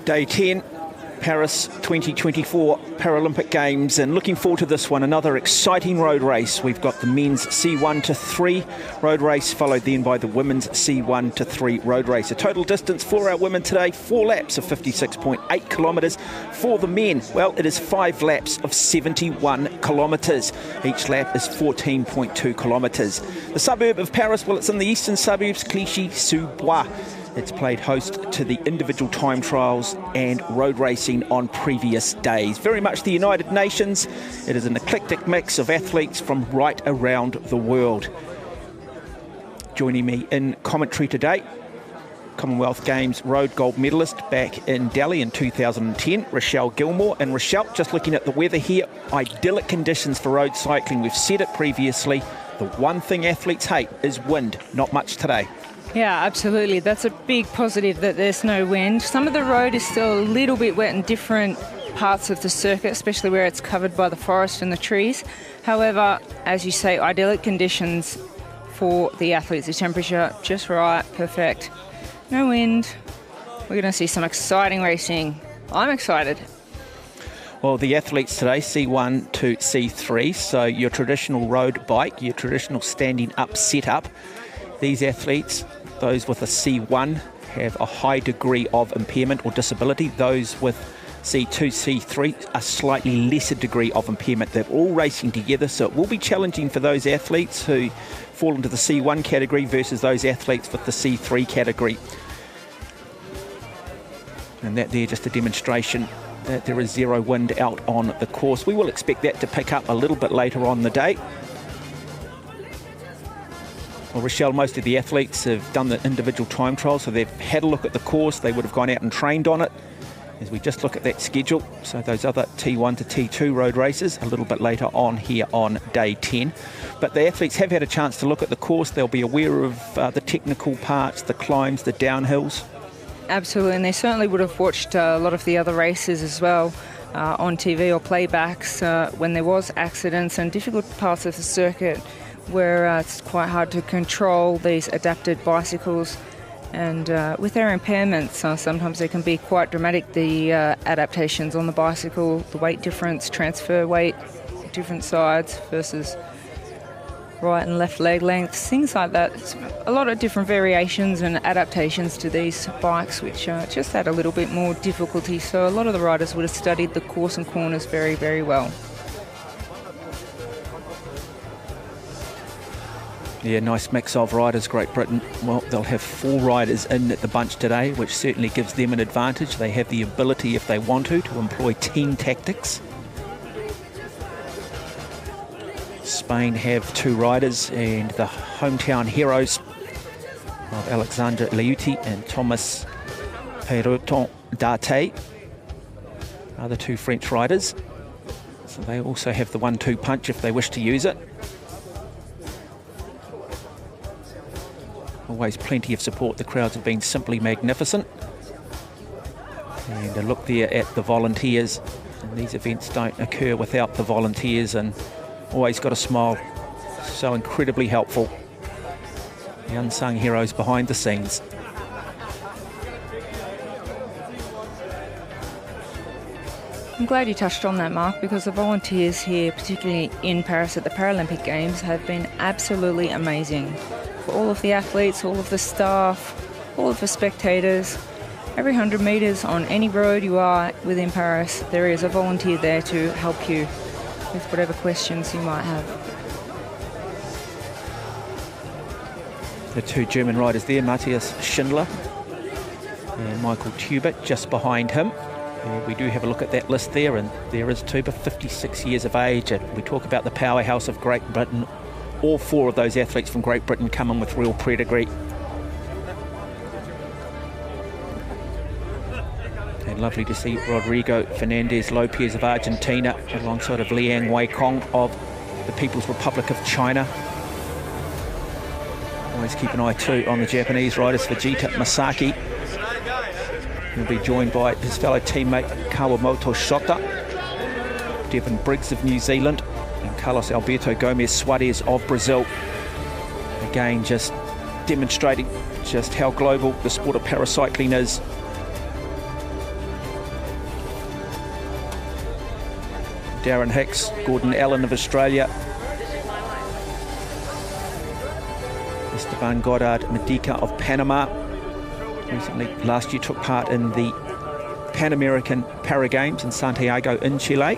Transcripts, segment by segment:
Day 10, Paris 2024 Paralympic Games, and looking forward to this one, another exciting road race. We've got the men's C1 to 3 road race, followed then by the women's C1 to 3 road race. A total distance for our women today, 4 laps of 56.8 kilometres. For the men, well, it is 5 laps of 71 kilometres. Each lap is 14.2 kilometres. The suburb of Paris, well, it's in the eastern suburbs, Clichy-sous-Bois. It's played host to the individual time trials and road racing on previous days. Very much the United Nations. It is an eclectic mix of athletes from right around the world. Joining me in commentary today, Commonwealth Games road gold medalist back in Delhi in 2010, Rochelle Gilmore. And Rochelle, just looking at the weather here, idyllic conditions for road cycling. We've said it previously, the one thing athletes hate is wind. Not much today. Yeah, absolutely. That's a big positive that there's no wind. Some of the road is still a little bit wet in different parts of the circuit, especially where it's covered by the forest and the trees. However, as you say, idyllic conditions for the athletes. The temperature just right, perfect. No wind. We're going to see some exciting racing. I'm excited. Well, the athletes today, C1 to C3, so your traditional road bike, your traditional standing up setup. These athletes, those with a C1, have a high degree of impairment or disability. Those with C2, C3, a slightly lesser degree of impairment. They're all racing together, so it will be challenging for those athletes who fall into the C1 category versus those athletes with the C3 category. And that there, just a demonstration that there is zero wind out on the course. We will expect that to pick up a little bit later on the day. Well, Rochelle, most of the athletes have done the individual time trial, so they've had a look at the course. They would have gone out and trained on it. As we just look at that schedule, so those other T1 to T2 road races a little bit later on here on day 10. But the athletes have had a chance to look at the course. They'll be aware of the technical parts, the climbs, the downhills. Absolutely, and they certainly would have watched a lot of the other races as well on TV or playbacks when there was accidents and difficult parts of the circuit where it's quite hard to control these adapted bicycles. And with their impairments, sometimes they can be quite dramatic, the adaptations on the bicycle, the weight difference, transfer weight, different sides versus right and left leg lengths, things like that. It's a lot of different variations and adaptations to these bikes, which just add a little bit more difficulty. So a lot of the riders would have studied the course and corners very, very well. Yeah, nice mix of riders, Great Britain. Well, they'll have 4 riders in the bunch today, which certainly gives them an advantage. They have the ability, if they want to employ team tactics. Spain have 2 riders, and the hometown heroes of Alexandre Leuty and Thomas Perroton Darte are the 2 French riders. So they also have the 1-2 punch if they wish to use it. Always plenty of support. The crowds have been simply magnificent. And a look there at the volunteers. And these events don't occur without the volunteers, and always got a smile. So incredibly helpful. The unsung heroes behind the scenes. I'm glad you touched on that, Mark, because the volunteers here, particularly in Paris at the Paralympic Games, have been absolutely amazing. For all of the athletes, all of the staff, all of the spectators, every 100 metres on any road you are within Paris, there is a volunteer there to help you with whatever questions you might have. The 2 German riders there, Matthias Schindler and Michael Tubert, just behind him. And we do have a look at that list there, and there is Tubert, 56 years of age. And we talk about the powerhouse of Great Britain. All 4 of those athletes from Great Britain come in with real pedigree. And lovely to see Rodrigo Fernandez Lopez of Argentina alongside of Liang Weikong of the People's Republic of China. Always keep an eye too on the Japanese riders, Fujita Masaki. He'll be joined by his fellow teammate Kawamoto Shota, Devin Briggs of New Zealand, and Carlos Alberto Gomez Suarez of Brazil. Again, just demonstrating just how global the sport of paracycling is. Darren Hicks, Gordon Allen of Australia, Esteban Goddard Medica of Panama. Recently, last year, took part in the Pan American Para Games in Santiago in Chile.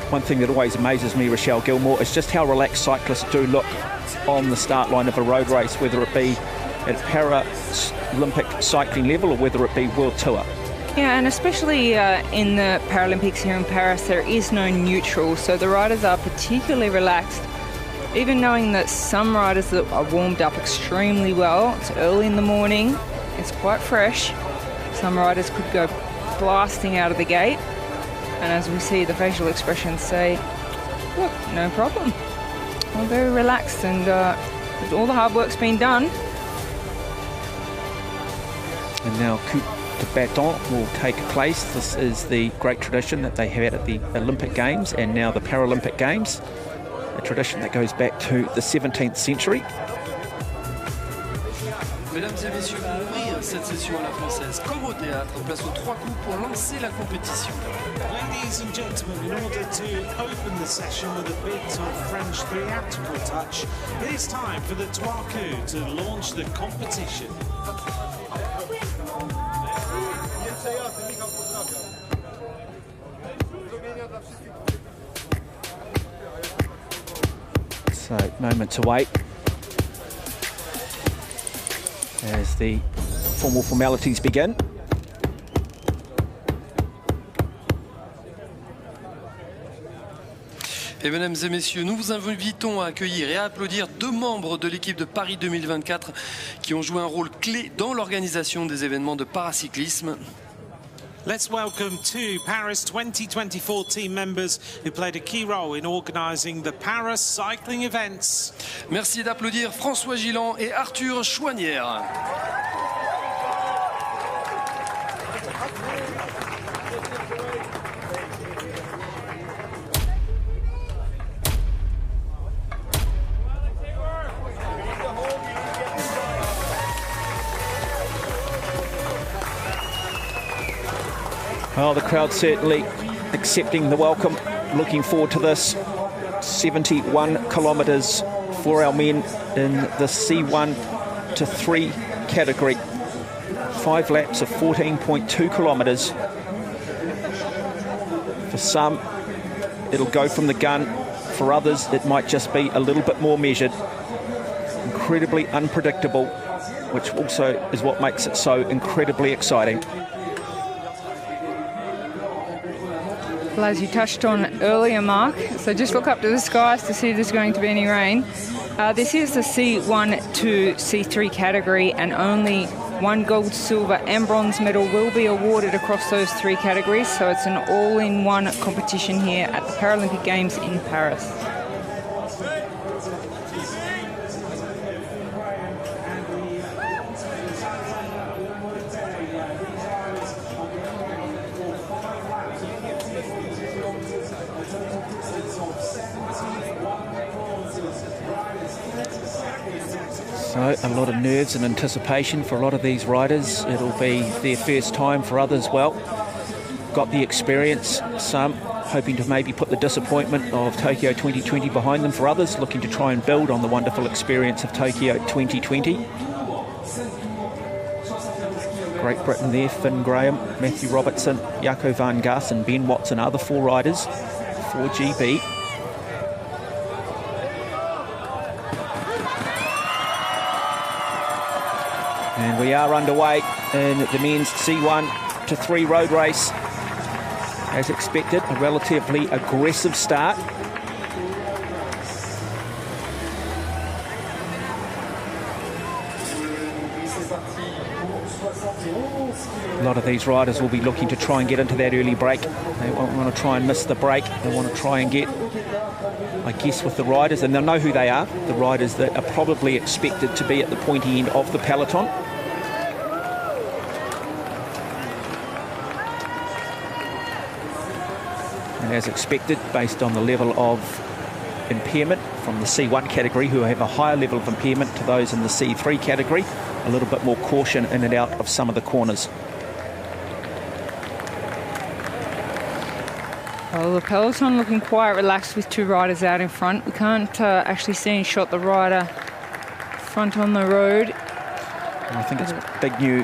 One thing that always amazes me, Rochelle Gilmore, is just how relaxed cyclists do look on the start line of a road race, whether it be at Paralympic cycling level or whether it be World Tour. Yeah, and especially in the Paralympics here in Paris, there is no neutral, so the riders are particularly relaxed. Even knowing that some riders that are warmed up extremely well, it's early in the morning, it's quite fresh. Some riders could go blasting out of the gate. And as we see, the facial expressions say, look, no problem. We're very relaxed, and all the hard work's been done. And now coup de baton will take place. This is the great tradition that they had at the Olympic Games and now the Paralympic Games. A tradition that goes back to the 17th century. Mesdames et messieurs, pour ouvrir cette session à la française, comme au théâtre, place aux 3 coups pour lancer la compétition. Ladies and gentlemen, in order to open the session with a bit of French theatrical touch, it is time for the 3 coups to launch the competition. So, moment to wait as the formal formalities begin. Et mesdames et messieurs, nous vous invitons à accueillir et à applaudir 2 membres de l'équipe de Paris 2024 qui ont joué un rôle clé dans l'organisation des événements de paracyclisme. Let's welcome 2 Paris 2024 team members who played a key role in organising the Paris cycling events. Merci d'applaudir François Gillan et Arthur Chouanière. Well, the crowd certainly accepting the welcome, looking forward to this. 71 kilometres for our men in the C1 to 3 category. 5 laps of 14.2 kilometres. For some, it'll go from the gun. For others, it might just be a little bit more measured. Incredibly unpredictable, which also is what makes it so incredibly exciting. Well, as you touched on earlier, Mark, so just look up to the skies to see if there's going to be any rain. This is the C1 to C3 category, and only 1 gold, silver and bronze medal will be awarded across those 3 categories, so it's an all-in-one competition here at the Paralympic Games in Paris. So a lot of nerves and anticipation for a lot of these riders. It'll be their first time, for others, well, got the experience. Some hoping to maybe put the disappointment of Tokyo 2020 behind them. For others, looking to try and build on the wonderful experience of Tokyo 2020. Great Britain there, Finn Graham, Matthew Robertson, Jaco van Gas and Ben Watson are the 4 riders for GB. And we are underway in the men's C1 to 3 road race. As expected, a relatively aggressive start. A lot of these riders will be looking to try and get into that early break. They won't want to try and miss the break. They want to try and get, I guess, with the riders, and they'll know who they are, the riders that are probably expected to be at the pointy end of the peloton. And as expected, based on the level of impairment from the C1 category, who have a higher level of impairment to those in the C3 category, a little bit more caution in and out of some of the corners. Well, the peloton looking quite relaxed with 2 riders out in front. We can't actually see and shot the rider front on the road. And I think it's big new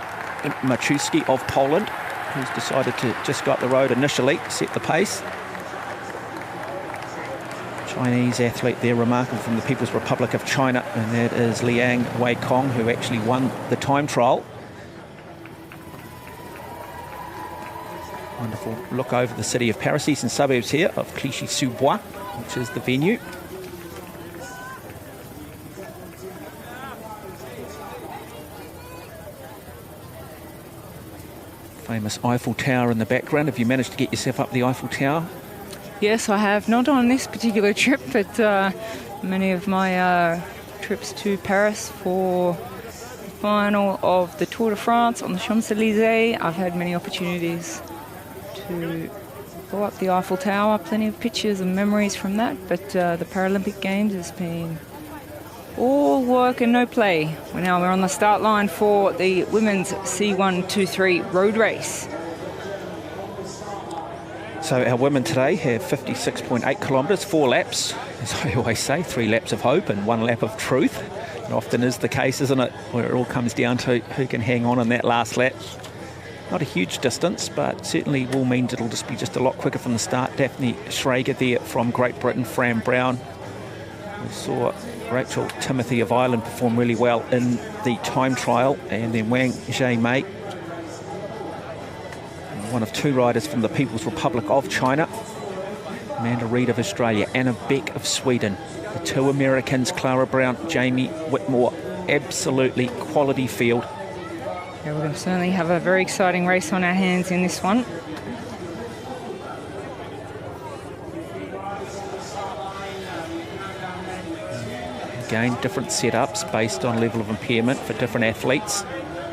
Machuski of Poland, who's decided to just go up the road initially, set the pace. Chinese athlete there, remarkable, from the People's Republic of China, and that is Liang Weikong, who actually won the time trial. Wonderful look over the city of Paris, eastern suburbs here of Clichy-sous-Bois, which is the venue. Famous Eiffel Tower in the background. Have you managed to get yourself up the Eiffel Tower? Yes, I have. Not on this particular trip, but many of my trips to Paris for the final of the Tour de France on the Champs-Élysées, I've had many opportunities to go up the Eiffel Tower. Plenty of pictures and memories from that, but the Paralympic Games has been all work and no play. We're on the start line for the women's C123 road race. So our women today have 56.8 kilometres, 4 laps. As I always say, 3 laps of hope and 1 lap of truth. It often is the case, isn't it, where it all comes down to who can hang on in that last lap. Not a huge distance, but certainly will mean it'll just be just a lot quicker from the start. Daphne Schrager there from Great Britain, Fran Brown. We saw Rachel Timothy of Ireland perform really well in the time trial, and then Wang Zhe-mei, one of 2 riders from the People's Republic of China. Amanda Reid of Australia, Anna Beck of Sweden. The 2 Americans, Clara Brown, Jamie Whitmore. Absolutely quality field. Yeah, we're going to certainly have a very exciting race on our hands in this one. Again, different setups based on level of impairment for different athletes.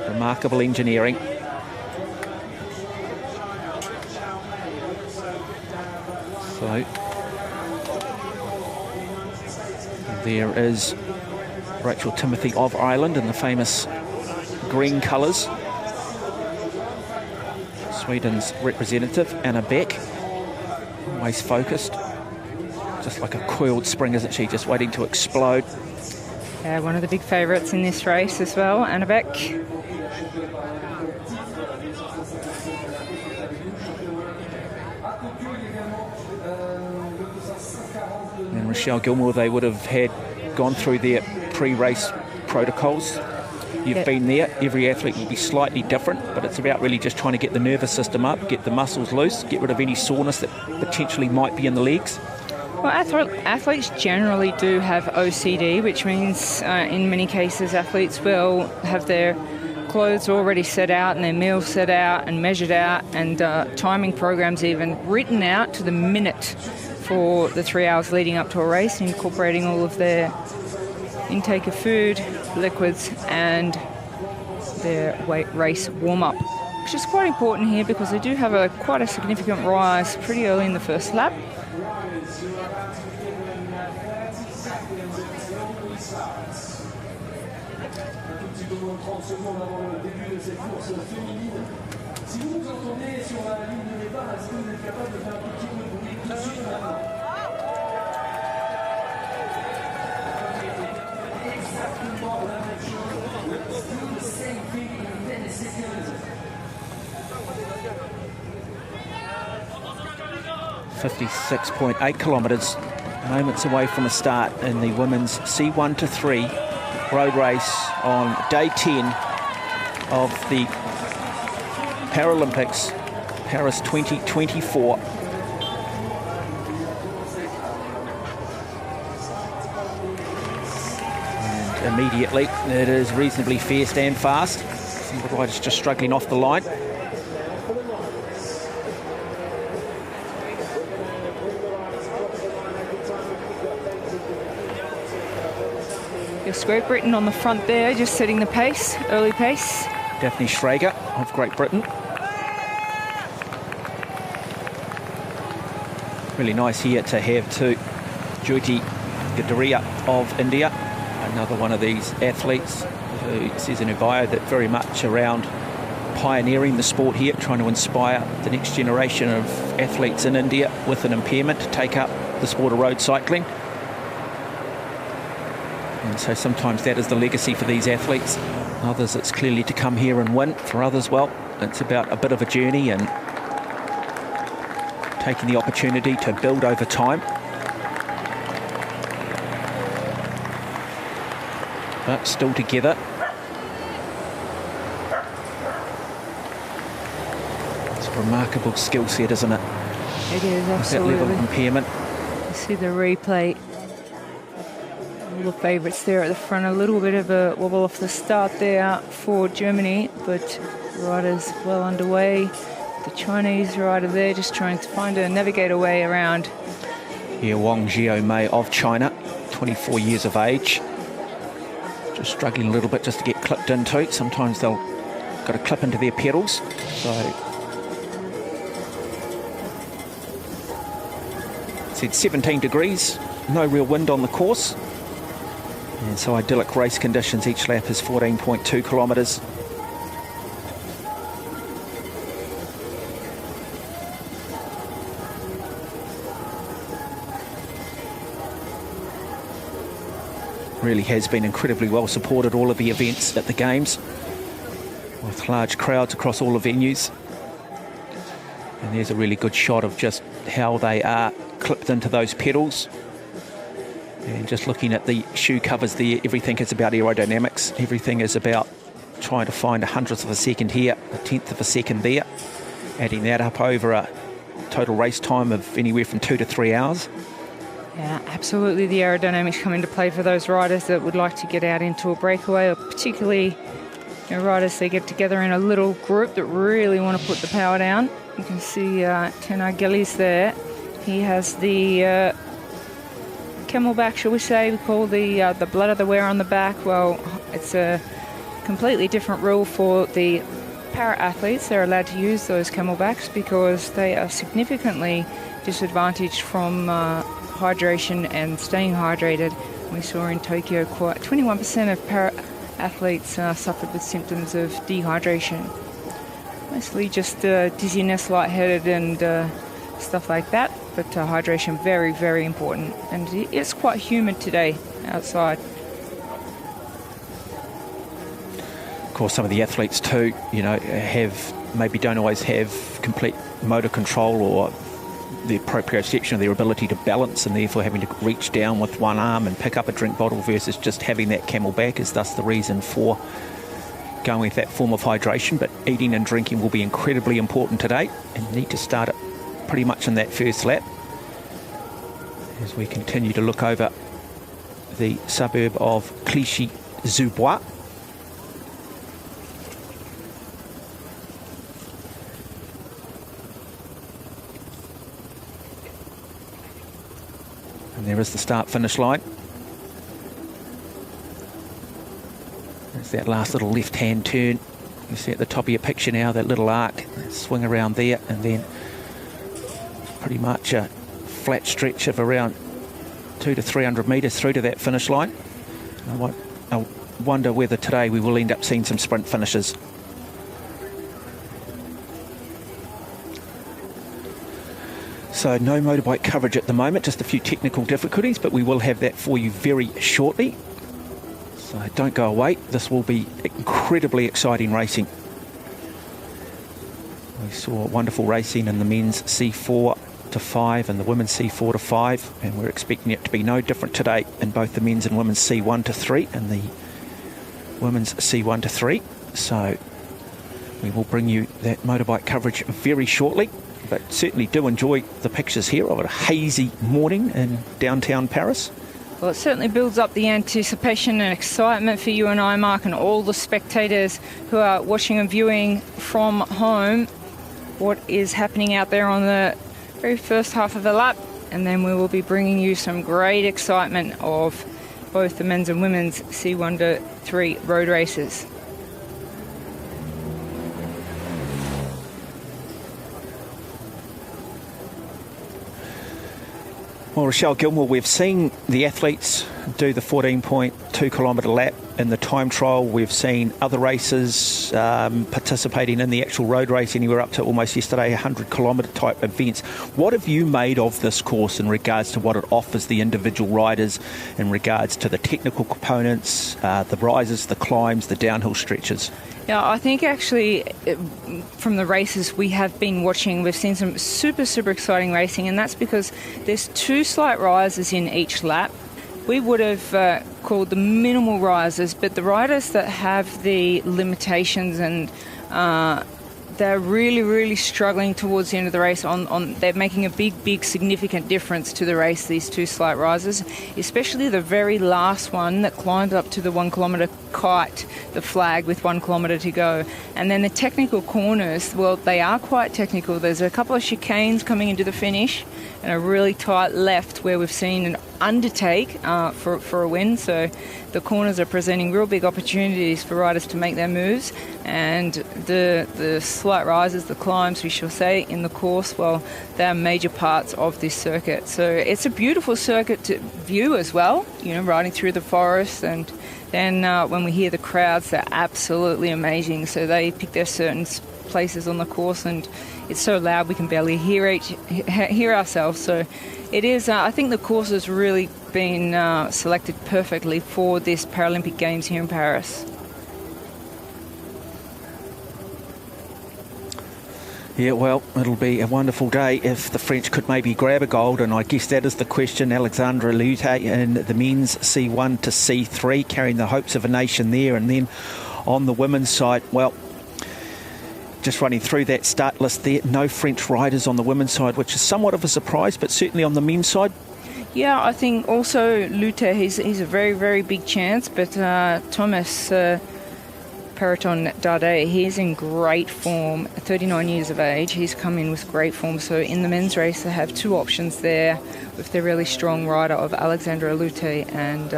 Remarkable engineering. So there is Rachel Timothy of Ireland in the famous green colours. Sweden's representative, Anna Beck, always focused. Just like a coiled spring, isn't she? Just waiting to explode. Yeah, one of the big favourites in this race as well, Anna Beck. And Rochelle Gilmore, they would have had gone through their pre-race protocols. You've been there. Every athlete will be slightly different, but it's about really just trying to get the nervous system up, get the muscles loose, get rid of any soreness that potentially might be in the legs. Well, athletes generally do have OCD, which means in many cases athletes will have their clothes already set out and their meals set out and measured out, and timing programs even written out to the minute for the 3 hours leading up to a race, incorporating all of their intake of food, liquids and their race warm-up, which is quite important here because they do have quite a significant rise pretty early in the first lap. .8 kilometres, moments away from a start in the women's C1-3 road race on day 10 of the Paralympics, Paris 2024. And immediately it is reasonably fierce and fast. Some of the riders just struggling off the line. Great Britain on the front there, just setting the pace, early pace. Daphne Schrager of Great Britain. Really nice here to have too Jyoti Gadaria of India, another one of these athletes who says in her bio that very much around pioneering the sport here, trying to inspire the next generation of athletes in India with an impairment to take up the sport of road cycling. And so sometimes that is the legacy for these athletes. Others, it's clearly to come here and win. For others, well, it's about a bit of a journey and taking the opportunity to build over time. But still together. It's a remarkable skill set, isn't it? It is, absolutely. That level of impairment. You see the replay. All the favourites there at the front. A little bit of a wobble off the start there for Germany, but riders well underway. The Chinese rider there just trying to navigate a way around. Here, Wang Xiaomei of China, 24 years of age. Just struggling a little bit just to get clipped into. Sometimes they'll got to clip into their pedals. So it's 17 degrees, no real wind on the course. And so idyllic race conditions. Each lap is 14.2 kilometres. Really has been incredibly well supported, all of the events at the Games, with large crowds across all the venues. And there's a really good shot of just how they are clipped into those pedals. And just looking at the shoe covers there, everything is about aerodynamics. Everything is about trying to find a hundredth of a second here, a tenth of a second there, adding that up over a total race time of anywhere from 2 to 3 hours. Yeah, absolutely. The aerodynamics come into play for those riders that would like to get out into a breakaway, or particularly riders that get together in a little group that really want to put the power down. You can see Tenar Gillies there. He has the camelback, shall we say. We call the blood of the wear on the back. Well, it's a completely different rule for the para-athletes. They're allowed to use those camelbacks because they are significantly disadvantaged from hydration and staying hydrated. We saw in Tokyo quite 21% of para-athletes suffered with symptoms of dehydration. Mostly just dizziness, lightheaded and stuff like that, but hydration very, very important. And it's quite humid today outside. Of course, some of the athletes too, don't always have complete motor control or the proprioception of their ability to balance, and therefore having to reach down with one arm and pick up a drink bottle versus just having that camelback is thus the reason for going with that form of hydration. But eating and drinking will be incredibly important today, and need to start it pretty much in that first lap as we continue to look over the suburb of Clichy-sous-Bois. And there is the start-finish line. There's that last little left-hand turn. You see at the top of your picture now, that little arc, swing around there, and then pretty much a flat stretch of around 200 to 300 metres through to that finish line. I wonder whether today we will end up seeing some sprint finishes. So no motorbike coverage at the moment, just a few technical difficulties, but we will have that for you very shortly. So don't go away. This will be incredibly exciting racing. We saw wonderful racing in the men's C4 to 5 and the women's C4 to 5, and we're expecting it to be no different today in both the men's and women's C1 to 3 and the women's C1 to 3. So we will bring you that motorbike coverage very shortly. But certainly do enjoy the pictures here of a hazy morning in downtown Paris. Well, it certainly builds up the anticipation and excitement for you and I, Mark, and all the spectators who are watching and viewing from home what is happening out there on the very first half of the lap. And then we will be bringing you some great excitement of both the men's and women's C1 to 3 road races. Well, Rochelle Gilmore, we've seen the athletes do the 14.2 2-kilometre lap in the time trial. We've seen other races participating in the actual road race, anywhere up to almost yesterday, 100-kilometre type events. What have you made of this course in regards to what it offers the individual riders, in regards to the technical components, the rises, the climbs, the downhill stretches? Yeah, I think actually from the races we have been watching, we've seen some super, super exciting racing, and that's because there's 2 slight rises in each lap. We would have called the minimal rises, but the riders that have the limitations and they're really, really struggling towards the end of the race. They're making a big, significant difference to the race, these 2 slight rises, especially the very last one that climbed up to the 1-kilometre kite, the flag with 1 kilometre to go. And then the technical corners, well, they are quite technical. There's a couple of chicanes coming into the finish and a really tight left where we've seen an undertake for a win. So the corners are presenting real big opportunities for riders to make their moves, and the slight rises, the climbs, we shall say, in the course, well, they're major parts of this circuit. So it's a beautiful circuit to view as well, you know, riding through the forest. And then when we hear the crowds, they're absolutely amazing. So they pick their certain places on the course, and it's so loud we can barely hear ourselves. So it is, I think the course has really been selected perfectly for this Paralympic Games here in Paris. Yeah, well, it'll be a wonderful day if the French could maybe grab a gold, and I guess that is the question. Alexandre Lute in the men's C1 to C3, carrying the hopes of a nation there. And then on the women's side, well, just running through that start list there, no French riders on the women's side, which is somewhat of a surprise, but certainly on the men's side. Yeah, I think also Lute, he's a very, very big chance, but Thomas Perroton-Dardet, he's in great form, 39 years of age. He's come in with great form. So in the men's race, they have 2 options there with the really strong rider of Alexandre Lute and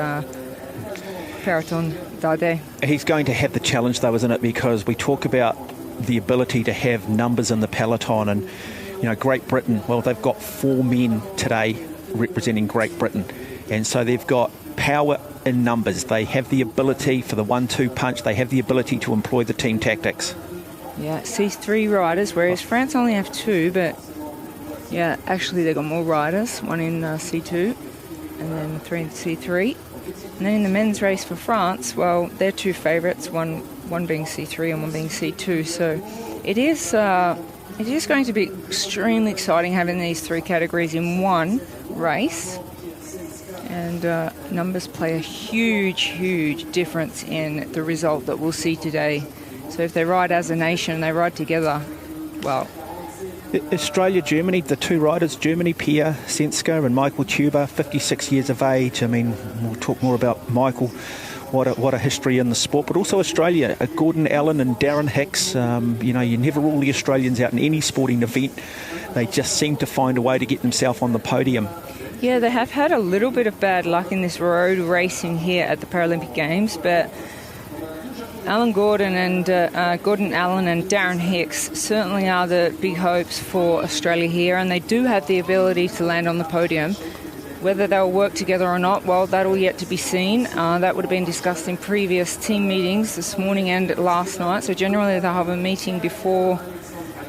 Perroton-Dardet. He's going to have the challenge, though, isn't it? Because we talk about the ability to have numbers in the peloton, and, you know, Great Britain, well, they've got 4 men today representing Great Britain, and so they've got power in numbers. They have the ability for the 1-2 punch. They have the ability to employ the team tactics. Yeah, C3 riders, whereas France only have 2, but yeah, actually they've got more riders, 1 in C2 and then 3 in C3. And then in the men's race for France, well, they're 2 favourites, one being C3 and 1 being C2. So it is going to be extremely exciting having these 3 categories in one race. And numbers play a huge difference in the result that we'll see today. So if they ride as a nation, they ride together, well. Australia, Germany, the 2 riders, Germany, Pia Senska and Michael Tuber, 56 years of age. I mean, we'll talk more about Michael, what a history in the sport, but also Australia, Gordon Allen and Darren Hicks. You know, you never rule the Australians out in any sporting event. They just seem to find a way to get themselves on the podium. Yeah, they have had a little bit of bad luck in this road racing here at the Paralympic Games, but Gordon Allen and Darren Hicks certainly are the big hopes for Australia here, and they do have the ability to land on the podium. Whether they'll work together or not, well, that'll yet to be seen. That would have been discussed in previous team meetings this morning and last night. So generally they'll have a meeting before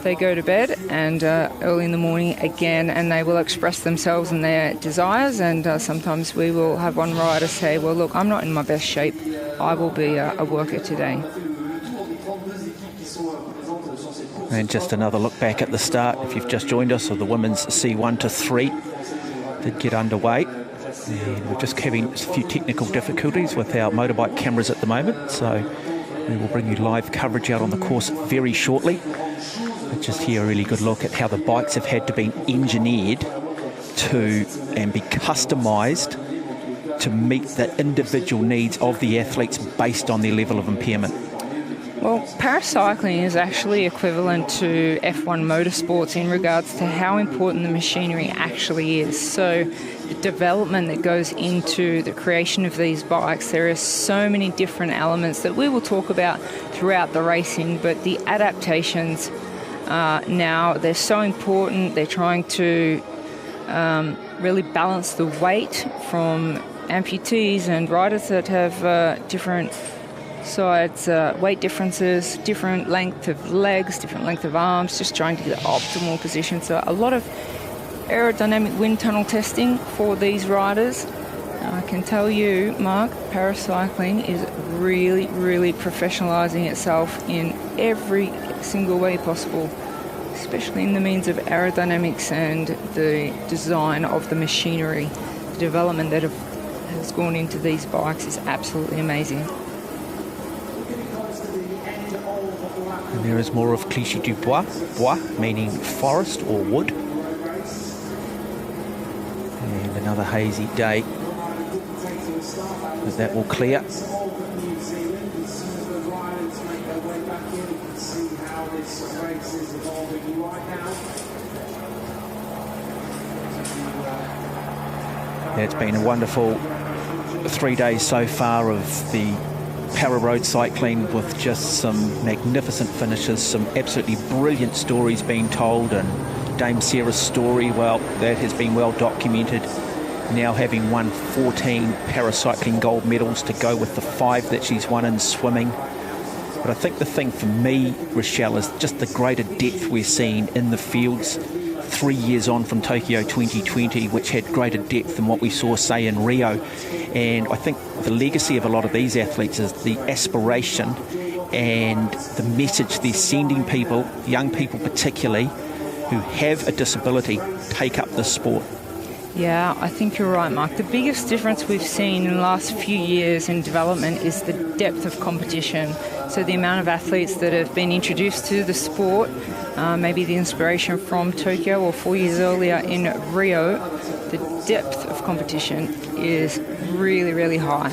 they go to bed and early in the morning again, and they will express themselves and their desires. And sometimes we will have one rider say, well, look, I'm not in my best shape. I will be a worker today. And just another look back at the start, if you've just joined us, of the women's C1 to 3 did get underway. And we're just having a few technical difficulties with our motorbike cameras at the moment, so we will bring you live coverage out on the course very shortly. But just here a really good look at how the bikes have had to be engineered to and be customised to meet the individual needs of the athletes based on their level of impairment. Well, paracycling is actually equivalent to F1 motorsports in regards to how important the machinery actually is. So the development that goes into the creation of these bikes, there are so many different elements that we will talk about throughout the racing, but the adaptations now, they're so important. They're trying to really balance the weight from amputees and riders that have different sides, weight differences, different length of legs, different length of arms, just trying to get the optimal position. So a lot of aerodynamic wind tunnel testing for these riders. I can tell you, Mark, paracycling is really, really professionalising itself in every single way possible, especially in the means of aerodynamics and the design of the machinery. The development that has gone into these bikes is absolutely amazing. And there is more of Clichy du Bois, bois meaning forest or wood. And another hazy day. But that will clear. It's been a wonderful 3 days so far of the para road cycling, with just some magnificent finishes, some absolutely brilliant stories being told, and Dame Sarah's story, well, that has been well documented. Now having won 14 paracycling gold medals to go with the 5 that she's won in swimming. But I think the thing for me, Rochelle, is just the greater depth we're seeing in the fields 3 years on from Tokyo 2020, which had greater depth than what we saw, say, in Rio. And I think the legacy of a lot of these athletes is the aspiration and the message they're sending people, young people particularly, who have a disability, take up this sport. Yeah, I think you're right, Mark. The biggest difference we've seen in the last few years in development is the depth of competition. So the amount of athletes that have been introduced to the sport, maybe the inspiration from Tokyo or 4 years earlier in Rio, the depth of competition is really, really high.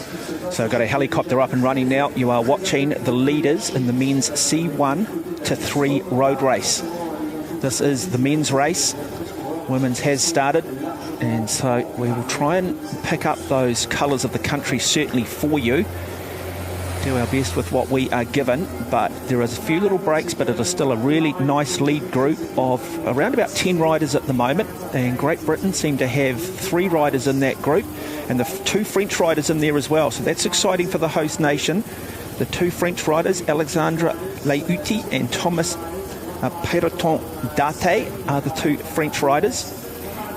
So I've got a helicopter up and running now. You are watching the leaders in the men's C1 to 3 road race. This is the men's race. Women's has started. And so we will try and pick up those colours of the country certainly for you. Do our best with what we are given, but there is a few little breaks, but it is still a really nice lead group of around about 10 riders at the moment. And Great Britain seem to have 3 riders in that group, and the 2 French riders in there as well. So that's exciting for the host nation. The 2 French riders, Alexandre Leyuti and Thomas Peloton Date, are the 2 French riders.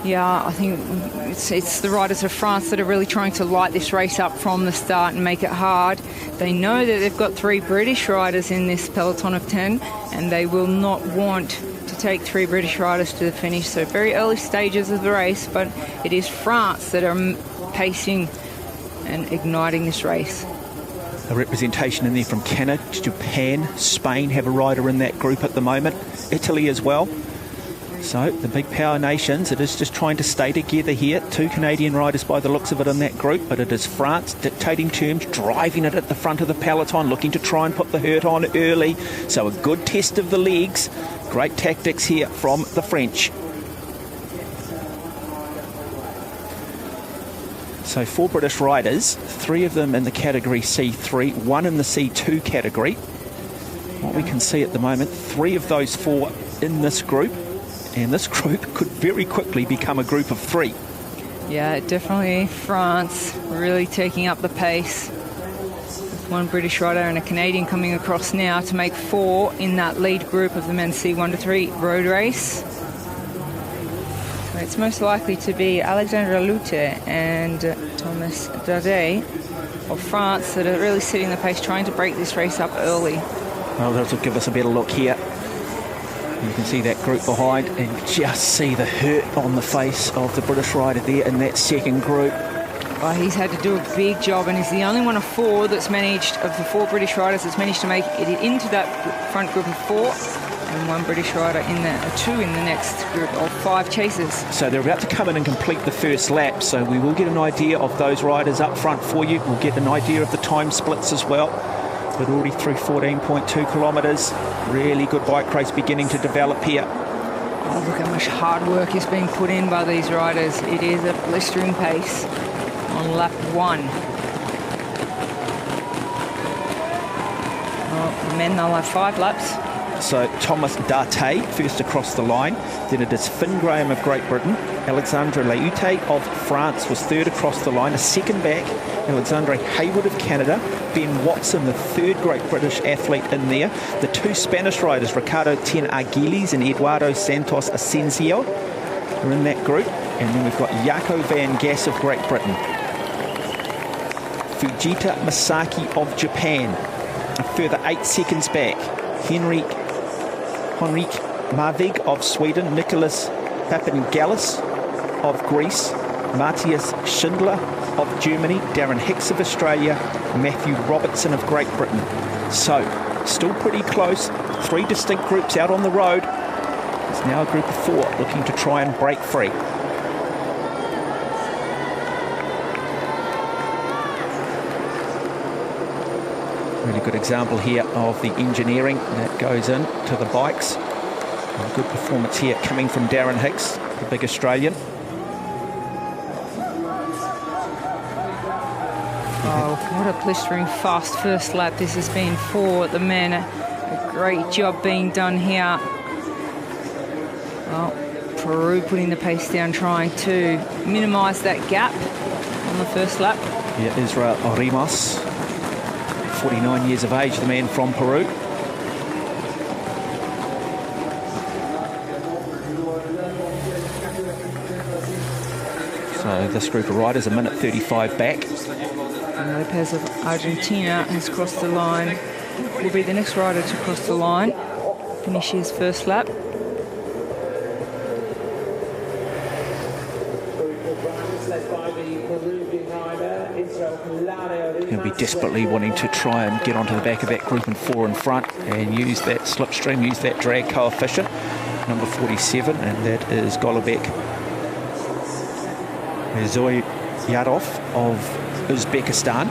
Yeah, I think it's the riders of France that are really trying to light this race up from the start and make it hard. They know that they've got 3 British riders in this peloton of 10, and they will not want to take 3 British riders to the finish. So very early stages of the race, but it is France that are pacing and igniting this race. A representation in there from Canada, Japan, Spain have a rider in that group at the moment, Italy as well. So the big power nations, it is just trying to stay together here. 2 Canadian riders by the looks of it in that group, but it is France dictating terms, driving it at the front of the peloton, looking to try and put the hurt on early. So a good test of the legs. Great tactics here from the French. So 4 British riders, 3 of them in the category C3, 1 in the C2 category. What we can see at the moment, 3 of those 4 in this group. And this group could very quickly become a group of 3. Yeah, definitely France really taking up the pace. With 1 British rider and a Canadian coming across now to make 4 in that lead group of the men's C1 to 3 road race. So it's most likely to be Alexandre Leyuti and Thomas Dade of France that are really setting the pace, trying to break this race up early. Well, that will give us a better look here. You can see that group behind and just see the hurt on the face of the British rider there in that second group. Well, he's had to do a big job, and he's the only one of 4 that's managed, of the 4 British riders, that's managed to make it into that front group of 4, and 1 British rider in the 2 in the next group of 5 chasers. So they're about to come in and complete the first lap, so we will get an idea of those riders up front for you. We'll get an idea of the time splits as well. But already through 14.2 kilometres. Really good bike race beginning to develop here. Oh, look how much hard work is being put in by these riders. It is a blistering pace on lap 1. Oh, the men, they'll have 5 laps. So Thomas Date first across the line. Then it is Finn Graham of Great Britain. Alexandre Leute of France was third across the line. A second back, Alexandre Hayward of Canada. Ben Watson, the third Great British athlete in there. The two Spanish riders, Ricardo Ten Aguiles and Eduardo Santos Asensio, are in that group. And then we've got Jaco van Gass of Great Britain. Fujita Masaki of Japan. A further 8 seconds back, Henrik Marvig of Sweden, Nicholas Papangalis of Greece, Matthias Schindler of Germany, Darren Hicks of Australia, Matthew Robertson of Great Britain. So, still pretty close. 3 distinct groups out on the road. It's now a group of 4 looking to try and break free. Really good example here of the engineering that goes in to the bikes. A good performance here coming from Darren Hicks, the big Australian. Oh, what a blistering fast first lap this has been for the men. A great job being done here. Well, Peru putting the pace down, trying to minimise that gap on the first lap. Yeah, Israel Orimas, 49 years of age, the man from Peru. So this group of riders, a minute 35 back. And Lopez of Argentina has crossed the line. Will be the next rider to cross the line. Finish his first lap. He'll be desperately wanting to try and get onto the back of that group and 4 in front and use that slipstream, use that drag coefficient. Number 47, and that is Golubek Zoyadov of Uzbekistan.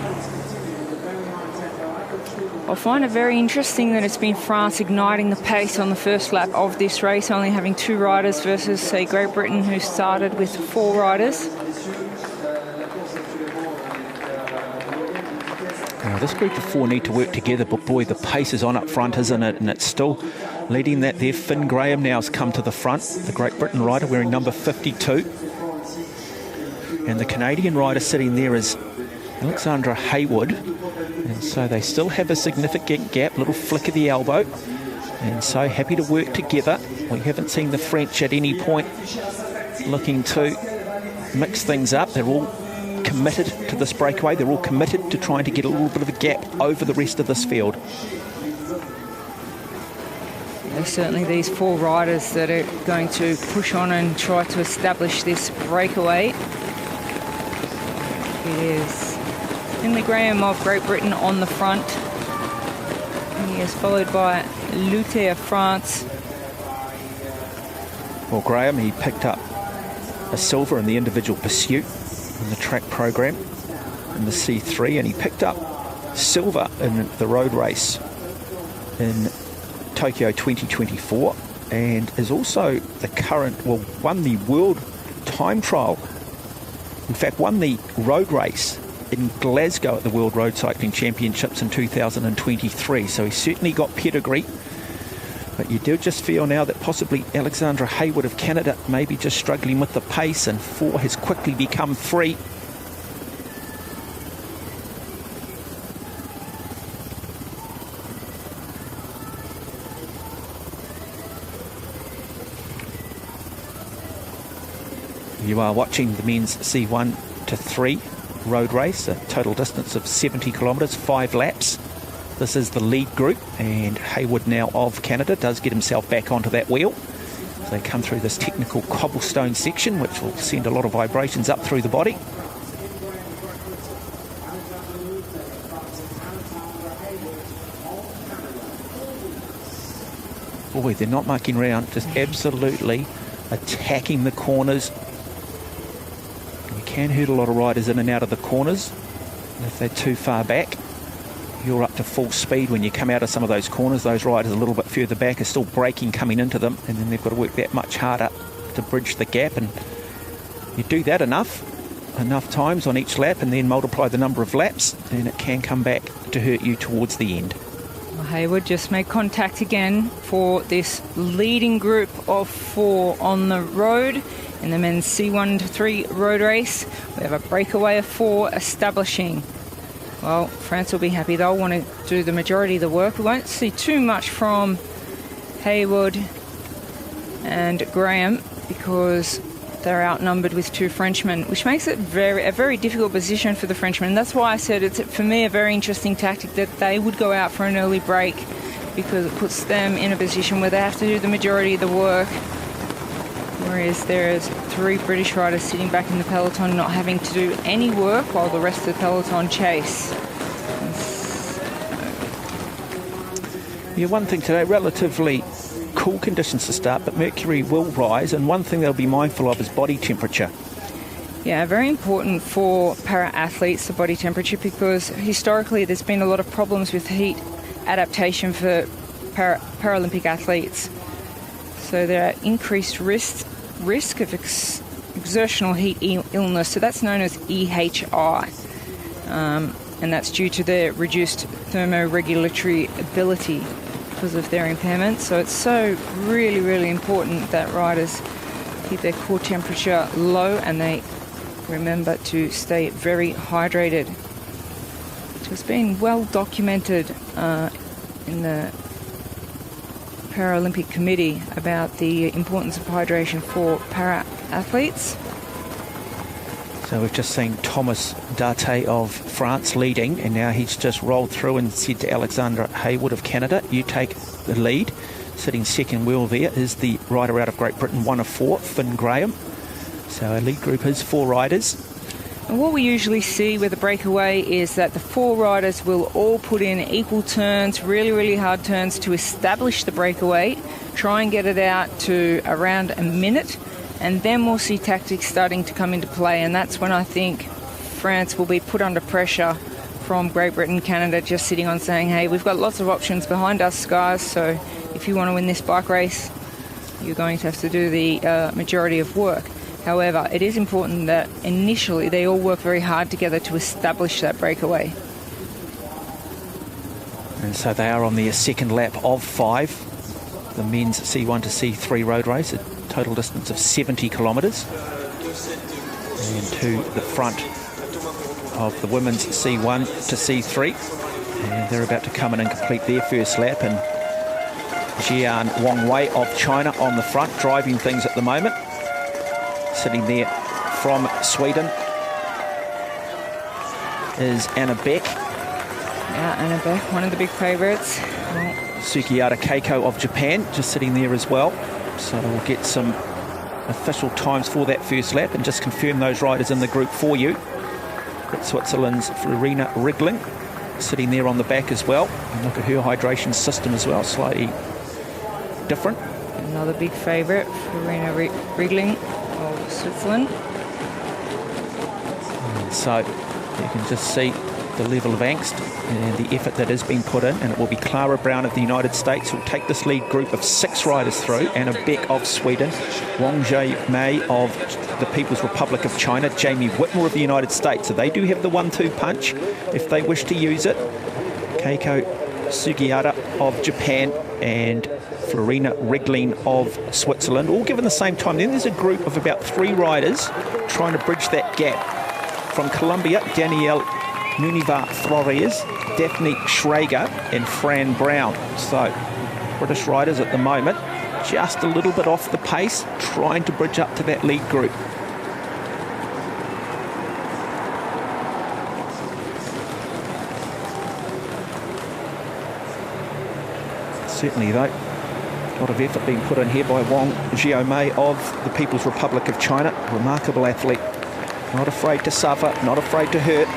I find it very interesting that it's been France igniting the pace on the first lap of this race, only having 2 riders versus, say, Great Britain, who started with 4 riders. Now, this group of 4 need to work together, but boy, the pace is on up front, isn't it? And it's still leading that there. Finn Graham now has come to the front, the Great Britain rider wearing number 52. And the Canadian rider sitting there is Alexandra Hayward. And so they still have a significant gap, little flick of the elbow. And so happy to work together. We haven't seen the French at any point looking to mix things up. They're all committed to this breakaway. They're all committed to trying to get a little bit of a gap over the rest of this field. There's certainly these 4 riders that are going to push on and try to establish this breakaway. It is Finley Graham of Great Britain on the front. He is followed by Leute of France. Well, Graham, he picked up a silver in the individual pursuit in the track program in the C3, and he picked up silver in the road race in Tokyo 2024, and is also the current, well, won the world time trial. In fact, won the road race in Glasgow at the World Road Cycling Championships in 2023. So he's certainly got pedigree. But you do just feel now that possibly Alexandra Hayward of Canada may be just struggling with the pace, and 4 has quickly become 3. You are watching the men's C1 to 3 road race, a total distance of 70 kilometres, 5 laps. This is the lead group, and Hayward now of Canada does get himself back onto that wheel. So they come through this technical cobblestone section, which will send a lot of vibrations up through the body. Boy, they're not mucking around, just absolutely attacking the corners. You can hurt a lot of riders in and out of the corners. And if they're too far back, you're up to full speed when you come out of some of those corners. Those riders a little bit further back are still braking coming into them, and then they've got to work that much harder to bridge the gap. And you do that enough times on each lap, and then multiply the number of laps, and it can come back to hurt you towards the end. Hayward just made contact again for this leading group of 4 on the road in the men's C1 to 3 road race. We have a breakaway of 4 establishing. Well, France will be happy. They'll want to do the majority of the work. We won't see too much from Hayward and Graham because they're outnumbered with 2 Frenchmen, which makes it a very difficult position for the Frenchmen. That's why I said it's, for me, a very interesting tactic that they would go out for an early break, because it puts them in a position where they have to do the majority of the work, whereas there's 3 British riders sitting back in the peloton not having to do any work while the rest of the peloton chase. Yeah, one thing today, relatively cool conditions to start, but mercury will rise, and one thing they'll be mindful of is body temperature. Yeah, very important for para-athletes, the body temperature, because historically there's been a lot of problems with heat adaptation for Paralympic athletes. So there are increased risk of exertional heat illness, so that's known as EHI, and that's due to their reduced thermoregulatory ability because of their impairment. So it's so really important that riders keep their core temperature low and they remember to stay very hydrated. It has been well documented in the Paralympic Committee about the importance of hydration for para-athletes. So we've just seen Thomas Date of France leading, and now he's just rolled through and said to Alexander Hayward of Canada, you take the lead. Sitting second wheel there is the rider out of Great Britain, 1 of 4, Finn Graham. So our lead group is 4 riders. And what we usually see with a breakaway is that the 4 riders will all put in equal turns, really hard turns to establish the breakaway, try and get it out to around a minute, and then we'll see tactics starting to come into play, and that's when I think France will be put under pressure from Great Britain, Canada, just sitting on saying, hey, we've got lots of options behind us, guys, so if you want to win this bike race, you're going to have to do the majority of work. However, it is important that initially they all work very hard together to establish that breakaway. And so they are on their second lap of 5, the men's C1 to C3 road race, a total distance of 70 kilometres. And to the front of the women's C1 to C3. And they're about to come in and complete their first lap. And Jian Wangwei of China on the front, driving things at the moment. Sitting there from Sweden is Anna Beck. Yeah, Anna Beck, one of the big favourites. Sugiyata Keiko of Japan just sitting there as well. So we'll get some official times for that first lap and just confirm those riders in the group for you. Got Switzerland's Florina Riegling sitting there on the back as well. And look at her hydration system as well, slightly different. Another big favourite, Florina Riegling of Switzerland. And so you can just see the level of angst and the effort that has been put in, and it will be Clara Brown of the United States who will take this lead group of 6 riders through. Anna Beck of Sweden, Wang Mei of the People's Republic of China, Jamie Whitmore of the United States. So they do have the 1-2 punch if they wish to use it. Keiko Sugiyata of Japan and Florina Riegling of Switzerland, all given the same time. Then there's a group of about 3 riders trying to bridge that gap. From Colombia, Danielle Muniva Flores, Daphne Schrager and Fran Brown. So British riders at the moment just a little bit off the pace, trying to bridge up to that lead group. Certainly though, a lot of effort being put in here by Wang Xiaomei of the People's Republic of China. Remarkable athlete, not afraid to suffer, not afraid to hurt.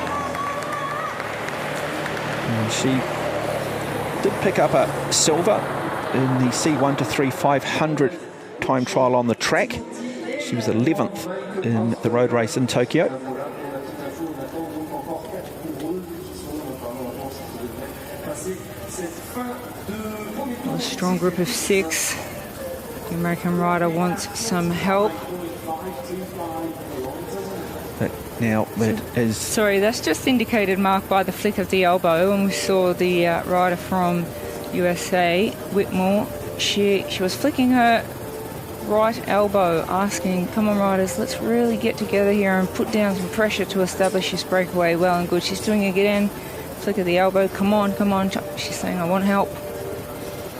And she did pick up a silver in the C1 to 3 500 time trial on the track. She was 11th in the road race in Tokyo. A strong group of 6. The American rider wants some help. But now it is... Sorry, that's just indicated, Mark, by the flick of the elbow, and we saw the rider from USA, Whitmore, she was flicking her right elbow, asking, come on riders, let's really get together here and put down some pressure to establish this breakaway. Well and good. She's doing it again. Flick of the elbow. Come on, come on. She's saying, I want help.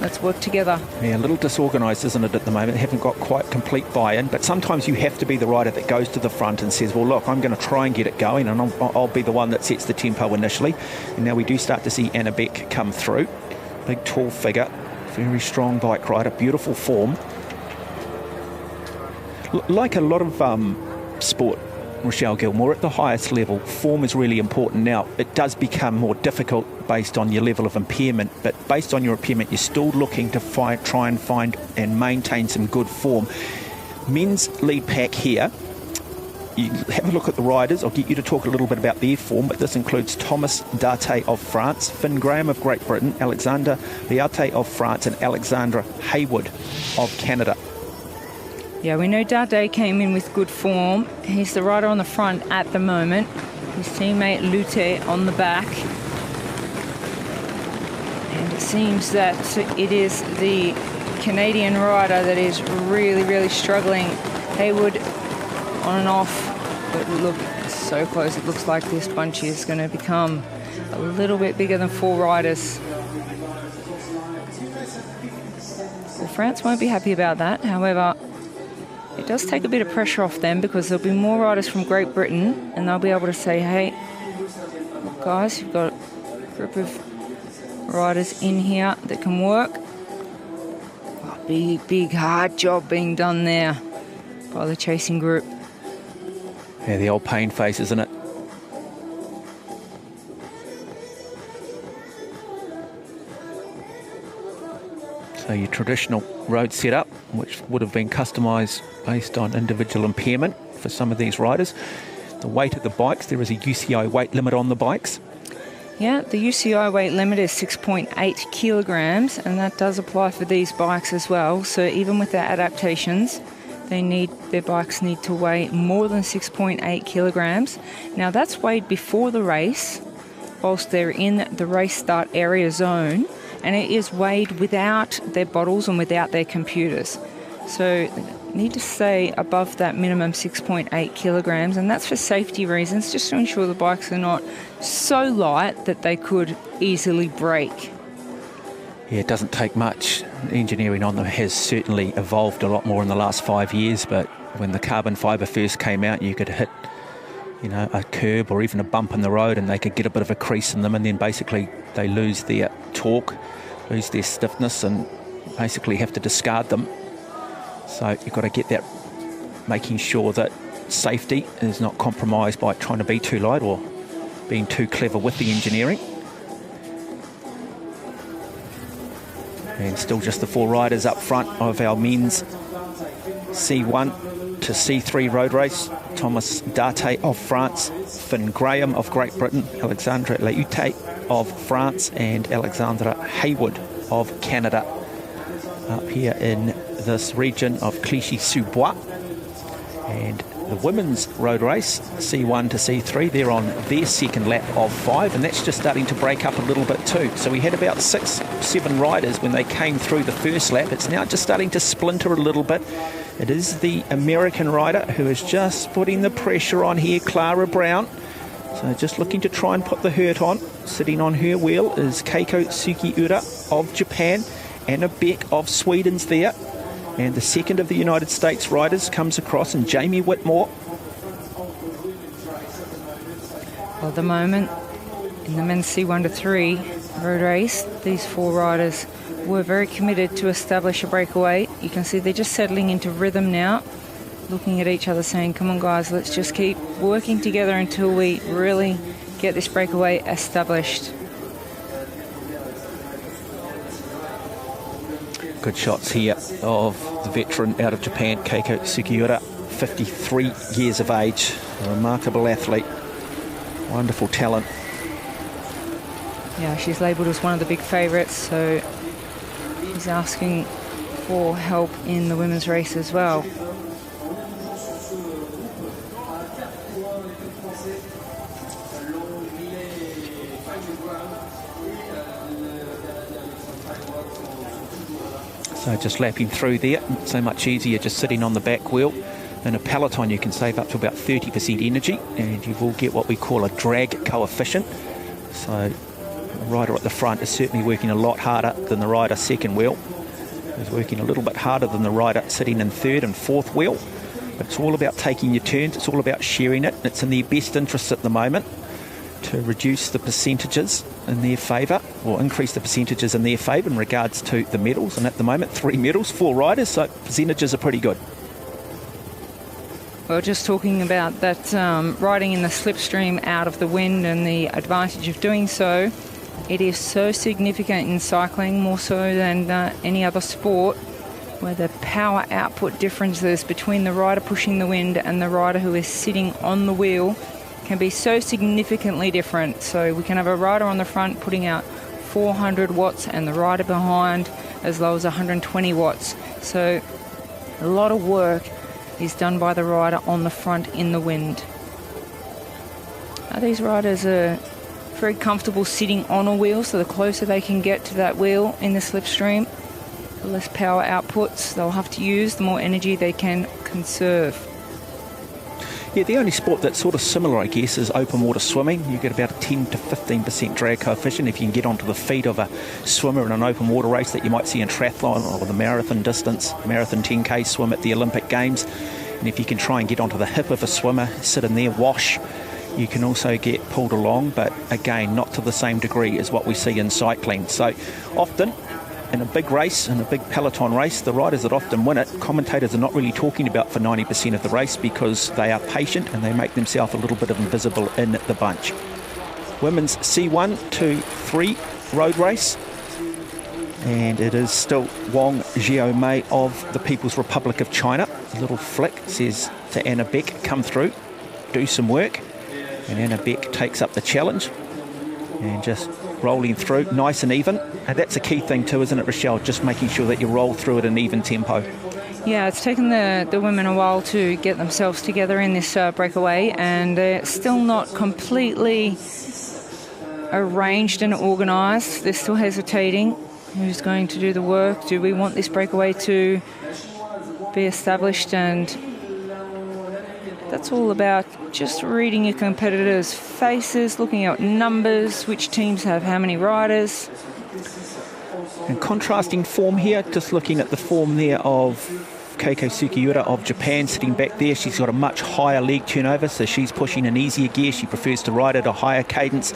Let's work together. Yeah, a little disorganised, isn't it, at the moment? They haven't got quite complete buy-in, but sometimes you have to be the rider that goes to the front and says, well, look, I'm going to try and get it going, and I'll be the one that sets the tempo initially. And now we do start to see Anna Beck come through. Big, tall figure, very strong bike rider, beautiful form. Like a lot of sport, Rochelle Gilmore, at the highest level, form is really important. Now, it does become more difficult based on your level of impairment, but based on your impairment, you're still looking to try and find and maintain some good form. Men's lead pack here. You have a look at the riders. I'll get you to talk a little bit about their form, but this includes Thomas Date of France, Finn Graham of Great Britain, Alexander Liate of France, and Alexandra Haywood of Canada. Yeah, we know Dade came in with good form. He's the rider on the front at the moment. His teammate Lute on the back. And it seems that it is the Canadian rider that is really, really struggling. Haywood on and off, but look, so close. It looks like this bunch is going to become a little bit bigger than 4 riders. Well, France won't be happy about that. However, it does take a bit of pressure off them because there'll be more riders from Great Britain and they'll be able to say, hey, look guys, you've got a group of riders in here that can work. Oh, big, hard job being done there by the chasing group. Yeah, the old pain face, isn't it? So your traditional road setup, which would have been customised based on individual impairment for some of these riders. The weight of the bikes, there is a UCI weight limit on the bikes. Yeah, the UCI weight limit is 6.8 kilograms, and that does apply for these bikes as well. So even with their adaptations, their bikes need to weigh more than 6.8 kilograms. Now that's weighed before the race, whilst they're in the race start area zone, and it is weighed without their bottles and without their computers. So need to stay above that minimum 6.8 kilograms, and that's for safety reasons, just to ensure the bikes are not so light that they could easily break. Yeah, it doesn't take much. Engineering on them has certainly evolved a lot more in the last 5 years, but when the carbon fibre first came out, you could hit, a curb or even a bump in the road and they could get a bit of a crease in them, and then basically they lose their torque, lose their stiffness, and basically have to discard them. So you've got to get that, making sure that safety is not compromised by trying to be too light or being too clever with the engineering. And still just the 4 riders up front of our men's C1 to C3 road race. Thomas Date of France, Finn Graham of Great Britain, Alexandra Liate of France, and Alexandra Haywood of Canada. Up here in this region of Clichy-sous-Bois. And the women's road race, C1 to C3, they're on their second lap of 5, and that's just starting to break up a little bit too. So we had about 6-7 riders when they came through the first lap. It's now just starting to splinter a little bit. It is the American rider who is just putting the pressure on here, Clara Brown. So just looking to try and put the hurt on. Sitting on her wheel is Keiko Sugiura of Japan. Anna Beck of Sweden's there. And the second of the United States riders comes across, and Jamie Whitmore. Well, at the moment, in the men's C1 to 3 road race, these 4 riders were very committed to establish a breakaway. You can see they're just settling into rhythm now, looking at each other saying, come on guys, let's just keep working together until we really get this breakaway established. Good shots here of the veteran out of Japan, Keiko Sugiura, 53 years of age, a remarkable athlete, wonderful talent. Yeah, she's labelled as one of the big favourites, so she's asking for help in the women's race as well. So just lapping through there, so much easier just sitting on the back wheel. In a peloton, you can save up to about 30% energy, and you will get what we call a drag coefficient. So the rider at the front is certainly working a lot harder than the rider second wheel. He's working a little bit harder than the rider sitting in third and fourth wheel. But it's all about taking your turns. It's all about sharing it. It's in their best interest at the moment to reduce the percentages in their favour, or increase the percentages in their favour in regards to the medals. And at the moment, 3 medals, 4 riders, so percentages are pretty good. Well, just talking about that riding in the slipstream out of the wind and the advantage of doing so, it is so significant in cycling, more so than any other sport, where the power output differences between the rider pushing the wind and the rider who is sitting on the wheel can be so significantly different. So we can have a rider on the front putting out 400 watts and the rider behind as low as 120 watts. So a lot of work is done by the rider on the front in the wind. These riders are very comfortable sitting on a wheel, so the closer they can get to that wheel in the slipstream, the less power outputs they'll have to use, the more energy they can conserve. Yeah, the only sport that's sort of similar, I guess, is open water swimming. You get about a 10 to 15% drag coefficient if you can get onto the feet of a swimmer in an open water race that you might see in triathlon or the marathon distance, marathon 10K swim at the Olympic Games. And if you can try and get onto the hip of a swimmer, sit in there, wash, you can also get pulled along, but again, not to the same degree as what we see in cycling. So often, in a big race, in a big peloton race, the riders that often win it, commentators are not really talking about for 90% of the race because they are patient and they make themselves a little bit invisible in the bunch. Women's C1, 2, 3 road race. And it is still Wang Xiaomei of the People's Republic of China. A little flick says to Anna Beck, come through, do some work. And Anna Beck takes up the challenge and just rolling through nice and even. And that's a key thing too, isn't it, Rochelle? Just making sure that you roll through at an even tempo. Yeah, it's taken the women a while to get themselves together in this breakaway, and they're still not completely arranged and organised. They're still hesitating. Who's going to do the work? Do we want this breakaway to be established? And that's all about just reading your competitors' faces, looking at numbers, which teams have how many riders. And contrasting form here, just looking at the form there of Keiko Sugiura of Japan sitting back there. She's got a much higher leg turnover, so she's pushing an easier gear. She prefers to ride at a higher cadence.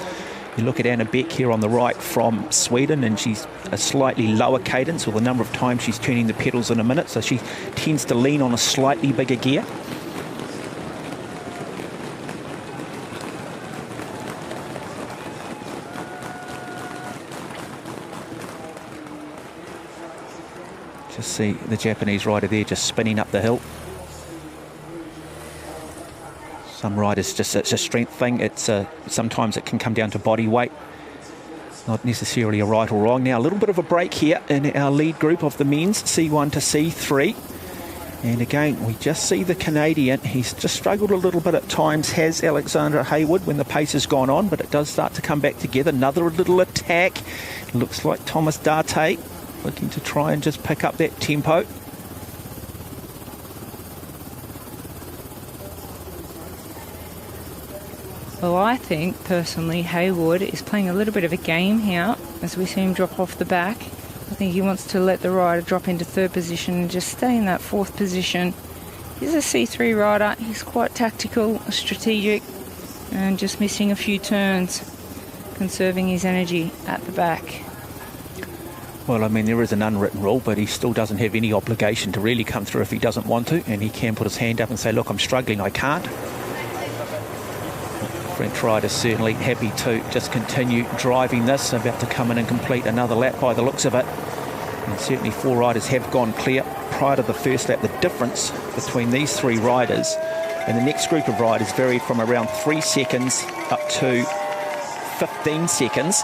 You look at Anna Beck here on the right from Sweden, and she's a slightly lower cadence, or the number of times she's turning the pedals in a minute, so she tends to lean on a slightly bigger gear. Just see the Japanese rider there just spinning up the hill. Some riders, just it's a strength thing. It's sometimes it can come down to body weight, not necessarily a right or wrong. Now a little bit of a break here in our lead group of the men's C1 to C3, and again we just see the Canadian. He's just struggled a little bit at times, has Alexander Hayward, when the pace has gone on, but it does start to come back together. Another little attack. Looks like Thomas Darte looking to try and just pick up that tempo. Well, I think, personally, Hayward is playing a little bit of a game here as we see him drop off the back. I think he wants to let the rider drop into third position and just stay in that fourth position. He's a C3 rider. He's quite tactical, strategic, and just missing a few turns, conserving his energy at the back. Well, I mean, there is an unwritten rule, but he still doesn't have any obligation to really come through if he doesn't want to, and he can put his hand up and say, look, I'm struggling, I can't. French rider certainly happy to just continue driving this, about to come in and complete another lap by the looks of it. And certainly 4 riders have gone clear prior to the first lap. The difference between these 3 riders and the next group of riders varied from around 3 seconds up to 15 seconds.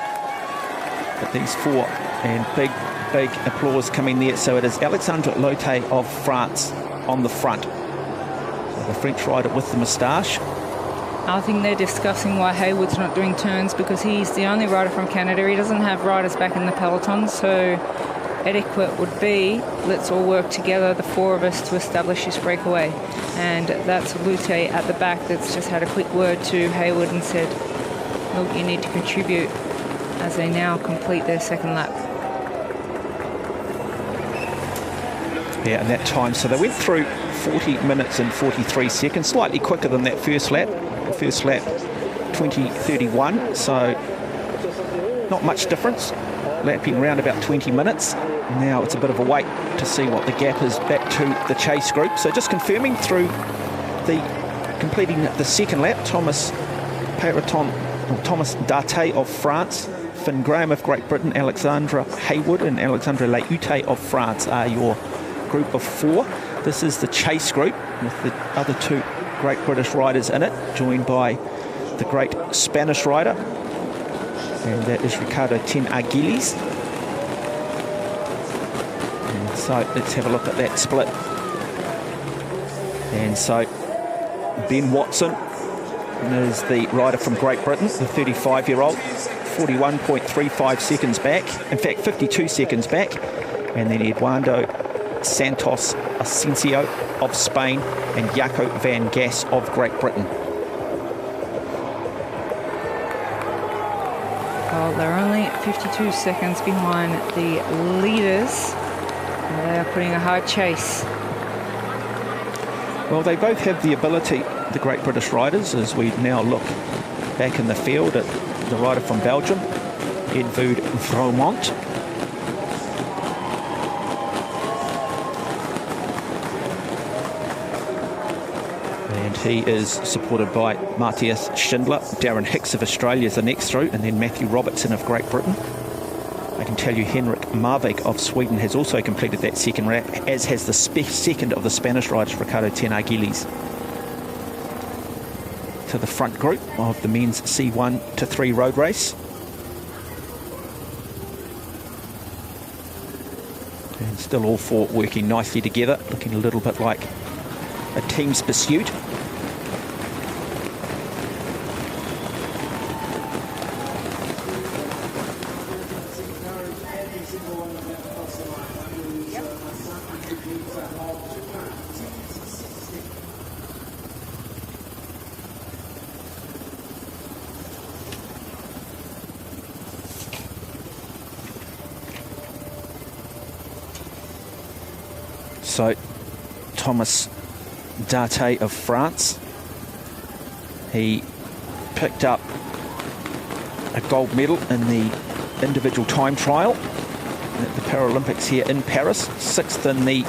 But these 4, and big applause coming there. So it is Alexandre Lotte of France on the front. So the French rider with the moustache. I think they're discussing why Hayward's not doing turns, because he's the only rider from Canada. He doesn't have riders back in the peloton, so etiquette would be, let's all work together, the four of us, to establish this breakaway. And that's Lute at the back that's just had a quick word to Hayward and said, look, you need to contribute, as they now complete their second lap. Yeah, and that time, so they went through 40 minutes and 43 seconds, slightly quicker than that first lap. The first lap, 20:31, so not much difference, lapping around about 20 minutes. Now it's a bit of a wait to see what the gap is back to the chase group. So just confirming through completing the second lap, Thomas Date of France, Finn Graham of Great Britain, Alexandra Hayward and Alexandra Leute of France are your group of four. This is the chase group with the other two Great British riders in it, joined by the great Spanish rider, and that is Ricardo Ten Aguiles. And so let's have a look at that split. And so Ben Watson is the rider from Great Britain, the 35-year-old, 41.35 seconds back, in fact 52 seconds back. And then Eduardo Santos Asensio of Spain and Jaco van Gas of Great Britain. Well, they're only 52 seconds behind the leaders. They are putting a hard chase. Well, they both have the ability, the Great British riders, as we now look back in the field at the rider from Belgium, Edwoud Vromont. And he is supported by Matthias Schindler. Darren Hicks of Australia is the next through, and then Matthew Robertson of Great Britain. I can tell you Henrik Marvik of Sweden has also completed that second lap, as has the second of the Spanish riders, Ricardo Ten Aguiles. To the front group of the men's C1 to 3 road race. And still all four working nicely together, looking a little bit like a team's pursuit. So Thomas Date of France, he picked up a gold medal in the individual time trial at the Paralympics here in Paris, 6th in the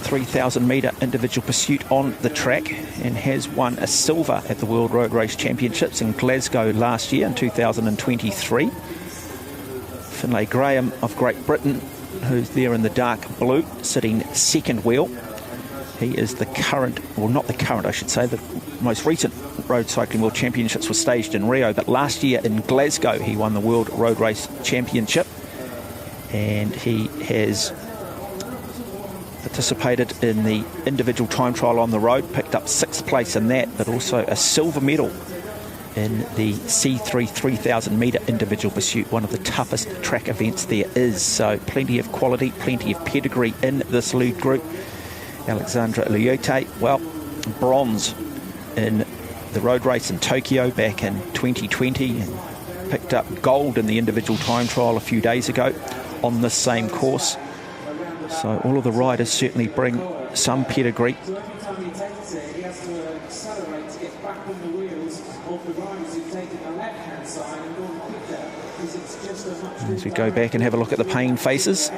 3,000 metre individual pursuit on the track, and has won a silver at the World Road Race Championships in Glasgow last year in 2023. Finlay Graham of Great Britain, who's there in the dark blue, sitting second wheel. He is the current, well not the current I should say, the most recent Road Cycling World Championships were staged in Rio, but last year in Glasgow he won the World Road Race Championship, and he has participated in the individual time trial on the road, picked up 6th place in that, but also a silver medal in the C3 3,000 metre individual pursuit, one of the toughest track events there is. So plenty of quality, plenty of pedigree in this lead group. Alexandra Leute, well, bronze in the road race in Tokyo back in 2020, and picked up gold in the individual time trial a few days ago on this same course. So all of the riders certainly bring some pedigree. As we go back and have a look at the pain faces.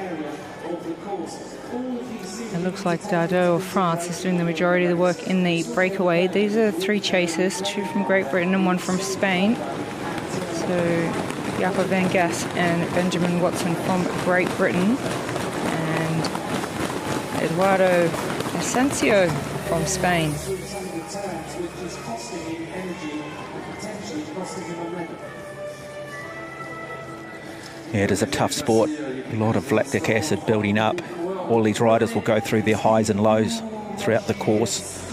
It looks like Dado of France is doing the majority of the work in the breakaway. These are 3 chasers, 2 from Great Britain and 1 from Spain. So Jaco van Gas and Benjamin Watson from Great Britain, and Eduardo Asensio from Spain. Yeah, it is a tough sport. A lot of lactic acid building up. All these riders will go through their highs and lows throughout the course.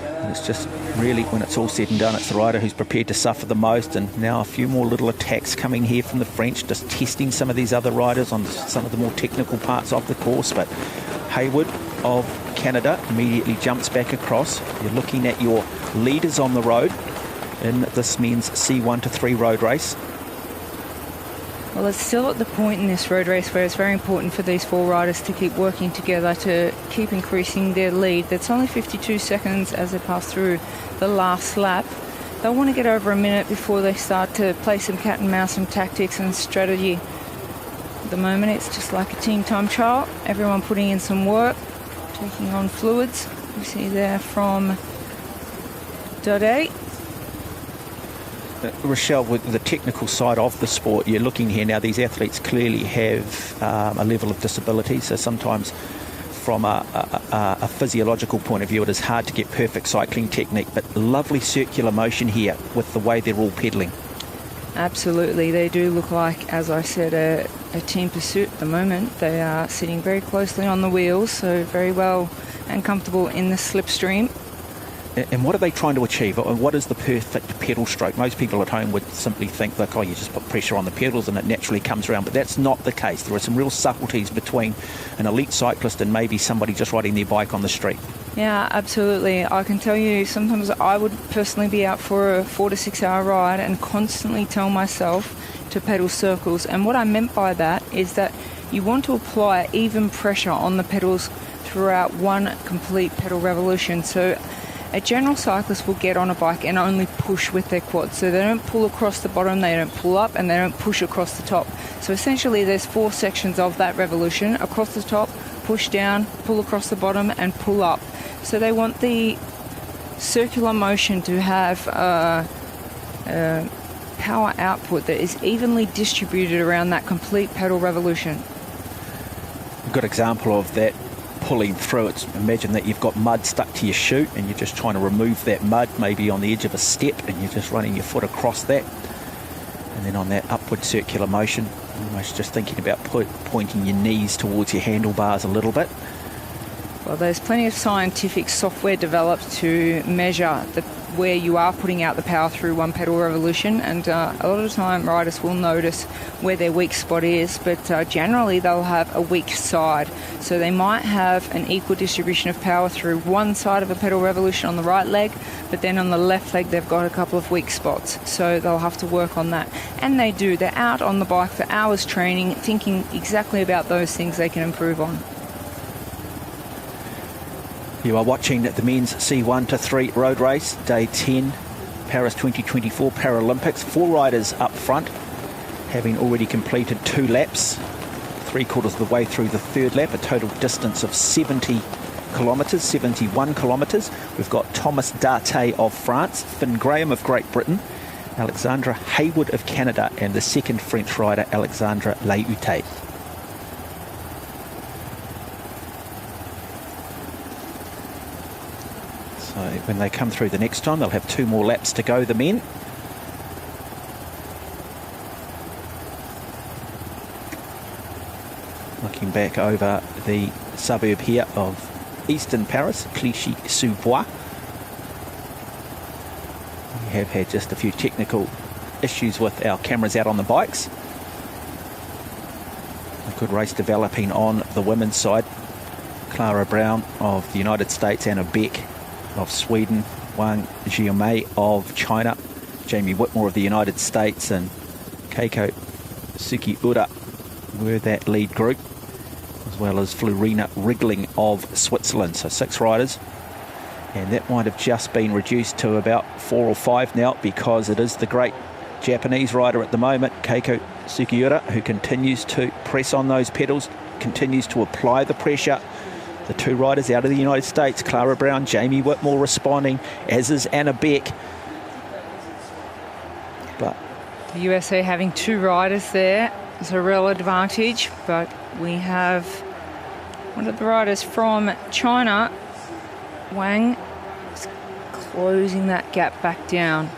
And it's just really, when it's all said and done, it's the rider who's prepared to suffer the most. And now a few more little attacks coming here from the French, just testing some of these other riders on some of the more technical parts of the course. But Hayward of Canada immediately jumps back across. You're looking at your leaders on the road in this men's C1 to 3 road race. Well, it's still at the point in this road race where it's very important for these 4 riders to keep working together to keep increasing their lead. That's only 52 seconds as they pass through the last lap. They'll want to get over a minute before they start to play some cat and mouse and tactics and strategy. At the moment, it's just like a team time trial. Everyone putting in some work, taking on fluids. You see there from Dode. Rochelle, with the technical side of the sport, you're looking here now, these athletes clearly have a level of disability, so sometimes from a physiological point of view it is hard to get perfect cycling technique, but lovely circular motion here with the way they're all pedalling. Absolutely, they do look like, as I said, a team pursuit at the moment. They are sitting very closely on the wheels, so very well and comfortable in the slipstream. And what are they trying to achieve? And what is the perfect pedal stroke? Most people at home would simply think like, oh, you just put pressure on the pedals and it naturally comes around. But that's not the case. There are some real subtleties between an elite cyclist and maybe somebody just riding their bike on the street. Yeah, absolutely. I can tell you sometimes I would personally be out for a 4 to 6 hour ride and constantly tell myself to pedal circles. And what I meant by that is that you want to apply even pressure on the pedals throughout one complete pedal revolution. So a general cyclist will get on a bike and only push with their quads. So they don't pull across the bottom, they don't pull up, and they don't push across the top. So essentially there's 4 sections of that revolution: across the top, push down, pull across the bottom, and pull up. So they want the circular motion to have power output that is evenly distributed around that complete pedal revolution. A good example of that pulling through, it's imagine that you've got mud stuck to your shoe and you're just trying to remove that mud, maybe on the edge of a step, and you're just running your foot across that, and then on that upward circular motion, almost just thinking about pointing your knees towards your handlebars a little bit. Well, there's plenty of scientific software developed to measure where you are putting out the power through one pedal revolution, and a lot of the time riders will notice where their weak spot is, but generally they'll have a weak side. So they might have an equal distribution of power through one side of a pedal revolution on the right leg, but then on the left leg they've got a couple of weak spots. So they'll have to work on that. And they do. They're out on the bike for hours training, thinking exactly about those things they can improve on. You are watching the men's C1 to 3 road race, day 10, Paris 2024 Paralympics. 4 riders up front, having already completed 2 laps, 3/4 of the way through the 3rd lap, a total distance of 70 kilometres, 71 kilometres. We've got Thomas Darte of France, Finn Graham of Great Britain, Alexandra Hayward of Canada, and the second French rider, Alexandra Leute. So when they come through the next time, they'll have 2 more laps to go, the men. Looking back over the suburb here of eastern Paris, Clichy-sous-Bois. We have had just a few technical issues with our cameras out on the bikes. A good race developing on the women's side. Clara Brown of the United States, Anna Beck of Sweden, Wang Jiamei of China, Jamie Whitmore of the United States, and Keiko Sugiura were that lead group, as well as Florina Rigling of Switzerland. So 6 riders, and that might have just been reduced to about 4 or 5 now, because it is the great Japanese rider at the moment, Keiko Sugiura, who continues to press on those pedals, continues to apply the pressure. The 2 riders out of the United States, Clara Brown, Jamie Whitmore responding, as is Anna Beck. But the USA having 2 riders there is a real advantage, but we have one of the riders from China, Wang, is closing that gap back down.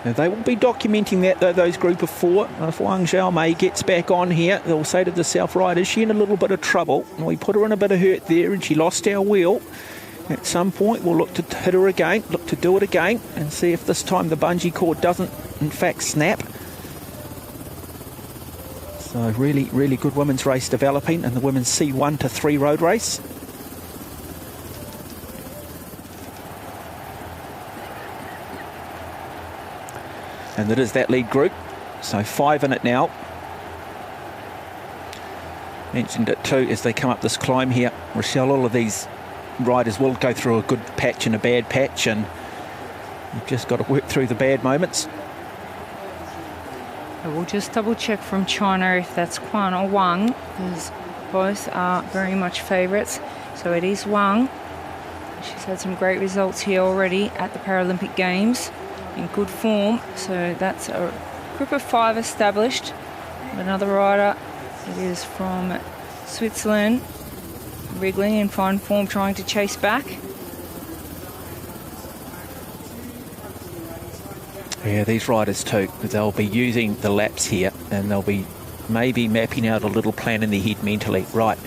Now they will be documenting that, though, those group of 4. If Wang Jiamei gets back on here, they'll say to the South rider, is she in a little bit of trouble? And we put her in a bit of hurt there, and she lost our wheel. At some point, we'll look to hit her again, look to do it again, and see if this time the bungee cord doesn't, in fact, snap. So really, really good women's race developing in the women's C1 to 3 road race. And it is that lead group, so 5 in it now. Mentioned it too as they come up this climb here. Rochelle, all of these riders will go through a good patch and a bad patch, and you've just got to work through the bad moments. I will just double check from China if that's Quan or Wang, because both are very much favourites. So it is Wang. She's had some great results here already at the Paralympic Games in good form. So that's a group of 5 established. Another rider, it is from Switzerland, wriggling in fine form, trying to chase back. Yeah, these riders too, they'll be using the laps here, and they'll be maybe mapping out a little plan in their head mentally. Right,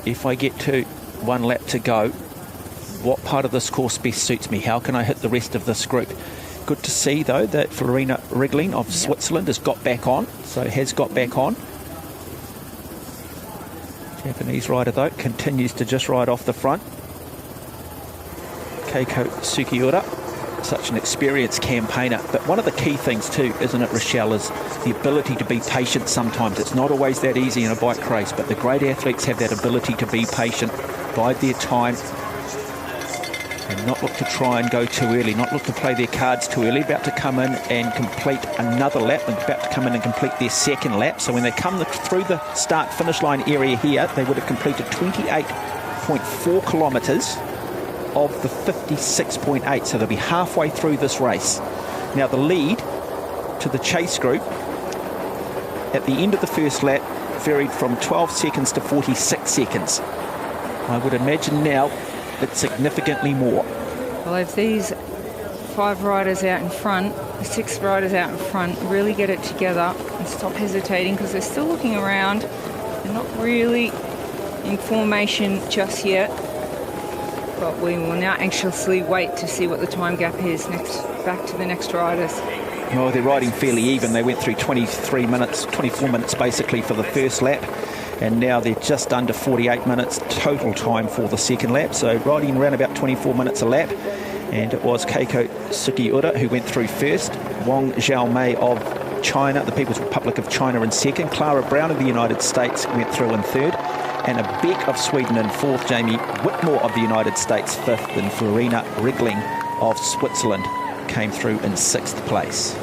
if I get to 1 lap to go, what part of this course best suits me? How can I hit the rest of this group? Good to see though that Florina Wriggling of Switzerland has got back on, Japanese rider though continues to just ride off the front. Keiko Sugiura, such an experienced campaigner, but one of the key things too, isn't it, Rochelle, is the ability to be patient sometimes. It's not always that easy in a bike race, but the great athletes have that ability to be patient, bide their time, and not look to try and go too early, not look to play their cards too early. About to come in and complete another lap, and about to come in and complete their 2nd lap. So when they come through the start-finish line area here, they would have completed 28.4 kilometres of the 56.8, so they'll be halfway through this race. Now the lead to the chase group at the end of the first lap varied from 12 seconds to 46 seconds. I would imagine now it's significantly more. Well, if these 5 riders out in front, the 6 riders out in front, really get it together and stop hesitating, because they're still looking around. They're not really in formation just yet. But we will now anxiously wait to see what the time gap is next, back to the next riders. Well, they're riding fairly even. They went through 24 minutes basically for the first lap, and now they're just under 48 minutes total time for the 2nd lap. So riding around about 24 minutes a lap. And it was Keiko Sugiura who went through first. Wang Xiaomei of China, the People's Republic of China, in 2nd. Clara Brown of the United States went through in 3rd. Anna Beck of Sweden in 4th, Jamie Whitmore of the United States 5th, and Florina Wriggling of Switzerland came through in 6th place.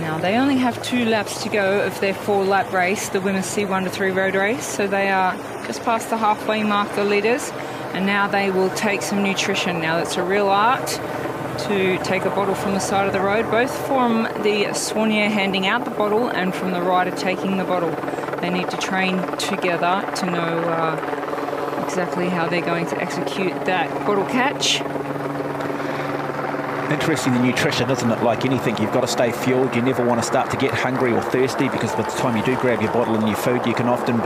Now they only have 2 laps to go of their 4-lap race, the women's C1 to 3 road race, so they are just past the halfway mark, the leaders, and now they will take some nutrition. Now that's a real art to take a bottle from the side of the road, both from the soigneur handing out the bottle and from the rider taking the bottle. They need to train together to know exactly how they're going to execute that bottle catch. Interesting, the nutrition, isn't it? Like anything, you've got to stay fueled. You never want to start to get hungry or thirsty, because by the time you do grab your bottle and your food, you can often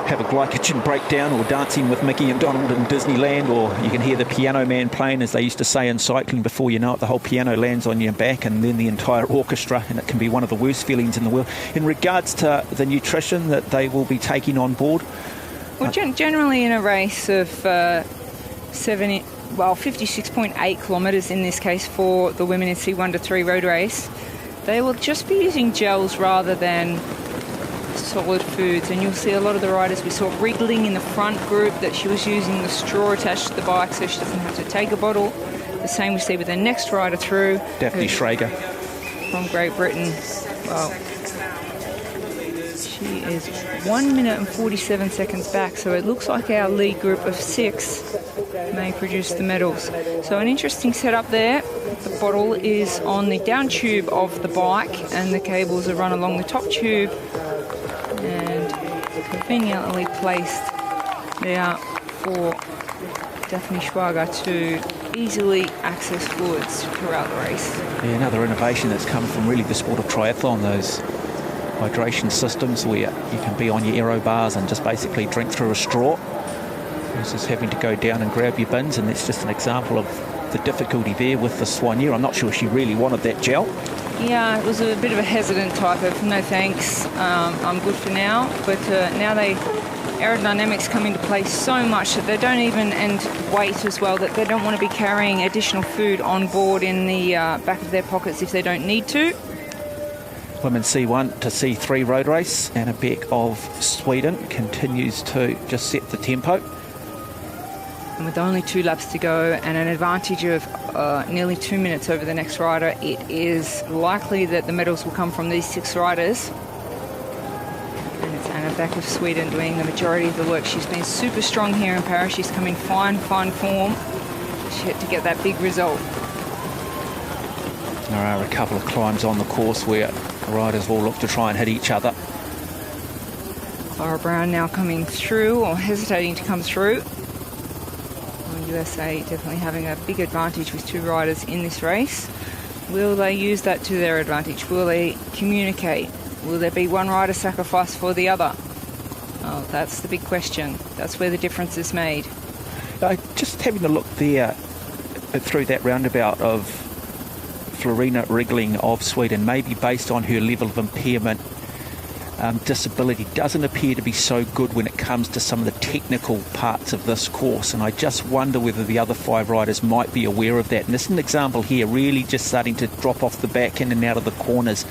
have a glycogen breakdown, or dancing with Mickey and Donald in Disneyland, or you can hear the piano man playing, as they used to say in cycling. Before you know it, the whole piano lands on your back, and then the entire orchestra, and it can be one of the worst feelings in the world. In regards to the nutrition that they will be taking on board, well, generally in a race of 56.8 kilometres in this case for the women in C1 to 3 road race, they will just be using gels rather than solid foods. And you'll see a lot of the riders, we saw Wriggling in the front group, that she was using the straw attached to the bike so she doesn't have to take a bottle. The same we see with the next rider through, Daphne Schrager from Great Britain. Well, she is 1 minute and 47 seconds back, so it looks like our lead group of 6 may produce the medals. So an interesting setup there. The bottle is on the down tube of the bike, and the cables are run along the top tube and conveniently placed there for Daphne Schwager to easily access fluids throughout the race. Yeah, another innovation that's come from really the sport of triathlon, those hydration systems where you can be on your aero bars and just basically drink through a straw. This is having to go down and grab your bins, and that's just an example of the difficulty there with the soigneur. I'm not sure she really wanted that gel. Yeah, it was a bit of a hesitant type of no thanks, I'm good for now. But now aerodynamics come into play so much that they don't even, and weight as well, that they don't want to be carrying additional food on board in the back of their pockets if they don't need to. Women's C1 to C3 road race. Anna Beck of Sweden continues to just set the tempo. And with only 2 laps to go and an advantage of nearly 2 minutes over the next rider, it is likely that the medals will come from these 6 riders. And it's Anna Beck of Sweden doing the majority of the work. She's been super strong here in Paris. She's come in fine form. She had to get that big result. There are a couple of climbs on the course where the riders will look to try and hit each other. Clara Brown now coming through, or hesitating to come through. USA definitely having a big advantage with 2 riders in this race. Will they use that to their advantage? Will they communicate? Will there be one rider sacrificed for the other? Oh, that's the big question. That's where the difference is made. Just having a look there through that roundabout of Florina Wriggling of Sweden, maybe based on her level of impairment, disability, doesn't appear to be so good when it comes to some of the technical parts of this course, and I just wonder whether the other 5 riders might be aware of that. And this is an example here, really just starting to drop off the back in and out of the corners,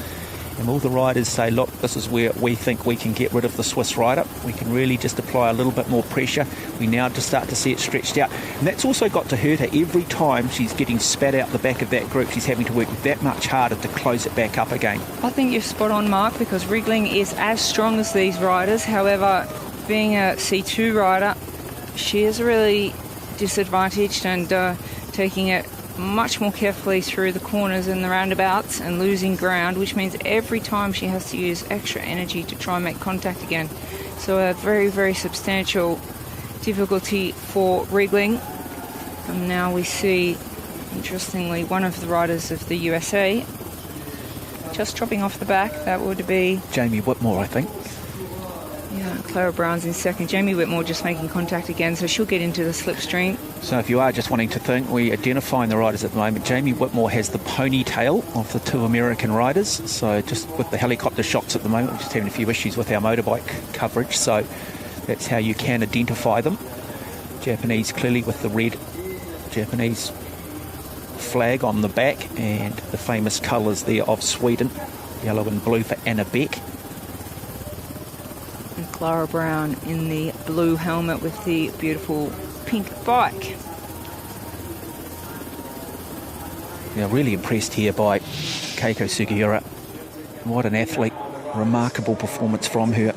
and all the riders say, look, this is where we think we can get rid of the Swiss rider. We can really just apply a little bit more pressure. We now just start to see it stretched out, and that's also got to hurt her. Every time she's getting spat out the back of that group, she's having to work that much harder to close it back up again. I think you're spot on, Mark, because Wriggling is as strong as these riders. However, being a C2 rider, she is really disadvantaged and taking it much more carefully through the corners and the roundabouts and losing ground, which means every time she has to use extra energy to try and make contact again. So a very, very substantial difficulty for Wriggling. And now we see, interestingly, one of the riders of the USA just dropping off the back. That would be Jamie Whitmore, I think. Yeah, Clara Brown's in second. Jamie Whitmore just making contact again, so she'll get into the slipstream. So if you are just wanting to think, we're identifying the riders at the moment. Jamie Whitmore has the ponytail of the 2 American riders. So just with the helicopter shots at the moment, we're just having a few issues with our motorbike coverage. So that's how you can identify them. Japanese clearly with the red Japanese flag on the back and the famous colours there of Sweden, yellow and blue for Anna Beck. And Clara Brown in the blue helmet with the beautiful pink bike. Yeah, really impressed here by Keiko Sugiura. What an athlete. Remarkable performance from her.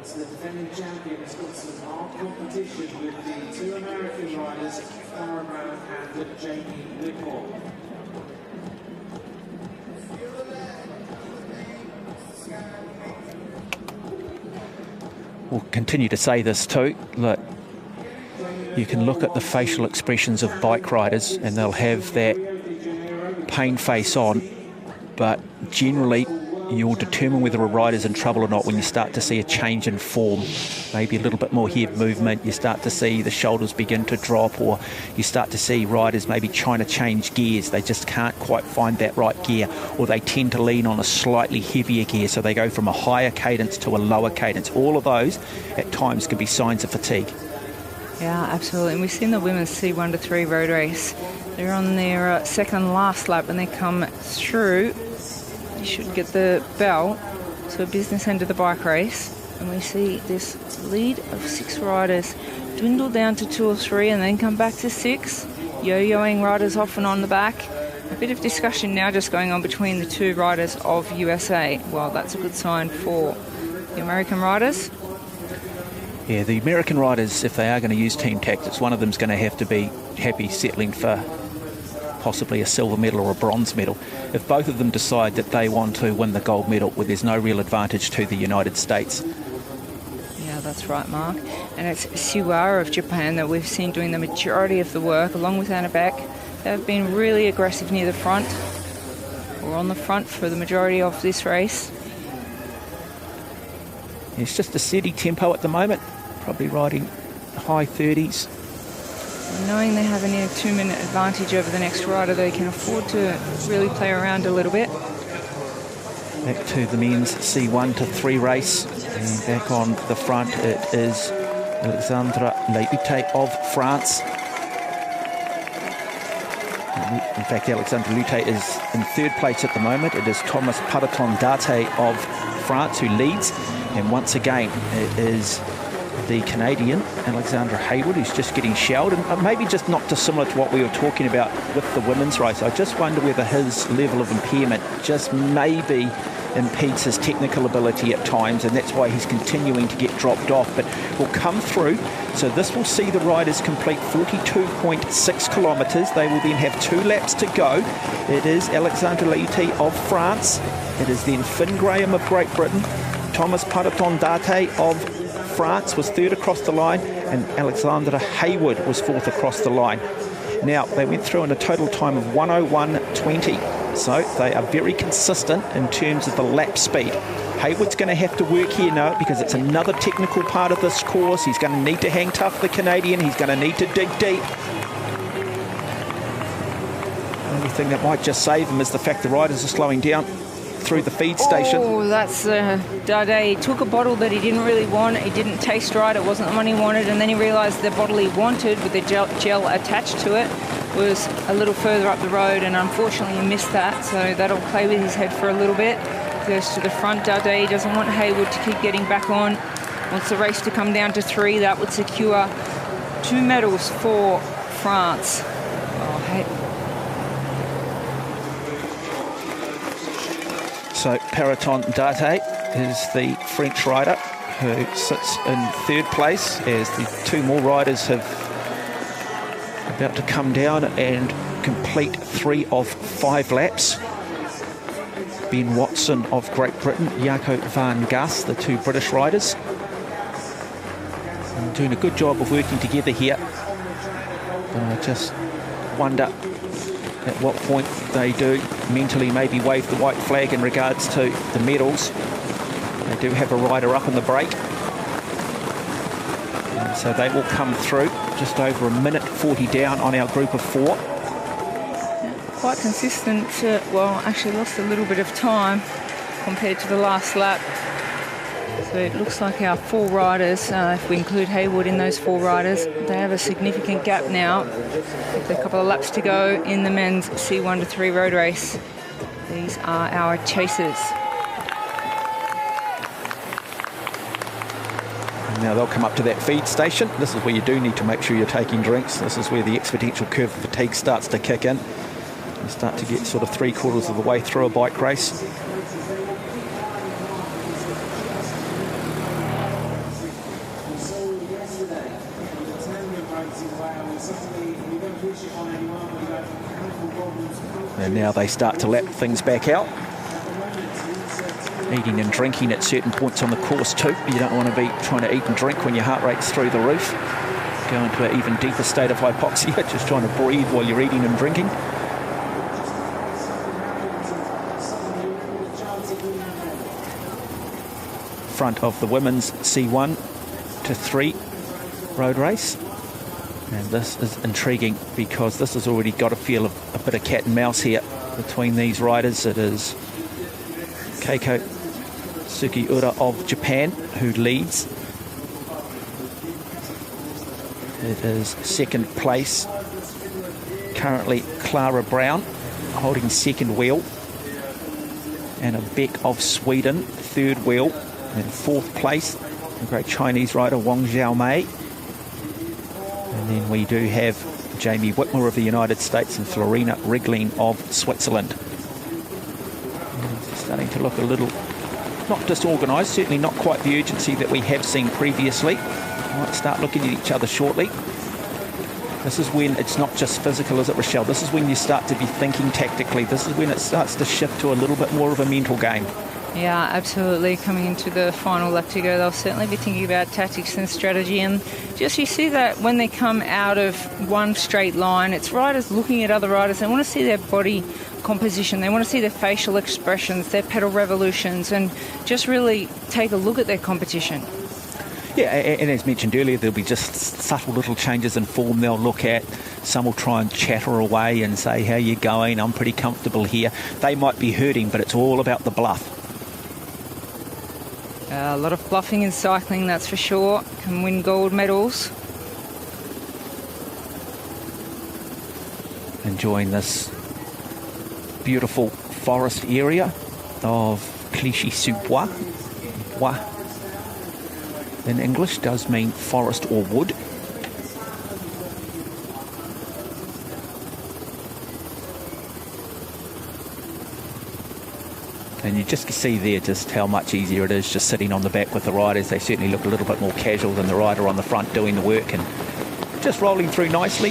The defending champion has got some hard competition with the 2 American riders, Clara Brown and Jamie Whitmore. We'll continue to say this too. Look, you can look at the facial expressions of bike riders and they'll have that pain face on, but generally you'll determine whether a rider's in trouble or not when you start to see a change in form. Maybe a little bit more head movement, you start to see the shoulders begin to drop, or you start to see riders maybe trying to change gears. They just can't quite find that right gear, or they tend to lean on a slightly heavier gear, so they go from a higher cadence to a lower cadence. All of those at times can be signs of fatigue. Yeah, absolutely. And we've seen the women's C1 to 3 road race. They're on their second last lap and they come through. They should get the bell to a business end of the bike race. And we see this lead of 6 riders dwindle down to 2 or 3 and then come back to 6. Yo-yoing riders off and on the back. A bit of discussion now just going on between the 2 riders of USA. Well, that's a good sign for the American riders. Yeah, the American riders, if they are going to use team tactics, one of them's going to have to be happy settling for possibly a silver medal or a bronze medal. If both of them decide that they want to win the gold medal, well, there's no real advantage to the United States. Yeah, that's right, Mark. And it's Siwara of Japan that we've seen doing the majority of the work, along with Anna Beck. They've been really aggressive near the front, or on the front for the majority of this race. It's just a steady tempo at the moment, probably riding high 30s. Knowing they have a near 2-minute advantage over the next rider, they can afford to really play around a little bit. Back to the men's C1 to 3 race, and back on the front it is Alexandre Leite of France. In fact, Alexandre Leite is in 3rd place at the moment. It is Thomas Paraton-Date of France who leads, and once again it is the Canadian Alexandra Hayward who's just getting shelled, and maybe just not dissimilar to what we were talking about with the women's race. I just wonder whether his level of impairment just maybe impedes his technical ability at times, and that's why he's continuing to get dropped off, but will come through. So this will see the riders complete 42.6 kilometres. They will then have 2 laps to go. It is Alexandre Leite of France. It is then Finn Graham of Great Britain. Thomas Paraton-Date of France was 3rd across the line, and Alexandra Hayward was 4th across the line. Now, they went through in a total time of 1:01:20, so they are very consistent in terms of the lap speed. Hayward's going to have to work here now because it's another technical part of this course. He's going to need to hang tough, the Canadian. He's going to need to dig deep. The only thing that might just save him is the fact the riders are slowing down through the feed station. Oh, that's Dade. He took a bottle that he didn't really want. It didn't taste right. It wasn't the one he wanted. And then he realised the bottle he wanted with the gel attached to it was a little further up the road. And unfortunately, he missed that. So that'll play with his head for a little bit. Goes to the front. Dade doesn't want Hayward to keep getting back on. Wants the race to come down to 3. That would secure 2 medals for France. So Paraton-Date is the French rider who sits in 3rd place, as the 2 more riders have about to come down and complete 3 of 5 laps. Ben Watson of Great Britain, Jaco van Gas, the 2 British riders, and doing a good job of working together here. But I just wonder at what point they do mentally maybe wave the white flag in regards to the medals. They do have a rider up in the break, and so they will come through just over 1:40 down on our group of 4. Quite consistent. Well, actually lost a little bit of time compared to the last lap. So it looks like our 4 riders, if we include Hayward in those 4 riders, they have a significant gap now. With a couple of laps to go in the men's C1 to 3 road race. These are our chasers. Now they'll come up to that feed station. This is where you do need to make sure you're taking drinks. This is where the exponential curve of fatigue starts to kick in. You start to get sort of 3/4 of the way through a bike race. And now they start to lap things back out. Eating and drinking at certain points on the course too. You don't want to be trying to eat and drink when your heart rate's through the roof. Go into an even deeper state of hypoxia, just trying to breathe while you're eating and drinking. Front of the women's C1 to 3 road race. And this is intriguing because this has already got a feel of a bit of cat and mouse here between these riders. It is Keiko Sugiura of Japan who leads. It is 2nd place. Currently Clara Brown holding 2nd wheel. Anna Beck of Sweden, 3rd wheel. In 4th place, the great Chinese rider Wang Xiaomei. And then we do have Jamie Whitmore of the United States and Florina Regling of Switzerland. It's starting to look a little, not disorganised, certainly not quite the urgency that we have seen previously. Might start looking at each other shortly. This is when it's not just physical, is it, Rochelle? This is when you start to be thinking tactically. This is when it starts to shift to a little bit more of a mental game. Yeah, absolutely. Coming into the final lap to go, they'll certainly be thinking about tactics and strategy. And just you see that when they come out of one straight line, it's riders looking at other riders. They want to see their body composition. They want to see their facial expressions, their pedal revolutions, and just really take a look at their competition. Yeah, and as mentioned earlier, there'll be just subtle little changes in form they'll look at. Some will try and chatter away and say, how you going? I'm pretty comfortable here. They might be hurting, but it's all about the bluff. A lot of bluffing in cycling, that's for sure. Can win gold medals. Enjoying this beautiful forest area of Clichy-sous-Bois. Bois in English does mean forest or wood. And you just see there just how much easier it is just sitting on the back with the riders. They certainly look a little bit more casual than the rider on the front doing the work, and just rolling through nicely.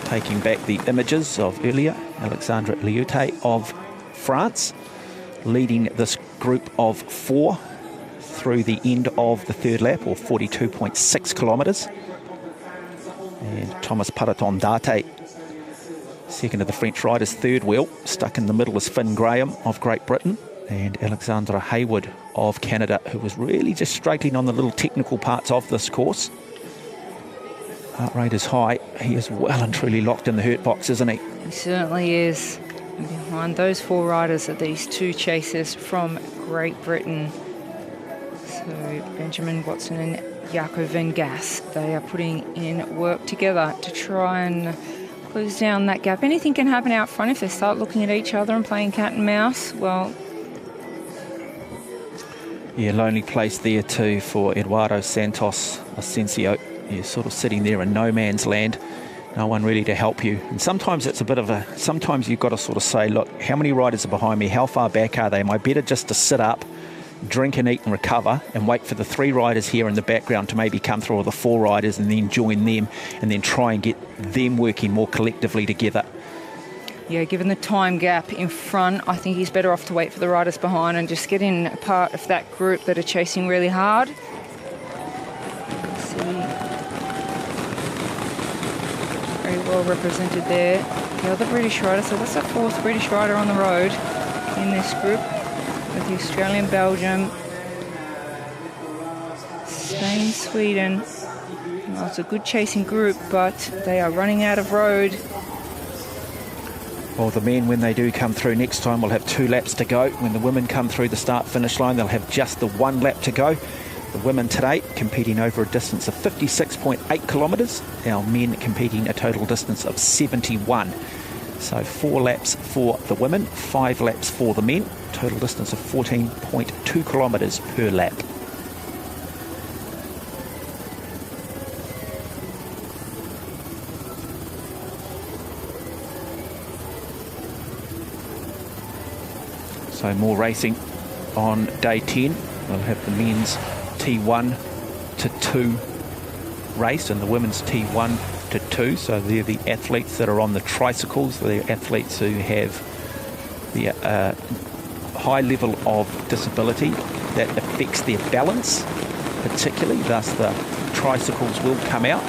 Taking back the images of earlier, Alexandre Liotte of France, leading this group of 4 through the end of the third lap, or 42.6 kilometres. And Thomas Paraton Date, second of the French riders, third wheel. Stuck in the middle is Finn Graham of Great Britain, and Alexandra Hayward of Canada, who was really just struggling on the little technical parts of this course. Heart rate is high. He is well and truly locked in the hurt box, isn't he? He certainly is. And behind those 4 riders are these 2 chasers from Great Britain. So Benjamin Watson and Jaco van Gas, they are putting in work together to try and close down that gap. Anything can happen out front if they start looking at each other and playing cat and mouse. Well, yeah, lonely place there too for Eduardo Santos Asensio. You're sort of sitting there in no man's land, no one really to help you. And sometimes it's a bit of a, sometimes you've got to sort of say, look, how many riders are behind me? How far back are they? Am I better just to sit up, drink and eat and recover, and wait for the 3 riders here in the background to maybe come through, or the 4 riders, and then join them, and then try and get them working more collectively together? Yeah, given the time gap in front, I think he's better off to wait for the riders behind and just get in a part of that group that are chasing really hard. Let's see. Very well represented there. The other British rider, so that's the 4th British rider on the road in this group, with the Australian, Belgium, Spain, Sweden. Well, it's a good chasing group, but they are running out of road. Well, the men, when they do come through next time, will have 2 laps to go. When the women come through the start-finish line, they'll have just the 1 lap to go. The women today competing over a distance of 56.8 kilometres. Our men competing a total distance of 71. So 4 laps for the women, 5 laps for the men. Total distance of 14.2 kilometres per lap. So more racing on day 10. We'll have the men's T1 to 2 race and the women's T1 to 2. So they're the athletes that are on the tricycles. They're athletes who have the high level of disability that affects their balance, particularly. Thus, the tricycles will come out.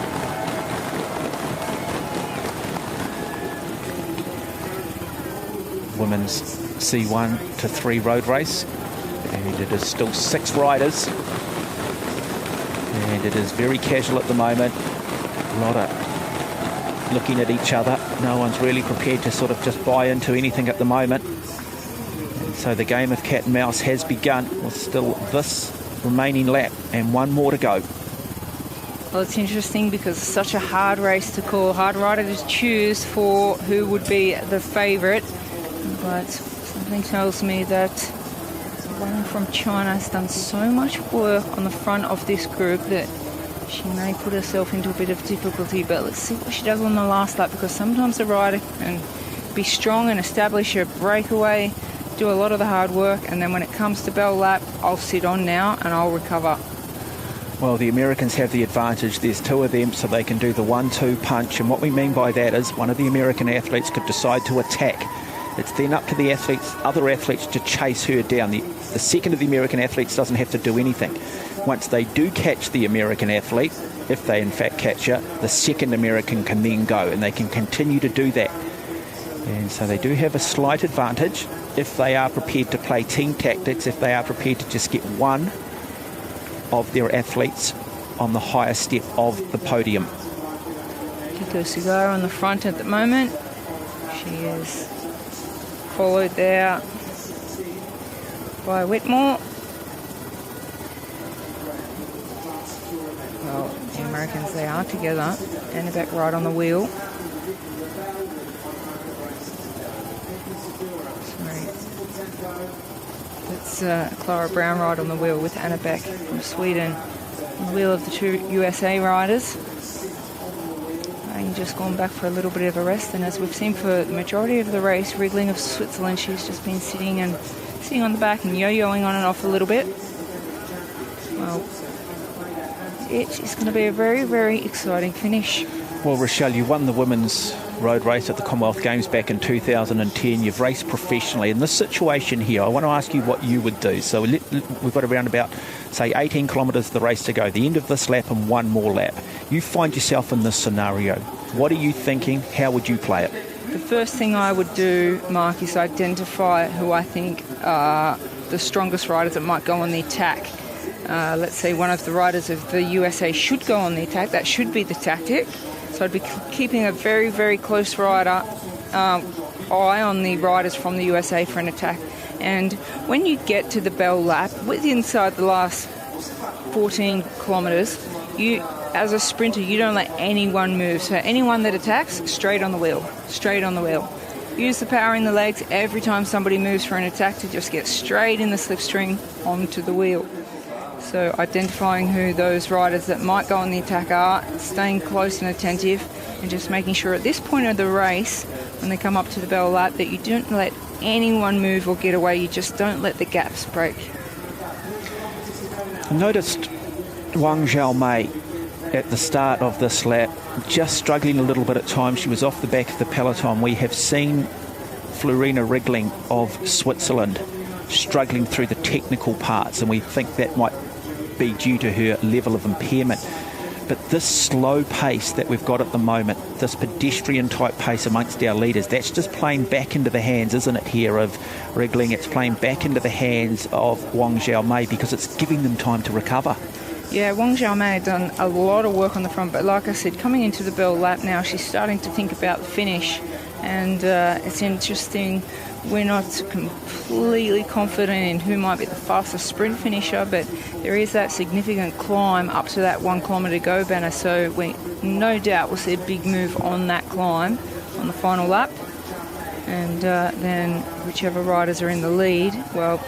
Women's C1 to 3 road race, and it is still 6 riders, and it is very casual at the moment. A lot of looking at each other. No one's really prepared to sort of just buy into anything at the moment. And so the game of cat and mouse has begun with still this remaining lap and 1 more to go. Well, it's interesting because it's such a hard race to call. Hard rider to choose for who would be the favourite. But something tells me that the one from China has done so much work on the front of this group that she may put herself into a bit of difficulty. But let's see what she does on the last lap, because sometimes the rider can be strong and establish a breakaway, do a lot of the hard work, and then when it comes to bell lap, I'll sit on now and I'll recover. Well, the Americans have the advantage. There's 2 of them, so they can do the 1-2 punch. And what we mean by that is one of the American athletes could decide to attack It's then up to the other athletes to chase her down. The second of the American athletes doesn't have to do anything. Once they do catch the American athlete, if they in fact catch her, the second American can then go, and they can continue to do that. And so they do have a slight advantage if they are prepared to play team tactics, if they are prepared to just get one of their athletes on the higher step of the podium. Kiko Sugara on the front at the moment. She is followed there by Whitmore. Well, the Americans, they are together. Annebeck right on the wheel. It's Clara Brown right on the wheel with Annebeck from Sweden on the wheel of the two USA riders. Just gone back for a little bit of a rest, and as we've seen for the majority of the race, Riegling of Switzerland, she's just been sitting on the back and yo-yoing on and off a little bit. Well, it is going to be a very, very exciting finish. Well, Rochelle, you won the women's road race at the Commonwealth Games back in 2010. You've raced professionally. In this situation here, I want to ask you what you would do. So we've got around about, say, 18 kilometres of the race to go, the end of this lap and one more lap. You find yourself in this scenario. What are you thinking? How would you play it? The first thing I would do, Mark, is identify who I think are the strongest riders that might go on the attack. Let's say one of the riders of the USA should go on the attack. That should be the tactic. So I'd be keeping a very, very close eye on the riders from the USA for an attack. And when you get to the bell lap, inside the last 14 kilometres, as a sprinter, you don't let anyone move. So anyone that attacks, straight on the wheel. Use the power in the legs every time somebody moves for an attack to just get straight in the slipstream onto the wheel. So identifying who those riders that might go on the attack are, staying close and attentive, and just making sure at this point of the race, when they come up to the bell lap, that you don't let anyone move or get away. You just don't let the gaps break. I noticed Wang Xiaomei at the start of this lap just struggling a little bit at times. She was off the back of the peloton. We have seen Florina Riegling of Switzerland struggling through the technical parts, and we think that might be due to her level of impairment. But this slow pace that we've got at the moment, this pedestrian type pace amongst our leaders, that's just playing back into the hands, isn't it, here of Riegling? It's playing back into the hands of Wang Xiaomei because it's giving them time to recover. Yeah, Wang Xiaomei had done a lot of work on the front, but like I said, coming into the bell lap now, she's starting to think about the finish. And it's interesting, we're not completely confident in who might be the fastest sprint finisher, but there is that significant climb up to that 1 kilometre go banner, so we no doubt will see a big move on that climb on the final lap. And then whichever riders are in the lead, well,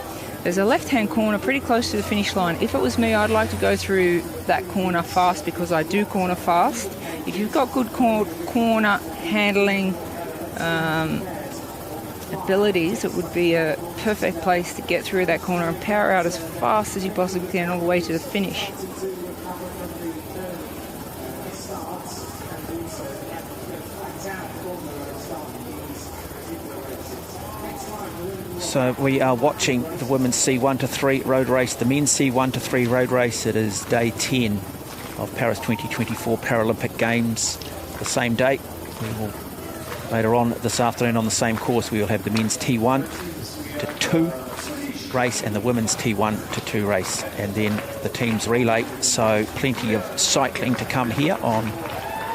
there's a left-hand corner pretty close to the finish line. If it was me, I'd like to go through that corner fast because I do corner fast. If you've got good corner handling abilities, it would be a perfect place to get through that corner and power out as fast as you possibly can all the way to the finish. So we are watching the women's C1 to 3 road race, the men's C1 to 3 road race. It is day 10 of Paris 2024 Paralympic Games. The same day, we will later on this afternoon on the same course, we will have the men's T1 to 2 race and the women's T1 to 2 race, and then the team's relay. So plenty of cycling to come here on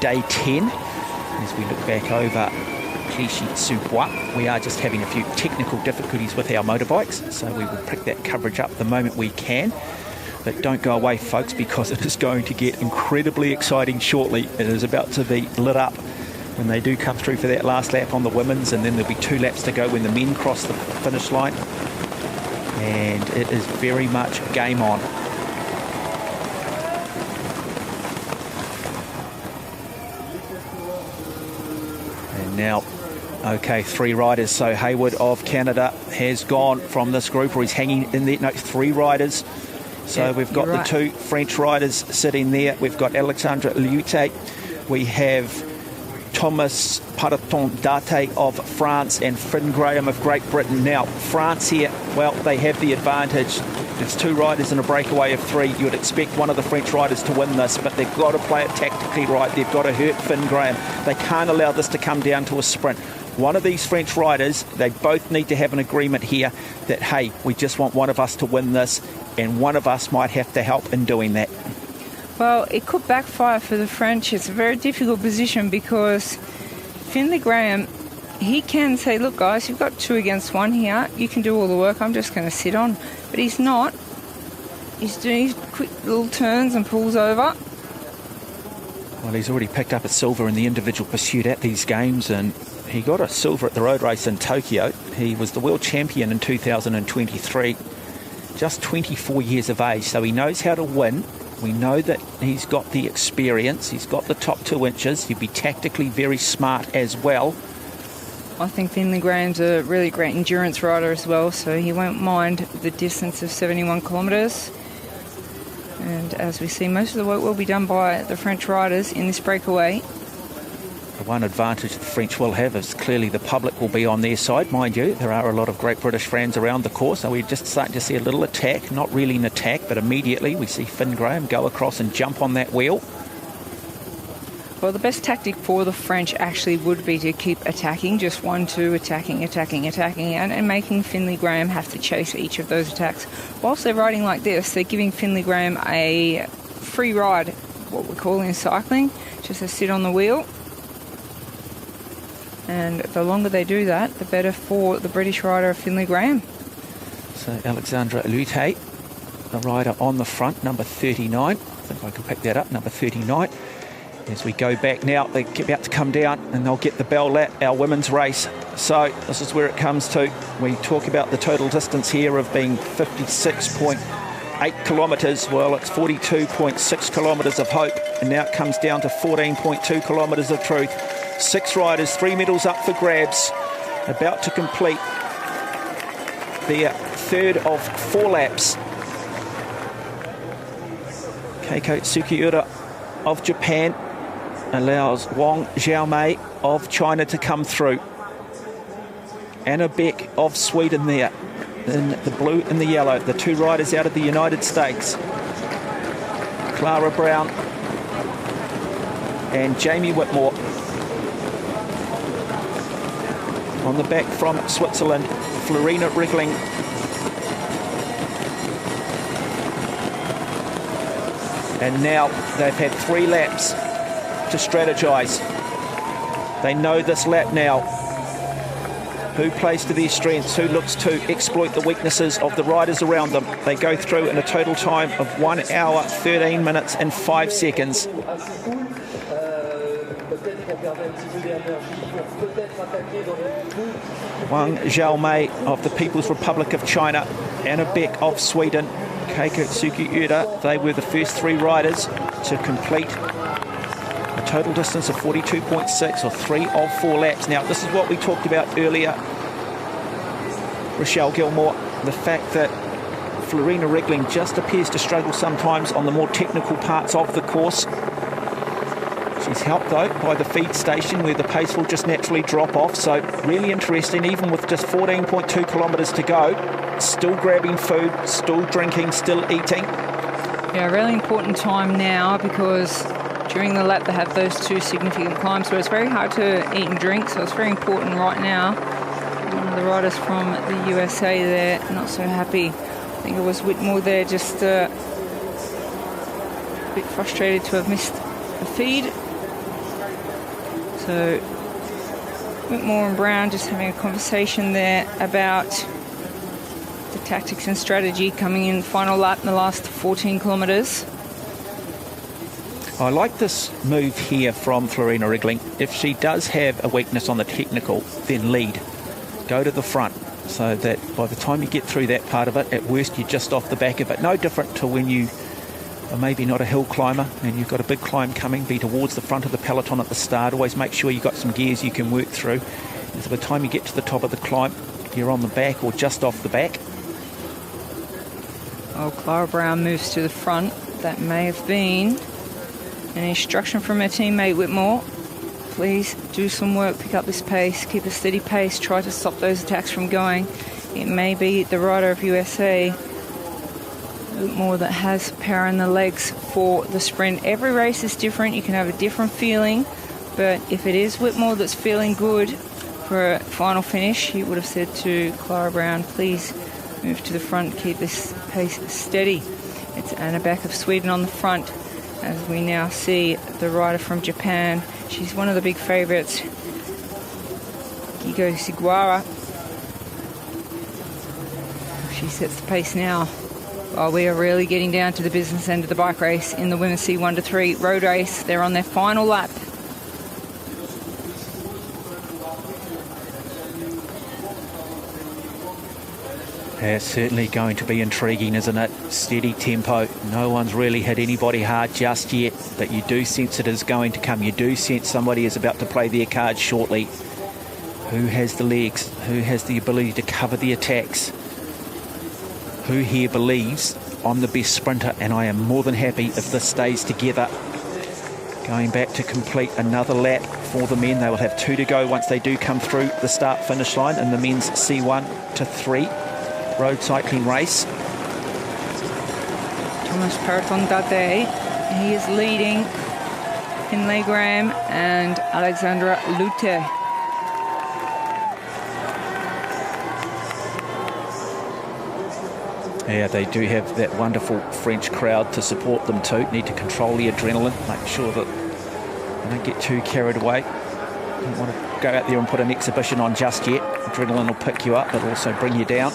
day 10 as we look back over Clichy-sous-Bois. We are just having a few technical difficulties with our motorbikes, so we will pick that coverage up the moment we can. But don't go away, folks, because it is going to get incredibly exciting shortly. It is about to be lit up when they do come through for that last lap on the women's, and then there'll be 2 laps to go when the men cross the finish line. And it is very much game on. And now, okay, 3 riders. So Hayward of Canada has gone from this group, or he's hanging in there. No, 3 riders. So yeah, we've got the 2 French riders sitting there. We've got Alexandre Liute. We have Thomas Paraton-Date of France and Finn Graham of Great Britain. Now, France here, well, they have the advantage. There's 2 riders in a breakaway of 3. You would expect one of the French riders to win this, but they've got to play it tactically right. They've got to hurt Finn Graham. They can't allow this to come down to a sprint. One of these French riders, they both need to have an agreement here that, hey, we just want one of us to win this, and one of us might have to help in doing that. Well, it could backfire for the French. It's a very difficult position because Finley Graham, he can say, look, guys, you've got 2 against 1 here. You can do all the work. I'm just going to sit on. But he's not. He's doing his quick little turns and pulls over. Well, he's already picked up a silver in the individual pursuit at these games, and he got a silver at the road race in Tokyo. He was the world champion in 2023, just 24 years of age, so he knows how to win. We know that he's got the experience. He's got the top 2 inches. He'd be tactically very smart as well. I think Finley Graham's a really great endurance rider as well, so he won't mind the distance of 71 kilometres. And as we see, most of the work will be done by the French riders in this breakaway. The one advantage the French will have is clearly the public will be on their side. Mind you, there are a lot of Great British fans around the course, so we're just starting to see a little attack. Not really an attack, but immediately we see Finn Graham go across and jump on that wheel. Well, the best tactic for the French actually would be to keep attacking, just 1-2, attacking, and making Finley Graham have to chase each of those attacks. Whilst they're riding like this, they're giving Finley Graham a free ride, what we call in cycling, just to sit on the wheel. And the longer they do that, the better for the British rider Finley Graham. So Alexandra Lute, the rider on the front, number 39. I think I can pick that up, number 39. As we go back now, they're about to come down and they'll get the bell lap, our women's race. So this is where it comes to. We talk about the total distance here of being 56.8 kilometres. Well, it's 42.6 kilometres of hope, and now it comes down to 14.2 kilometres of truth. 6 riders, 3 medals up for grabs, about to complete their 3rd of 4 laps. Keiko Sugiura of Japan allows Wang Xiaomei of China to come through. Anna Beck of Sweden there in the blue and the yellow, the 2 riders out of the United States. Clara Brown and Jamie Whitmore. On the back from Switzerland, Florina Riggling. And now they've had 3 laps to strategise. They know this lap now. Who plays to their strengths, who looks to exploit the weaknesses of the riders around them. They go through in a total time of 1 hour, 13 minutes and 5 seconds. Wang Xiaomei of the People's Republic of China, Anna Beck of Sweden, Keiko Sugiura, they were the first 3 riders to complete a total distance of 42.6 or 3 of 4 laps. Now, this is what we talked about earlier, Rochelle Gilmore, the fact that Florina Riggling just appears to struggle sometimes on the more technical parts of the course. She's helped, though, by the feed station where the pace will just naturally drop off. So really interesting, even with just 14.2 kilometres to go, still grabbing food, still drinking, still eating. Yeah, really important time now because during the lap they have those 2 significant climbs, so it's very hard to eat and drink, so it's very important right now. One of the riders from the USA there, not so happy. I think it was Whitmore there, just a bit frustrated to have missed the feed. So Whitmore and Brown just having a conversation there about the tactics and strategy coming in the final lap in the last 14 kilometres. I like this move here from Florina Riggling. If she does have a weakness on the technical, then lead. Go to the front so that by the time you get through that part of it, at worst you're just off the back of it. No different to when you are maybe not a hill climber and you've got a big climb coming, be towards the front of the peloton at the start. Always make sure you've got some gears you can work through. And so by the time you get to the top of the climb, you're on the back or just off the back. Oh, Clara Brown moves to the front. That may have been an instruction from her teammate Whitmore. please do some work, pick up this pace, keep a steady pace, try to stop those attacks from going. It may be the rider of USA, Whitmore, that has power in the legs for the sprint. Every race is different. You can have a different feeling, but if it is Whitmore that's feeling good for a final finish, he would have said to Clara Brown, please move to the front, keep this pace steady. It's Anna Beck of Sweden on the front, as we now see the rider from Japan. She's one of the big favourites, Gigo Siguara. She sets the pace now. Oh, we are really getting down to the business end of the bike race in the women's C1 to 3 road race. They're on their final lap. Yeah, it's certainly going to be intriguing, isn't it? Steady tempo. No one's really hit anybody hard just yet, but you do sense it is going to come. You do sense somebody is about to play their cards shortly. Who has the legs? Who has the ability to cover the attacks? Who here believes I'm the best sprinter, and I am more than happy if this stays together. Going back to complete another lap for the men. They will have 2 to go once they do come through the start-finish line in the men's C1 to 3 road cycling race. Thomas Perton-Dade, he is leading. Finlay Graham and Alexandra Lute. Yeah, they do have that wonderful French crowd to support them too. Need to control the adrenaline, make sure that they don't get too carried away. Don't want to go out there and put an exhibition on just yet. Adrenaline will pick you up, but also bring you down.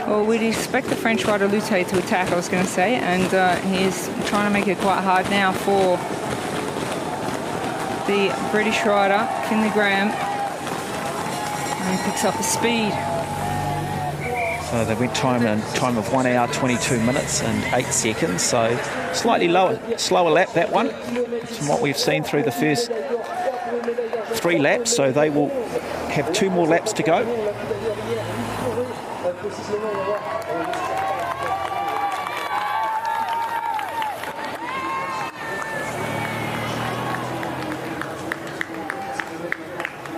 Well, we'd expect the French rider Lute to attack, I was going to say, and he's trying to make it quite hard now for the British rider, Finlay Graham. And he picks up the speed. So they went time of 1 hour 22 minutes and 8 seconds. So slightly slower lap, that one, from what we've seen through the first 3 laps. So they will have 2 more laps to go.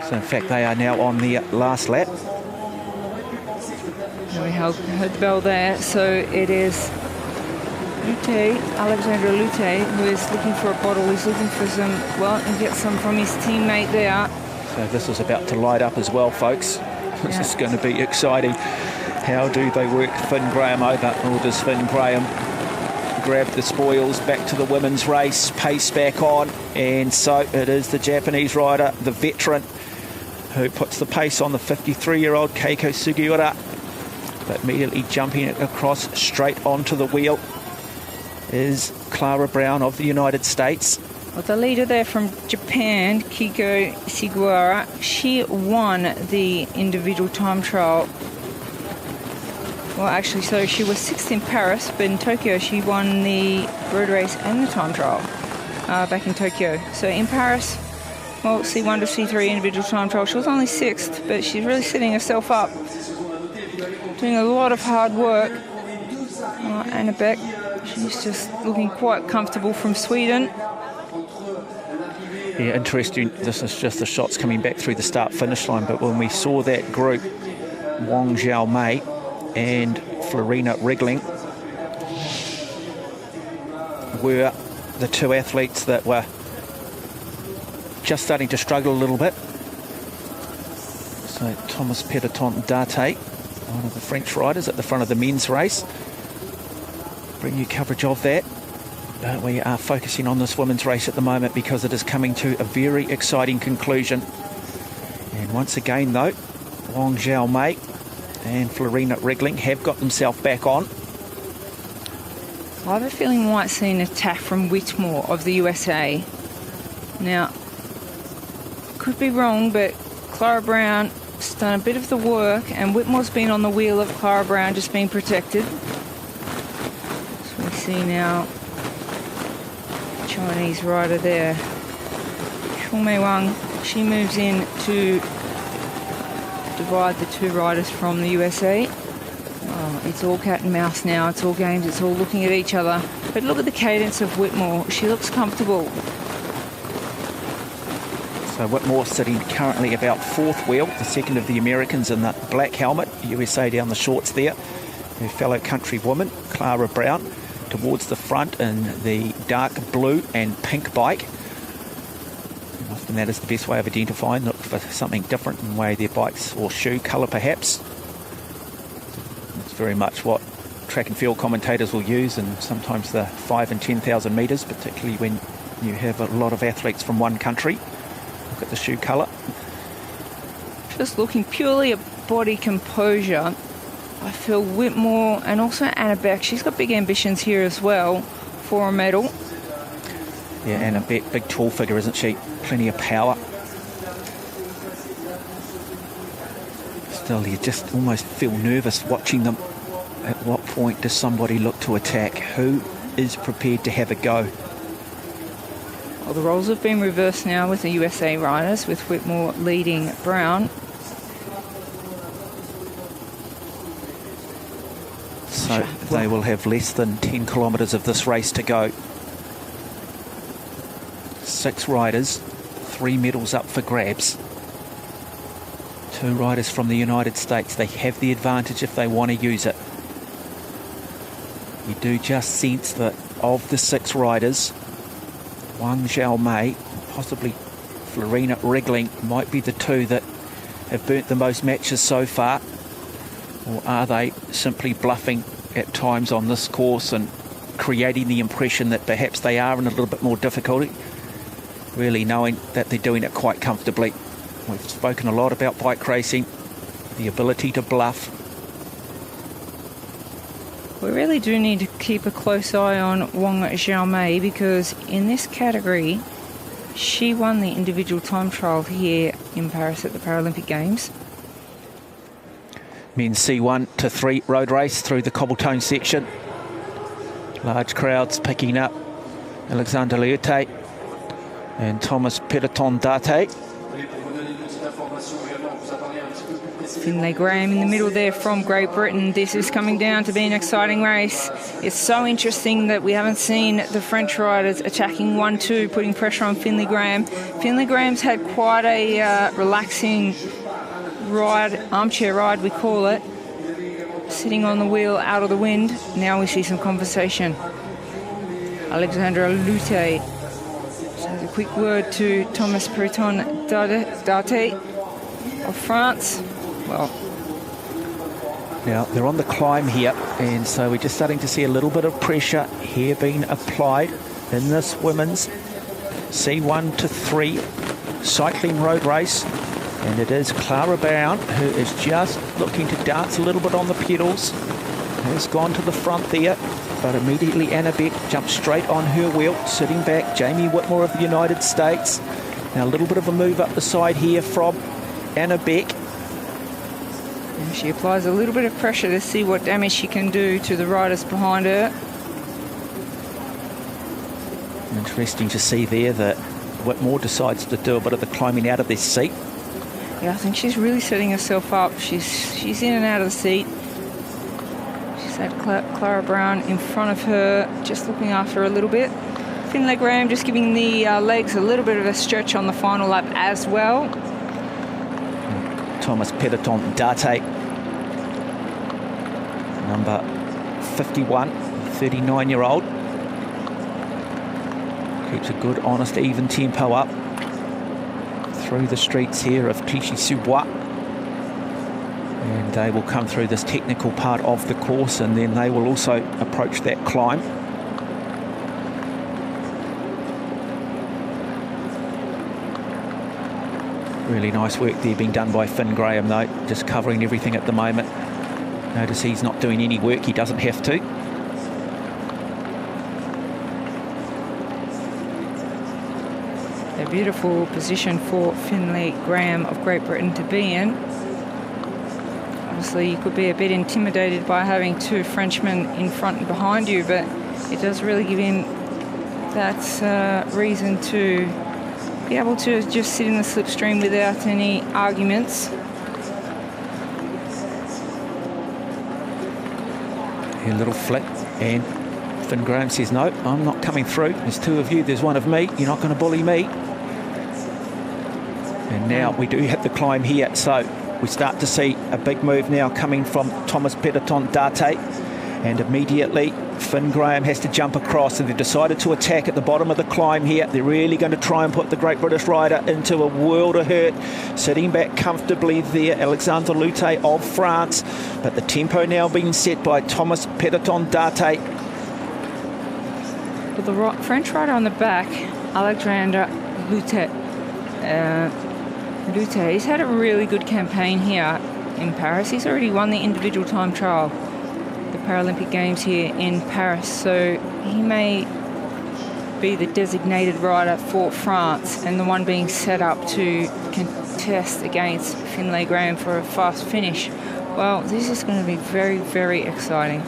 So in fact, they are now on the last lap. We heard the bell there, so it is Lute, Alexandra Lute, who is looking for a bottle. He's looking for some, well, and get some from his teammate there. So this is about to light up as well, folks. This is going to be exciting. How do they work Finn Graham over? Or does Finn Graham grab the spoils back to the women's race, pace back on? And so it is the Japanese rider, the veteran, who puts the pace on the 53-year-old Keiko Sugiura. But immediately jumping it across straight onto the wheel is Clara Brown of the United States. Well, the leader there from Japan, Keiko Sugiura, she won the individual time trial. Well, actually, so she was 6th in Paris, but in Tokyo she won the road race and the time trial back in Tokyo. So in Paris, well, C1 to C3 individual time trial, she was only 6th, but she's really setting herself up. Doing a lot of hard work. Anna Beck, she's just looking quite comfortable from Sweden. Yeah, interesting. This is just the shots coming back through the start-finish line, but when we saw that group, Wang Xiaomei and Florina Regling were the 2 athletes that were just starting to struggle a little bit. So Thomas Perton-Dade, one of the French riders at the front of the men's race. Bring you coverage of that. But we are focusing on this women's race at the moment because it is coming to a very exciting conclusion. And once again, though, Wang Xiaomei and Florina Regling have got themselves back on. I have a feeling we might see an attack from Whitmore of the USA. Now, could be wrong, but Clara Brown has done a bit of the work, and Whitmore's been on the wheel of Clara Brown, just being protected. So we see now the Chinese rider there, Xiaomei Wang. She moves in to divide the 2 riders from the USA. Oh, it's all cat and mouse now. It's all games. It's all looking at each other. But look at the cadence of Whitmore. She looks comfortable. So So Whitmore sitting currently about fourth wheel, the second of the Americans in the black helmet, USA down the shorts there. Her fellow countrywoman, Clara Brown, towards the front in the dark blue and pink bike. Often that is the best way of identifying, look for something different in the way their bikes or shoe colour perhaps. It's very much what track and field commentators will use, and sometimes the 5,000 and 10,000 metres, particularly when you have a lot of athletes from one country. Look at the shoe colour. Just looking purely at body composure, I feel Whitmore and also Anna Beck, she's got big ambitions here as well for a medal. Yeah, Anna Beck, big tall figure, isn't she? Plenty of power. Still, you just almost feel nervous watching them. At what point does somebody look to attack? Who is prepared to have a go? Well, the roles have been reversed now with the USA riders, with Whitmore leading Brown. So they will have less than 10 kilometres of this race to go. 6 riders, 3 medals up for grabs. 2 riders from the United States. They have the advantage if they want to use it. You do just sense that of the 6 riders, Wang Xiaomei, possibly Florina Regling, might be the 2 that have burnt the most matches so far. Or are they simply bluffing at times on this course and creating the impression that perhaps they are in a little bit more difficulty, really knowing that they're doing it quite comfortably? We've spoken a lot about bike racing, the ability to bluff. We really do need to keep a close eye on Wang Xiaomei, because in this category, she won the individual time trial here in Paris at the Paralympic Games. Men's C1 to 3 road race through the cobblestone section. Large crowds picking up Alexander Leute and Thomas Peloton-Date. Finlay Graham in the middle there from Great Britain. This is coming down to be an exciting race. It's so interesting that we haven't seen the French riders attacking 1-2, putting pressure on Finlay Graham. Finlay Graham's had quite a relaxing ride, armchair ride we call it, sitting on the wheel out of the wind. Now we see some conversation. Alexandra Lute says a quick word to Thomas Peloton-Date of France. Well, now they're on the climb here, and so we're just starting to see a little bit of pressure here being applied in this women's C1 to 3 cycling road race. And it is Clara Brown who is just looking to dance a little bit on the pedals. Has gone to the front there, but immediately Anna Beck jumps straight on her wheel, sitting back. Jamie Whitmore of the United States. Now a little bit of a move up the side here from Anna Beck. And she applies a little bit of pressure to see what damage she can do to the riders behind her. Interesting to see there that Whitmore decides to do a bit of the climbing out of this seat. Yeah, I think she's really setting herself up. She's in and out of the seat. She's had Clara Brown in front of her, just looking after her a little bit. Finlay Graham just giving the legs a little bit of a stretch on the final lap as well. Thomas Peloton-Date, number 51, 39-year-old. Keeps a good, honest, even tempo up through the streets here of Clichy-sous-Bois. And they will come through this technical part of the course, and then they will also approach that climb. Really nice work there being done by Finn Graham, though, just covering everything at the moment. Notice he's not doing any work, he doesn't have to. A beautiful position for Finlay Graham of Great Britain to be in. Obviously, you could be a bit intimidated by having 2 Frenchmen in front and behind you, but it does really give him that reason to be able to just sit in the slipstream without any arguments. A little flick, and Finn Graham says, no, I'm not coming through. There's 2 of you, there's 1 of me. You're not going to bully me. And now we do have the climb here, so we start to see a big move now coming from Thomas Petitton Date, and immediately Finn Graham has to jump across, and they've decided to attack at the bottom of the climb here. They're really going to try and put the great British rider into a world of hurt. Sitting back comfortably there, Alexandre Lute of France, but the tempo now being set by Thomas Petitton Date. Well, the French rider on the back, Alexandre Lute, he's had a really good campaign here in Paris. He's already won the individual time trial, the Paralympic Games here in Paris, so he may be the designated rider for France and the one being set up to contest against Finlay Graham for a fast finish. Well, this is going to be very, very exciting.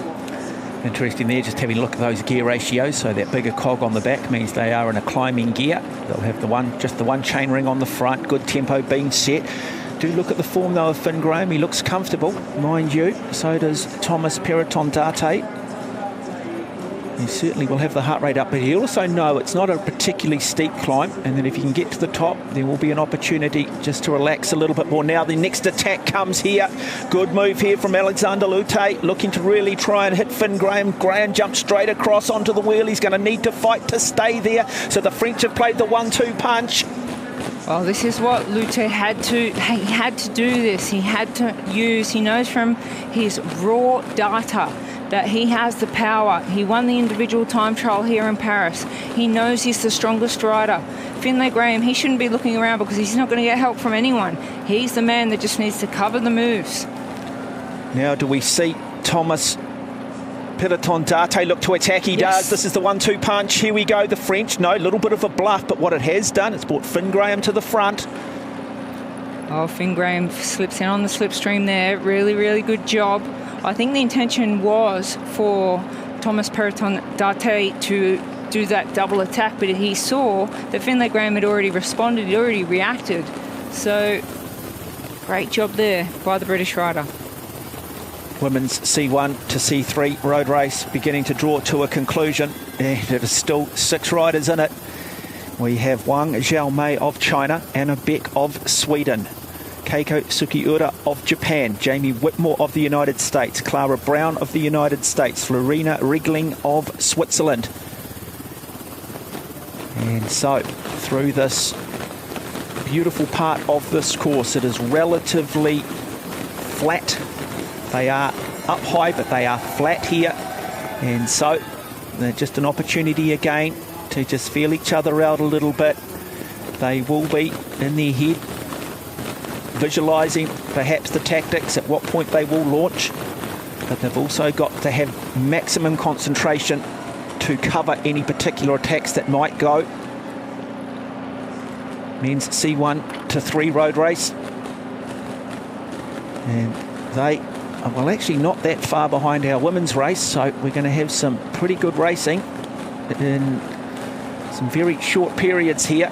Interesting there, just having a look at those gear ratios. So that bigger cog on the back means they are in a climbing gear. They'll have just the one chain ring on the front. Good tempo being set. Do look at the form though of Finn Graham. He looks comfortable, mind you. So does Thomas Petitton Date. He certainly will have the heart rate up, but he'll also know it's not a particularly steep climb, and then if you can get to the top, there will be an opportunity just to relax a little bit more. Now the next attack comes here. Good move here from Alexandre Lute, looking to really try and hit Finn Graham. Graham jumps straight across onto the wheel. He's going to need to fight to stay there. So the French have played the 1-2 punch. Well, this is what Lute had to do this. He had to use, he knows from his raw data that he has the power. He won the individual time trial here in Paris. He knows he's the strongest rider. Finlay Graham, he shouldn't be looking around because he's not going to get help from anyone. He's the man that just needs to cover the moves. Now do we see Thomas Petitton Date look to attack? He does. This is the 1-2 punch. Here we go, the French. No, a little bit of a bluff, but what it has done, it's brought Finn Graham to the front. Oh, Finn Graham slips in on the slipstream there. Really, really good job. I think the intention was for Thomas Petitton Date to do that double attack, but he saw that Finlay Graham had already responded, he'd already reacted. So, great job there by the British rider. Women's C1 to C3 road race beginning to draw to a conclusion, and there are still 6 riders in it. We have Wang Xiaomei of China, Anna Beck of Sweden, Keiko Sugiura of Japan, Jamie Whitmore of the United States, Clara Brown of the United States, Florina Regling of Switzerland. And so through this beautiful part of this course, it is relatively flat. They are up high, but they are flat here. And so they're just an opportunity again to just feel each other out a little bit. They will be in their head visualising perhaps the tactics, at what point they will launch, but they've also got to have maximum concentration to cover any particular attacks that might go. Men's C1 to 3 road race, and they are, well, actually not that far behind our women's race, so we're going to have some pretty good racing in some very short periods here.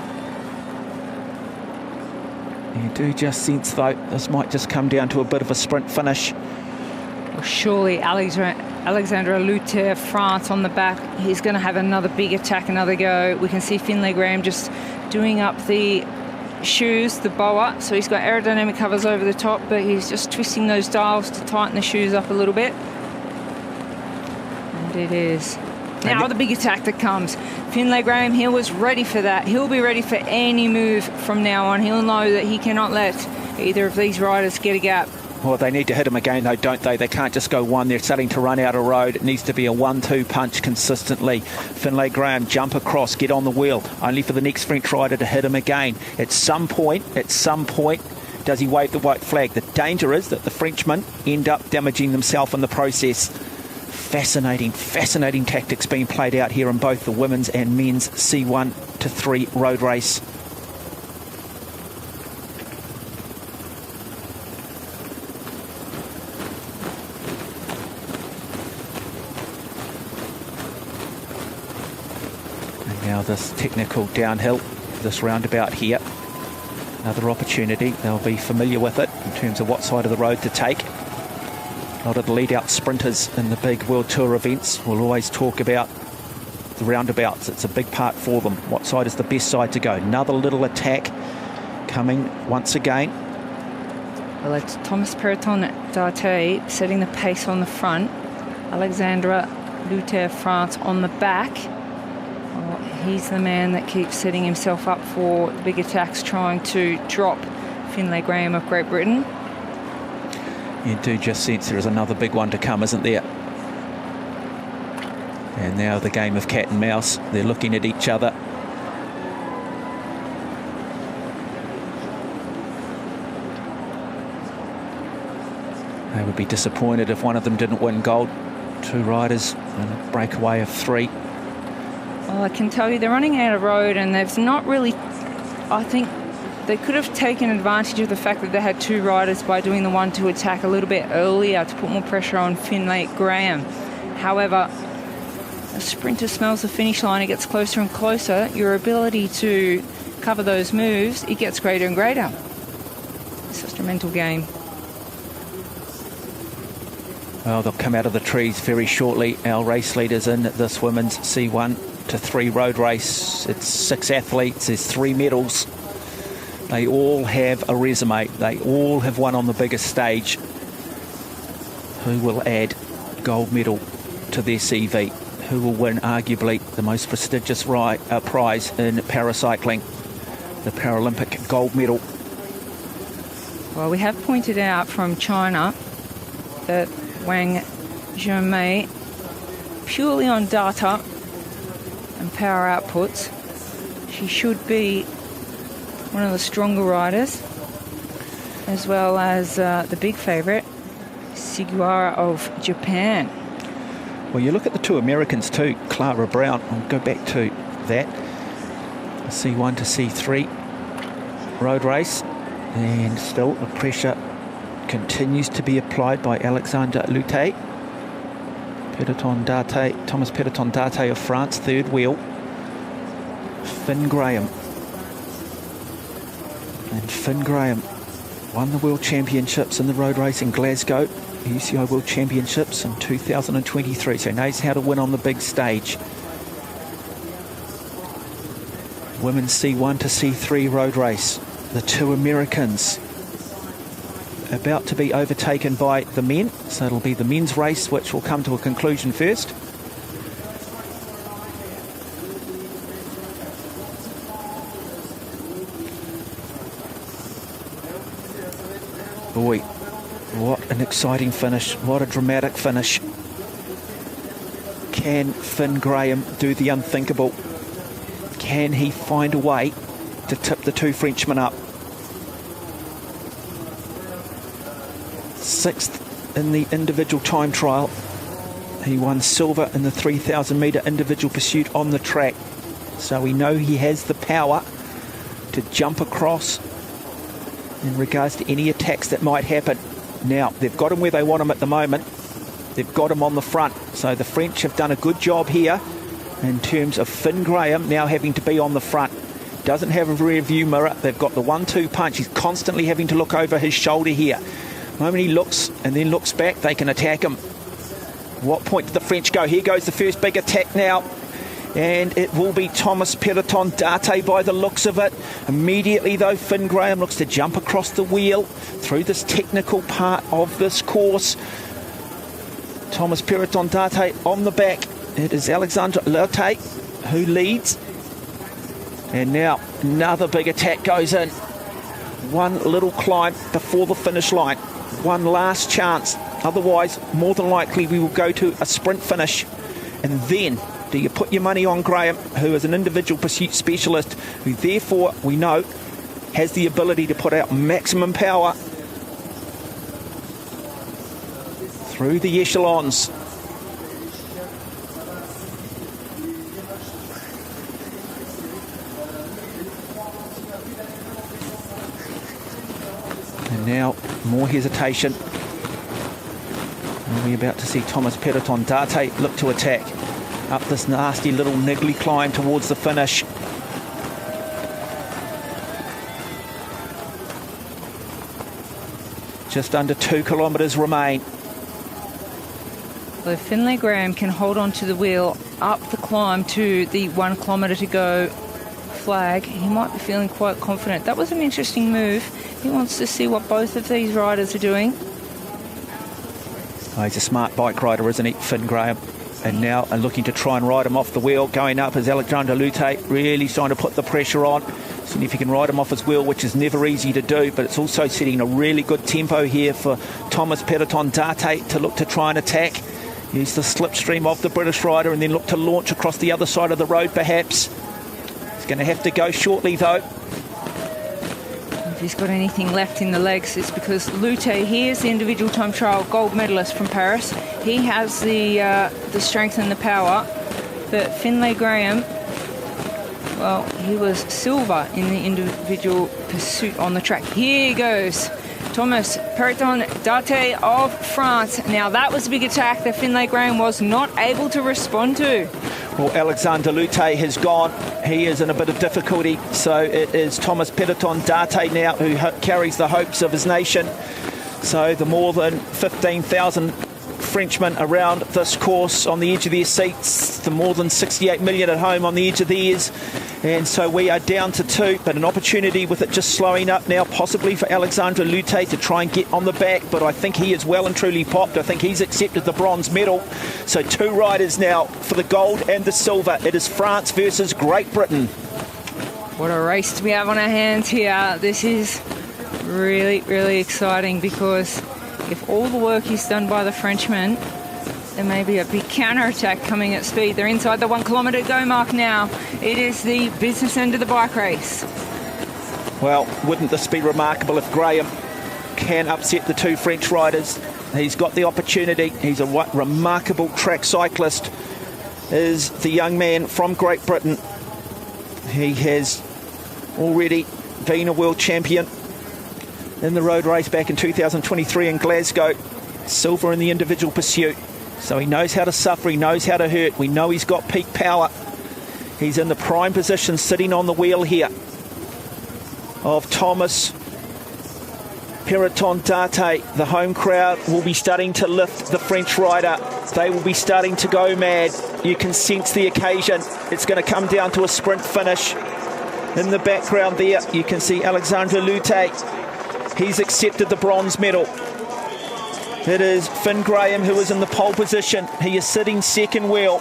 You do just sense, though, this might just come down to a bit of a sprint finish. Well, surely Alexandre Lute of France on the back, he's going to have another big attack, another go. We can see Finlay Graham just doing up the shoes, the boa, so he's got aerodynamic covers over the top, but he's just twisting those dials to tighten the shoes up a little bit. And it is now the big attack that comes. Finlay Graham, he was ready for that. He'll be ready for any move from now on. He'll know that he cannot let either of these riders get a gap. Well, they need to hit him again, though, don't they? They can't just go one. They're starting to run out of road. It needs to be a 1-2 punch consistently. Finlay Graham, jump across, get on the wheel, only for the next French rider to hit him again. At some point, does he wave the white flag? The danger is that the Frenchmen end up damaging themselves in the process. Fascinating tactics being played out here in both the women's and men's C1 to 3 road race. And now this technical downhill, this roundabout here, another opportunity. They'll be familiar with it in terms of what side of the road to take. A lot of the lead-out sprinters in the big World Tour events will always talk about the roundabouts. It's a big part for them. What side is the best side to go? Another little attack coming once again. Well, it's Thomas Peloton-Darté setting the pace on the front. Alexandre Luther France on the back. Well, he's the man that keeps setting himself up for big attacks, trying to drop Finlay Graham of Great Britain. You do just sense there is another big one to come, isn't there? And now the game of cat and mouse. They're looking at each other. They would be disappointed if one of them didn't win gold. Two riders and a breakaway of 3. Well, I can tell you they're running out of road, and they've not really... I think they could have taken advantage of the fact that they had 2 riders by doing the 1-2 attack a little bit earlier to put more pressure on Finlay Graham. However, a sprinter smells the finish line, it gets closer and closer. Your ability to cover those moves, it gets greater and greater. It's just a mental game. Well, they'll come out of the trees very shortly. Our race leaders in this women's C1 to 3 road race. It's 6 athletes, there's 3 medals. They all have a resume. They all have won on the biggest stage. Who will add gold medal to their CV? Who will win arguably the most prestigious prize in paracycling, the Paralympic gold medal? Well, we have pointed out from China that Wang Zhengmei, purely on data and power outputs, she should be one of the stronger riders, as well as the big favourite, Sugiura of Japan. Well, you look at the 2 Americans too, Clara Brown. I'll go back to that. C1 to C3 road race, and still the pressure continues to be applied by Alexandre Luther. Thomas Peloton-Darté of France, 3rd wheel. Finn Graham. And Finn Graham won the World Championships in the road race in Glasgow, the UCI World Championships in 2023, so he knows how to win on the big stage. Women's C1 to C3 road race. The 2 Americans about to be overtaken by the men, so it'll be the men's race which will come to a conclusion first. Boy, what an exciting finish, what a dramatic finish. Can Finn Graham do the unthinkable? Can he find a way to tip the 2 Frenchmen up? 6th in the individual time trial. He won silver in the 3,000 metre individual pursuit on the track. So we know he has the power to jump across in regards to any attacks that might happen. Now, they've got him where they want him at the moment. They've got him on the front. So the French have done a good job here in terms of Finn Graham now having to be on the front. Doesn't have a rear view mirror. They've got the 1-2 punch. He's constantly having to look over his shoulder here. The moment he looks and then looks back, they can attack him. What point did the French go? Here goes the first big attack now. And it will be Thomas Peloton-Darté by the looks of it. Immediately, though, Finn Graham looks to jump across the wheel through this technical part of this course. Thomas Peloton-Darté on the back. It is Alexandre Luther who leads. And now another big attack goes in. One little climb before the finish line. One last chance. Otherwise, more than likely, we will go to a sprint finish. And then, do you put your money on Graham, who is an individual pursuit specialist, who therefore, we know, has the ability to put out maximum power through the echelons? And now, more hesitation. And we're about to see Thomas Peloton-Darté look to attack up this nasty little niggly climb towards the finish. Just under 2 kilometres remain. So Finlay Graham can hold on to the wheel up the climb to the 1 kilometre to go. flag, he might be feeling quite confident. That was an interesting move. He wants to see what both of these riders are doing. Oh, he's a smart bike rider, isn't he, Finn Graham? And now looking to try and ride him off the wheel. Going up is Alexandre Lute, really trying to put the pressure on. See if he can ride him off his wheel, which is never easy to do, but it's also setting a really good tempo here for Thomas Perroton-Date to look to try and attack. Use the slipstream of the British rider and then look to launch across the other side of the road, perhaps. He's going to have to go shortly, though. If he's got anything left in the legs, it's because Lute, he is the individual time trial gold medalist from Paris. He has the strength and the power, but Finlay Graham, well, he was silver in the individual pursuit on the track. Here he goes. Thomas Perroton-Date of France. Now, that was a big attack that Finlay Graham was not able to respond to. Well, Alexandre Lute has gone. He is in a bit of difficulty. So it is Thomas Perroton-Date now who carries the hopes of his nation. So the more than 15,000 Frenchmen around this course on the edge of their seats, the more than 68 million at home on the edge of theirs. And so we are down to 2, but an opportunity with it just slowing up now, possibly for Alexandre Lute to try and get on the back, but I think he is well and truly popped. I think he's accepted the bronze medal. So 2 riders now for the gold and the silver. It is France versus Great Britain. What a race we have on our hands here. This is really, really exciting, because if all the work is done by the Frenchmen, there may be a big counter-attack coming at speed. They're inside the 1 kilometre go mark now. It is the business end of the bike race. Well, wouldn't this be remarkable if Graham can upset the 2 French riders? He's got the opportunity. He's a remarkable track cyclist, is the young man from Great Britain. He has already been a world champion in the road race back in 2023 in Glasgow. Silver in the individual pursuit. So he knows how to suffer, he knows how to hurt. We know he's got peak power. He's in the prime position, sitting on the wheel here of Thomas Perroton-Date. The home crowd will be starting to lift the French rider. They will be starting to go mad. You can sense the occasion. It's going to come down to a sprint finish. In the background there, you can see Alexandre Lute. He's accepted the bronze medal. It is Finn Graham who is in the pole position. He is sitting second wheel.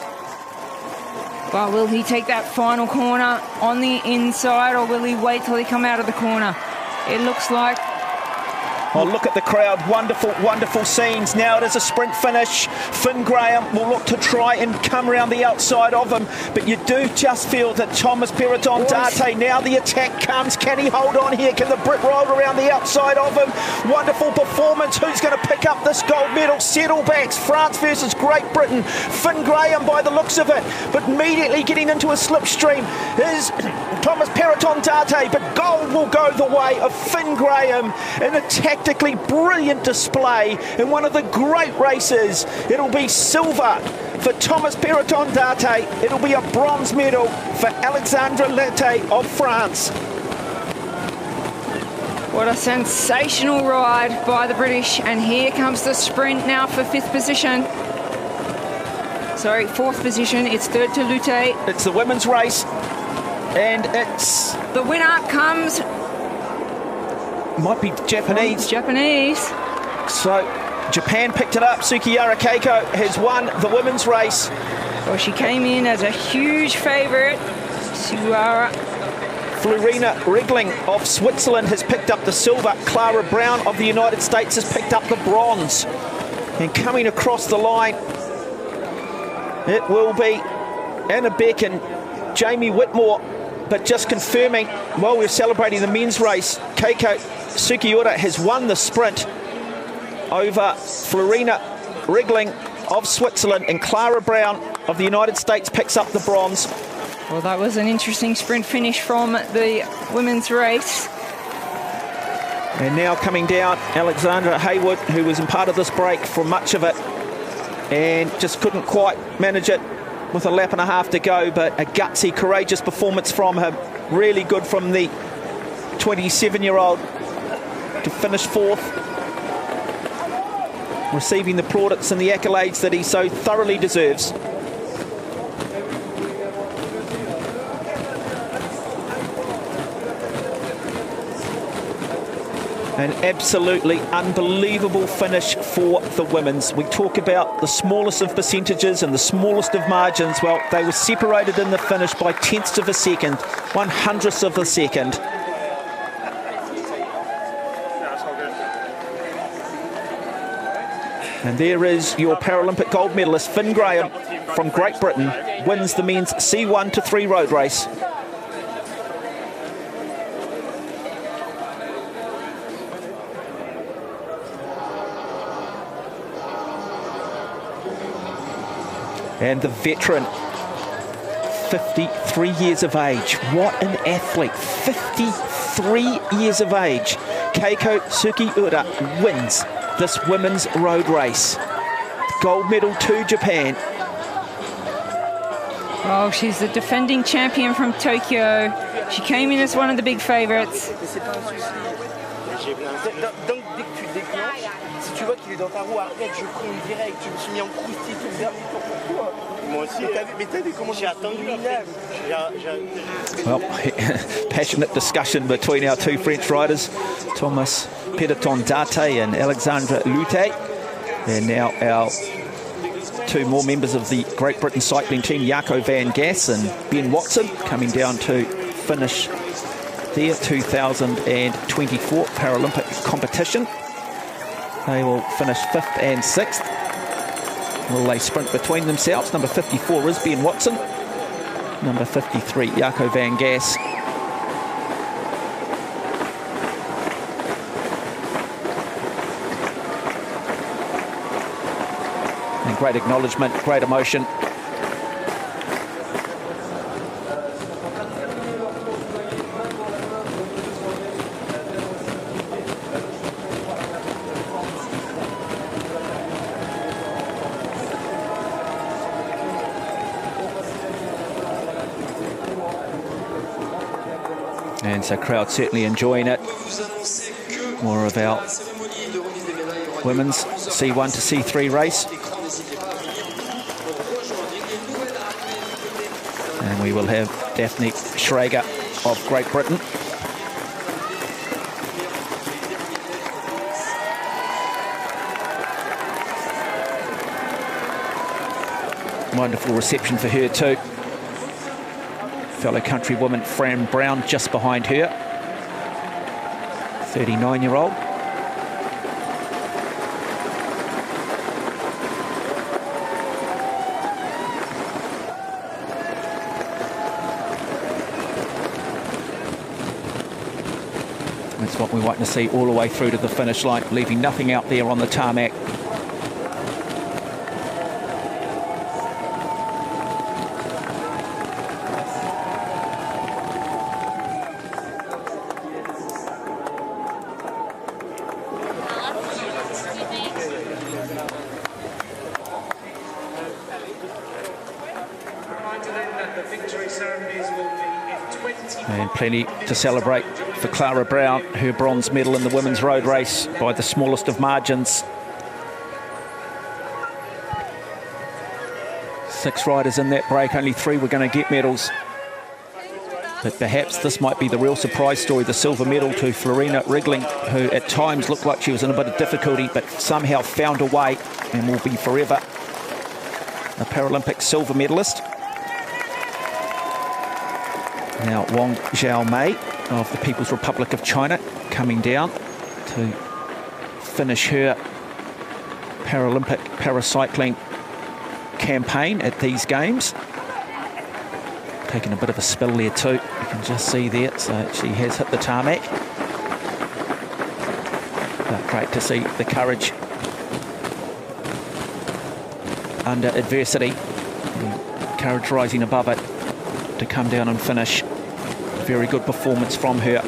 Well, will he take that final corner on the inside, or will he wait till he come out of the corner? It looks like... Oh, look at the crowd. Wonderful, wonderful scenes. Now it is a sprint finish. Finn Graham will look to try and come around the outside of him, but you do just feel that Thomas Perroton-Date, now the attack comes. Can he hold on here? Can the Brit roll around the outside of him? Wonderful performance. Who's going to pick up this gold medal? Settlebacks, France versus Great Britain. Finn Graham by the looks of it, but immediately getting into a slipstream is Thomas Perroton-Date, but gold will go the way of Finn Graham in a tactically brilliant display in one of the great races. It'll be silver for Thomas Perroton-Date. It'll be a bronze medal for Alexandre Lute of France. What a sensational ride by the British. And here comes the sprint now for 5th position. Sorry, 4th position. It's 3rd to Lute. It's the women's race. And it's... The winner comes... Might be Japanese. Japanese. So Japan picked it up. Sukiyara Keiko has won the women's race. Well, she came in as a huge favourite. Sukiyara. Florina Regling of Switzerland has picked up the silver. Clara Brown of the United States has picked up the bronze. And coming across the line, it will be Anna Beck and Jamie Whitmore. But just confirming, while we're celebrating the men's race, Keiko Sukiyara has won the sprint over Florina Regling of Switzerland, and Clara Brown of the United States picks up the bronze. Well, that was an interesting sprint finish from the women's race. And now coming down, Alexandra Haywood, who was in part of this break for much of it and just couldn't quite manage it with a lap and a half to go, but a gutsy, courageous performance from him. Really good from the 27-year-old to finish 4th, receiving the plaudits and the accolades that he so thoroughly deserves. An absolutely unbelievable finish for the women's. We talk about the smallest of percentages and the smallest of margins. Well, they were separated in the finish by tenths of a second, 1/100th of a second. And there is your Paralympic gold medalist, Finn Graham from Great Britain, wins the men's C1 to 3 road race. And the veteran, 53 years of age. What an athlete, 53 years of age. Keiko Sugiura wins this women's road race. Gold medal to Japan. Oh, she's the defending champion from Tokyo. She came in as one of the big favourites. Tu vois qu'il est dans ta roue, arrête, je prends direct, je me suis mis en croustille tout ça. Pourquoi? Moi aussi. Mais t'as vu comment j'ai attendu là? Well, passionate discussion between our two French riders, Thomas Peloton-Date and Alexandre Lute. And now our two more members of the Great Britain cycling team, Jaco van Gas and Ben Watson, coming down to finish their 2024 Paralympic competition. They will finish 5th and 6th. Will they sprint between themselves? Number 54 is Ben Watson. Number 53, Jaco van Gas. And great acknowledgement, great emotion. And so crowd certainly enjoying it. More of our women's C1 to C3 race. And we will have Daphne Schrager of Great Britain. Wonderful reception for her too. Fellow countrywoman Fran Brown just behind her, 39-year-old. That's what we want to see all the way through to the finish line, leaving nothing out there on the tarmac. And plenty to celebrate for Clara Brown, her bronze medal in the women's road race by the smallest of margins. 6 riders in that break, only 3 were going to get medals. But perhaps this might be the real surprise story, the silver medal to Florina Rigling, who at times looked like she was in a bit of difficulty, but somehow found a way and will be forever a Paralympic silver medalist. Now Wang Xiaomei of the People's Republic of China coming down to finish her Paralympic paracycling campaign at these games. Taking a bit of a spill there too, you can just see there, so she has hit the tarmac. But great to see the courage under adversity, the courage rising above it to come down and finish. Very good performance from her.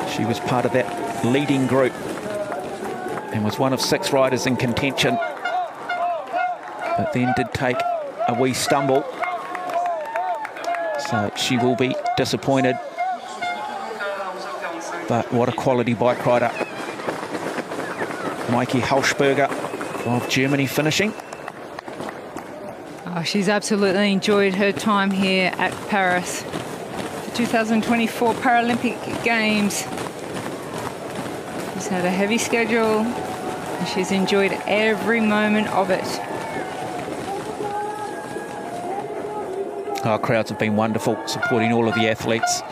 She was part of that leading group and was one of 6 riders in contention, but then did take a wee stumble, so she will be disappointed. But what a quality bike rider. Maike Halschberger of Germany finishing. Oh, she's absolutely enjoyed her time here at Paris. The 2024 Paralympic Games. had a heavy schedule, and she's enjoyed every moment of it. Our crowds have been wonderful, supporting all of the athletes.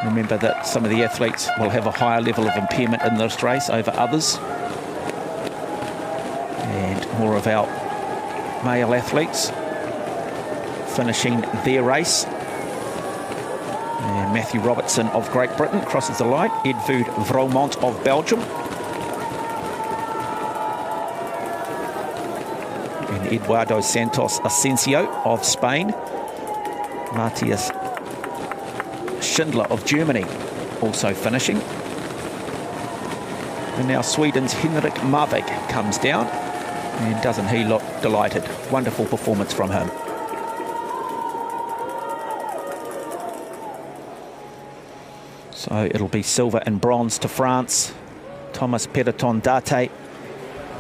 Remember that some of the athletes will have a higher level of impairment in this race over others. And more of our male athletes finishing their race. And Matthew Robertson of Great Britain crosses the line. Edvard Vromont of Belgium. And Eduardo Santos Asensio of Spain. Matthias Schindler of Germany also finishing. And now Sweden's Henrik Marvik comes down. And doesn't he look delighted? Wonderful performance from him. So it'll be silver and bronze to France. Thomas Pereton Date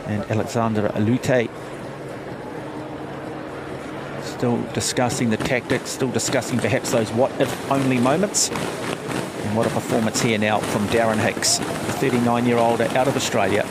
and Alexandre Alute. Still discussing the tactics, still discussing perhaps those what-if-only moments. And what a performance here now from Darren Hicks, the 39-year-old out of Australia.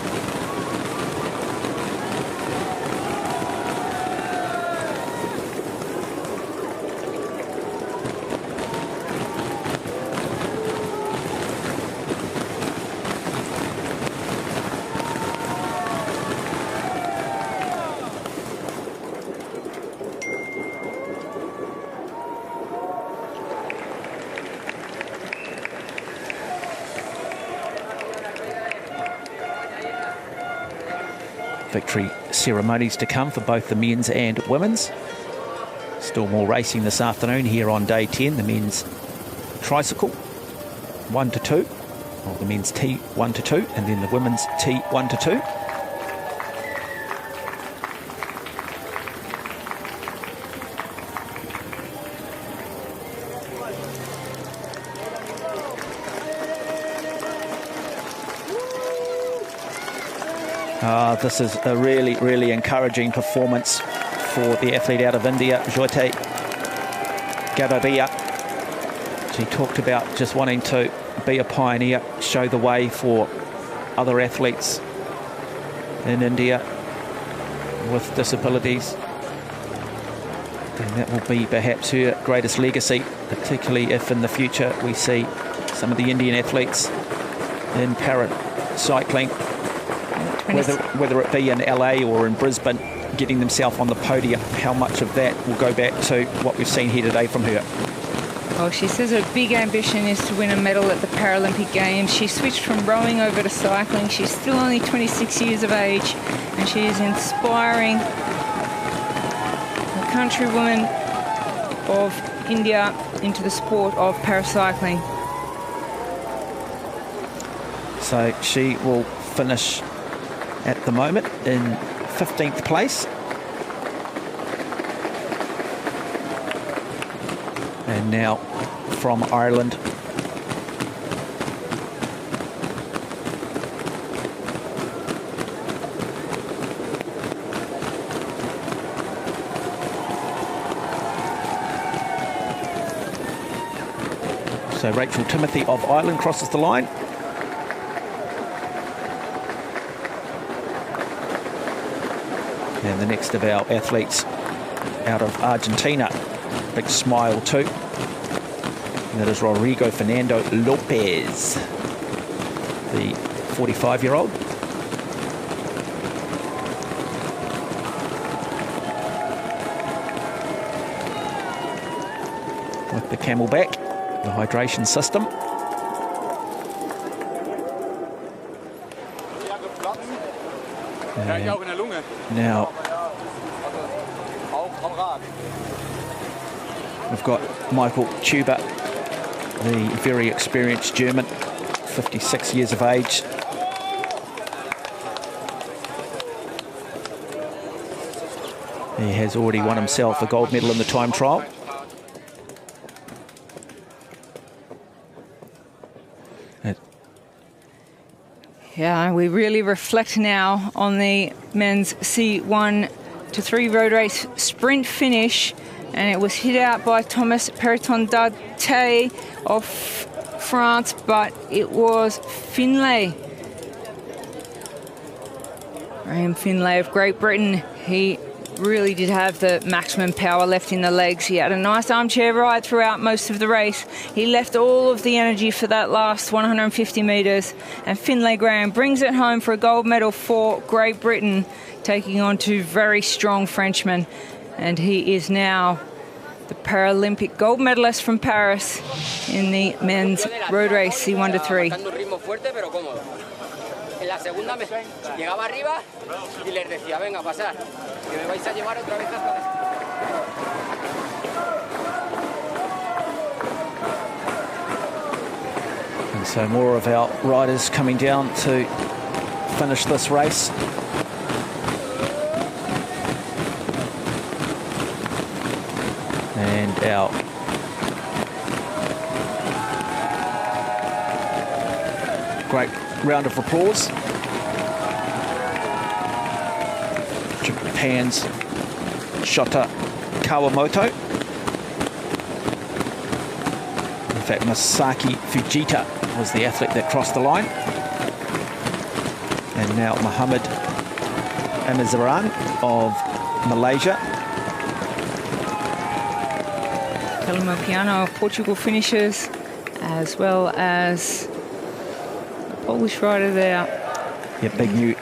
Victory ceremonies to come for both the men's and women's. Still more racing this afternoon here on day 10. The men's tricycle 1 to 2, or the men's T 1 to 2, and then the women's T 1 to 2. This is a really, really encouraging performance for the athlete out of India, Jyote Gabaria. She talked about just wanting to be a pioneer, show the way for other athletes in India with disabilities. And that will be perhaps her greatest legacy, particularly if in the future we see some of the Indian athletes in paracycling, whether it be in LA or in Brisbane, getting themselves on the podium. How much of that will go back to what we've seen here today from her? Well, she says her big ambition is to win a medal at the Paralympic Games. She switched from rowing over to cycling. She's still only 26 years of age, and she is inspiring the countrywoman of India into the sport of paracycling. So she will finish at the moment in 15th place. And now from Ireland, so Rachel Timothy of Ireland crosses the line. And the next of our athletes out of Argentina, big smile too. And that is Rodrigo Fernando Lopez, the 45-year-old. With the Camelback, the hydration system. Now we've got Michael Tuber, the very experienced German, 56 years of age. He has already won himself a gold medal in the time trial. Yeah, we really reflect now on the men's C1 to 3 road race sprint finish, and it was hit out by Thomas Pereton Date of France, but it was Finlay Graham Finlay of Great Britain, he really did have the maximum power left in the legs. He had a nice armchair ride throughout most of the race. He left all of the energy for that last 150 metres, and Finlay Graham brings it home for a gold medal for Great Britain, taking on two very strong Frenchmen, and he is now the Paralympic gold medalist from Paris in the men's road race C1 to 3. En la segunda llegaba arriba y les decía, venga, pasar, que me vais a llevar otra vez hasta... And so more of our riders coming down to finish this race. And our great round of applause. Japan's Chateau Kawamoto. In fact, Masaki Fujita was the athlete that crossed the line. And now Muhammad Amizaran of Malaysia. Palais of Portugal finishes, as well as Polish rider there. Yeah, big new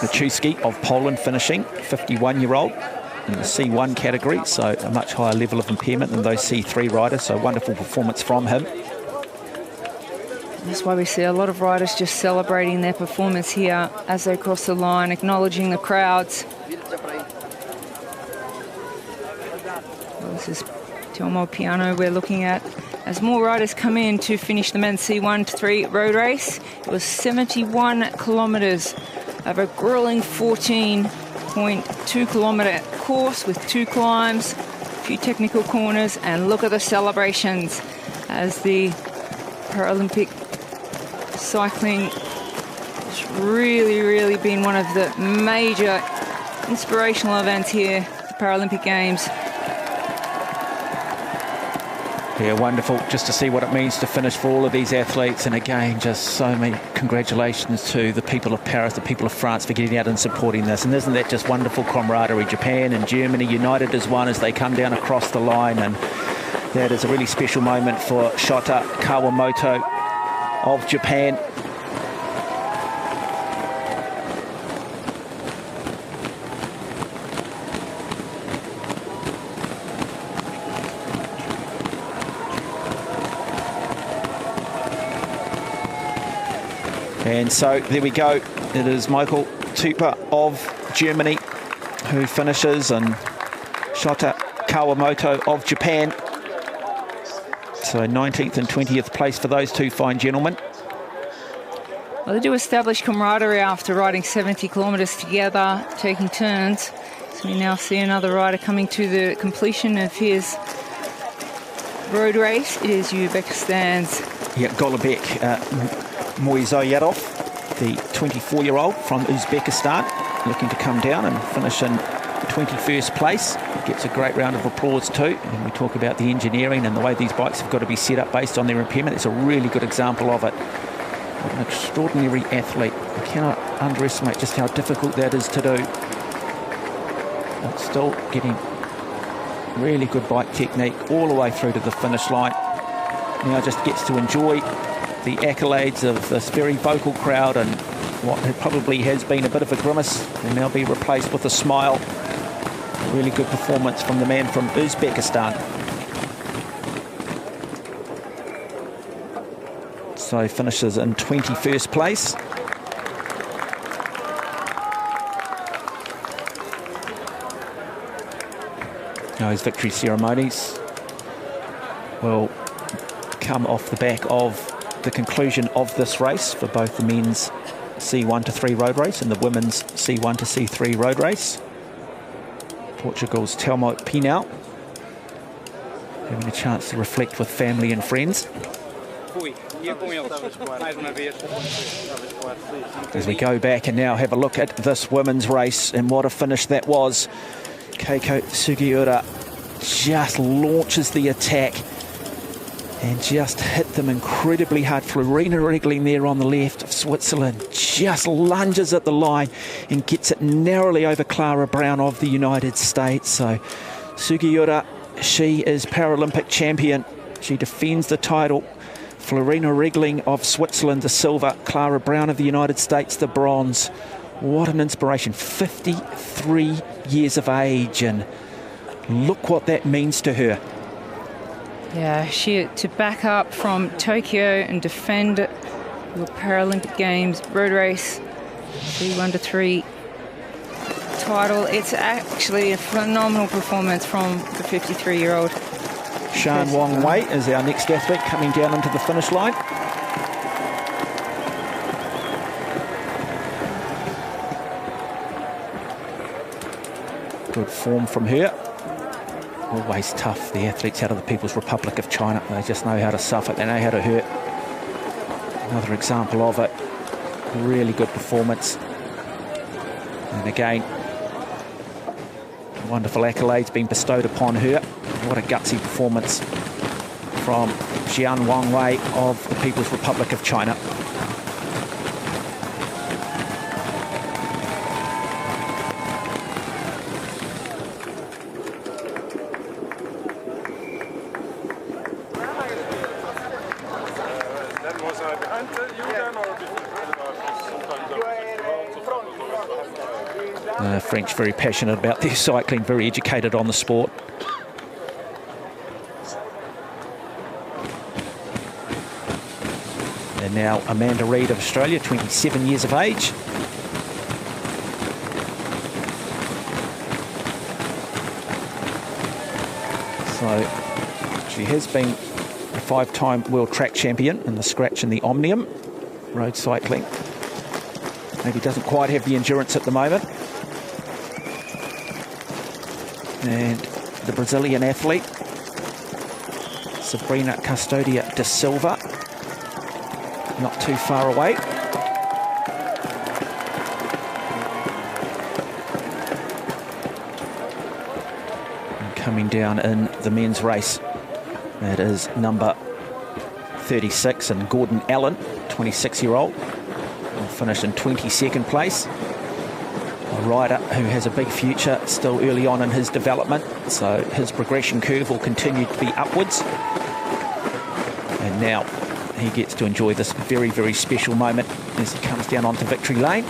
Machuski of Poland finishing, 51-year-old in the C1 category, so a much higher level of impairment than those C3 riders, so wonderful performance from him. That's why we see a lot of riders just celebrating their performance here as they cross the line, acknowledging the crowds. Well, this is Telmo Piano we're looking at as more riders come in to finish the men's C1 to 3 road race. It was 71 kilometres of a grueling 14.2 kilometre course with 2 climbs, a few technical corners, and look at the celebrations as the Paralympic cycling has really been one of the major inspirational events here at the Paralympic Games. Yeah, wonderful just to see what it means to finish for all of these athletes. And again, just so many congratulations to the people of Paris, the people of France for getting out and supporting this. And isn't that just wonderful camaraderie? Japan and Germany united as one as they come down across the line. And that is a really special moment for Shota Kawamoto of Japan. And so there we go. It is Michael Tupper of Germany who finishes, and Shota Kawamoto of Japan. So 19th and 20th place for those two fine gentlemen. Well, they do establish camaraderie after riding 70 kilometres together, taking turns. So we now see another rider coming to the completion of his road race. It is Uzbekistan's. Yeah, Golubek Moizoyarov, the 24-year-old from Uzbekistan, looking to come down and finish in 21st place. Gets a great round of applause too. And we talk about the engineering and the way these bikes have got to be set up based on their impairment. It's a really good example of it. What an extraordinary athlete. I cannot underestimate just how difficult that is to do. But still getting really good bike technique all the way through to the finish line. Now just gets to enjoy the accolades of this very vocal crowd, and what probably has been a bit of a grimace will now be replaced with a smile. Really good performance from the man from Uzbekistan. So finishes in 21st place. Now his victory ceremonies will come off the back of the conclusion of this race for both the men's C1 to 3 road race and the women's C1 to C3 road race. Portugal's Telmo Pinal having a chance to reflect with family and friends. As we go back and now have a look at this women's race, and what a finish that was. Keiko Sugiura just launches the attack. and just hit them incredibly hard. Florina Regling there on the left of Switzerland just lunges at the line and gets it narrowly over Clara Brown of the United States. So Sugiura, she is Paralympic champion. She defends the title. Florina Regling of Switzerland, the silver. Clara Brown of the United States, the bronze. What an inspiration. 53 years of age, and look what that means to her. Yeah, she to back up from Tokyo and defend your Paralympic Games road race C1-3 title. It's actually a phenomenal performance from the 53-year-old. Shan Wong Wei is our next athlete coming down into the finish line. Good form from her. Always tough, the athletes out of the People's Republic of China. They just know how to suffer, they know how to hurt. Another example of it. Really good performance. And again, wonderful accolades being bestowed upon her. What a gutsy performance from Jian Wang Wei of the People's Republic of China. French very passionate about their cycling, very educated on the sport. And now Amanda Reid of Australia, 27 years of age. So she has been a 5-time world track champion in the scratch and the omnium road cycling. Maybe doesn't quite have the endurance at the moment. And the Brazilian athlete, Sabrina Custodia da Silva, not too far away. And coming down in the men's race, that is number 36, and Gordon Allen, 26-year-old, will finish in 22nd place. A rider who has a big future, still early on in his development, so his progression curve will continue to be upwards. And now he gets to enjoy this very, very special moment as he comes down onto victory lane.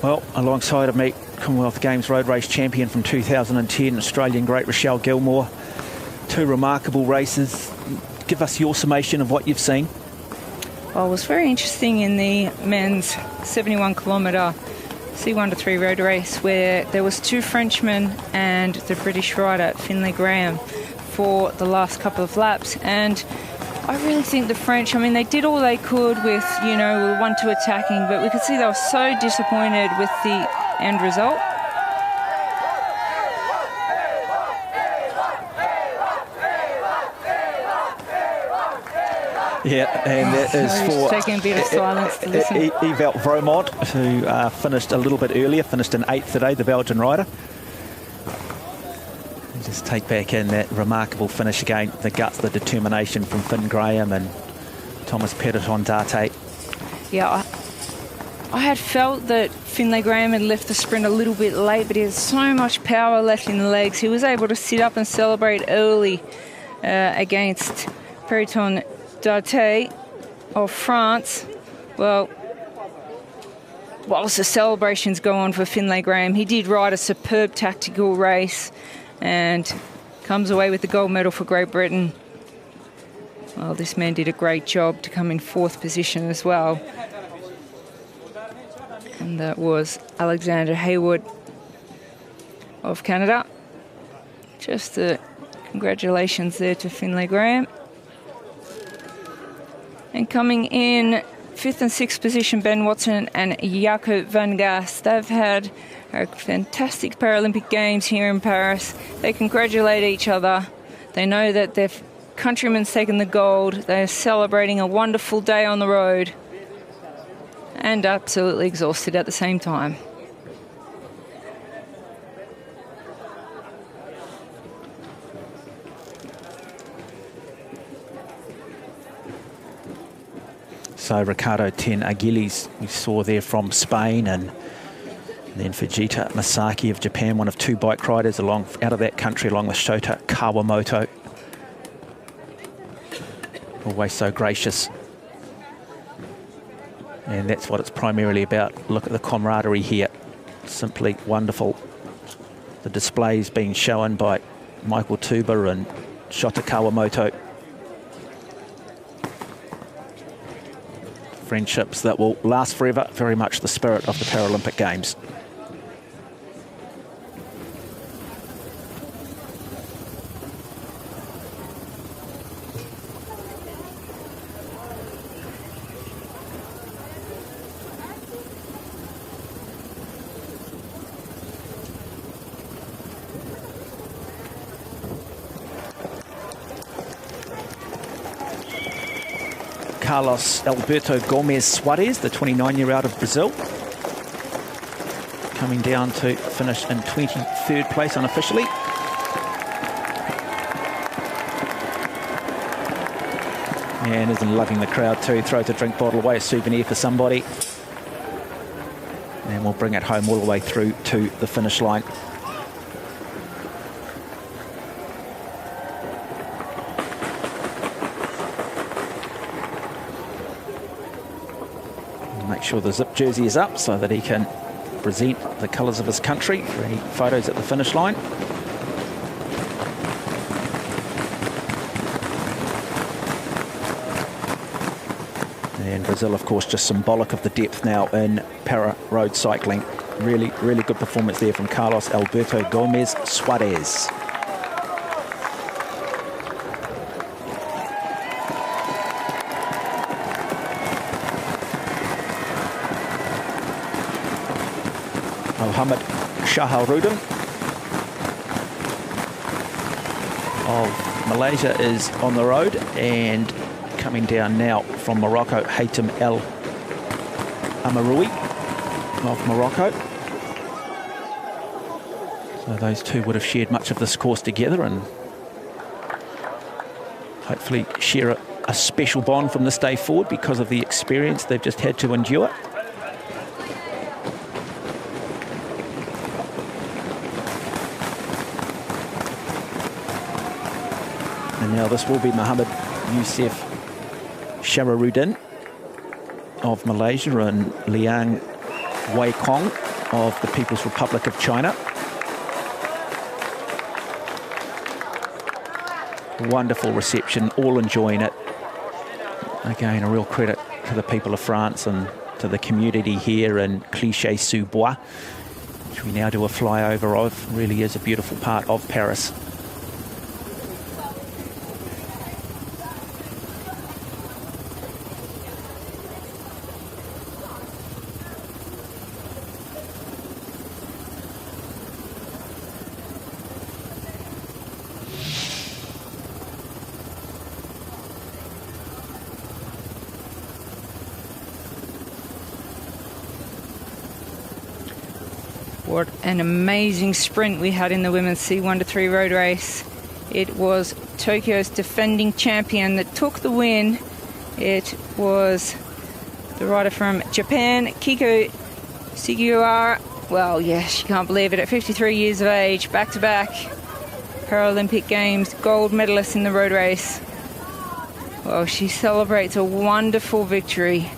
Well, alongside of me, Commonwealth Games road race champion from 2010, Australian great Rochelle Gilmore. 2 remarkable races. Give us your summation of what you've seen. Well, it was very interesting in the men's 71-kilometre C1-3 road race, where there was 2 Frenchmen and the British rider Finlay Graham for the last couple of laps. And I really think the French, I mean, they did all they could with, you know, 1-2 attacking, but we could see they were so disappointed with the end result. Yeah, and that is for taking a bit of silence to listen. Evelt Vromont, who finished a little bit earlier, finished in 8th today, the Belgian rider. Just take back in that remarkable finish again, the guts, the determination from Finn Graham and Thomas Petitton Date. Yeah, I had felt that Finlay Graham had left the sprint a little bit late, but he has so much power left in the legs. He was able to sit up and celebrate early against Petitton Date. of France. Well, whilst the celebrations go on for Finlay Graham, he did ride a superb tactical race and comes away with the gold medal for Great Britain. Well, this man did a great job to come in 4th position as well. And that was Alexander Hayward of Canada. Just congratulations there to Finlay Graham. And coming in 5th and 6th position, Ben Watson and Jaco van Gas. They've had a fantastic Paralympic Games here in Paris. They congratulate each other. They know that their countrymen's taken the gold. They're celebrating a wonderful day on the road and absolutely exhausted at the same time. So Ricardo Ten Aguilis, we saw there from Spain, and then Fujita Masaki of Japan, one of 2 bike riders out of that country, along with Shota Kawamoto. Always so gracious. And that's what it's primarily about. Look at the camaraderie here. Simply wonderful. The displays being shown by Michael Tuba and Shota Kawamoto. Friendships that will last forever, very much the spirit of the Paralympic Games. Carlos Alberto Gomes Soares, the 29-year-old of Brazil, coming down to finish in 23rd place unofficially. And isn't loving the crowd too. Throws a drink bottle away, a souvenir for somebody. And we'll bring it home all the way through to the finish line. Make sure the zip jersey is up so that he can present the colours of his country for any photos at the finish line. And Brazil, of course, just symbolic of the depth now in para road cycling. Really, really good performance there from Carlos Alberto Gomes Soares. Mohamed Shahrudin of Malaysia is on the road, and coming down now from Morocco, Hatem El Amaroui of Morocco. So those two would have shared much of this course together and hopefully share a special bond from this day forward because of the experience they've just had to endure. And now this will be Mohamed Youssef Shahrudin of Malaysia and Liang Weikong of the People's Republic of China. Wonderful reception, all enjoying it. Again, a real credit to the people of France and to the community here in Clichy-sous-Bois, which we now do a flyover of. Really is a beautiful part of Paris. What an amazing sprint we had in the women's C1 to 3 road race. It was Tokyo's defending champion that took the win. It was the rider from Japan, Kiko Sugiura. Well, yes, you can't believe it. At 53 years of age, back-to-back Paralympic Games gold medalist in the road race. Well, she celebrates a wonderful victory.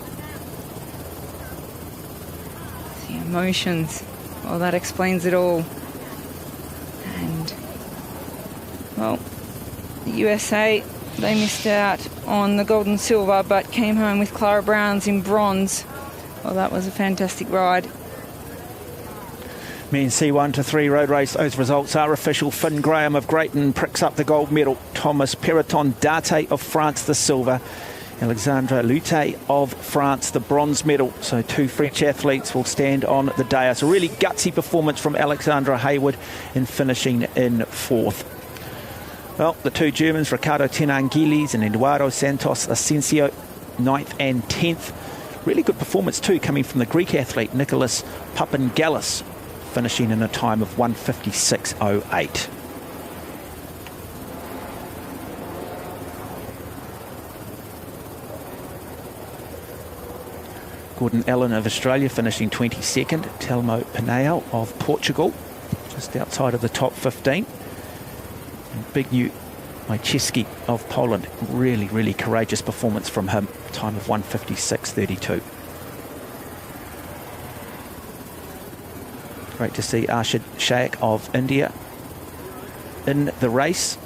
The emotions, well, that explains it all. And, well, the USA, they missed out on the gold and silver, but came home with Clara Brown's in bronze. Well, that was a fantastic ride. Men's C1 to 3 road race, those results are official. Finn Graham of Grayton picks up the gold medal. Thomas Perroton Date of France the silver. Alexandra Lutte of France the bronze medal. So 2 French athletes will stand on the dais. A really gutsy performance from Alexandra Hayward in finishing in 4th. Well, the 2 Germans, Ricardo Tenangilis and Eduardo Santos Asensio, 9th and 10th. Really good performance too coming from the Greek athlete Nicholas Papangalis, finishing in a time of 1:56.08. Gordon Allen of Australia finishing 22nd. Telmo Pineo of Portugal just outside of the top 15. And Bignu Majewski of Poland. Really, really courageous performance from him. Time of 1:56.32. Great to see Arshad Shaikh of India in the race.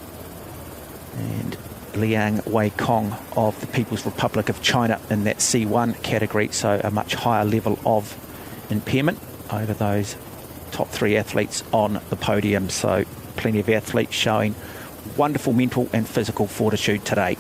And Liang Wei Kong of the People's Republic of China in that C1 category. So a much higher level of impairment over those top 3 athletes on the podium. So plenty of athletes showing wonderful mental and physical fortitude today.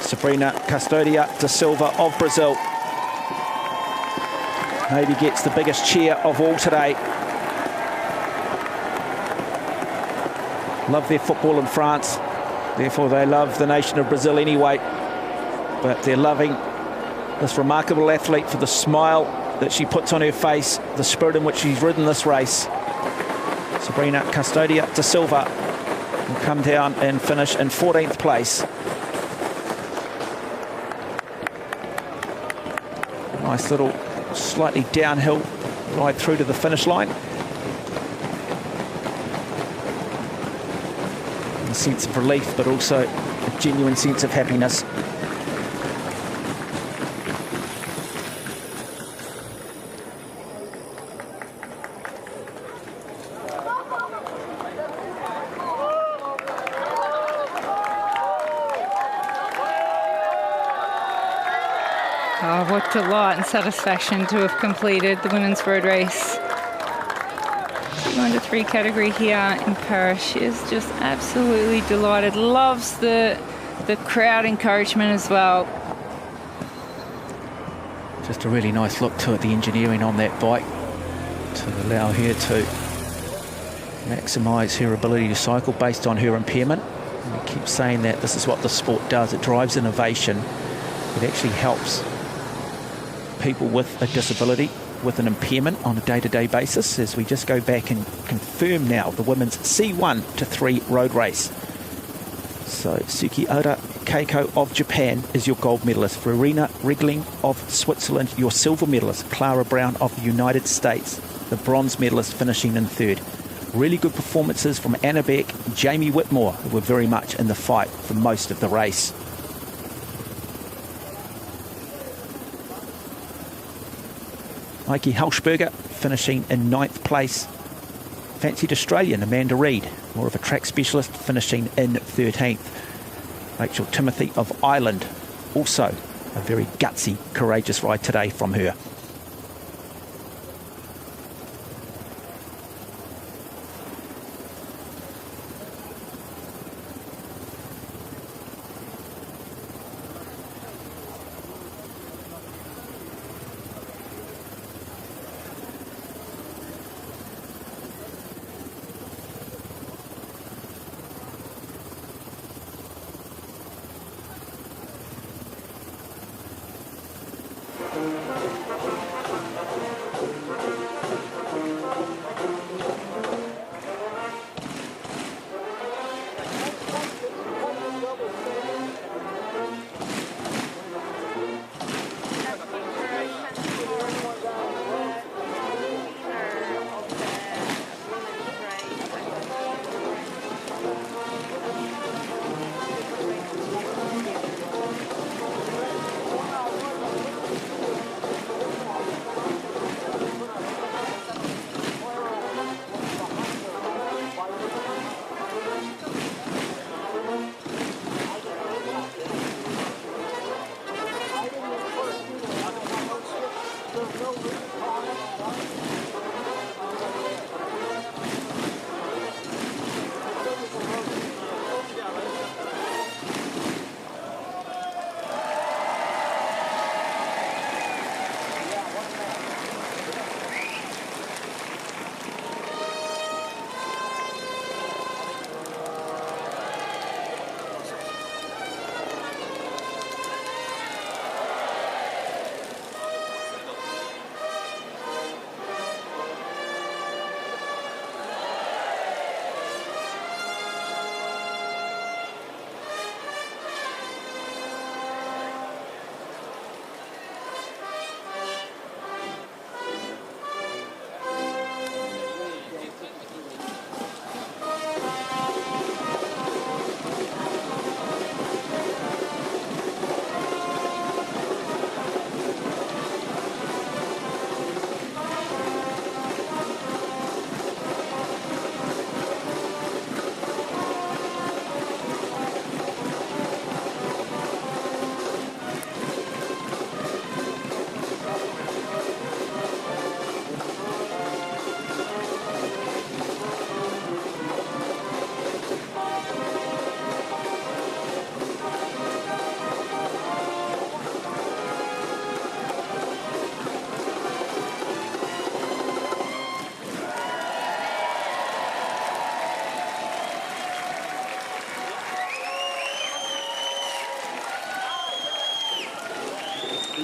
Sabrina Custodia da Silva of Brazil maybe gets the biggest cheer of all today. Love their football in France, therefore they love the nation of Brazil anyway. But they're loving this remarkable athlete for the smile that she puts on her face, the spirit in which she's ridden this race. Sabrina Custodia da Silva will come down and finish in 14th place. Nice little slightly downhill ride through to the finish line. A sense of relief, but also a genuine sense of happiness. Oh, what delight and satisfaction to have completed the women's road race. 200-3 category here in Paris. She is just absolutely delighted. Loves the crowd encouragement as well. Just a really nice look to it, the engineering on that bike to allow her to maximise her ability to cycle based on her impairment. And we keep saying that this is what the sport does. It drives innovation. It actually helps people with a disability, with an impairment on a day-to-day basis, as we just go back and confirm now the women's C1 to 3 road race. So Sukiura Keiko of Japan is your gold medalist. Verena Regling of Switzerland, your silver medalist. Clara Brown of the United States, the bronze medalist, finishing in 3rd. Really good performances from Anna Beck and Jamie Whitmore, who were very much in the fight for most of the race. Heike Halsberger finishing in 9th place. Fancied Australian Amanda Reid, more of a track specialist, finishing in 13th. Rachel Timothy of Ireland, also a very gutsy, courageous ride today from her.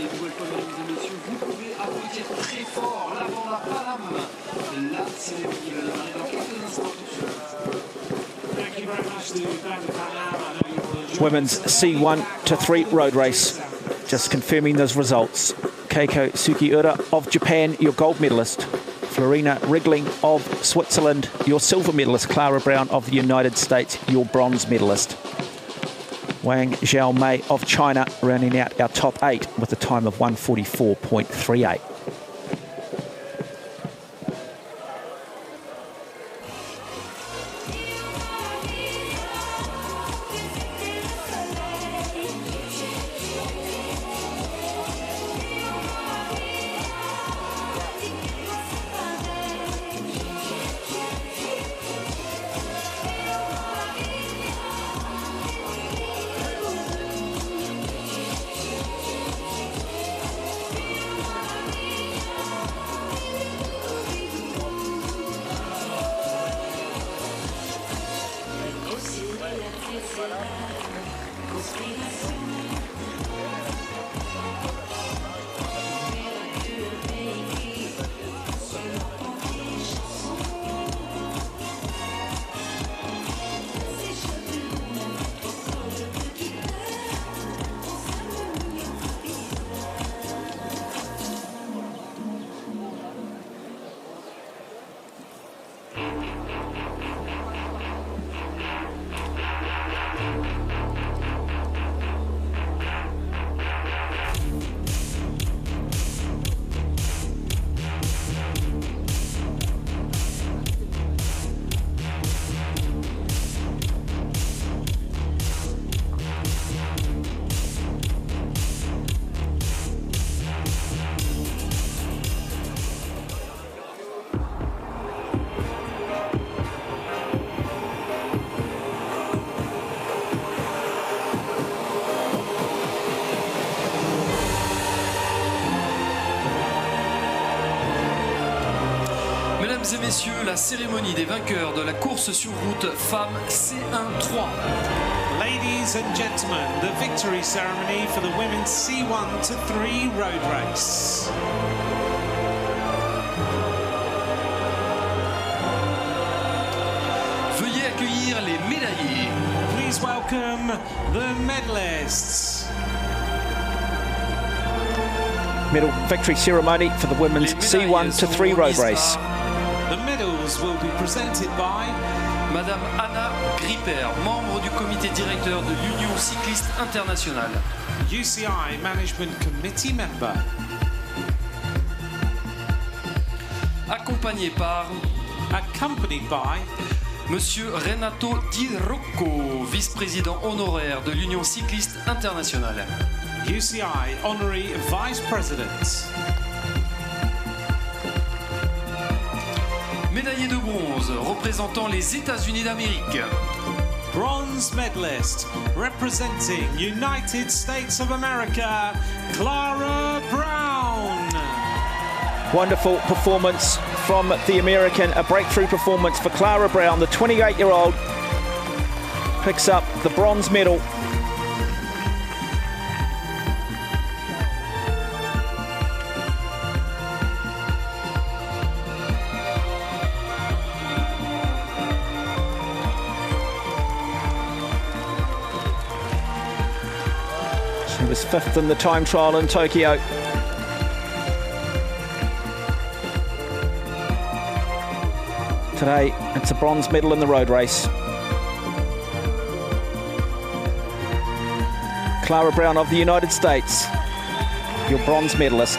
une nouvelle fois, mesdames et messieurs, vous pouvez applaudir très fort l'avant la Palame. La cérémonie va démarrer dans quelques instants. Thank you very much to Dr. Palais. Women's C1 to 3 road race. Just confirming those results. Keiko Sugiura of Japan, your gold medalist. Florina Rigling of Switzerland, your silver medalist. Clara Brown of the United States, your bronze medalist. Wang Xiaomei of China rounding out our top 8 with a time of 1:44.38. Mesdames et messieurs, la cérémonie des vainqueurs de la course sur route femmes C1-3. Ladies and gentlemen, the victory ceremony for the women's C1 to 3 road race. Veuillez accueillir les médaillés. Please welcome the medalists. Medal victory ceremony for the women's C1 to 3 road race. The medals will be presented by Madame Anna Gripper, membre du comité directeur de l'Union cycliste internationale. UCI Management Committee member. Accompagné par Accompanied by Monsieur Renato Di Rocco, vice-président honoraire de l'Union cycliste internationale. UCI Honorary Vice President. Médaillé de bronze représentant les États-Unis d'Amérique. Bronze medalist representing United States of America, Clara Brown. Wonderful performance from the American, a breakthrough performance for Clara Brown. The 28-year-old picks up the bronze medal. She was 5th in the time trial in Tokyo. Today, it's a bronze medal in the road race. Clara Brown of the United States, your bronze medalist.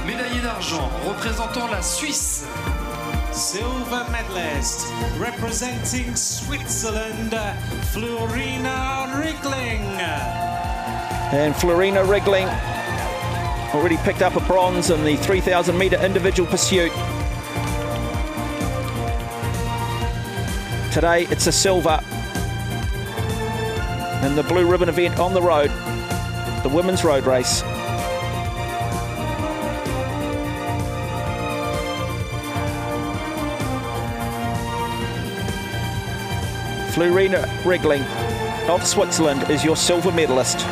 Médaillé d'argent représentant la Suisse. Silver medalist representing Switzerland, Florina Rigling. And Florina Rigling already picked up a bronze in the 3,000 metre individual pursuit. Today it's a silver in the blue ribbon event on the road, the women's road race. Florina Rigling of Switzerland is your silver medalist.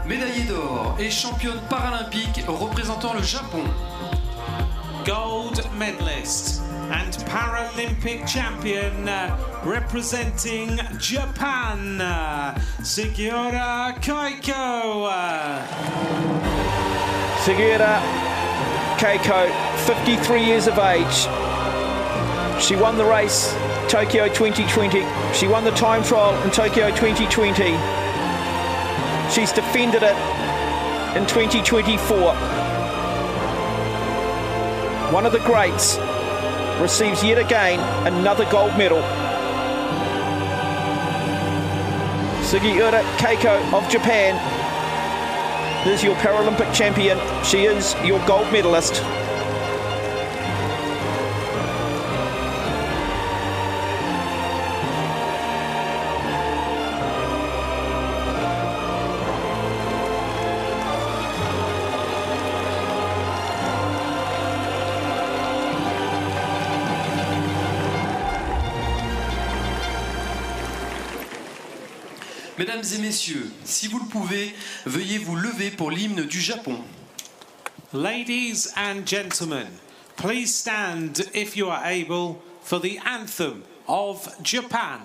Médaillée d'or et championne paralympique représentant le Japon. Gold medalist and Paralympic champion representing Japan, Sugiura Keiko. Sugiura Keiko, 53 years of age. She won the race Tokyo 2020. She won the time trial in Tokyo 2020. She's defended it in 2024. One of the greats receives yet again another gold medal. Sugiura Keiko of Japan is your Paralympic champion. She is your gold medalist. Mesdames et messieurs, si vous le pouvez, veuillez vous lever pour l'hymne du Japon. Ladies and gentlemen, please stand if you are able for the anthem of Japan.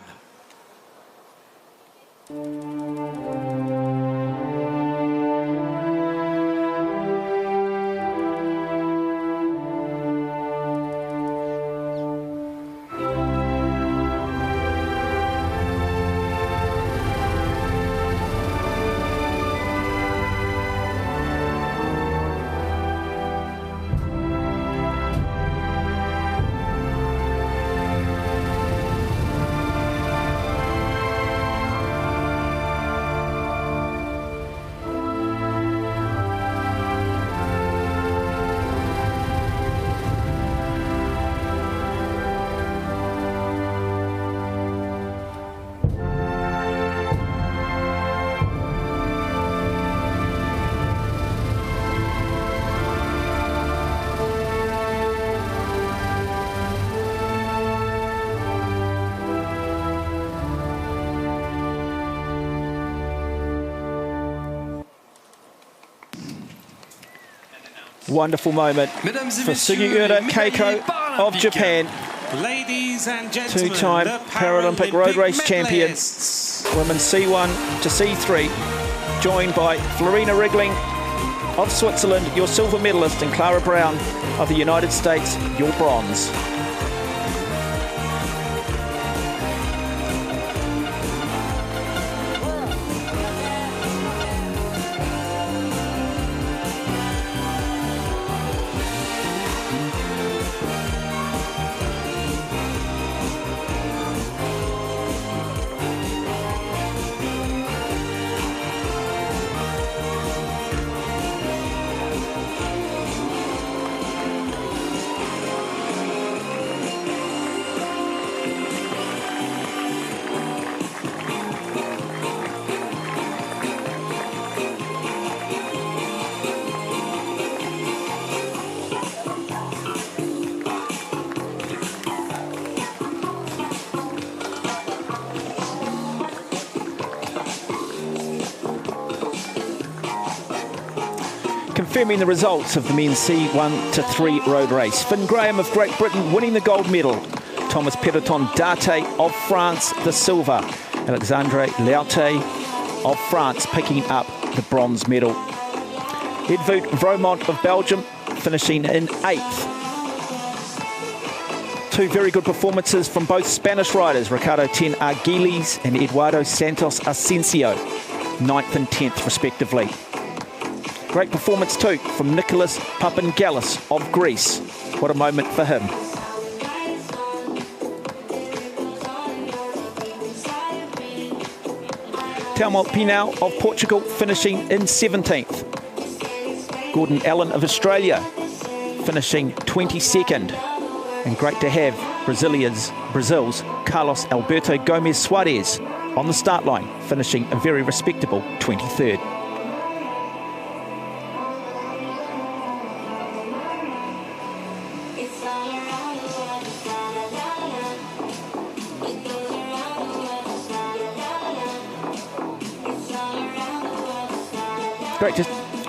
Wonderful moment for Sugiura Keiko of Japan. Ladies and gentlemen, Two-time Paralympic road race champion, women's C1 to C3, joined by Florina Rigling of Switzerland, your silver medalist, and Clara Brown of the United States, your bronze. Confirming the results of the men's C1 to 3 road race. Finn Graham of Great Britain winning the gold medal. Thomas Perroton Date of France the silver. Alexandre Leaute of France picking up the bronze medal. Edwout Vromont of Belgium finishing in 8th. Two very good performances from both Spanish riders, Ricardo Ten Argiles and Eduardo Santos Asensio, 9th and 10th respectively. Great performance too from Nicholas Papangalis of Greece. What a moment for him. Telmo Pinal of Portugal finishing in 17th. Gordon Allen of Australia finishing 22nd. And great to have Brazil's Carlos Alberto Gomes Soares on the start line, finishing a very respectable 23rd.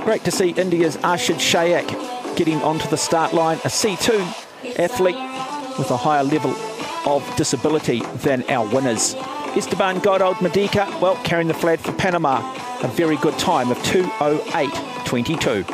Great to see India's Arshad Shayak getting onto the start line, a C2 athlete with a higher level of disability than our winners. Esteban Godold Medica, well, carrying the flag for Panama, a very good time of 2:08.22.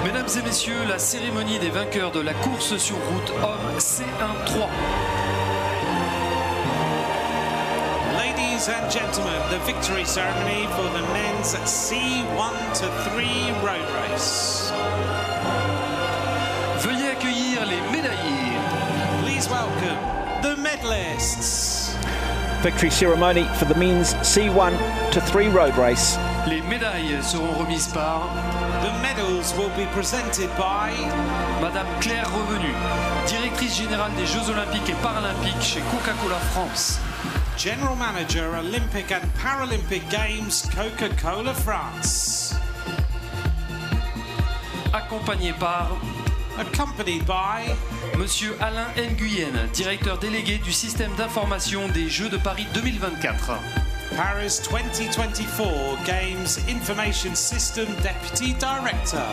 Mesdames et messieurs, la cérémonie des vainqueurs de la course sur route homme C1-3. Ladies and gentlemen, the victory ceremony for the men's C1-3 road race. Veuillez accueillir les médaillés. Please welcome the medalists. Victory ceremony for the men's C1-3 road race. Les médailles seront remises par The medals will be presented by Madame Claire Revenu, directrice générale des Jeux Olympiques et Paralympiques chez Coca-Cola France. General Manager, Olympic and Paralympic Games, Coca-Cola France. Accompagné par Accompanied by Monsieur Alain Nguyen, directeur délégué du système d'information des Jeux de Paris 2024. Paris 2024 Games Information System Deputy Director.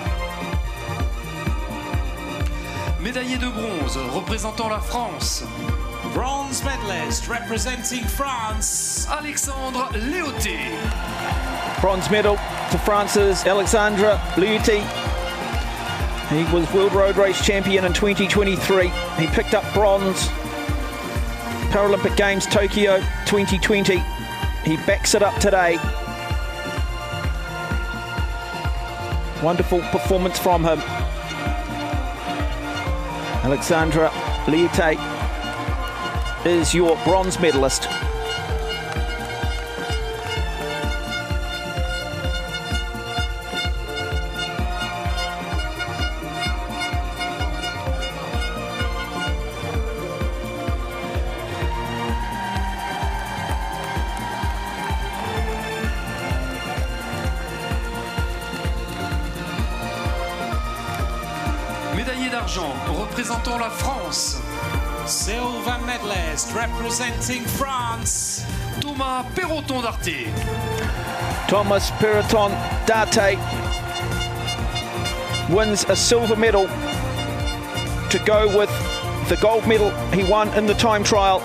Médaillé de bronze représentant la France. Bronze medalist representing France, Alexandre Léoté. Bronze medal to France's Alexandre Léoté. He was World Road Race Champion in 2023. He picked up bronze. Paralympic Games Tokyo 2020. He backs it up today. Wonderful performance from him. Alexandre Léoté is your bronze medalist. Médaillé d'argent représentant la France. silver medalist representing France, Thomas Perroton d'Arte. Thomas Perroton d'Arte wins a silver medal to go with the gold medal he won in the time trial.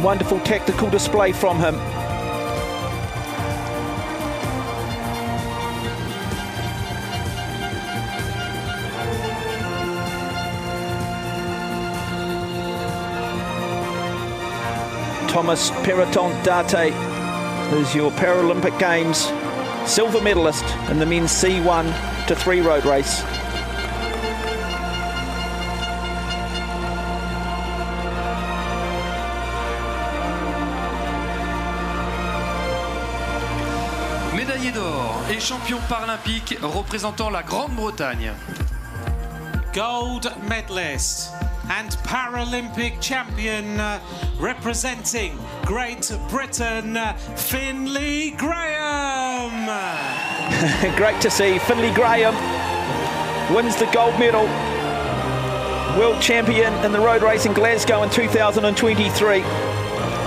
Wonderful tactical display from him. Thomas Perroton d'Arte is your Paralympic Games silver medalist in the men's C1 to 3 road race. médaillé d'or et champion paralympique représentant la Grande-Bretagne. Gold medalist and Paralympic champion representing Great Britain, Finlay Graham. Great to see Finlay Graham wins the gold medal. World champion in the road race in Glasgow in 2023.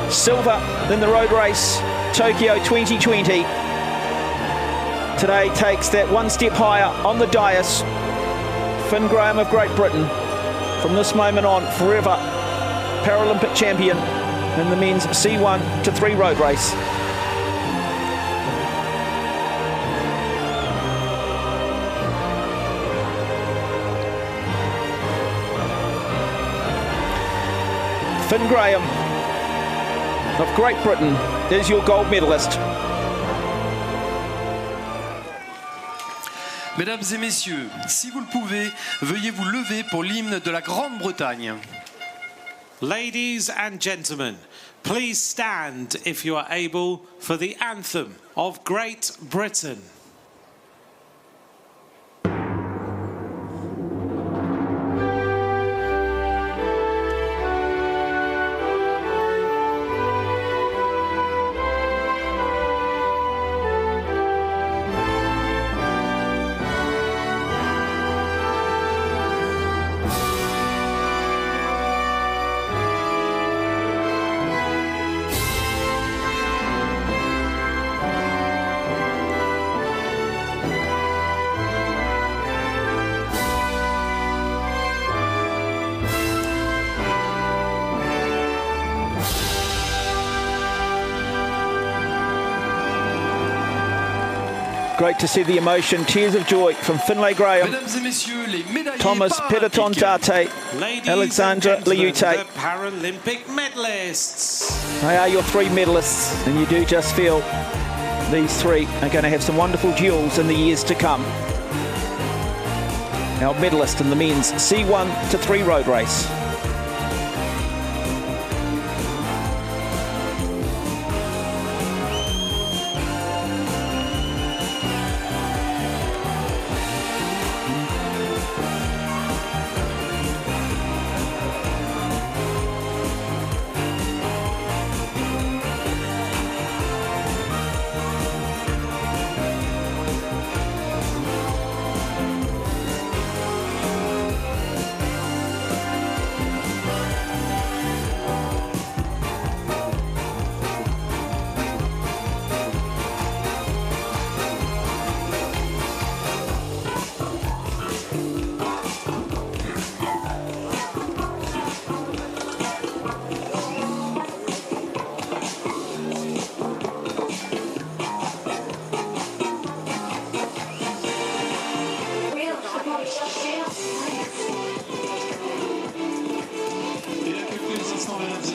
Silver in the road race Tokyo 2020. Today takes that one step higher on the dais. Finn Graham of Great Britain, from this moment on, forever Paralympic champion in the men's C1 to 3 road race. Finn Graham of Great Britain is your gold medalist. Mesdames et messieurs, si vous le pouvez, veuillez vous lever pour l'hymne de la Grande-Bretagne. Ladies and gentlemen, please stand if you are able for the anthem of Great Britain. Great to see the emotion, tears of joy from Finlay Graham, Mesdames et messieurs, les médaillés Thomas Petterton Date, Alexandra Liute. Paralympic medalists. They are your 3 medalists, and you do just feel these 3 are going to have some wonderful duels in the years to come. Our medalist in the men's C1 to 3 road race.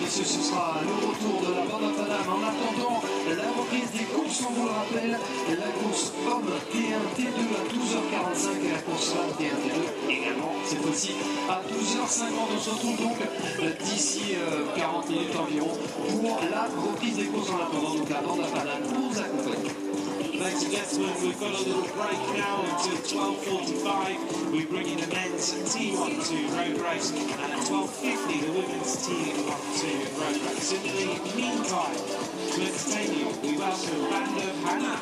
Ce sera le retour de la bande à Paname. En attendant la reprise des courses, on vous le rappelle, la course homme T1, T2 à 12h45 et la course femme T1, T2 également cette fois-ci à 12h50. On se retrouve donc d'ici 40 minutes environ pour la reprise des courses. En attendant donc la bande à Paname vous accompagne. Thanks and gentlemen, we've got a little break now until 12:45. We bring in the men's T1-2 road race and at 12:50 the women's T1-2 road race. In the meantime, to entertain you, we welcome Band of Hannah.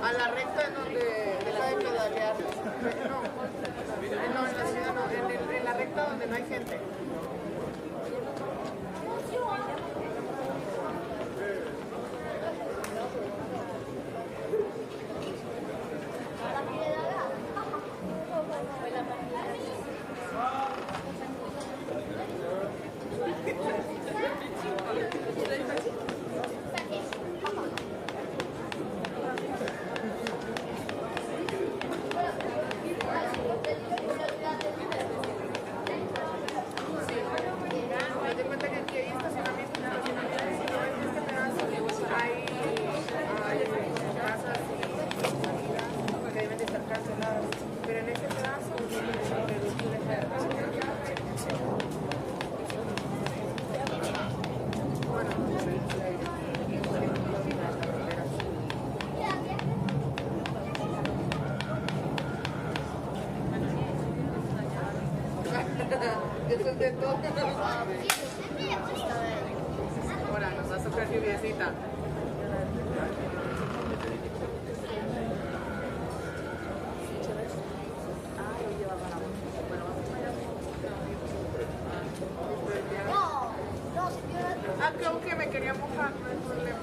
a la recta en donde deja de pedalear. No, en la ciudad no, en la recta donde no hay gente. Eso es de todo. Ahora nos va a tocar lluviecita. Ah, creo que me quería mojar, no hay problema.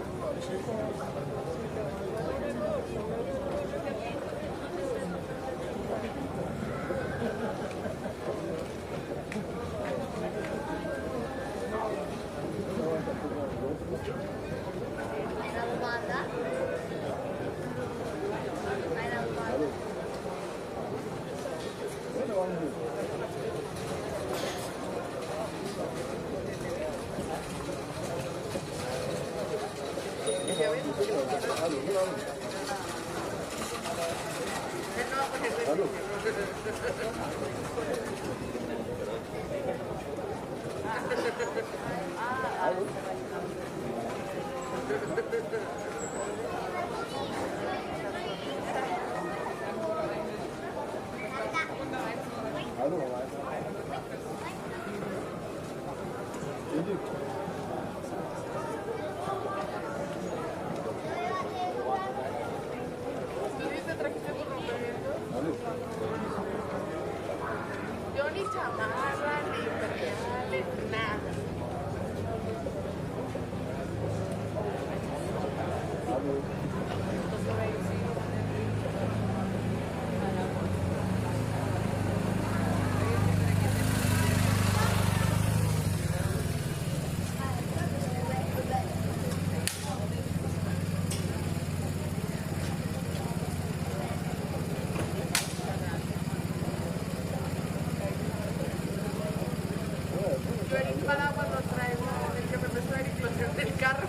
Yo ni chamarra, ni imperiales, nada. Yo el paraguas lo traigo, el que me prestó la explosión del carro.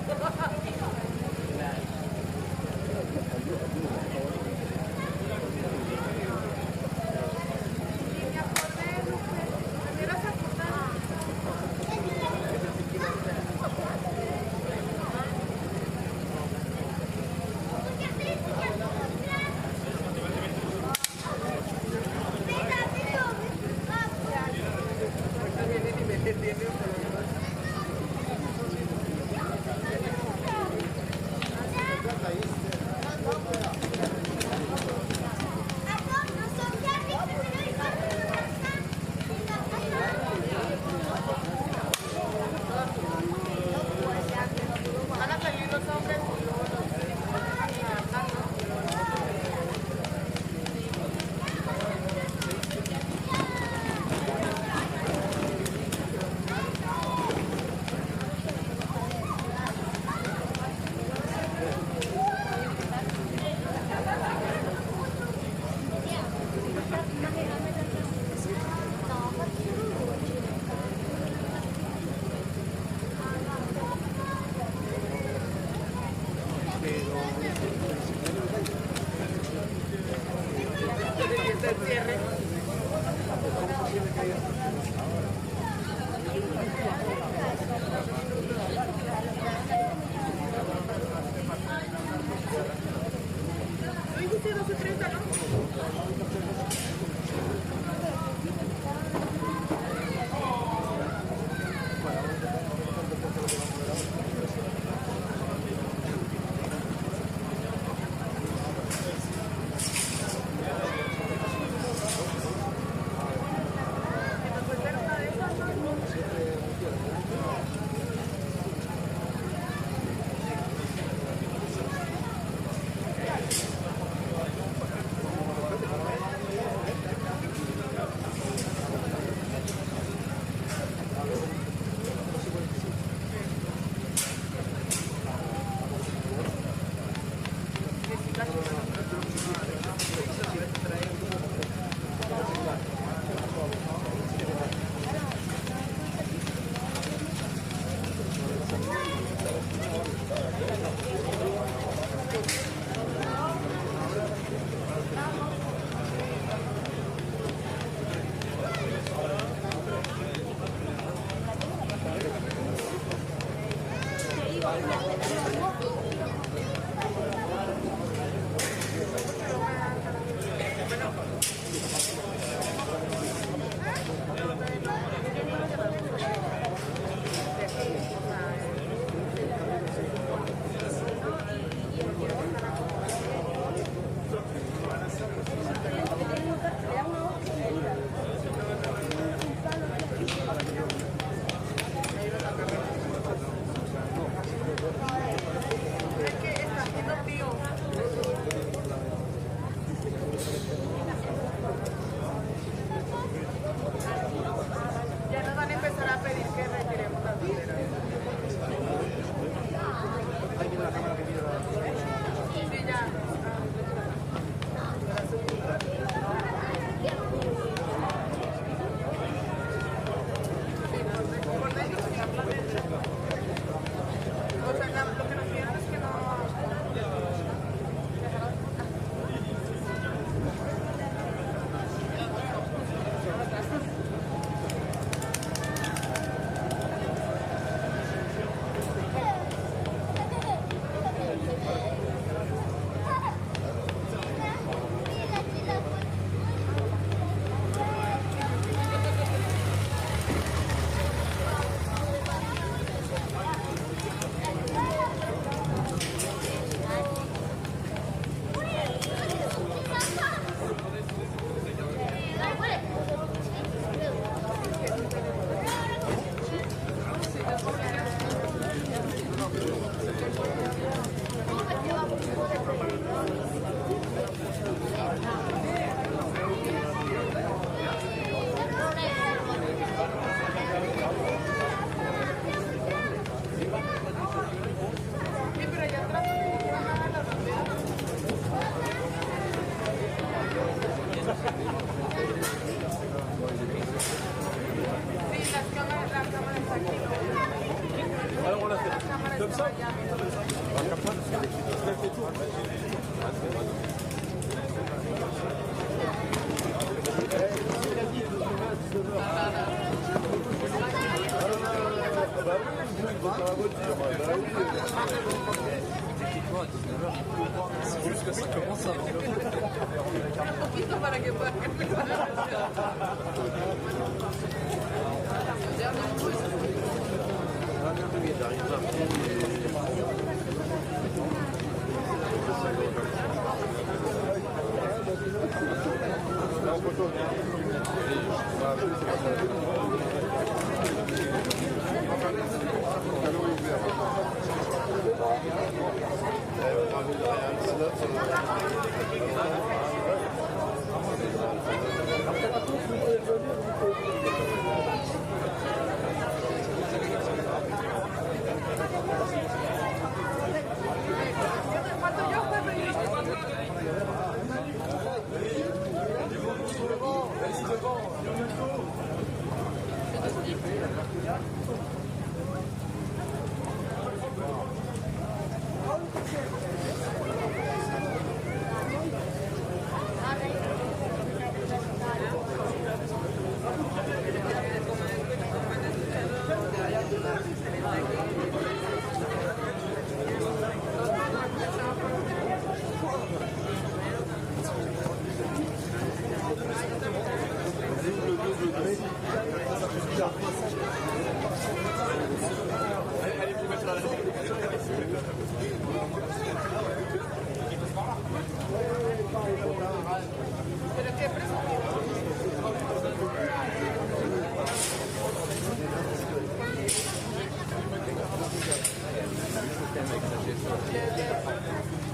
C'est juste que ça commence à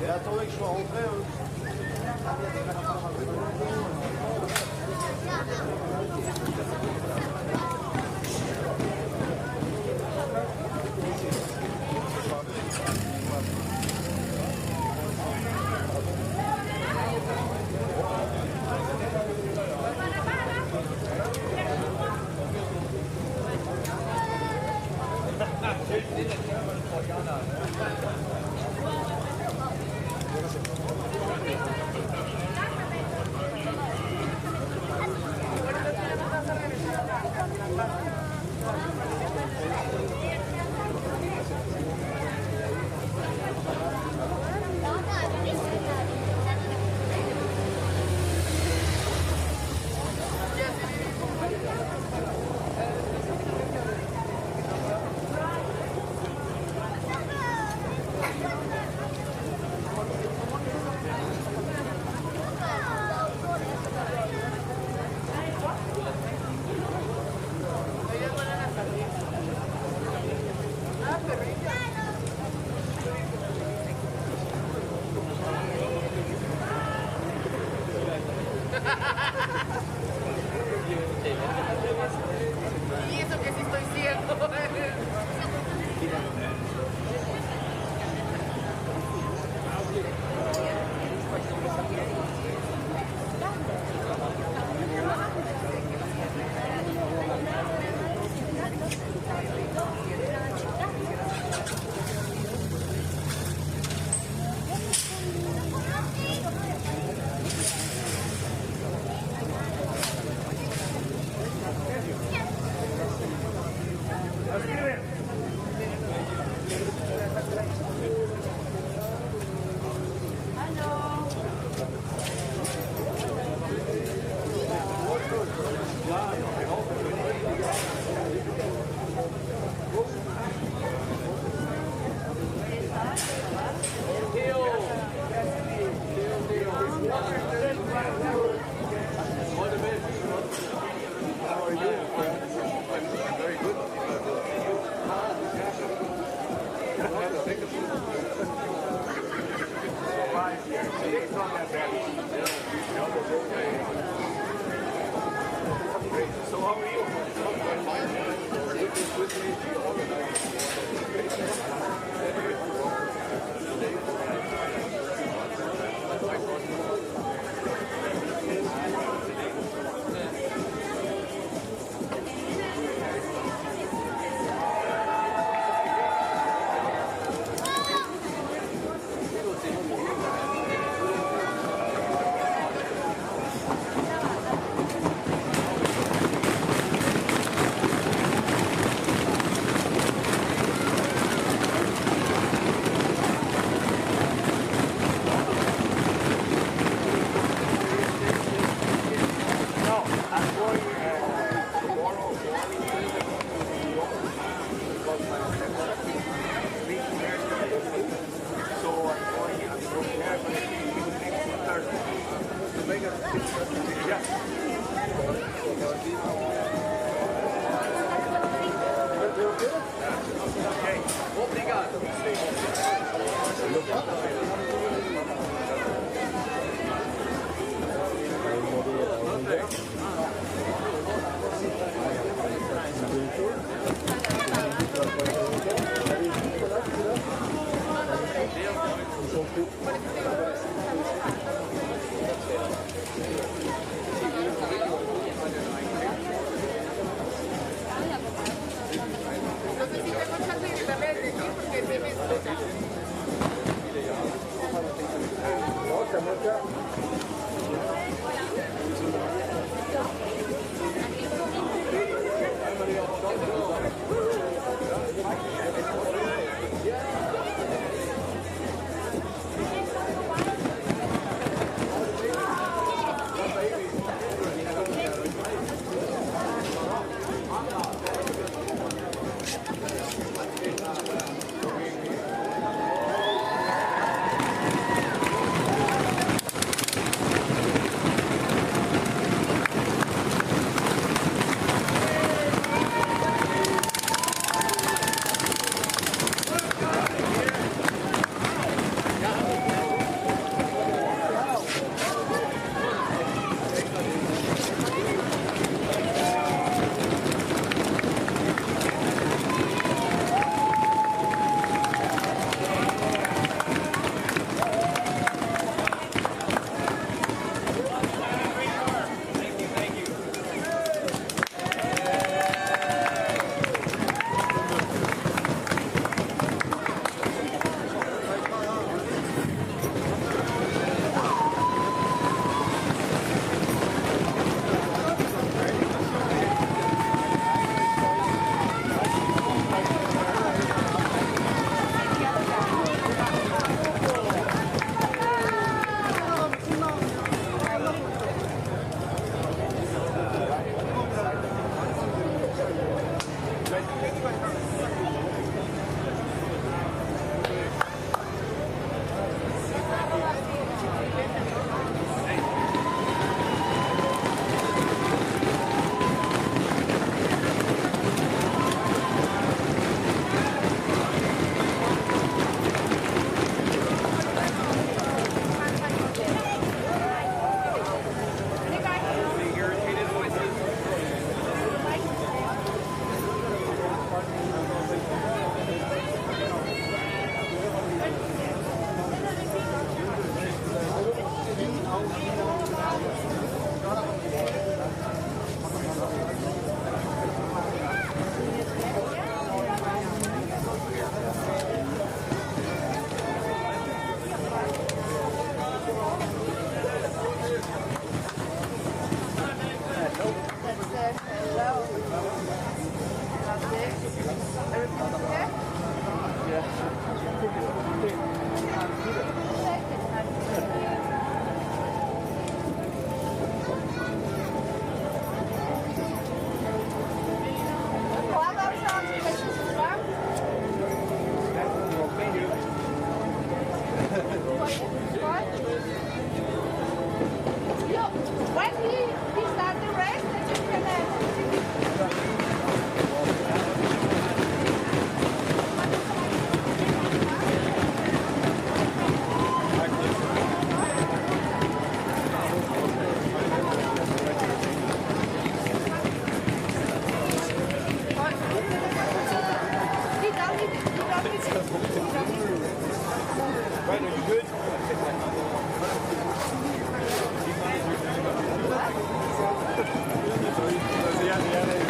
Et attendez que je sois rentré. Y eso que sí estoy ciego.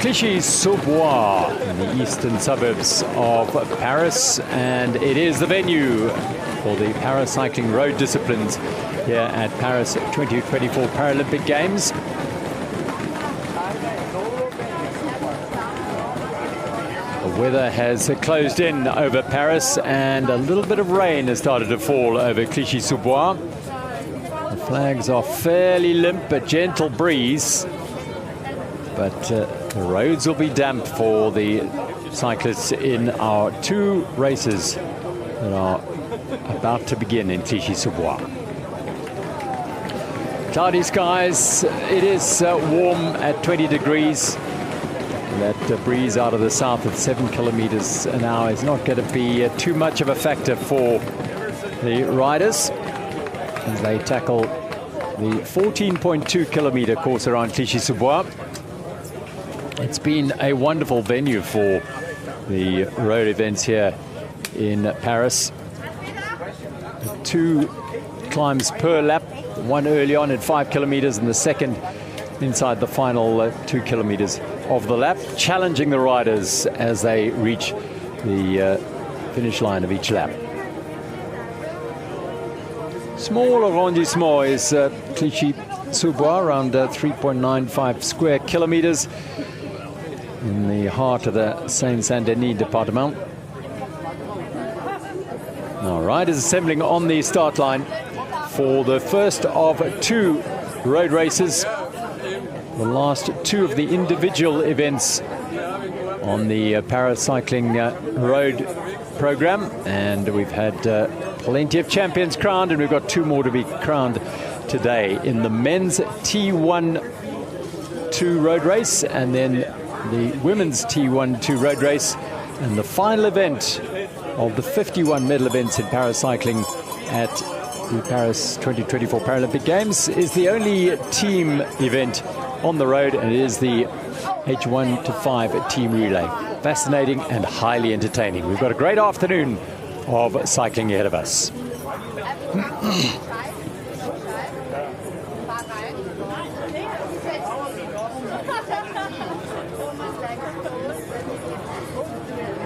Clichy-sous-Bois in the eastern suburbs of Paris, and it is the venue for the paracycling road disciplines here at Paris 2024 Paralympic Games. The weather has closed in over Paris and a little bit of rain has started to fall over Clichy-sous-Bois. The flags are fairly limp, a gentle breeze, but the roads will be damp for the cyclists in our two races that are about to begin in Clichy-sous-Bois. Cloudy skies, it is warm at 20 degrees. That breeze out of the south at 7 kilometers an hour is not going to be too much of a factor for the riders as they tackle the 14.2 kilometer course around Clichy-sous-Bois. It's been a wonderful venue for the road events here in Paris. 2 climbs per lap, one early on at 5 kilometers and the second inside the final 2 kilometers of the lap, challenging the riders as they reach the finish line of each lap. Small arrondissement is Clichy-sous-Bois, around 3.95 square kilometers in the heart of the Seine-Saint-Denis department. Now, riders assembling on the start line for the first of 2 road races. The last 2 of the individual events on the paracycling road program, and we've had plenty of champions crowned, and we've got 2 more to be crowned today in the men's T1-2 road race, and then the women's T1-2 road race, and the final event of the 51 medal events in paracycling at the Paris 2024 Paralympic Games is the only team event on the road, and it is the H1 to 5 team relay. Fascinating and highly entertaining. We've got a great afternoon of cycling ahead of us.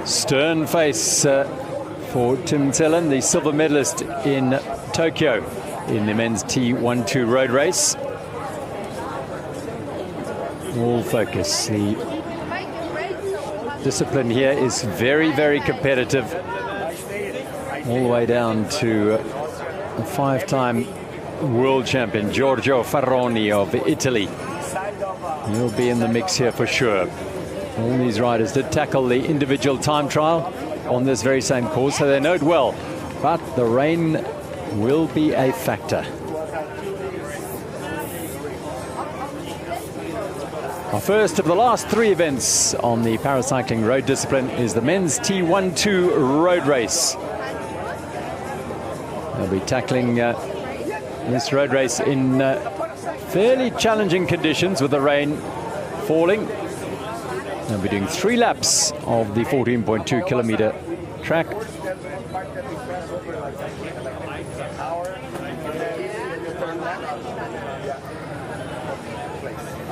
Stern face for Tim Zellen, the silver medalist in Tokyo in the men's T1-2 road race. All focus. The discipline here is very, very competitive, all the way down to a 5-time world champion, Giorgio Faroni of Italy. He'll be in the mix here for sure. All these riders did tackle the individual time trial on this very same course, so they know it well. But the rain will be a factor. Our first of the last 3 events on the paracycling road discipline is the men's T1-2 road race. They'll be tackling this road race in fairly challenging conditions with the rain falling. They'll be doing 3 laps of the 14.2 kilometer track.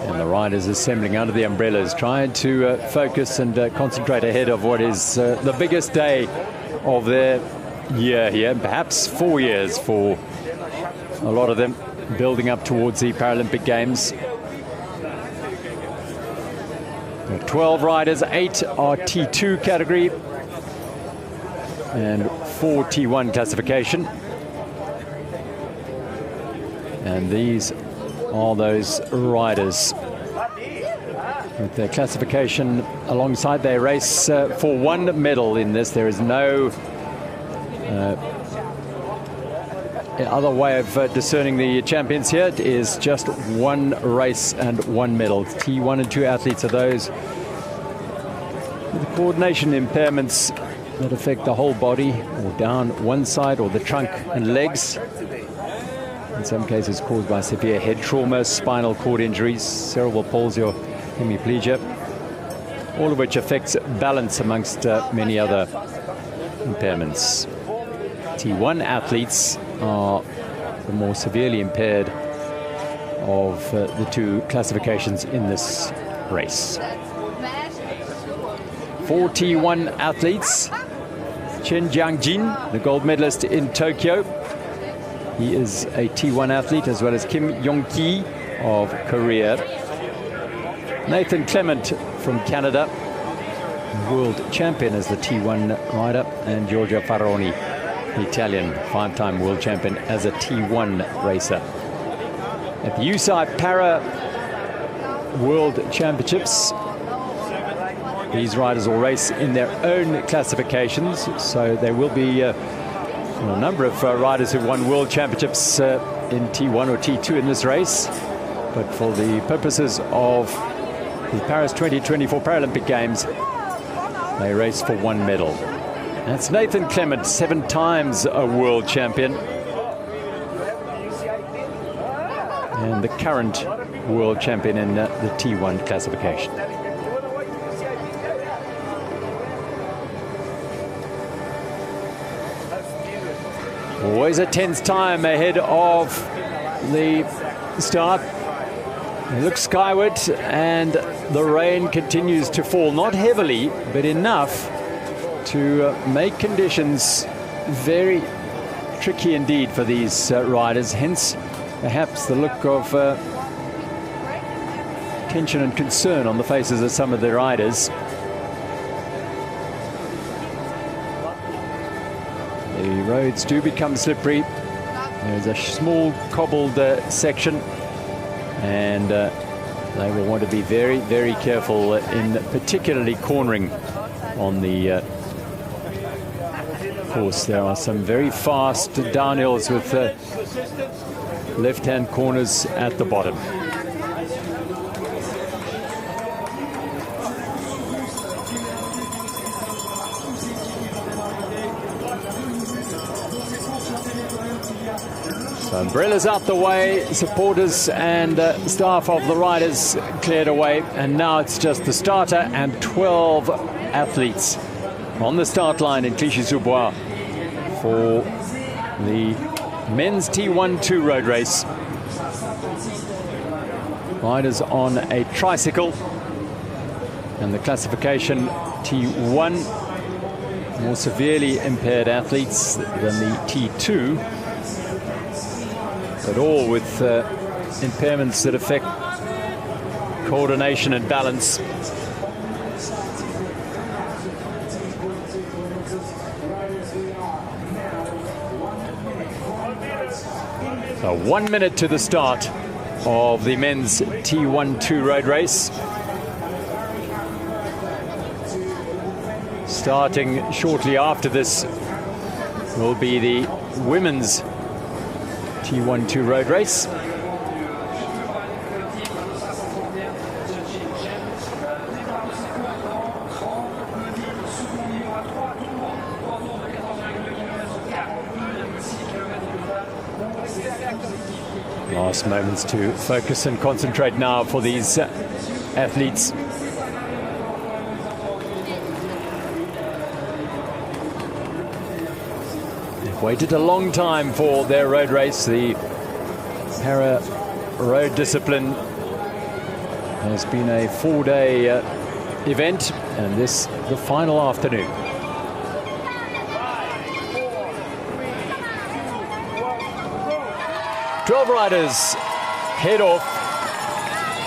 And the riders assembling under the umbrellas, trying to focus and concentrate ahead of what is the biggest day of their year here, perhaps 4 years for a lot of them, building up towards the Paralympic Games. 12 riders, 8 are T2 category and 4 T1 classification. And these are those riders with their classification alongside. They race for 1 medal in this. There is no other way of discerning the champions here. It is just 1 race and 1 medal. T1 and 2 athletes are those with coordination impairments that affect the whole body, or down one side, or the trunk and legs. In some cases caused by severe head trauma, spinal cord injuries, cerebral palsy or hemiplegia, all of which affects balance amongst many other impairments. T1 athletes are the more severely impaired of the 2 classifications in this race. 4 T1 athletes. Chen Jiangjin, the gold medalist in Tokyo. He is a T1 athlete, as well as Kim Yong-ki of Korea. Nathan Clement from Canada, world champion as the T1 rider, and Giorgio Faroni, the Italian 5-time world champion as a T1 racer. At the UCI Para World Championships, these riders will race in their own classifications, so there will be a number of riders who've won world championships in T1 or T2 in this race. But for the purposes of the Paris 2024 Paralympic Games, they race for 1 medal. That's Nathan Clement, 7 times a world champion, and the current world champion in the T1 classification. Always a tense time ahead of the start. They look skyward, and the rain continues to fall. Not heavily, but enough to make conditions very tricky indeed for these riders. Hence, perhaps the look of tension and concern on the faces of some of the riders. The roads do become slippery. There's a small cobbled section, and they will want to be very, very careful in particularly cornering on the course. There are some very fast downhills with left-hand corners at the bottom. So umbrellas out the way, supporters and staff of the riders cleared away, and now it's just the starter and 12 athletes on the start line in Clichy-sous-Bois for the men's T12 road race. Riders on a tricycle, and the classification T1, more severely impaired athletes than the T2, but all with impairments that affect coordination and balance. So 1 minute to the start of the men's T12 road race. Starting shortly after this will be the women's T12 road race. Last moments to focus and concentrate now for these athletes. They've waited a long time for their road race. The para road discipline has been a 4-day event, and this the final afternoon. Twelve riders head off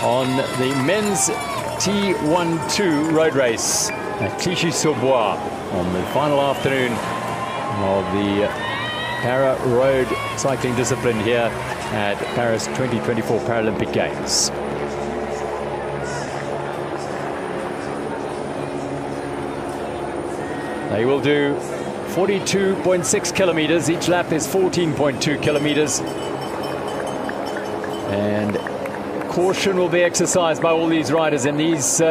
on the men's T12 road race at Clichy-sous-Bois on the final afternoon of the para road cycling discipline here at Paris 2024 Paralympic Games. They will do 42.6 kilometers. Each lap is 14.2 kilometers. And caution will be exercised by all these riders in these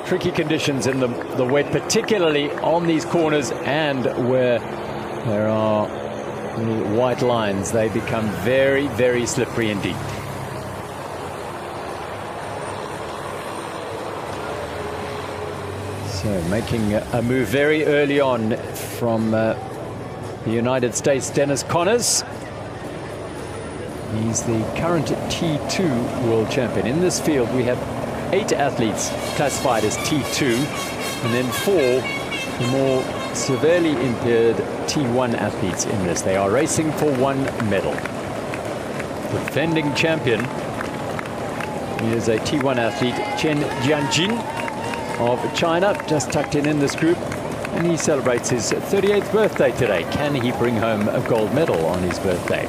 tricky conditions in the wet, particularly on these corners and where there are white lines. They become very, very slippery indeed. So making a move very early on from the United States, Dennis Connors. He's the current T2 world champion. In this field, we have 8 athletes classified as T2, and then 4 the more severely impaired T1 athletes in this. They are racing for 1 medal. The defending champion is a T1 athlete, Chen Jianjin of China, just tucked in this group, and he celebrates his 38th birthday today. Can he bring home a gold medal on his birthday?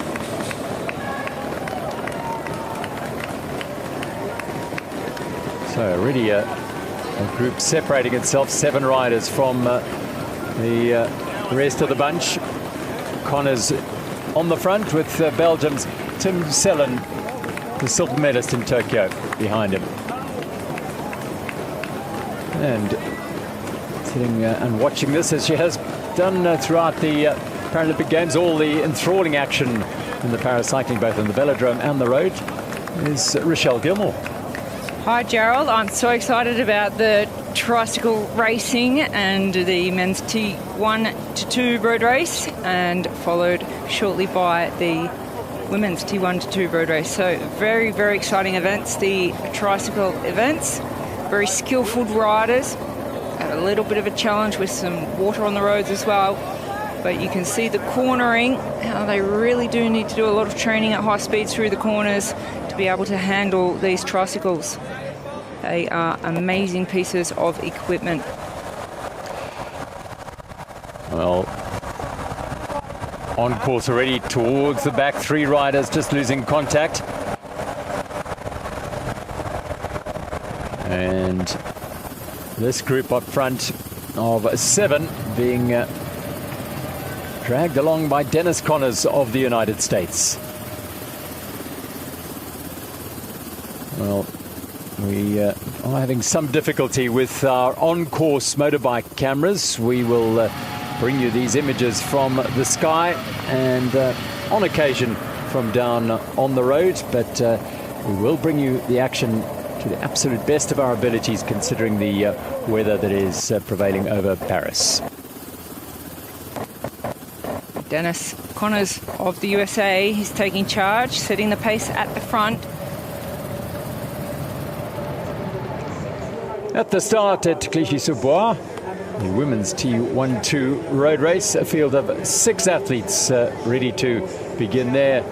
So already a group separating itself, 7 riders from the rest of the bunch. Connors on the front with Belgium's Tim Sellen, the silver medalist in Tokyo, behind him. And sitting and watching this, as she has done throughout the Paralympic Games, all the enthralling action in the paracycling, both on the velodrome and the road, is Rochelle Gilmore. Hi Gerald, I'm so excited about the tricycle racing and the men's T1 to 2 road race, and followed shortly by the women's T1 to 2 road race. So very, very exciting events, the tricycle events. Very skillful riders. Had a little bit of a challenge with some water on the roads as well. But you can see the cornering, how they really do need to do a lot of training at high speeds through the corners to be able to handle these tricycles. They are amazing pieces of equipment. Well, on course already towards the back, 3 riders just losing contact. And this group up front of 7 being dragged along by Dennis Connors of the United States. Well, we are having some difficulty with our on-course motorbike cameras. We will bring you these images from the sky and on occasion from down on the road, but we will bring you the action to the absolute best of our abilities, considering the weather that is prevailing over Paris. Dennis Connors of the USA, he's taking charge, setting the pace at the front. At the start at Clichy-sous-Bois, the women's T12 road race, a field of 6 athletes ready to begin their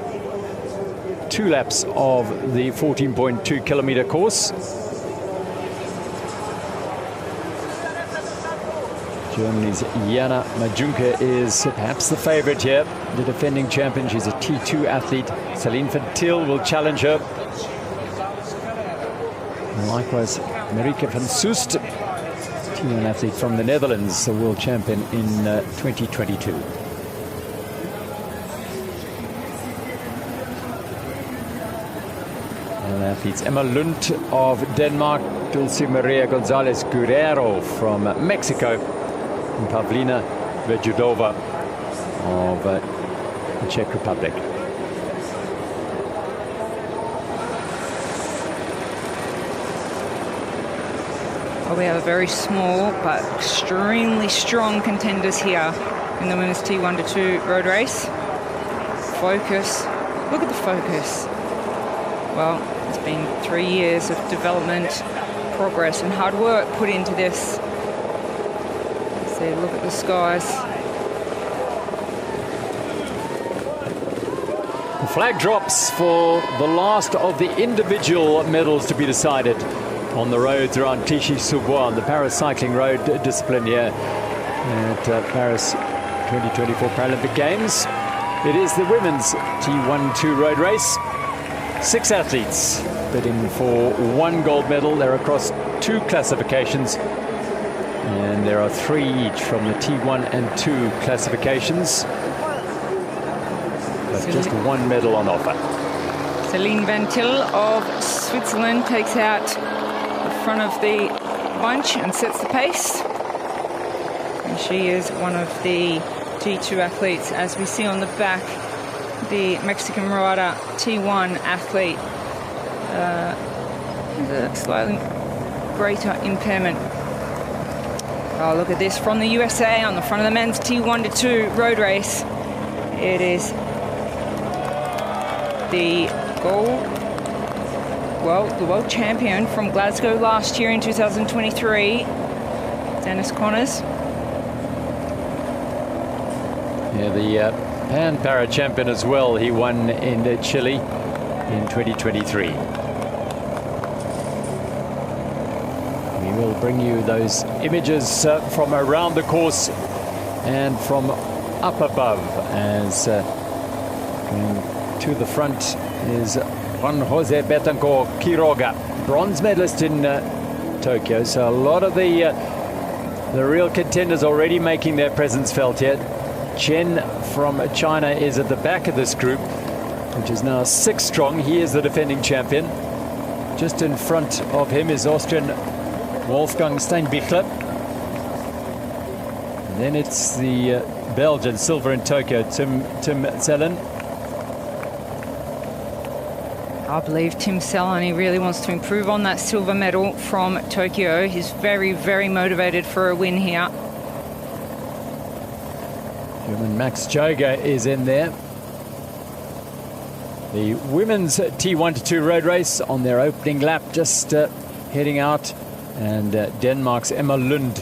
2 laps of the 14.2 kilometer course. Germany's Jana Majunke is perhaps the favorite here, the defending champion. She's a T2 athlete. Celine van Til will challenge her. And likewise, Marieke van Soest, T1 athlete from the Netherlands, a world champion in 2022. Athletes Emma Lund of Denmark, Dulce Maria Gonzalez Guerrero from Mexico, and Pavlina Vejudova of the Czech Republic. Well, we have a very small but extremely strong contenders here in the women's T1 to 2 road race. Focus. Look at the focus. Well, it's been 3 years of development, progress and hard work put into this. See, look at the skies. The flag drops for the last of the individual medals to be decided on the roads around Clichy-sous-Bois, the Paris cycling road discipline here at Paris 2024 Paralympic Games. It is the women's T12 road race. 6 athletes bidding for 1 gold medal. They're across 2 classifications, and there are 3 each from the T1 and 2 classifications, but just 1 medal on offer. Celine van Til of Switzerland takes out the front of the bunch and sets the pace. And she is one of the T2 athletes, as we see on the back. The Mexican rider, T1 athlete, with a slightly greater impairment. Oh, look at this from the USA on the front of the men's T1 to 2 road race. It is the world champion from Glasgow last year in 2023, Dennis Connors. Yeah, the Pan-Para champion as well. He won in Chile in 2023. We will bring you those images from around the course and from up above, as to the front is Juan Jose Betancourt Quiroga, bronze medalist in Tokyo. So a lot of the real contenders already making their presence felt here. Chen from China is at the back of this group, which is now 6 strong. He is the defending champion. Just in front of him is Austrian Wolfgang Steinbichler. And then it's the Belgian, silver in Tokyo, Tim Zellen. I believe Tim Sellon, he really wants to improve on that silver medal from Tokyo. He's very, very motivated for a win here. German Max Joger is in there. The women's T1-2 road race on their opening lap, just heading out. And Denmark's Emma Lund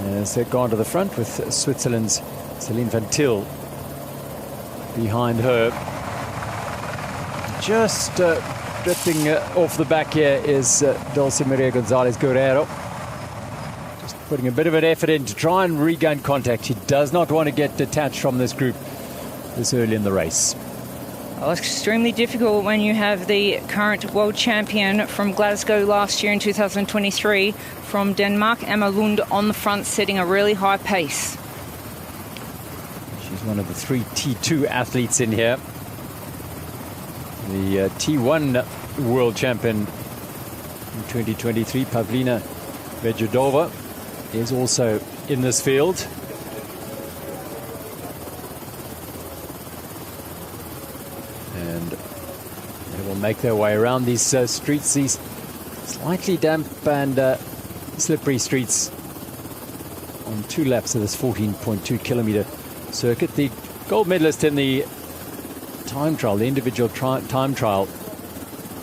has gone to the front with Switzerland's Celine Van Til behind her. Just drifting off the back here is Dulce Maria Gonzalez Guerrero. Just putting a bit of an effort in to try and regain contact. She does not want to get detached from this group this early in the race. Well, it's extremely difficult when you have the current world champion from Glasgow last year in 2023 from Denmark, Emma Lund, on the front, setting a really high pace. She's one of the 3 T2 athletes in here. The T1 world champion in 2023, Pavlina Vedjedova, is also in this field. And they will make their way around these streets, these slightly damp and slippery streets on 2 laps of this 14.2 kilometer circuit. The gold medalist in the time trial, the individual time trial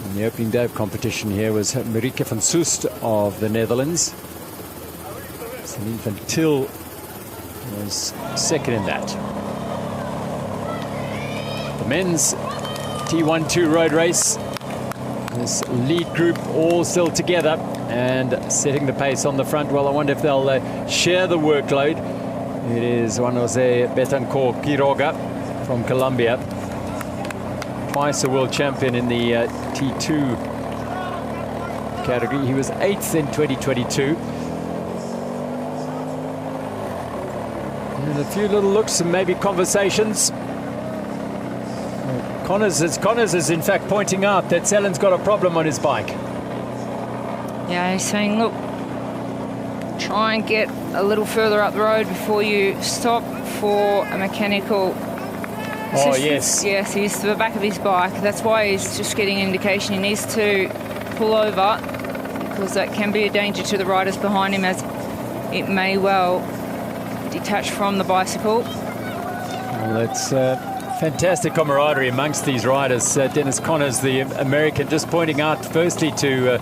in the opening day of competition here was Marieke van Soest of the Netherlands. Celine Van Til was second in that. The men's T1-2 road race. This lead group all still together and setting the pace on the front. Well, I wonder if they'll share the workload. It is Juan Jose Betancourt Quiroga from Colombia. Twice a world champion in the T2 category. He was 8th in 2022. And a few little looks and maybe conversations. Connors is in fact pointing out that Sellon's got a problem on his bike. Yeah, he's saying, look, try and get a little further up the road before you stop for a mechanical assistance. Oh, yes. Yes, he's to the back of his bike. That's why he's just getting an indication he needs to pull over, because that can be a danger to the riders behind him, as it may well detach from the bicycle. Well, it's fantastic camaraderie amongst these riders. Dennis Connors, the American, just pointing out firstly to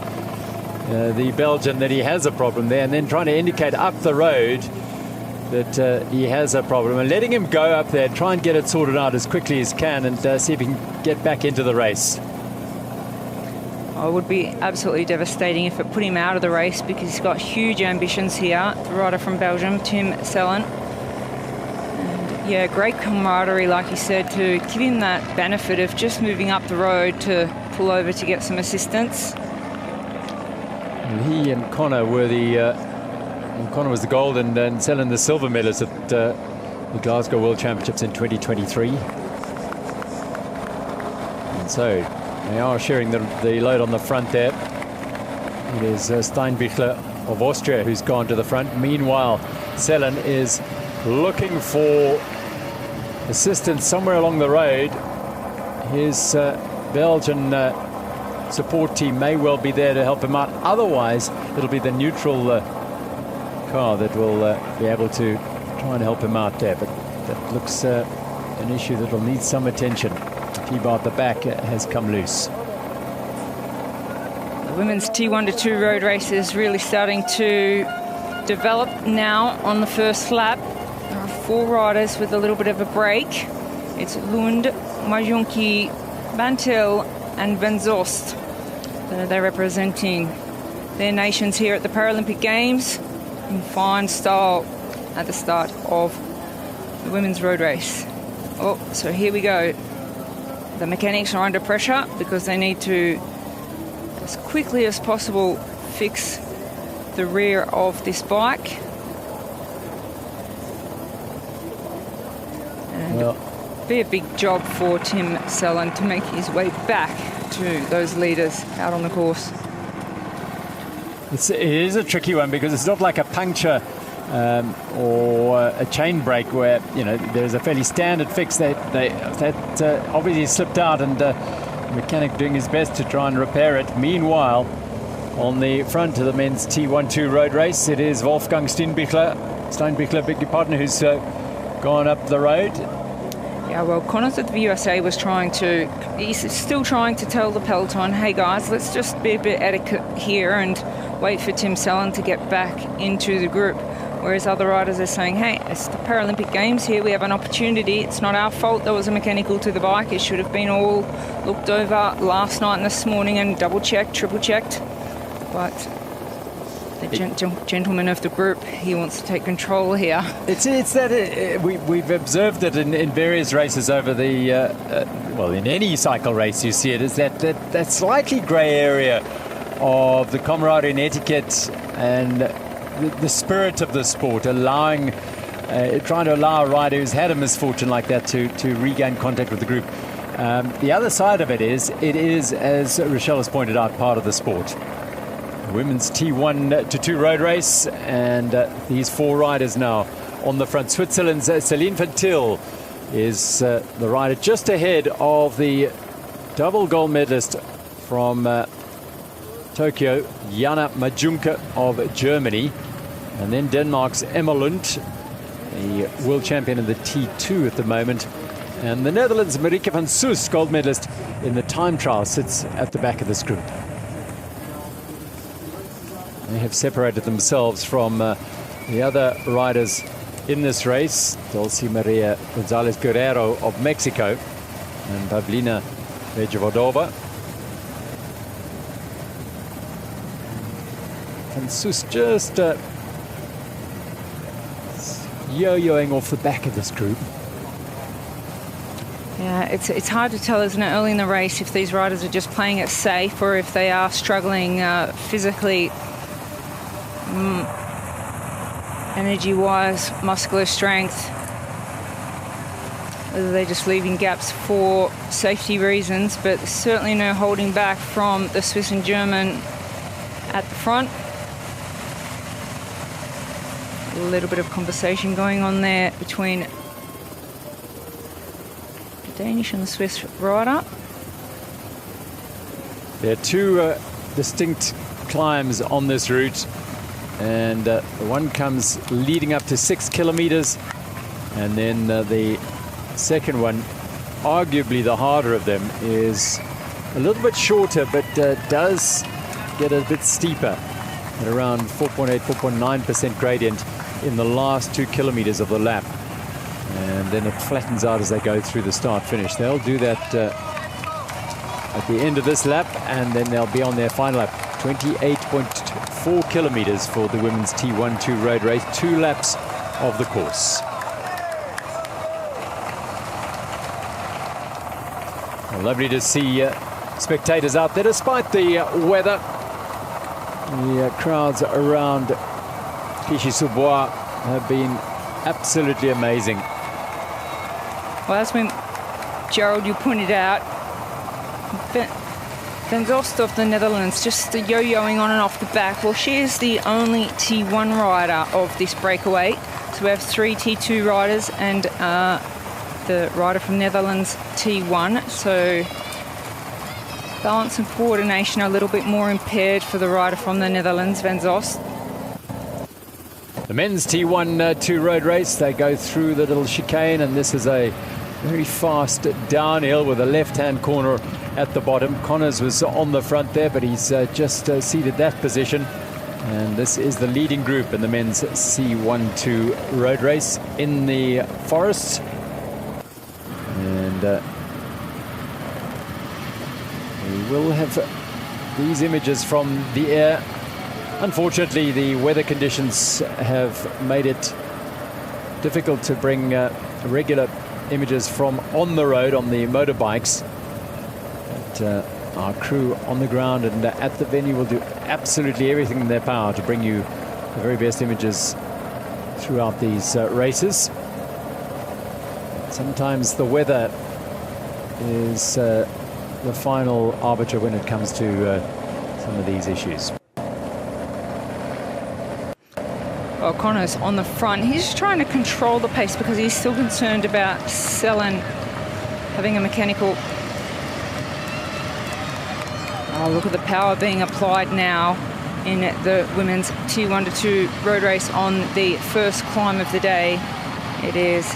the Belgian that he has a problem there, and then trying to indicate up the road that he has a problem, and letting him go up there, try and get it sorted out as quickly as can, and see if he can get back into the race. It would be absolutely devastating if it put him out of the race, because he's got huge ambitions here, the rider from Belgium, Tim Sellon. And yeah, great camaraderie, like you said, to give him that benefit of just moving up the road to pull over to get some assistance. And he and Connor were Connor was the gold and Sellon the silver medalist at the Glasgow World Championships in 2023. And so they are sharing the load on the front there. It is Steinbichler of Austria who's gone to the front. Meanwhile, Sellon is looking for assistance somewhere along the road. His Belgian support team may well be there to help him out. Otherwise, it'll be the neutral car that will be able to try and help him out there. But that looks an issue that will need some attention. The T-bar at the back has come loose. The women's T1-2 road race is really starting to develop now on the first lap. There are 4 riders with a little bit of a break. It's Lund, Majunki, Van Til and Van Zost. They're representing their nations here at the Paralympic Games in fine style at the start of the women's road race. Oh, so here we go. The mechanics are under pressure because they need to, as quickly as possible, fix the rear of this bike. And well, be a big job for Tim Sellon to make his way back to those leaders out on the course. It is a tricky one because it's not like a puncture or a chain break where, you know, there's a fairly standard fix that obviously slipped out and mechanic doing his best to try and repair it. Meanwhile, on the front of the men's T12 road race, it is Wolfgang Steinbichler, beg your pardon, who's gone up the road. Yeah, well, Connors at the USA was he's still trying to tell the peloton, hey guys, let's just be a bit etiquette here and wait for Tim Sellen to get back into the group. Whereas other riders are saying, hey, it's the Paralympic Games here, we have an opportunity. It's not our fault there was a mechanical to the bike. It should have been all looked over last night and this morning and double-checked, triple-checked. But the gentleman of the group, he wants to take control here. It's that we've observed it in various races over the, well, in any cycle race you see it, is that slightly grey area of the camaraderie and etiquette and the spirit of the sport, trying to allow a rider who's had a misfortune like that to regain contact with the group. The other side of it is, as Rochelle has pointed out, part of the sport. Women's T1-2 road race, and these 4 riders now on the front. Switzerland's Celine van Til is the rider just ahead of the double gold medalist from Tokyo, Jana Majunke of Germany, and then Denmark's Emma Lund, the world champion in the T2 at the moment, and the Netherlands' Marieke van Soest, gold medalist in the time trial, sits at the back of this group. They have separated themselves from the other riders in this race, Dulce Maria Gonzalez Guerrero of Mexico and Pavlina Vejovodova. And Soest just yo-yoing off the back of this group. Yeah, it's hard to tell, isn't it, early in the race, if these riders are just playing it safe or if they are struggling physically, energy-wise, muscular strength. Whether they're just leaving gaps for safety reasons, but certainly no holding back from the Swiss and German at the front. A little bit of conversation going on there between the Danish and the Swiss rider. There are 2 distinct climbs on this route, and the one comes leading up to 6 kilometers, and then the second one, arguably the harder of them, is a little bit shorter, but does get a bit steeper at around 4.8, 4.9% gradient in the last 2 kilometers of the lap, and then it flattens out as they go through the start finish. They'll do that at the end of this lap, and then they'll be on their final lap. 28.4 kilometers for the women's T12 road race, 2 laps of the course. Well, lovely to see spectators out there despite the weather. The crowds around Clichy-sous-Bois have been absolutely amazing. Well, that's when, Gerald, you pointed out, Van Zost of the Netherlands, just yo-yoing on and off the back. Well, she is the only T1 rider of this breakaway. So we have 3 T2 riders and the rider from Netherlands T1. So balance and coordination are a little bit more impaired for the rider from the Netherlands, Van Zost. The men's T1-2 road race, they go through the little chicane, and this is a very fast downhill with a left-hand corner at the bottom. Connors was on the front there, but he's just ceded that position. And this is the leading group in the men's C1-2 road race in the forest. And we will have these images from the air. Unfortunately, the weather conditions have made it difficult to bring regular images from on the road on the motorbikes. But our crew on the ground and at the venue will do absolutely everything in their power to bring you the very best images throughout these races. Sometimes the weather is the final arbiter when it comes to some of these issues. O'Connor's on the front. He's just trying to control the pace because he's still concerned about Sellen having a mechanical Oh, look at the power being applied now in the women's T1 to 2 road race on the first climb of the day. It is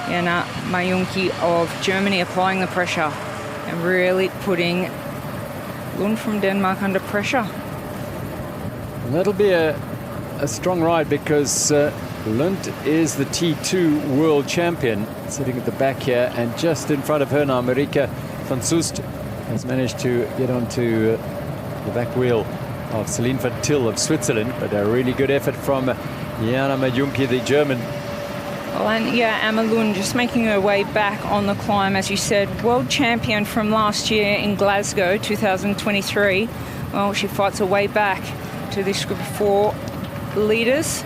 Jana Mayunki of Germany applying the pressure and really putting Lund from Denmark under pressure. And that'll be a strong ride because Lund is the T2 world champion, sitting at the back here, and just in front of her now, Marika van Soest has managed to get onto the back wheel of Celine van Til of Switzerland, but a really good effort from Jana Mayunki, the German. Well, and yeah, Emma Lund just making her way back on the climb, as you said, world champion from last year in Glasgow 2023. Well, she fights her way back to this group of 4 leaders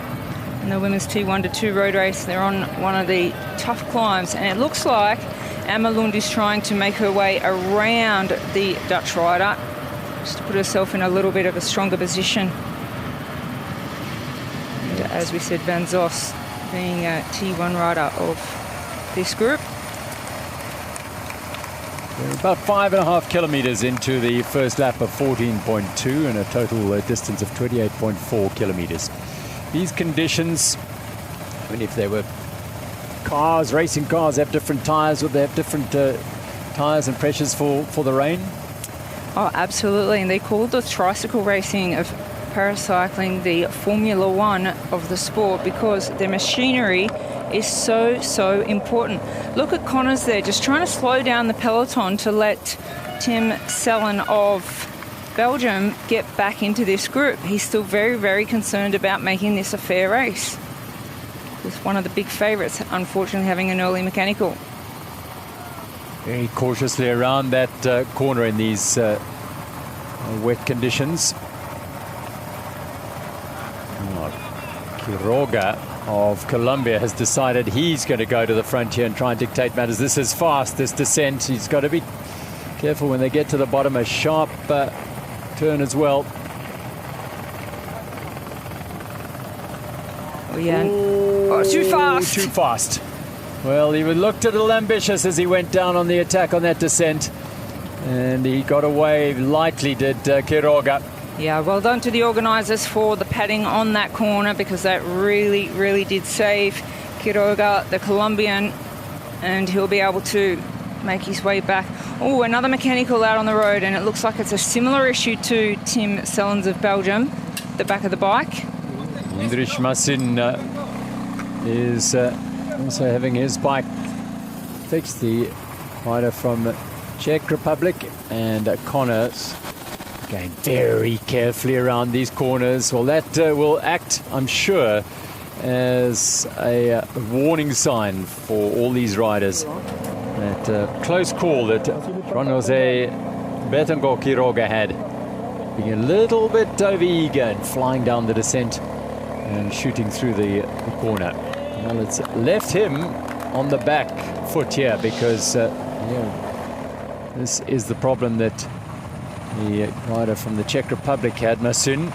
in the women's T1 to 2 road race. They're on one of the tough climbs, and it looks like Emma Lund is trying to make her way around the Dutch rider just to put herself in a little bit of a stronger position. And as we said, Van Zos being a T1 rider of this group. We're about 5.5 kilometers into the first lap of 14.2 and a total distance of 28.4 kilometers. These conditions, I mean, if they were cars, racing cars have different tires, would they have different tires and pressures for the rain? Oh, absolutely. And they call the tricycle racing of paracycling the Formula One of the sport because their machinery is so important. Look at Connors there, just trying to slow down the peloton to let Tim Sellen of Belgium get back into this group. He's still very concerned about making this a fair race, with one of the big favourites unfortunately having an early mechanical. Very cautiously around that corner in these wet conditions. Quiroga of Colombia has decided he's going to go to the frontier and try and dictate matters. This is fast, this descent. He's got to be careful when they get to the bottom. A sharp turn as well. Oh, yeah. Oh, too fast. Too fast. Well, he looked a little ambitious as he went down on the attack on that descent. And he got away lightly, did Quiroga. Yeah, well done to the organisers for the padding on that corner, because that really did save Quiroga, the Colombian, and he'll be able to make his way back. Oh, another mechanical out on the road, and it looks like it's a similar issue to Tim Sellens of Belgium, the back of the bike. Indrich Massin is also having his bike fixed, the rider from Czech Republic, and Connors going very carefully around these corners. Well, that will act, I'm sure, as a warning sign for all these riders. That close call that Juan Jose Betancourt Quiroga had, being a little bit overeager and flying down the descent and shooting through the corner. Well, it's left him on the back foot here, because this is the problem that the rider from the Czech Republic had, Massin.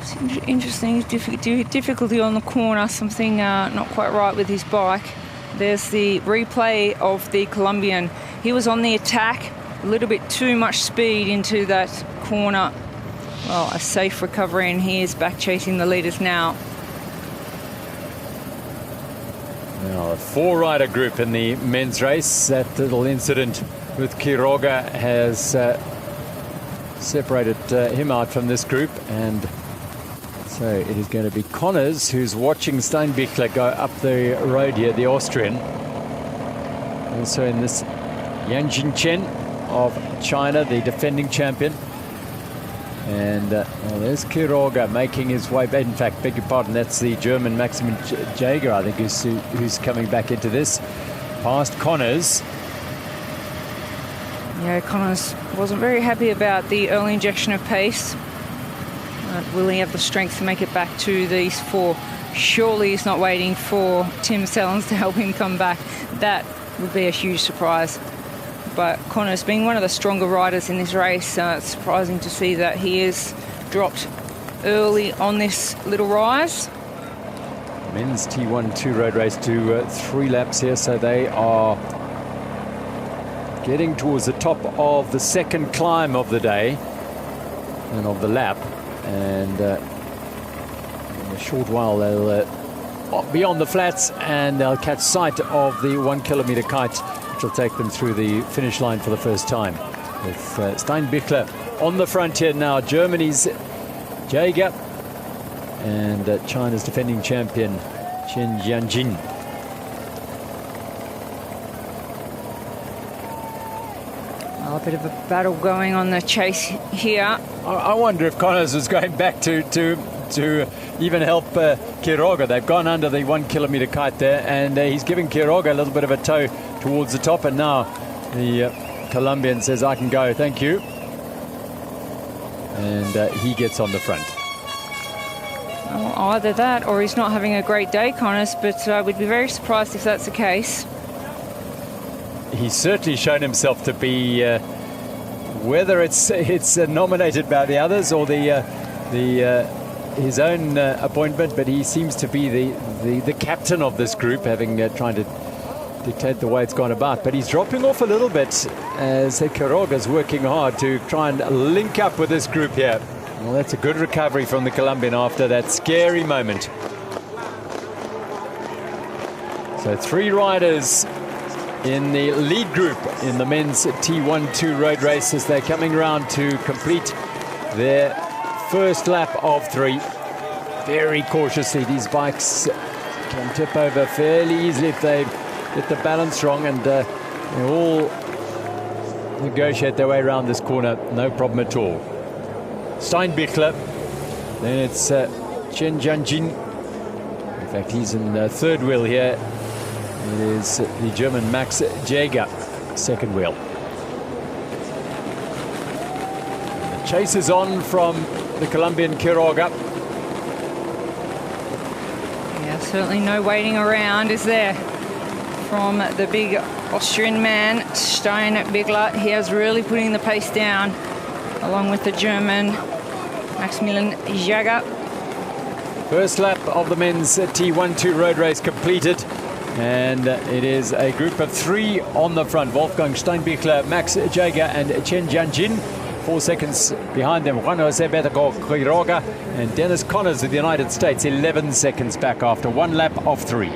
It's interesting, difficulty on the corner, something not quite right with his bike. There's the replay of the Colombian. He was on the attack, a little bit too much speed into that corner. Well, a safe recovery, and he is back chasing the leaders now. Well, a 4-rider group in the men's race. That little incident with Quiroga has separated him out from this group, and so it is going to be Connors who's watching Steinbichler go up the road here, the Austrian. Also in this Yang Jinchen of China, the defending champion. And well, there's Quiroga making his way back. In fact, beg your pardon, that's the German Maximum Jaeger, I think, who's coming back into this. Past Connors. Yeah, Connors wasn't very happy about the early injection of pace. Will he have the strength to make it back to these 4? Surely he's not waiting for Tim Sellens to help him come back. That would be a huge surprise. But Connors, being one of the stronger riders in this race, it's surprising to see that he is dropped early on this little rise. Men's T1 2 road race to 3 laps here, so they are getting towards the top of the second climb of the day and of the lap, and in a short while they'll be on the flats and they'll catch sight of the 1 kilometer kite, which will take them through the finish line for the first time, with Steinbichler on the front here now. Germany's Jaeger and China's defending champion Chen Jianjin. A bit of a battle going on the chase here. I wonder if Connors is going back to even help Quiroga. They've gone under the 1 kilometer kite there, and he's giving Quiroga a little bit of a tow towards the top, and now the Colombian says, I can go, thank you. And he gets on the front. Well, either that or he's not having a great day, Connors, but we'd be very surprised if that's the case. He's certainly shown himself to be, whether it's nominated by the others or his own appointment, but he seems to be the captain of this group, having trying to dictate the way it's gone about. But he's dropping off a little bit as Quiroga's working hard to try and link up with this group here. Well, that's a good recovery from the Colombian after that scary moment. So 3 riders in the lead group in the men's T12 road race as they're coming around to complete their first lap of 3. Very cautiously, these bikes can tip over fairly easily if they get the balance wrong, and they all negotiate their way around this corner, no problem at all. Steinbichler, then it's Chen Jianjin. In fact, he's in the third wheel here. It is the German Max Jaeger, second wheel. And the chase is on from the Colombian Quiroga. Yeah, certainly no waiting around, is there? From the big Austrian man, Steinbichler. He is really putting the pace down, along with the German Maximilian Jaeger. First lap of the men's T12 road race completed. And it is a group of 3 on the front. Wolfgang Steinbichler, Max Jaeger and Chen Jianjin. 4 seconds behind them, Juan Jose Betancourt Quiroga and Dennis Connors of the United States, 11 seconds back after 1 lap of 3.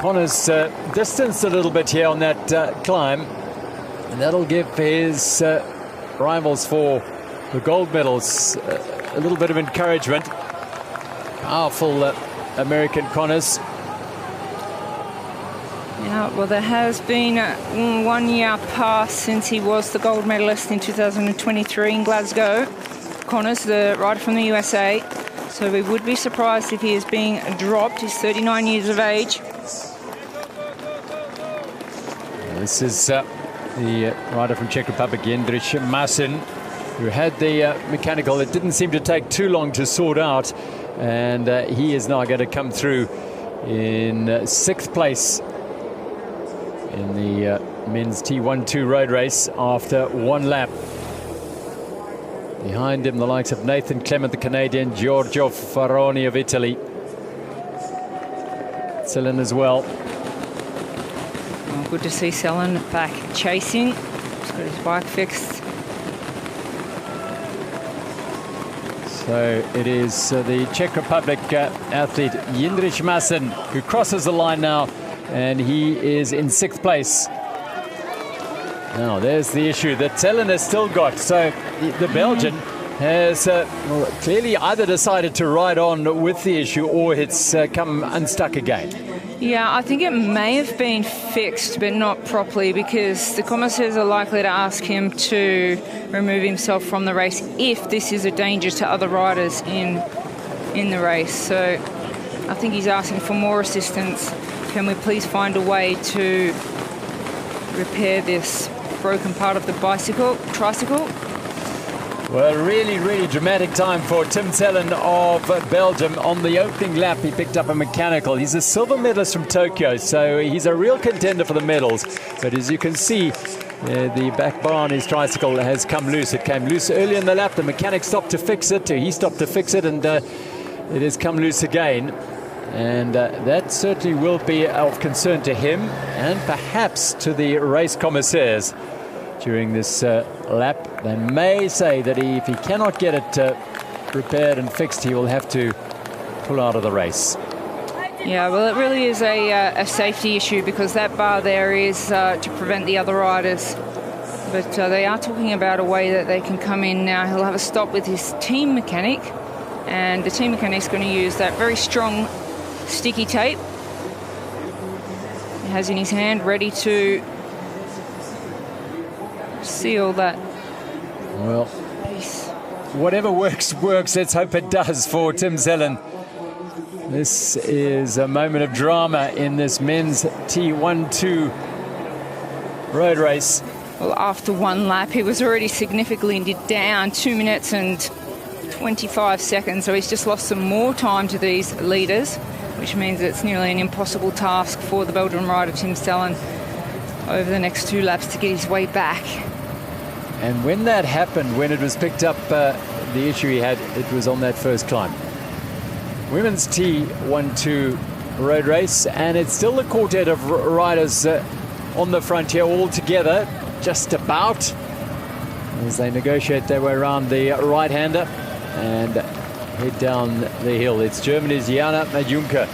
Connors distanced a little bit here on that climb, and that'll give his rivals for the gold medals a little bit of encouragement. Powerful American Connors. Yeah, well, there has been 1 year past since he was the gold medalist in 2023 in Glasgow. Connors, the rider from the USA. So we would be surprised if he is being dropped. He's 39 years of age. This is the rider from Czech Republic, Jindřich Masin, who had the mechanical. It didn't seem to take too long to sort out, and he is now going to come through in 6th place in the men's T12 road race after 1 lap. Behind him, the likes of Nathan Clement, the Canadian, Giorgio Faroni of Italy. Selen as well. Well, good to see Selen back chasing. He's got his bike fixed. So it is the Czech Republic athlete Jindřich Masin who crosses the line now, and he is in 6th place. Now there's the issue that Selen has still got. So the Belgian has clearly either decided to ride on with the issue, or it's come unstuck again. Yeah, I think it may have been fixed, but not properly, because the commissars are likely to ask him to remove himself from the race if this is a danger to other riders in the race. So I think he's asking for more assistance. Can we please find a way to repair this broken part of the tricycle? Well, really dramatic time for Tim Selen of Belgium. On the opening lap, he picked up a mechanical. He's a silver medalist from Tokyo, so he's a real contender for the medals. But as you can see, the back bar on his tricycle has come loose. It came loose early in the lap. The mechanic stopped to fix it. He stopped to fix it, and it has come loose again. And that certainly will be of concern to him and perhaps to the race commissaires during this lap. They may say that if he cannot get it repaired and fixed, he will have to pull out of the race. Yeah, well, it really is a safety issue because that bar there is to prevent the other riders. But they are talking about a way that they can come in now. He'll have a stop with his team mechanic, and the team mechanic's going to use that very strong sticky tape he has in his hand, ready to seal that. Well, whatever works. Let's hope it does for Tim Zellen. This is a moment of drama in this men's T12 road race. Well, after one lap, he was already significantly down, 2 minutes and 25 seconds. So he's just lost some more time to these leaders, which means it's nearly an impossible task for the Belgian rider Tim Zellen over the next 2 laps to get his way back. And when that happened, when it was picked up, the issue he had, it was on that first climb. Women's T12 road race, and it's still a quartet of riders on the front here all together, just about, as they negotiate their way around the right-hander and head down the hill. It's Germany's Jana Majunka,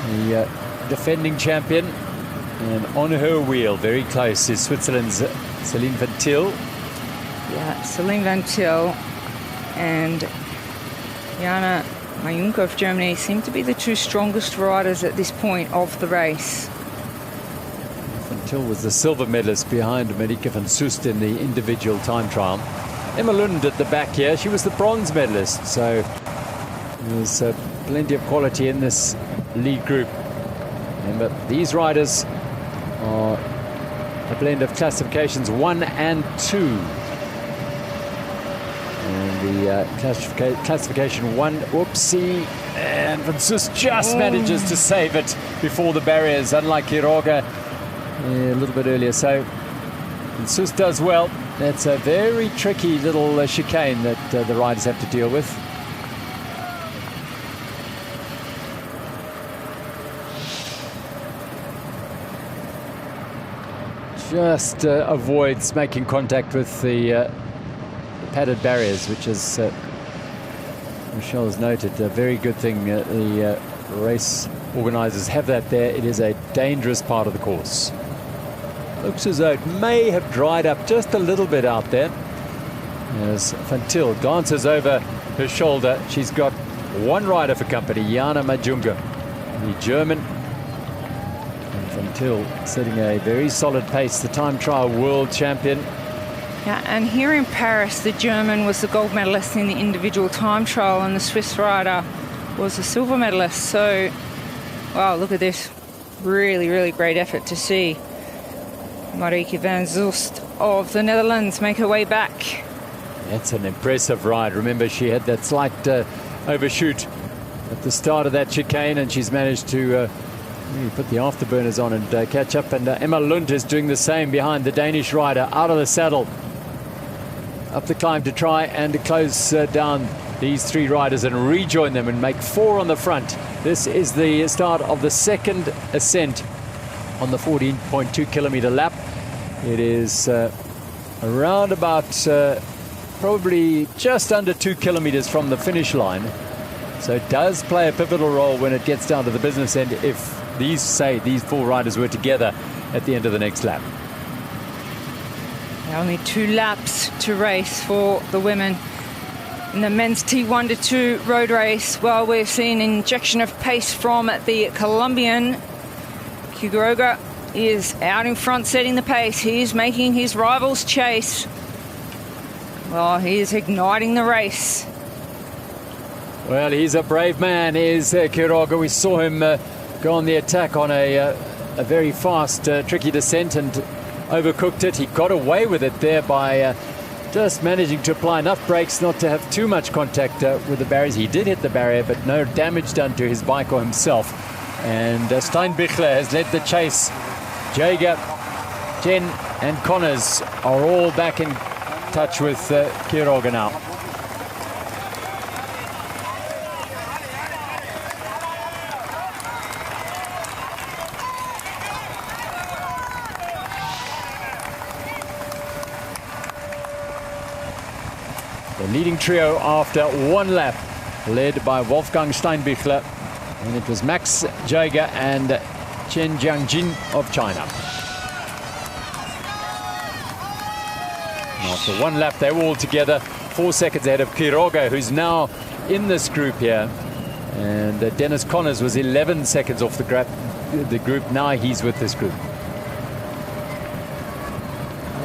the defending champion, and on her wheel, very close, is Switzerland's Celine Van Til. Yeah, Celine Van Til and Jana Majunka of Germany seem to be the 2 strongest riders at this point of the race. Van Til was the silver medalist behind Marike van Soest in the individual time trial. Emma Lund at the back here, she was the bronze medalist, so there's plenty of quality in this lead group. Remember, these riders are a blend of classifications 1 and 2. And the classification 1, whoopsie, and Van Soest just manages to save it before the barriers, unlike Quiroga a little bit earlier. So Van Soest does well. That's a very tricky little chicane that the riders have to deal with. Just avoids making contact with the padded barriers, which is, Michelle has noted, a very good thing. The race organisers have that there. It is a dangerous part of the course. Looks as though it may have dried up just a little bit out there. As Van Til glances over her shoulder, she's got one rider for company, Jana Majunga, the German. And Van Til setting a very solid pace, the time trial world champion. Yeah, and here in Paris, the German was the gold medalist in the individual time trial, and the Swiss rider was the silver medalist. So, wow, look at this. Really, really great effort to see Marike van Soest of the Netherlands make her way back. That's an impressive ride. Remember, she had that slight overshoot at the start of that chicane, and she's managed to really put the afterburners on and catch up. And Emma Lund is doing the same behind the Danish rider, out of the saddle, up the climb to try and to close down these 3 riders and rejoin them and make 4 on the front. This is the start of the second ascent on the 14.2 kilometer lap. It is around about probably just under 2 kilometers from the finish line. So it does play a pivotal role when it gets down to the business end if these 4 riders were together at the end of the next lap. Only 2 laps to race for the women in the men's T1-2 road race. Well, we've seen an injection of pace from the Colombian. Quiroga is out in front setting the pace. He is making his rivals chase. Well, he is igniting the race. Well, he's a brave man, is Quiroga. We saw him go on the attack on a very fast, tricky descent and overcooked it. He got away with it there by just managing to apply enough brakes not to have too much contact with the barriers. He did hit the barrier, but no damage done to his bike or himself. And Steinbichler has led the chase. Jager, Jen and Connors are all back in touch with Quiroga now. The leading trio after one lap, led by Wolfgang Steinbichler, and it was Max Jaeger and Chen Jiangjin of China. And after one lap, they were all together, 4 seconds ahead of Quiroga, who's now in this group here. And Dennis Connors was 11 seconds off the group. Now he's with this group.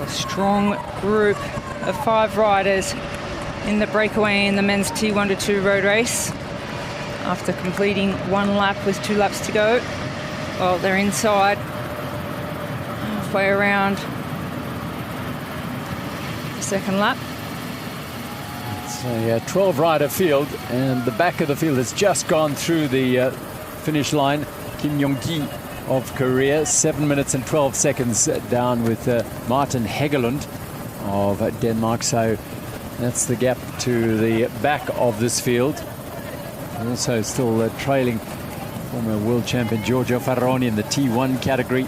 A strong group of 5 riders in the breakaway in the men's T1 to 2 road race. After completing one lap with 2 laps to go. Well, they're inside, halfway around the second lap. It's a 12-rider field, and the back of the field has just gone through the finish line. Kim Yong-gi of Korea, 7 minutes and 12 seconds down with Martin Hegelund of Denmark. So that's the gap to the back of this field. Also still trailing former world champion Giorgio Faroni in the T1 category.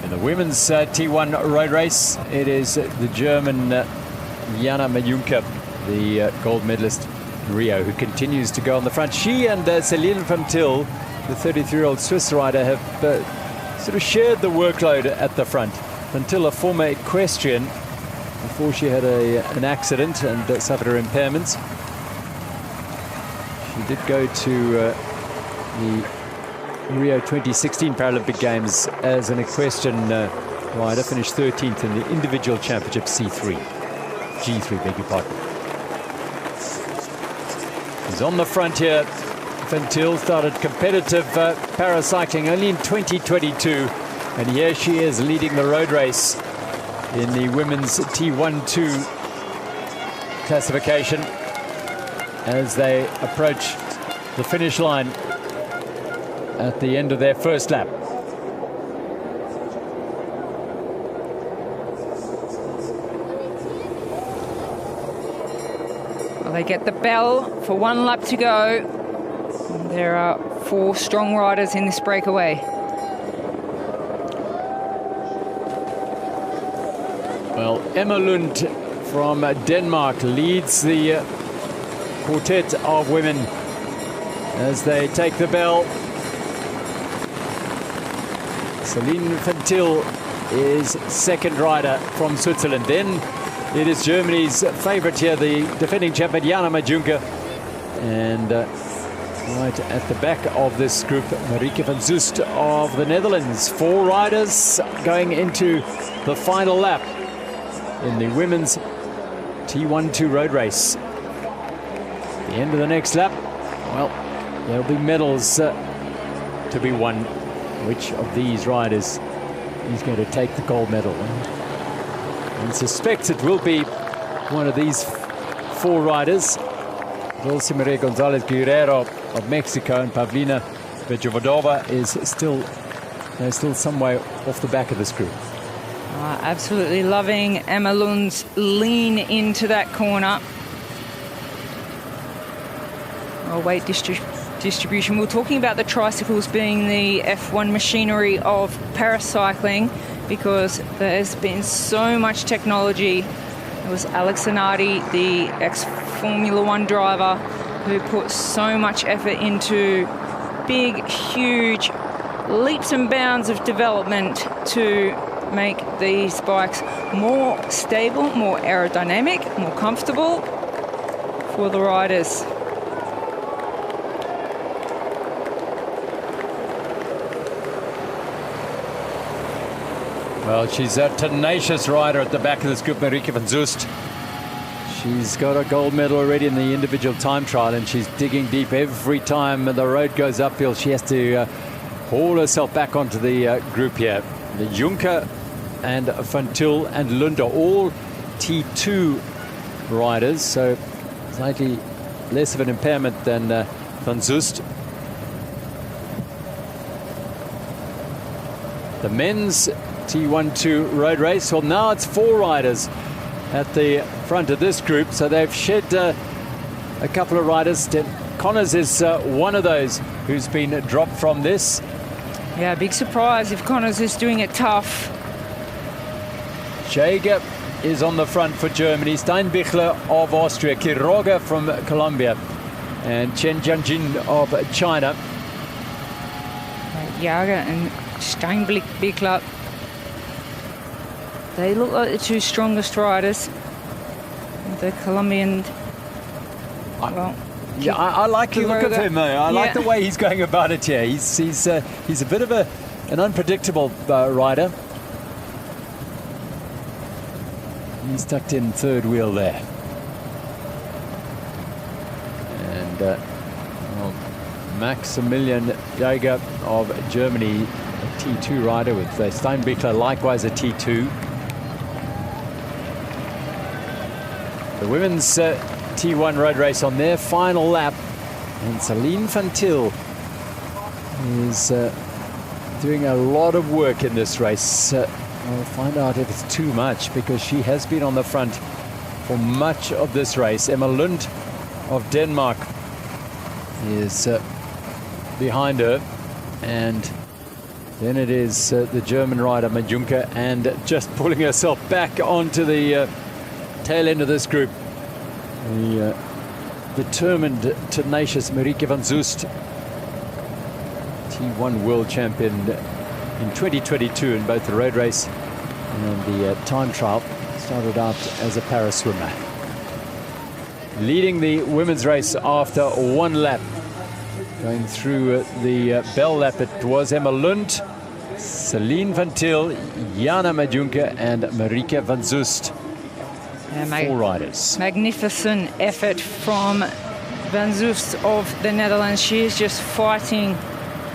In the women's T1 road race, it is the German Jana Majunke, the gold medalist in Rio, who continues to go on the front. She and Céline Van Til, the 33-year-old Swiss rider, have sort of shared the workload at the front. Van Til, a former equestrian, before she had an accident and suffered her impairments. She did go to the Rio 2016 Paralympic Games as an equestrian rider, finished 13th in the individual championship G3, beg your pardon. He's on the front here. Van Til started competitive paracycling only in 2022, and here she is leading the road race in the women's T1-2 classification as they approach the finish line at the end of their first lap. Well, they get the bell for one lap to go. There are 4 strong riders in this breakaway. Well, Emma Lund from Denmark leads the quartet of women as they take the bell. Céline Van Til is second rider from Switzerland. Then it is Germany's favorite here, the defending champion Jana Majunke. And right at the back of this group, Marieke van Zust of the Netherlands. 4 riders going into the final lap in the women's T1-2 road race. At the end of the next lap, well, there'll be medals to be won. Which of these riders is going to take the gold medal? And suspects it will be one of these 4 riders. Dulce Maria González Guerrero of Mexico and Pavlina Vejovodova is still some way off the back of this group. Absolutely loving Emma Lund's lean into that corner. Weight distribution. We're talking about the tricycles being the F1 machinery of paracycling because there has been so much technology. It was Alex Zanardi, the ex-Formula 1 driver, who put so much effort into big, huge leaps and bounds of development to make these bikes more stable, more aerodynamic, more comfortable for the riders. Well, she's a tenacious rider at the back of this group, Marieke van Zust. She's got a gold medal already in the individual time trial, and she's digging deep every time the road goes uphill. She has to haul herself back onto the group here. The Junker and Van Til and Lund are all T2 riders, so slightly less of an impairment than Van Zust. The men's T1-2 road race. Well, now it's 4 riders at the front of this group, so they've shed a couple of riders. Connors is one of those who's been dropped from this. Yeah, big surprise if Connors is doing it tough. Jaeger is on the front for Germany. Steinbichler of Austria, Quiroga from Colombia, and Chen Jianjin of China. Jager and Steinbichler, they look like the two strongest riders. The Colombian, well, yeah, I like the look of him though. I like the way he's going about it here. He's a bit of an unpredictable rider. He's tucked in third wheel there. And well, Maximilian Jaeger of Germany, a T2 rider, with Steinbichler likewise a T2. The women's T1 road race on their final lap, and Celine Van Til is doing a lot of work in this race. We'll find out if it's too much, because she has been on the front for much of this race. Emma Lund of Denmark is behind her, and then it is the German rider Majunka, and just pulling herself back onto the tail end of this group, the determined, tenacious Marieke van Soest, T1 world champion in 2022 in both the road race and the time trial. Started out as a para swimmer. Leading the women's race after one lap. Going through the bell lap, it was Emma Lund, Celine Van Til, Jana Majunka and Marieke van Soest. Four riders. Magnificent effort from Van Soest of the Netherlands. She is just fighting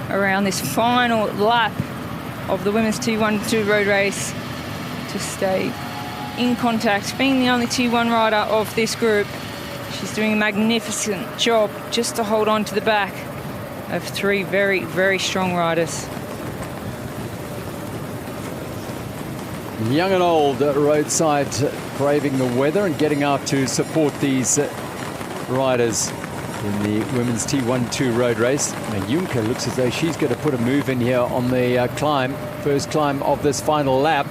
around this final lap of the women's T1-2 road race to stay in contact. Being the only T1 rider of this group, she's doing a magnificent job just to hold on to the back of three very, very strong riders. Young and old roadside, braving the weather and getting out to support these riders in the women's T1-2 road race. Majunka looks as though she's going to put a move in here on the climb, first climb of this final lap.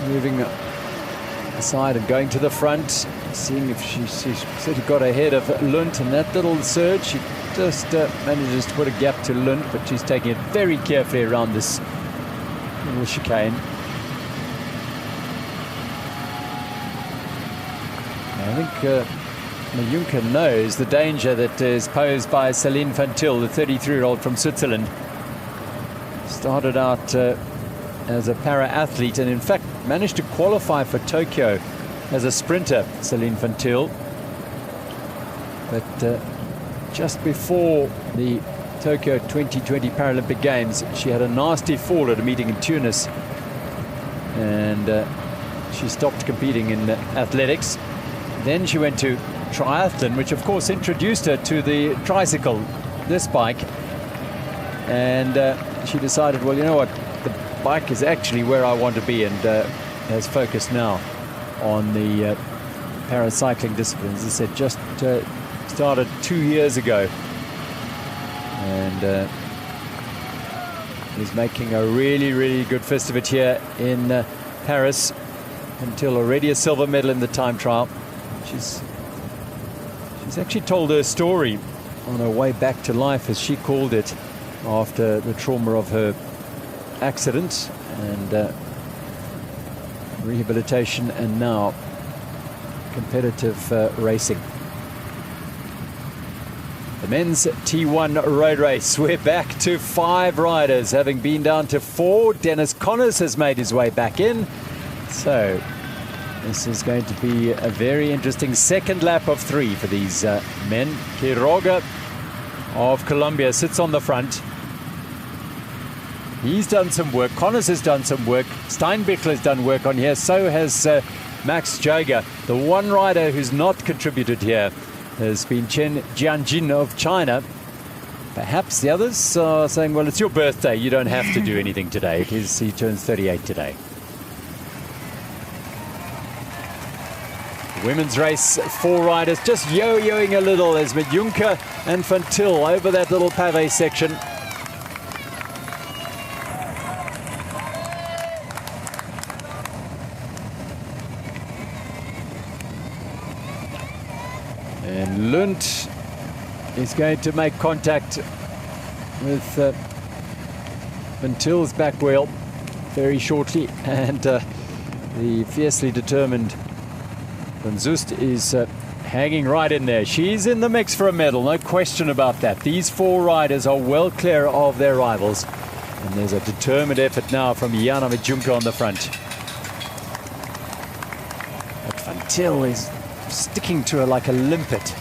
Moving aside and going to the front, seeing if she sort of got ahead of Lund in that little surge. She just manages to put a gap to Lund, but she's taking it very carefully around this little chicane. I think Majunka knows the danger that is posed by Celine Van Til, the 33-year-old from Switzerland. Started out as a para-athlete and in fact managed to qualify for Tokyo as a sprinter, Celine Van Til. But just before the Tokyo 2020 Paralympic Games, she had a nasty fall at a meeting in Tunis, and she stopped competing in athletics. Then she went to triathlon, which of course introduced her to the tricycle, this bike, and she decided, well, you know what, the bike is actually where I want to be, and has focused now on the paracycling disciplines. As I said, just started 2 years ago, and is making a really, really good fist of it here in Paris. Until already a silver medal in the time trial. She's actually told her story on her way back to life, as she called it, after the trauma of her accident and rehabilitation, and now competitive racing. The men's T1 road race, we're back to 5 riders, having been down to 4. Dennis Connors has made his way back in. So this is going to be a very interesting second lap of 3 for these men. Quiroga of Colombia sits on the front. He's done some work. Connors has done some work. Steinbichler has done work on here. So has Max Jaeger. The one rider who's not contributed here has been Chen Jianjin of China. Perhaps the others are saying, well, it's your birthday. You don't have to do anything today. He turns 38 today. Women's race, 4 riders just yo-yoing a little as Majunka and Van Til over that little pavé section. Lund is going to make contact with Van Til's back wheel very shortly, and the fiercely determined Van Zust is hanging right in there. She's in the mix for a medal, no question about that. These four riders are well clear of their rivals, and there's a determined effort now from Jana Juncker on the front. But Van Til is sticking to her like a limpet.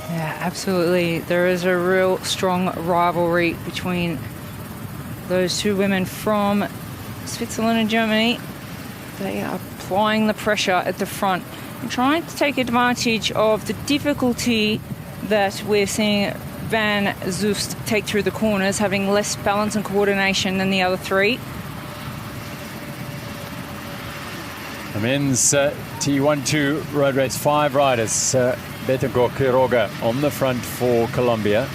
Yeah, absolutely. There is a real strong rivalry between those two women from Switzerland and Germany. They are applying the pressure at the front and trying to take advantage of the difficulty that we're seeing Van Zust take through the corners, having less balance and coordination than the other three. The men's T12 road race, 5 riders. Betancourt Quiroga on the front for Colombia.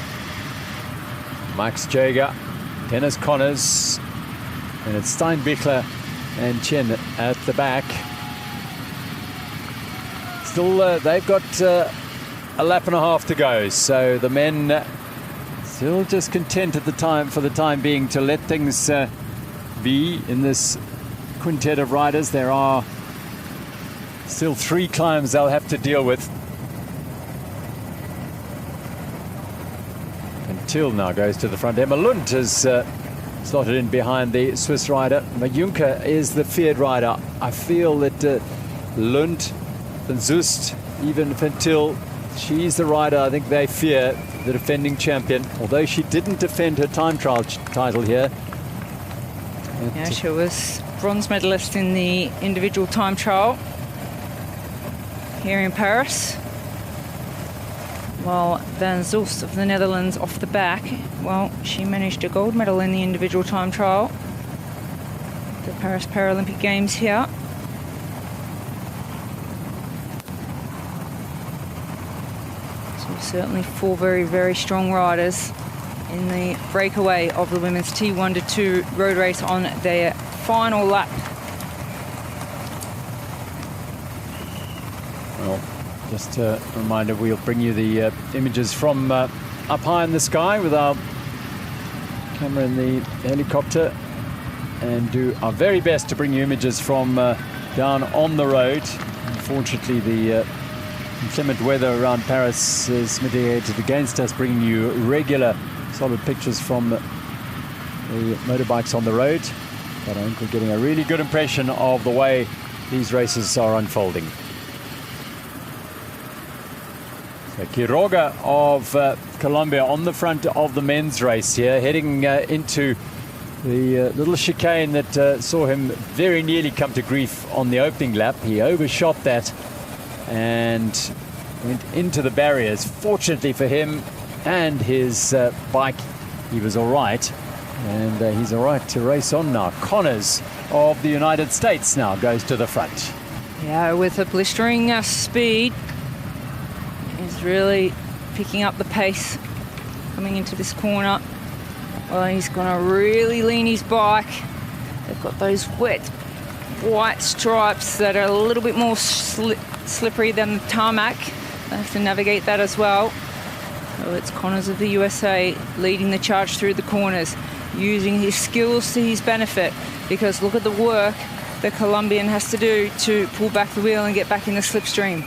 Max Jaeger, Dennis Connors, and it's Steinbichler and Chen at the back. Still, they've got a lap and a half to go, so the men still just content at the time, for the time being, to let things be in this quintet of riders. There are still 3 climbs they'll have to deal with. Till now goes to the front. Emma Lund has slotted in behind the Swiss rider. Juncker is the feared rider. I feel that Lund, Van Zust, even Van Til, she's the rider I think they fear, the defending champion, although she didn't defend her time trial title here. Yeah, she was bronze medalist in the individual time trial here in Paris. While Van Zust of the Netherlands off the back, well, she managed a gold medal in the individual time trial. The Paris Paralympic Games here. So certainly 4 very, very strong riders in the breakaway of the women's T1 to 2 road race on their final lap. Well, just a reminder, we'll bring you the images from up high in the sky with our camera in the helicopter, and do our very best to bring you images from down on the road. Unfortunately, the inclement weather around Paris is mitigated against us bringing you regular solid pictures from the motorbikes on the road, but I think we're getting a really good impression of the way these races are unfolding. So Quiroga of Colombia on the front of the men's race here, heading into the little chicane that saw him very nearly come to grief on the opening lap. He overshot that and went into the barriers. Fortunately for him and his bike, he was all right, and he's all right to race on now. Connors of the United States now goes to the front. Yeah, with a blistering speed. He's really picking up the pace coming into this corner. Well, he's going to really lean his bike. They've got those wet white stripes that are a little bit more slippery than the tarmac. They have to navigate that as well. So it's Connors of the USA leading the charge through the corners, using his skills to his benefit, because look at the work the Colombian has to do to pull back the wheel and get back in the slipstream.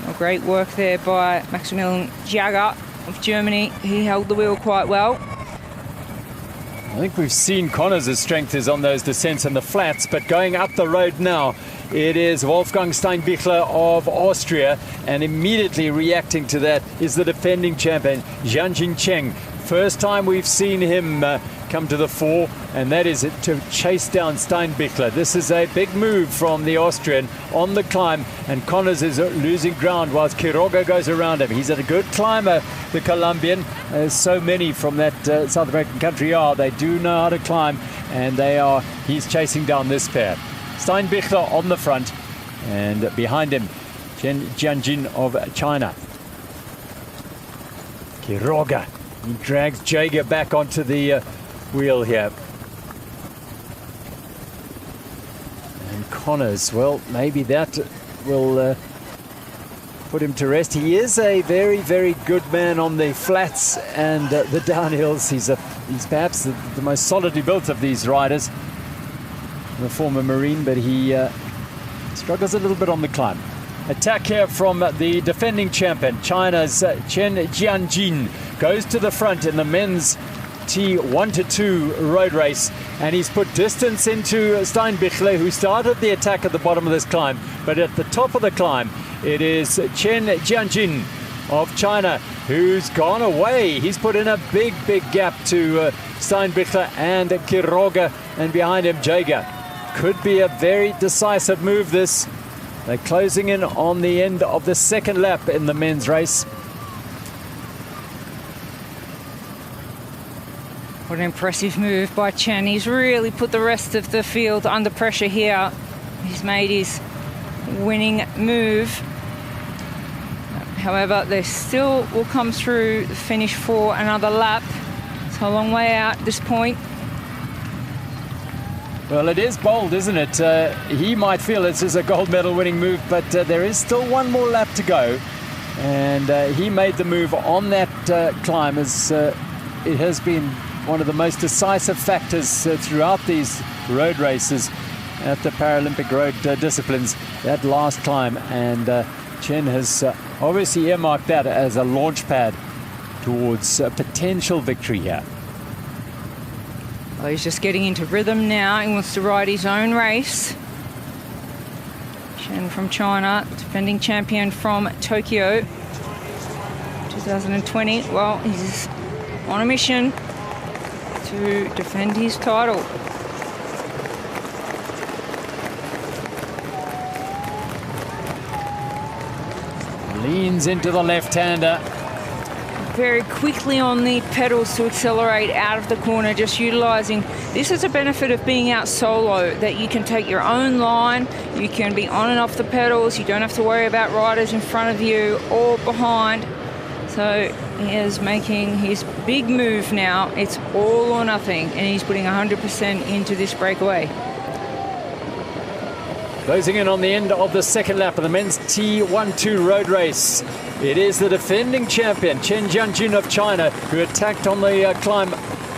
Well, great work there by Maximilian Jaeger of Germany. He held the wheel quite well. I think we've seen Connors' strength is on those descents and the flats, but going up the road now, it is Wolfgang Steinbichler of Austria, and immediately reacting to that is the defending champion, Jianjin Cheng. First time we've seen him come to the fore, and that is to chase down Steinbichler. This is a big move from the Austrian on the climb, and Connors is losing ground whilst Quiroga goes around him. He's a good climber, the Colombian, as so many from that South American country are. They do know how to climb, and he's chasing down this pair. Steinbichler on the front, and behind him Jianjin of China. Quiroga, he drags Jaeger back onto the wheel here. And Connors, well, maybe that will put him to rest. He is a very, very good man on the flats and the downhills. He's perhaps the most solidly built of these riders. The former Marine, but he struggles a little bit on the climb. Attack here from the defending champion, China's Chen Jianjin, goes to the front in the men's T1-2 road race, and he's put distance into Steinbichler, who started the attack at the bottom of this climb. But at the top of the climb, it is Chen Jianjin of China who's gone away. He's put in a big, big gap to Steinbichler and Quiroga, and behind him Jaeger. Could be a very decisive move, this. They're closing in on the end of the second lap in the men's race. What an impressive move by Chen. He's really put the rest of the field under pressure here. He's made his winning move. However, they still will come through the finish for another lap. It's a long way out at this point. Well, it is bold, isn't it? He might feel this is a gold medal winning move, but there is still one more lap to go. And he made the move on that climb, as it has been one of the most decisive factors throughout these road races at the Paralympic road disciplines, that last climb. And Chen has obviously earmarked that as a launch pad towards a potential victory here. Well, he's just getting into rhythm now. He wants to ride his own race. Chen from China, defending champion from Tokyo 2020. Well, he's on a mission to defend his title. Leans into the left-hander. Very quickly on the pedals to accelerate out of the corner, just utilising. This is a benefit of being out solo, that you can take your own line, you can be on and off the pedals, you don't have to worry about riders in front of you or behind. So he is making his big move now. It's all or nothing, and he's putting 100% into this breakaway. Closing in on the end of the second lap of the men's T1-2 road race. It is the defending champion, Chen Jianjin of China, who attacked on the climb,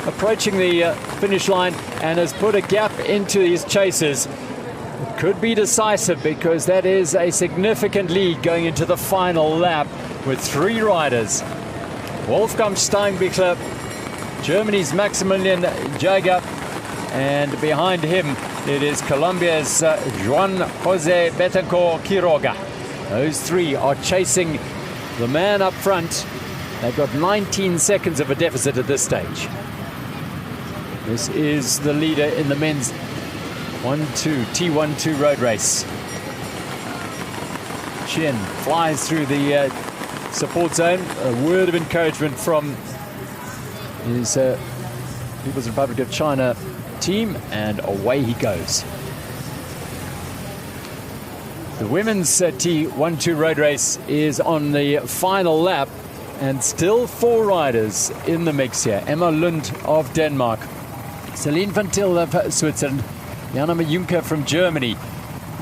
approaching the finish line, and has put a gap into his chasers. It could be decisive, because that is a significant lead going into the final lap with three riders. Wolfgang Steinbichler, Germany's Maximilian Jaeger, and behind him it is Colombia's Juan Jose Betancourt Quiroga. Those three are chasing the man up front. They've got 19 seconds of a deficit at this stage. This is the leader in the men's T1-2 road race. Chen flies through the support zone. A word of encouragement from his People's Republic of China team, and away he goes. The women's T1-2 road race is on the final lap, and still four riders in the mix here. Emma Lund of Denmark, Celine van Til of Switzerland, Jana Majunke from Germany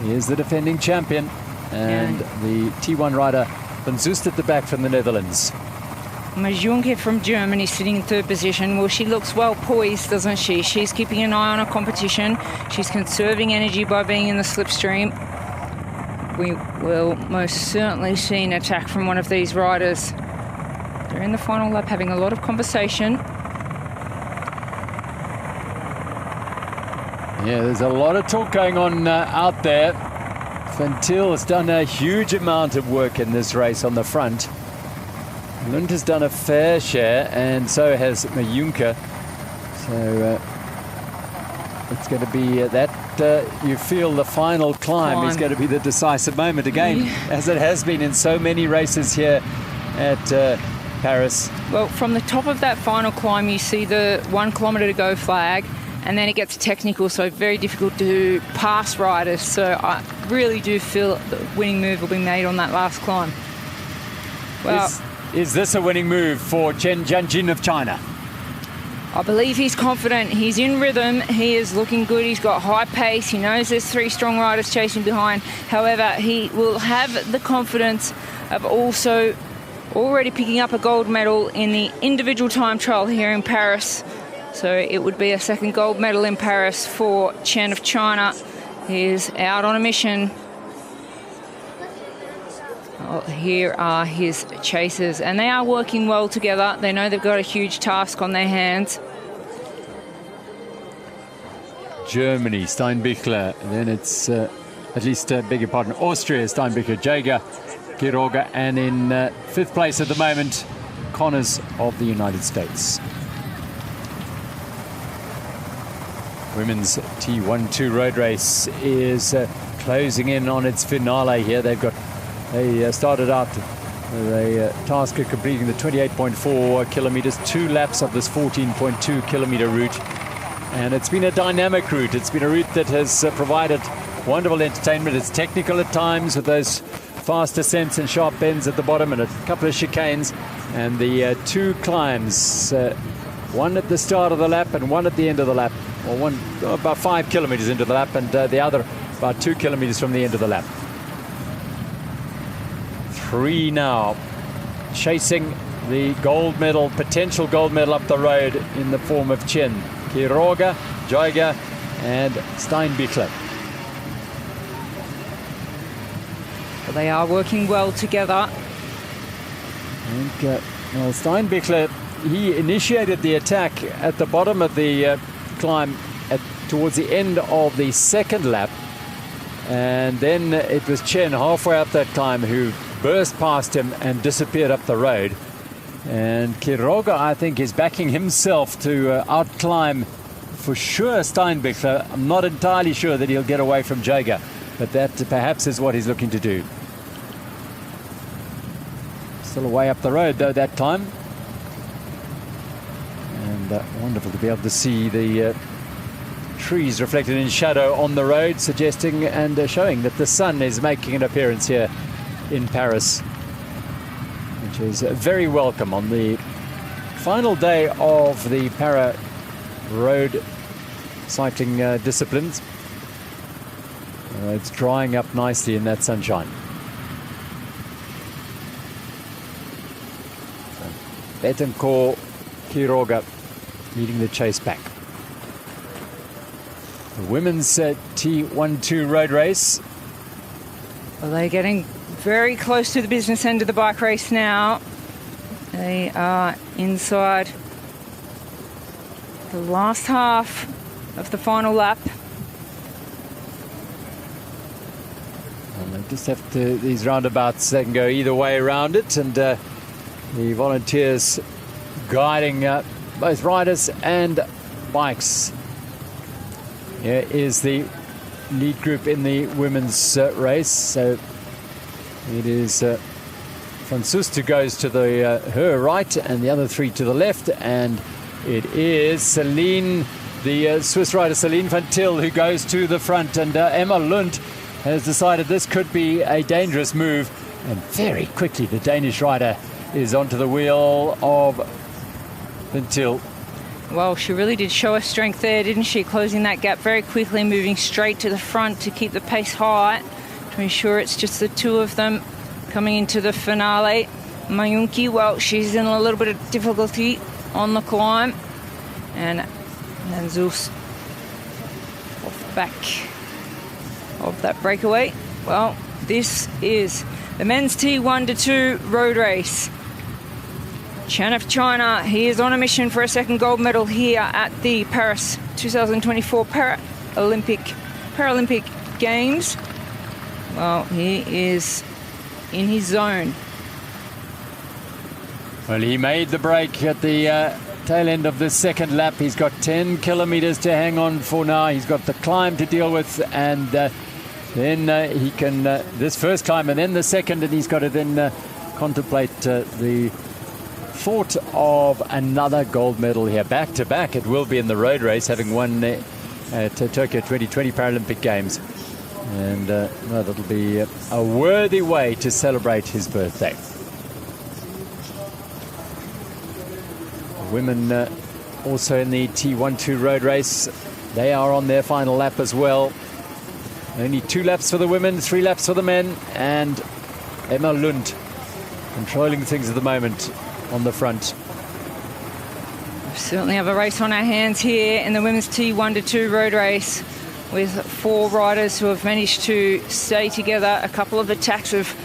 is the defending champion, and the T1 rider Van Zust at the back from the Netherlands. Majunke from Germany sitting in third position. Well, she looks well poised, doesn't she? She's keeping an eye on her competition. She's conserving energy by being in the slipstream. We will most certainly see an attack from one of these riders. They're in the final lap having a lot of conversation. Yeah, there's a lot of talk going on out there. Van Til has done a huge amount of work in this race on the front. Lund has done a fair share, and so has Majunke. So it's going to be you feel the final climb is going to be the decisive moment again, as it has been in so many races here at Paris. Well, from the top of that final climb, you see the 1 kilometre to go flag, and then it gets technical, so very difficult to pass riders. So I really do feel the winning move will be made on that last climb. Well, Is this a winning move for Chen Jianjin of China? I believe he's confident. He's in rhythm. He is looking good. He's got high pace. He knows there's 3 strong riders chasing behind. However, he will have the confidence of also already picking up a gold medal in the individual time trial here in Paris. So it would be a second gold medal in Paris for Chen of China. He is out on a mission. Oh, here are his chasers, and they are working well together. They know they've got a huge task on their hands. Germany, Steinbichler, and then it's beg your pardon, Austria, Steinbichler, Jaeger, Quiroga, and in 5th place at the moment, Connors of the United States. Women's T12 road race is closing in on its finale here. They started out with a task of completing the 28.4 kilometers, 2 laps of this 14.2 kilometer route. And it's been a dynamic route. It's been a route that has provided wonderful entertainment. It's technical at times with those fast ascents and sharp bends at the bottom and a couple of chicanes. And the 2 climbs, one at the start of the lap and one at the end of the lap. Well, one about 5 kilometers into the lap, and the other about 2 kilometers from the end of the lap. 3 now, chasing the gold medal, potential gold medal up the road in the form of Chen, Quiroga, Jaeger, and Steinbichler. Well, they are working well together. And Steinbichler, he initiated the attack at the bottom of the climb towards the end of the 2nd lap, and then it was Chen halfway up that climb who burst past him and disappeared up the road. And Quiroga, I think, is backing himself to outclimb for sure Steinbichler. I'm not entirely sure that he'll get away from Jaeger, but that perhaps is what he's looking to do. Still a way up the road though that time. And wonderful to be able to see the trees reflected in shadow on the road, suggesting and showing that the sun is making an appearance here in Paris, which is very welcome on the final day of the para road cycling disciplines. It's drying up nicely in that sunshine. Betancourt, Quiroga leading the chase back. The women's T12 road race. Well, they're getting very close to the business end of the bike race now. They are inside the last half of the final lap. And they just have to, these roundabouts, they can go either way around it, and the volunteers guiding both riders and bikes. Here is the lead group in the women's race. So it is Francouz who goes to the her right and the other 3 to the left, and it is Celine, the Swiss rider Celine van Til, who goes to the front, and Emma Lund has decided this could be a dangerous move, and very quickly the Danish rider is onto the wheel of van Til. Well, she really did show her strength there, didn't she? Closing that gap very quickly, moving straight to the front to keep the pace high, to ensure it's just the 2 of them coming into the finale. Mayunki, well, she's in a little bit of difficulty on the climb. And Zeus off the back of that breakaway. Well, this is the men's T1-2 road race. Chen of China, he is on a mission for a second gold medal here at the Paris 2024 Paralympic Games. Well, he is in his zone. Well, he made the break at the tail end of the 2nd lap. He's got 10 kilometers to hang on for now. He's got the climb to deal with, and then he can this first climb and then the second, and he's got to then contemplate the thought of another gold medal here, back to back. It will be in the road race, having won at Tokyo 2020 Paralympic Games, and that'll be a worthy way to celebrate his birthday. The women also in the T12 road race. They are on their final lap as well. Only 2 laps for the women, 3 laps for the men, and Emma Lund controlling things at the moment on the front. We certainly have a race on our hands here in the women's T1-2 road race, with 4 riders who have managed to stay together. A couple of attacks have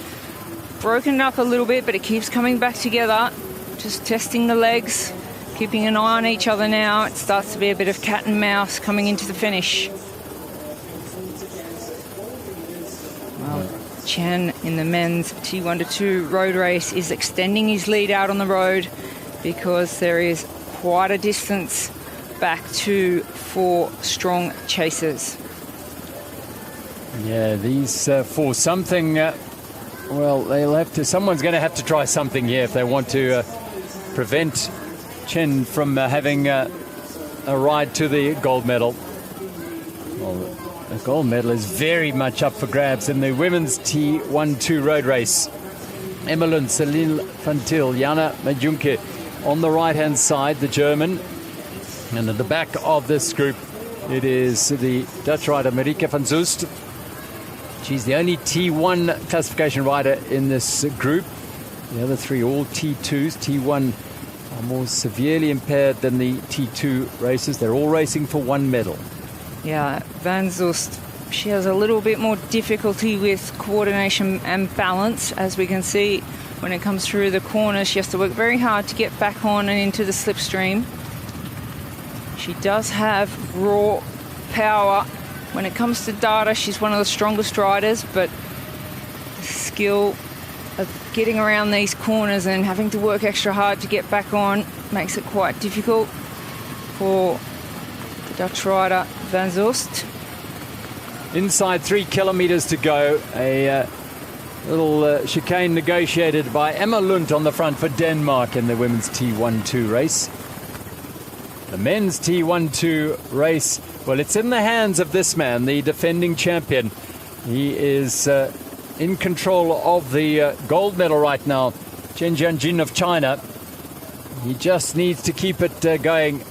broken up a little bit, but it keeps coming back together. Just testing the legs, keeping an eye on each other now. It starts to be a bit of cat and mouse coming into the finish. Well, Chen in the men's T1-2 road race is extending his lead out on the road, because there is quite a distance back to 4 strong chasers. Yeah, these for something, well, they'll have to, someone's going to have to try something here if they want to prevent Chen from having a ride to the gold medal. Well, the gold medal is very much up for grabs in the women's T1-2 road race. Emma Lund, Celine van Til, Jana Majunke on the right-hand side, the German. And at the back of this group, it is the Dutch rider Marieke van Soest. She's the only T1 classification rider in this group. The other 3 all T2s. T1 are more severely impaired than the T2 races. They're all racing for 1 medal. Yeah, Van Soest, she has a little bit more difficulty with coordination and balance, as we can see when it comes through the corner. She has to work very hard to get back on and into the slipstream. She does have raw power. When it comes to data, she's one of the strongest riders, but the skill of getting around these corners and having to work extra hard to get back on makes it quite difficult for the Dutch rider Van Soest. Inside 3 kilometers to go. A little chicane negotiated by Emma Lund on the front for Denmark in the women's T1-2 race. The men's T1-2 race, well, it's in the hands of this man, the defending champion. He is in control of the gold medal right now, Chen Jianjin of China. He just needs to keep it going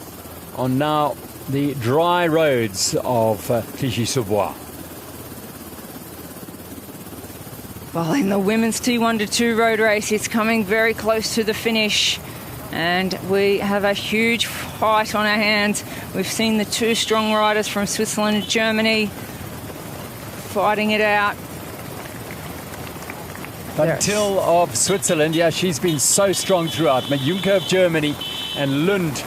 on now the dry roads of Clichy-sous-Bois. Well, in the women's T1-2 road race, it's coming very close to the finish, and we have a huge fight on our hands. We've seen the 2 strong riders from Switzerland and Germany fighting it out. Van Til of Switzerland, yeah, she's been so strong throughout. Majunke of Germany and Lund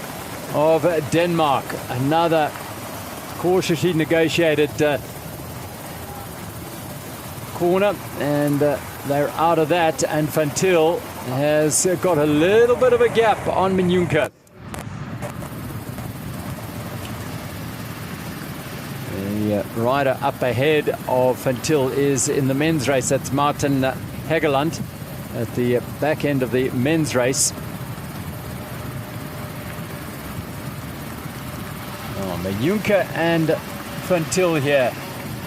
of Denmark. Another cautiously negotiated corner, and they're out of that, and Van Til has got a little bit of a gap on Majunke. The rider up ahead of Van Til is in the men's race. That's Martin Hegeland at the back end of the men's race. Oh, Majunke and Van Til here.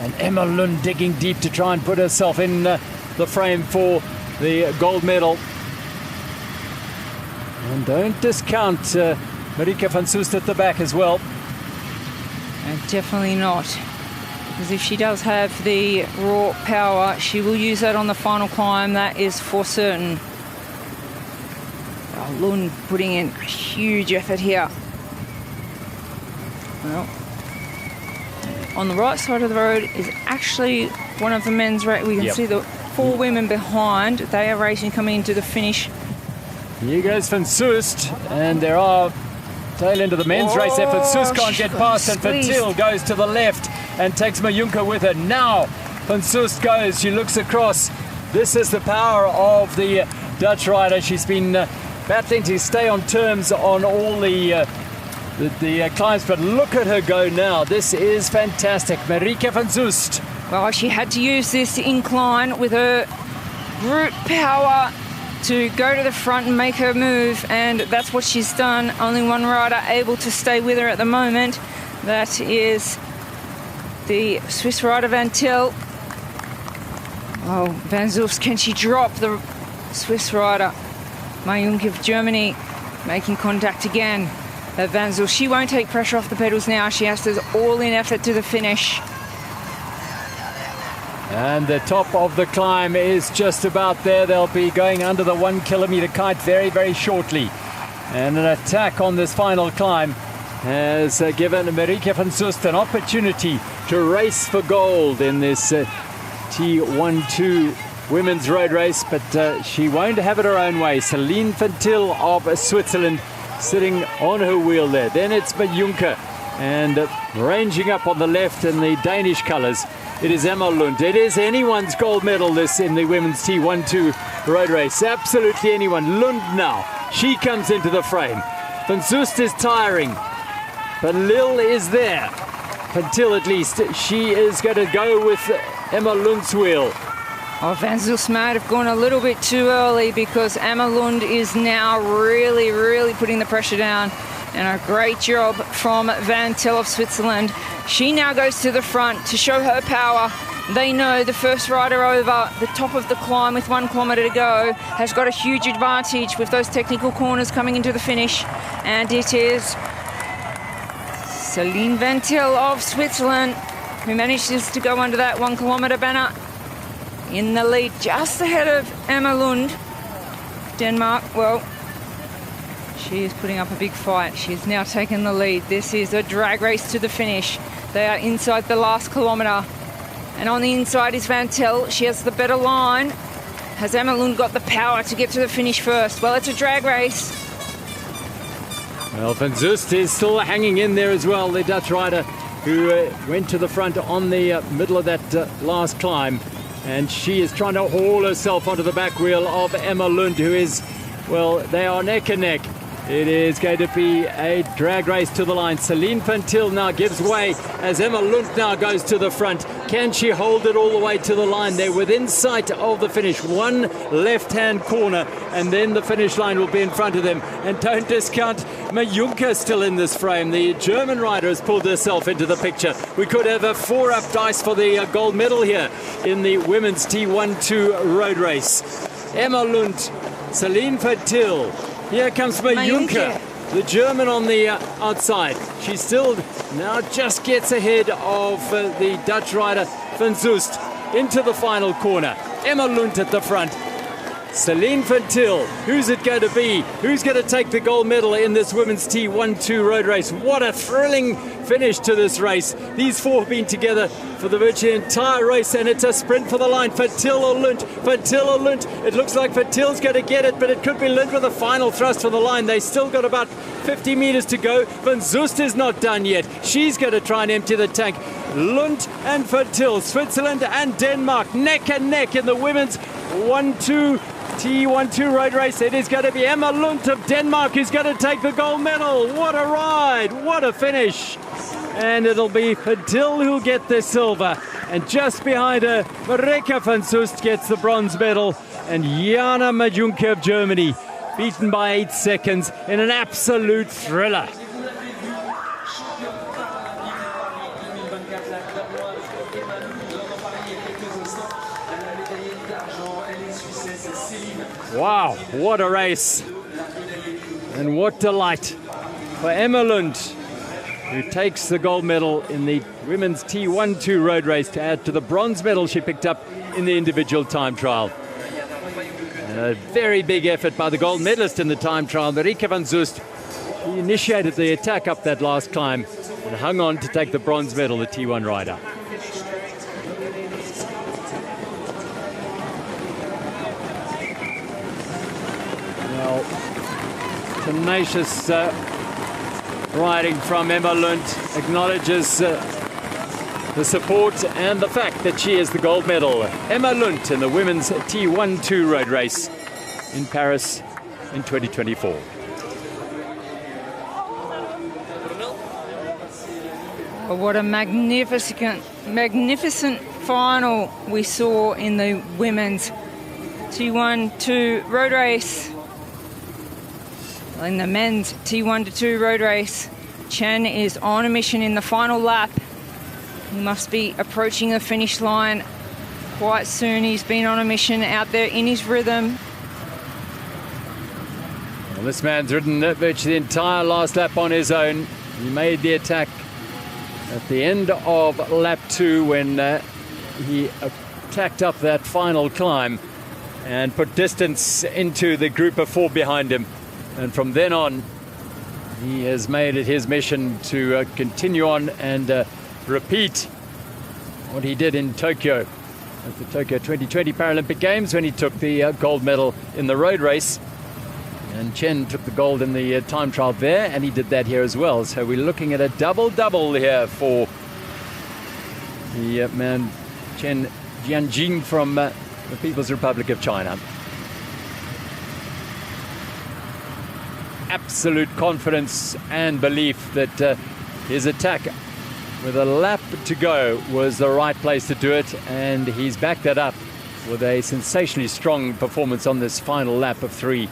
And Emma Lund digging deep to try and put herself in the frame for the gold medal. And don't discount Marieke van Soest at the back as well. And definitely not. Because if she does have the raw power, she will use that on the final climb. That is for certain. Oh, Lund putting in a huge effort here. Well, on the right side of the road is actually one of the men's race. We can see the 4 women behind. They are racing coming into the finish. Here goes Van Soest, and there are tail end of the men's race there. Van Soest can't get past, and Van Til goes to the left and takes Majunke with her. Now Van Soest goes, she looks across. This is the power of the Dutch rider. She's been battling to stay on terms on all the climbs, but look at her go now. This is fantastic. Marieke van Soest. Well, she had to use this incline with her brute power to go to the front and make her move, and that's what she's done. Only one rider able to stay with her at the moment. That is the Swiss rider Van Til. Oh, Van Soest, can she drop the Swiss rider? Majunke of Germany making contact again. Van Zyl. She won't take pressure off the pedals now. She has to all-in effort to the finish. And the top of the climb is just about there. They'll be going under the 1 kilometer kite very, very shortly. And an attack on this final climb has given Marieke van Soest an opportunity to race for gold in this T12 women's road race, but she won't have it her own way. Celine van Til of Switzerland sitting on her wheel there. Then it's Majunke, and ranging up on the left in the Danish colours, it is Emma Lund. It is anyone's gold medal, this, in the women's T12 road race. Absolutely anyone. Lund now. She comes into the frame. Van Soest is tiring, but Lil is there. Until at least she is going to go with Emma Lund's wheel. Oh, Van Zyl might have gone a little bit too early, because Emma Lund is now really, really putting the pressure down. And a great job from Van Til of Switzerland. She now goes to the front to show her power. They know the first rider over the top of the climb with 1 kilometre to go has got a huge advantage with those technical corners coming into the finish. And it is Celine Van Til of Switzerland who manages to go under that 1 kilometre banner in the lead, just ahead of Emma Lund. Denmark, well, she is putting up a big fight. She's now taken the lead. This is a drag race to the finish. They are inside the last kilometre. And on the inside is Van Til. She has the better line. Has Emma Lund got the power to get to the finish first? Well, it's a drag race. Well, Van Soest is still hanging in there as well, the Dutch rider who went to the front on the middle of that last climb. And she is trying to haul herself onto the back wheel of Emma Lund, who is, well, they are neck and neck. It is going to be a drag race to the line. Celine van Til now gives way as Emma Lund now goes to the front. Can she hold it all the way to the line? They're within sight of the finish. One left-hand corner, and then the finish line will be in front of them. And don't discount Majunke still in this frame. The German rider has pulled herself into the picture. We could have a 4-up dice for the gold medal here in the women's T12 road race. Emma Lund, Celine van Til. Here comes Majunke, the German on the outside. She still now just gets ahead of the Dutch rider Van Soest into the final corner. Emma Lund at the front. Celine van Til, who's it going to be? Who's going to take the gold medal in this women's T12 road race? What a thrilling finish to this race. These four have been together for the virtually entire race, and it's a sprint for the line. Van Til or Lund? Van Til or Lund? It looks like Van Til's going to get it, but it could be Lund with a final thrust for the line. They still got about 50 meters to go. Van Soest is not done yet. She's going to try and empty the tank. Lund and Van Til, Switzerland and Denmark, neck and neck in the women's 1-2 T12 road race. It is going to be Emma Lund of Denmark who's going to take the gold medal. What a ride, what a finish. And it'll be Van Til who'll get the silver. And just behind her, Marieke van Soest gets the bronze medal. And Jana Majunke of Germany, beaten by 8 seconds in an absolute thriller. Wow, what a race. And what delight for Emma Lund, who takes the gold medal in the women's T12 road race to add to the bronze medal she picked up in the individual time trial. And a very big effort by the gold medalist in the time trial, Marieke van Soest. He initiated the attack up that last climb and hung on to take the bronze medal, the T1 rider. Well, tenacious riding from Emma Lund, acknowledges the support and the fact that she is the gold medal. Emma Lund in the women's T12 road race in Paris in 2024. Oh, what a magnificent final we saw in the women's T12 road race. In the men's T1-2 road race, Chen is on a mission in the final lap. He must be approaching the finish line quite soon. He's been on a mission out there in his rhythm. Well, this man's ridden virtually the entire last lap on his own. He made the attack at the end of lap 2 when he attacked up that final climb and put distance into the group of 4 behind him. And from then on, he has made it his mission to continue on and repeat what he did in Tokyo at the Tokyo 2020 Paralympic Games when he took the gold medal in the road race. And Chen took the gold in the time trial there, and he did that here as well. So we're looking at a double-double here for the man Chen Jianjing from the People's Republic of China. Absolute confidence and belief that his attack with a lap to go was the right place to do it, and he's backed that up with a sensationally strong performance on this final lap of 3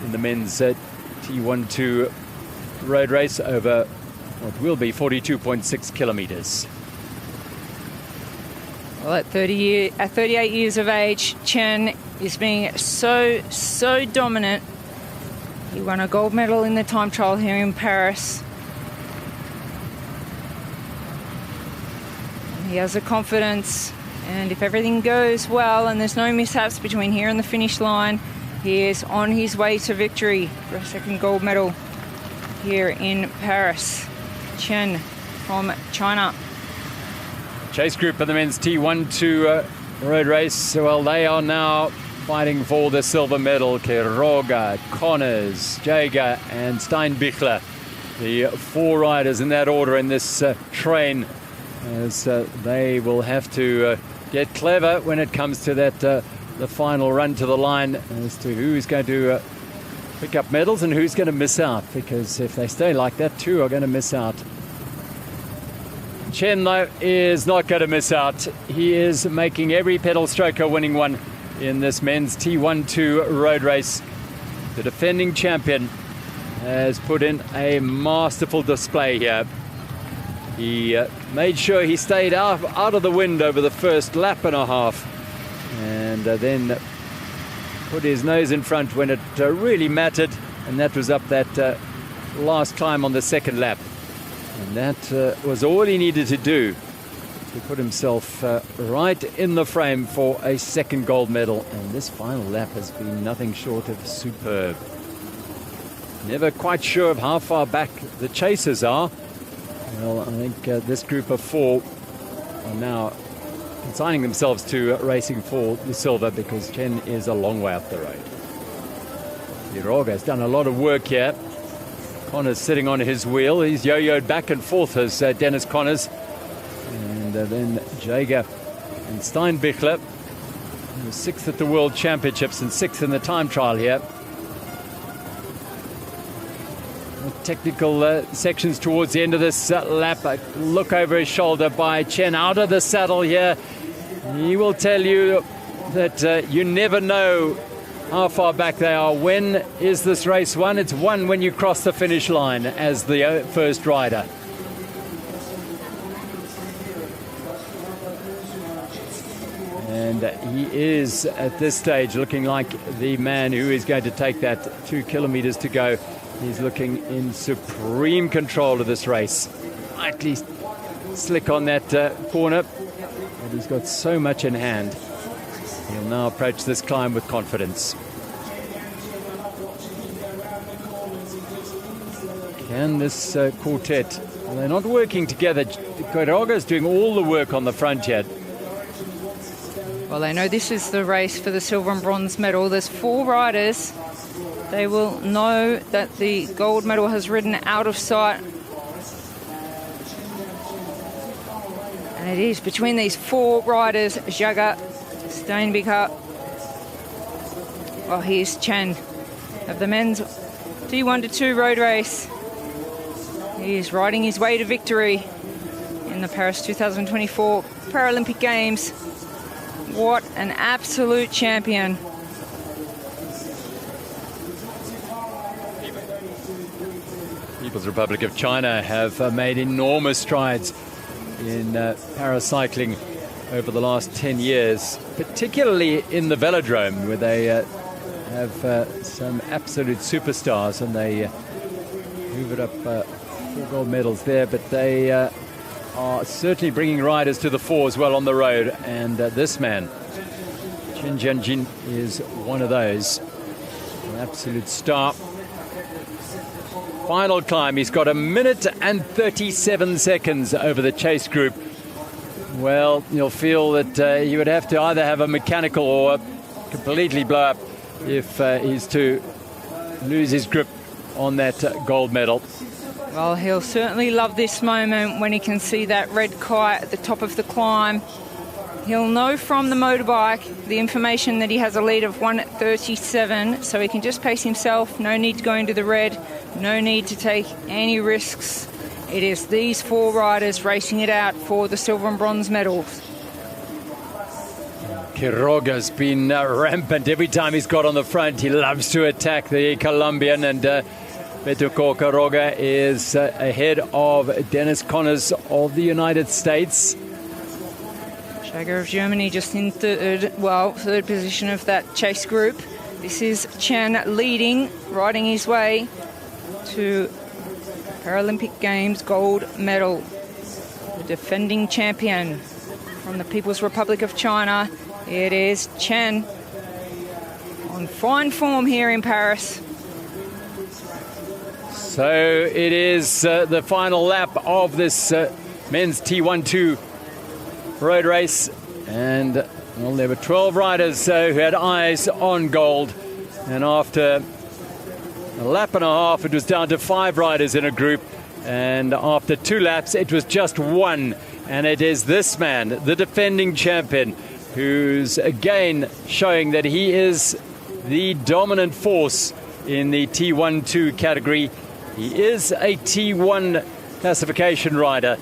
in the men's T12 road race over what will be 42.6 kilometers. Well, at 38 years of age, Chen is being so dominant. He won a gold medal in the time trial here in Paris. He has the confidence, and if everything goes well and there's no mishaps between here and the finish line, he is on his way to victory for a second gold medal here in Paris. Chen from China. Chase group of the men's T12 road race. Well, they are now fighting for the silver medal. Quiroga, Connors, Jaeger and Steinbichler. The 4 riders in that order in this train, as they will have to get clever when it comes to that the final run to the line as to who's going to pick up medals and who's going to miss out, because if they stay like that, 2 are going to miss out. Chen, though, is not going to miss out. He is making every pedal stroke a winning one in this men's T12 road race. The defending champion has put in a masterful display here. He made sure he stayed out of the wind over the first lap and a half, and then put his nose in front when it really mattered, and that was up that last climb on the second lap. And that was all he needed to do to put himself right in the frame for a second gold medal. And this final lap has been nothing short of superb. Never quite sure of how far back the chasers are. Well, I think this group of 4 are now consigning themselves to racing for the silver, because Chen is a long way up the road. Quiroga has done a lot of work here. Connors sitting on his wheel. He's yo-yoed back and forth as Dennis Connors. And then Jaeger and Steinbichler, who was 6th at the World Championships and 6th in the time trial here. Technical sections towards the end of this lap. A look over his shoulder by Chen out of the saddle here. He will tell you that you never know how far back they are. When is this race won? It's won when you cross the finish line as the first rider. And he is at this stage looking like the man who is going to take that 2 kilometers to go. He's looking in supreme control of this race. Slightly slick on that corner, but he's got so much in hand. He'll now approach this climb with confidence. Can this quartet, well, they're not working together. Quiroga is doing all the work on the front yet. Well, they know this is the race for the silver and bronze medal. There's 4 riders. They will know that the gold medal has ridden out of sight. And it is between these 4 riders, Jaeger, Steinbichler. Well, here's Chen of the men's T1-2 road race. He is riding his way to victory in the Paris 2024 Paralympic Games. What an absolute champion. People's Republic of China have made enormous strides in paracycling over the last 10 years, particularly in the velodrome, where they have some absolute superstars, and they move it up 4 gold medals there, but they are certainly bringing riders to the fore as well on the road, and this man, Chen Jianjin, is one of those. An absolute star. Final climb, he's got 1 minute and 37 seconds over the chase group. Well, you'll feel that he would have to either have a mechanical or completely blow up if he's to lose his grip on that gold medal. Well, he'll certainly love this moment when he can see that red kite at the top of the climb. He'll know from the motorbike the information that he has a lead of 1:37, so he can just pace himself. No need to go into the red, no need to take any risks. It is these 4 riders racing it out for the silver and bronze medals. Quiroga's been rampant every time he's got on the front. He loves to attack the Colombian, and Beto Quiroga is ahead of Dennis Connors of the United States. Jager of Germany just in third position of that chase group. This is Chen leading, riding his way to Paralympic Games gold medal. The defending champion from the People's Republic of China. It is Chen on fine form here in Paris. So it is the final lap of this men's T12 road race, and well, there were 12 riders who had eyes on gold, and after a lap and a half it was down to 5 riders in a group, and after 2 laps it was just 1, and it is this man, the defending champion, who's again showing that he is the dominant force in the T12 category. He is a T1 classification rider,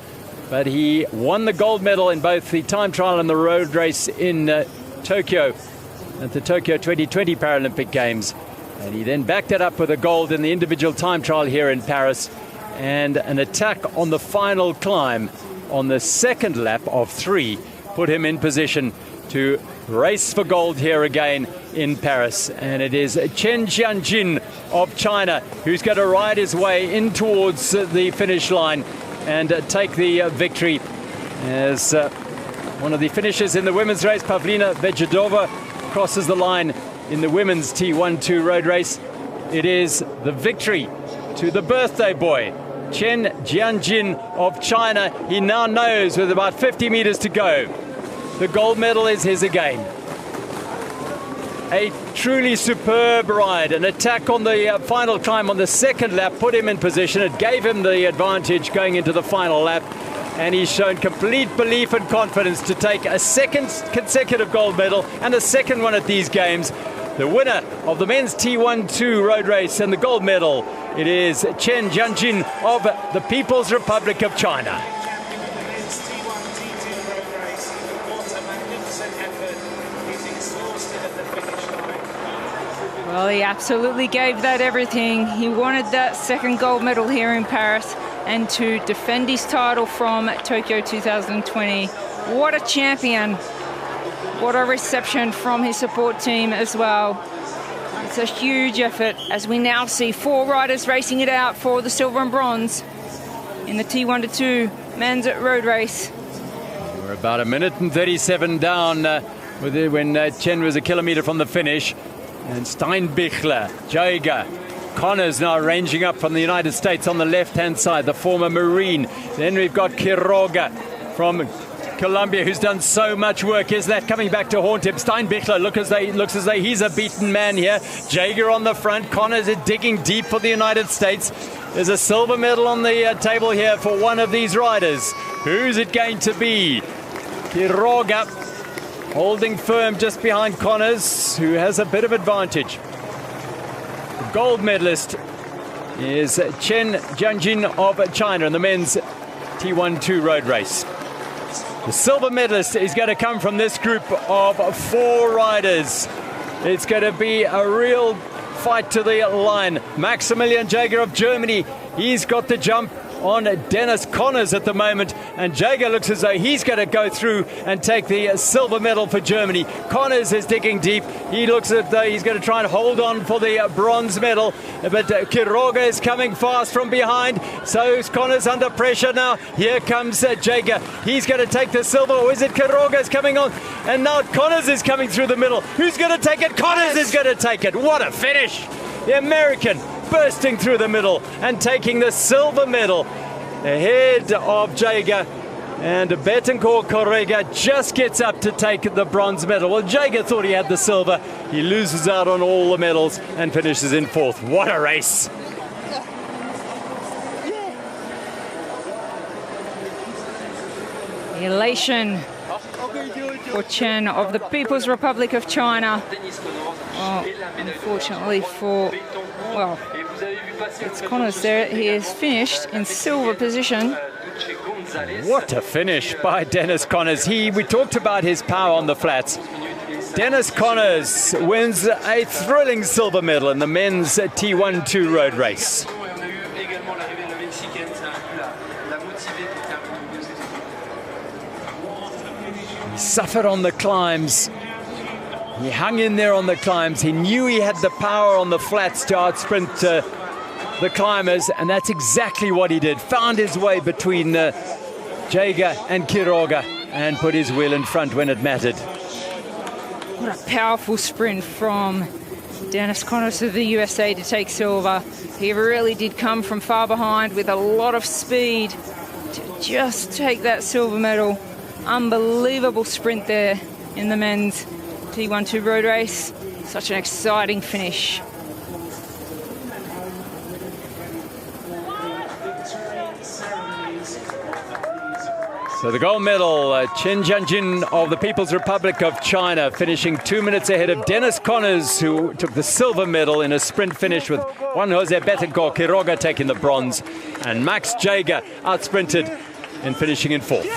but he won the gold medal in both the time trial and the road race in Tokyo at the Tokyo 2020 Paralympic Games. And he then backed it up with a gold in the individual time trial here in Paris, and an attack on the final climb on the second lap of 3 put him in position to race for gold here again in Paris. And it is Chen Jianjin of China who's going to ride his way in towards the finish line and take the victory. As one of the finishers in the women's race, Pavlina Vejadova, crosses the line in the women's T12 road race. It is the victory to the birthday boy, Chen Jianjin of China. He now knows with about 50 meters to go, the gold medal is his again. A truly superb ride. An attack on the final climb on the second lap put him in position. It gave him the advantage going into the final lap, and he's shown complete belief and confidence to take a second consecutive gold medal and a second one at these games. The winner of the men's T12 road race and the gold medal, it is Chen Jianjin of the People's Republic of China. Well, he absolutely gave that everything. He wanted that second gold medal here in Paris and to defend his title from Tokyo 2020. What a champion. What a reception from his support team as well. It's a huge effort as we now see 4 riders racing it out for the silver and bronze in the T12 men's road race. We're about 1 minute and 37 down when Chen was a kilometer from the finish. And Steinbichler, Jager, Connors now ranging up from the United States on the left-hand side, the former Marine. Then we've got Quiroga from Colombia, who's done so much work. Is that coming back to haunt him? Steinbichler looks as though he's a beaten man here. Jager on the front. Connors is digging deep for the United States. There's a silver medal on the table here for one of these riders. Who's it going to be? Quiroga holding firm just behind Connors, who has a bit of advantage. The gold medalist is Chen Jianjin of China in the men's T12 road race. The silver medalist is going to come from this group of 4 riders. It's going to be a real fight to the line. Maximilian Jager of Germany, he's got the jump. on Dennis Connors at the moment, and Jaeger looks as though he's going to go through and take the silver medal for Germany. Connors is digging deep. He looks as though he's going to try and hold on for the bronze medal, but Quiroga is coming fast from behind, so is Connors under pressure now. Here comes Jaeger. He's going to take the silver, or is it Quiroga is coming on? And now Connors is coming through the middle. Who's going to take it? Connors is going to take it. What a finish! The American bursting through the middle and taking the silver medal ahead of Jaeger. And Betancourt Correga just gets up to take the bronze medal. Well, Jaeger thought he had the silver. He loses out on all the medals and finishes in fourth. What a race! Elation for Chen of the People's Republic of China. Oh, unfortunately for, well, it's Connors there. He is finished in silver position. What a finish by Dennis Connors. We talked about his power on the flats. Dennis Connors wins a thrilling silver medal in the men's T12 road race. He suffered on the climbs. He hung in there on the climbs. He knew he had the power on the flats to outsprint the climbers, and that's exactly what he did. Found his way between Jaeger and Quiroga and put his wheel in front when it mattered. What a powerful sprint from Dennis Connors of the USA to take silver. He really did come from far behind with a lot of speed to just take that silver medal. Unbelievable sprint there in the men's T12 road race. Such an exciting finish. So the gold medal, Chen Jianjun of the People's Republic of China, finishing 2 minutes ahead of Dennis Connors, who took the silver medal in a sprint finish, with Juan Jose Betancourt Quiroga taking the bronze, and Max Jaeger outsprinted and finishing in fourth.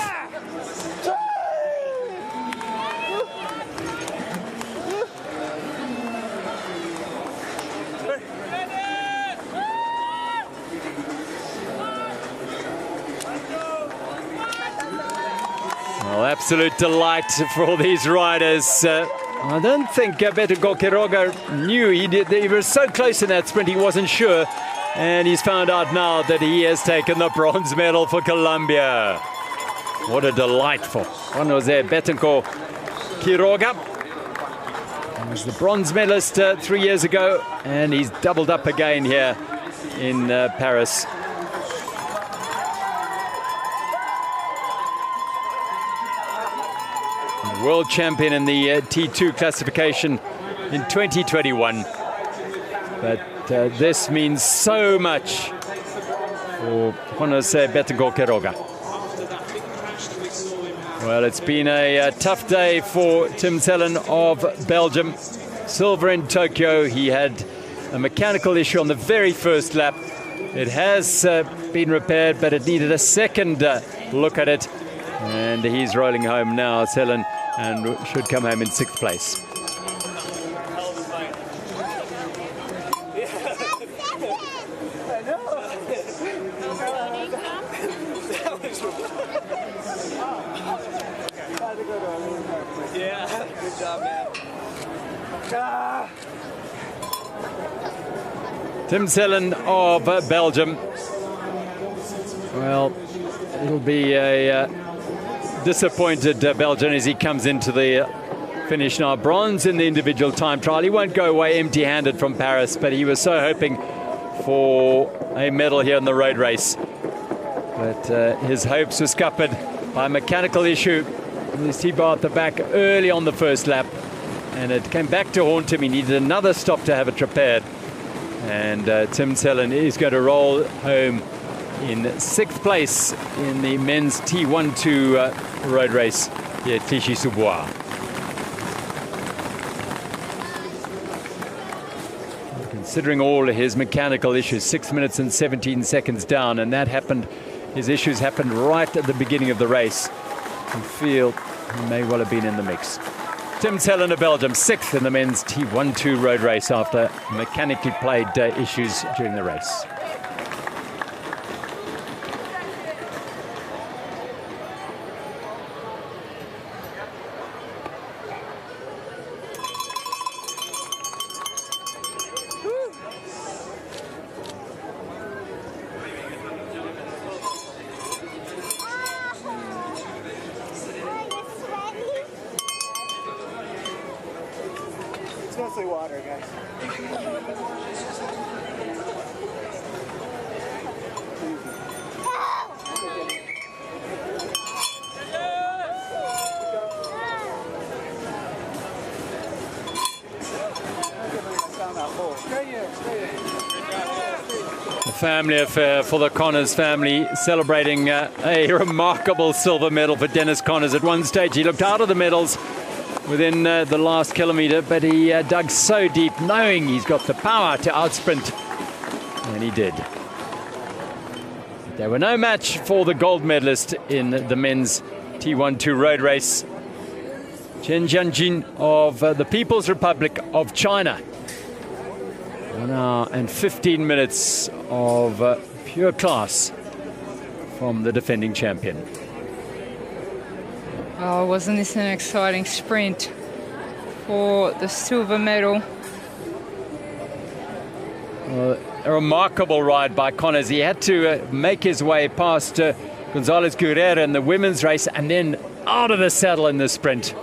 Well, absolute delight for all these riders. I don't think Betancourt Quiroga knew. He was so close in that sprint, he wasn't sure. And he's found out now that he has taken the bronze medal for Colombia. What a delight for Juan Jose Betancourt Quiroga. He was the bronze medalist 3 years ago, and he's doubled up again here in Paris. World champion in the T2 classification in 2021. But this means so much for Juan Jose Betancourt Quiroga. Well, it's been a tough day for Tim Sellen of Belgium. Silver in Tokyo. He had a mechanical issue on the very first lap. It has been repaired, but it needed a second look at it. And he's rolling home now, Sellen, and should come home in 6th place. Yeah, good job, man. Tim Sellen of Belgium. Well, it'll be a disappointed Belgian as he comes into the finish now. Bronze in the individual time trial. He won't go away empty-handed from Paris, but he was so hoping for a medal here in the road race. But his hopes were scuppered by a mechanical issue. His T-bar at the back early on the first lap, and it came back to haunt him. He needed another stop to have it repaired. And Tim Sellen is going to roll home in 6th place in the men's T12 road race here at Clichy-sous-Bois. Considering all his mechanical issues, 6 minutes and 17 seconds down, and that happened, his issues happened right at the beginning of the race. I feel he may well have been in the mix. Tim Sellen of Belgium, 6th in the men's T12 road race after mechanically played issues during the race. mostly water, guys. A family affair for the Connors family, celebrating a remarkable silver medal for Dennis Connors. At one stage, he looked out of the medals within the last kilometre, but he dug so deep, knowing he's got the power to outsprint, and he did. There were no match for the gold medalist in the men's T12 road race. Chen Jianjin of the People's Republic of China. 1 hour and 15 minutes of pure class from the defending champion. Oh, wasn't this an exciting sprint for the silver medal? A remarkable ride by Connors. He had to make his way past Gonzalez Guerrero in the women's race and then out of the saddle in the sprint.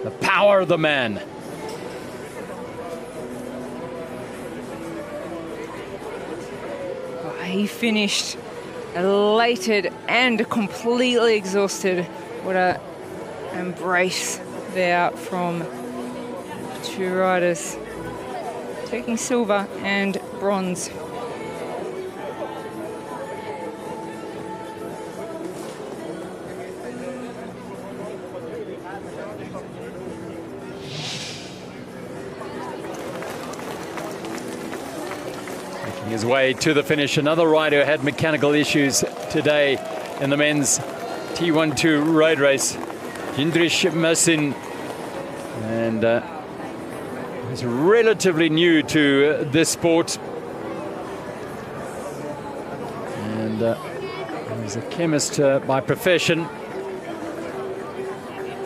The power of the man. He finished elated and completely exhausted. What a embrace there from two riders, taking silver and bronze. His way to the finish. Another rider who had mechanical issues today in the men's T12 road race, Jindrich Massin, and he's relatively new to this sport, and he's a chemist by profession,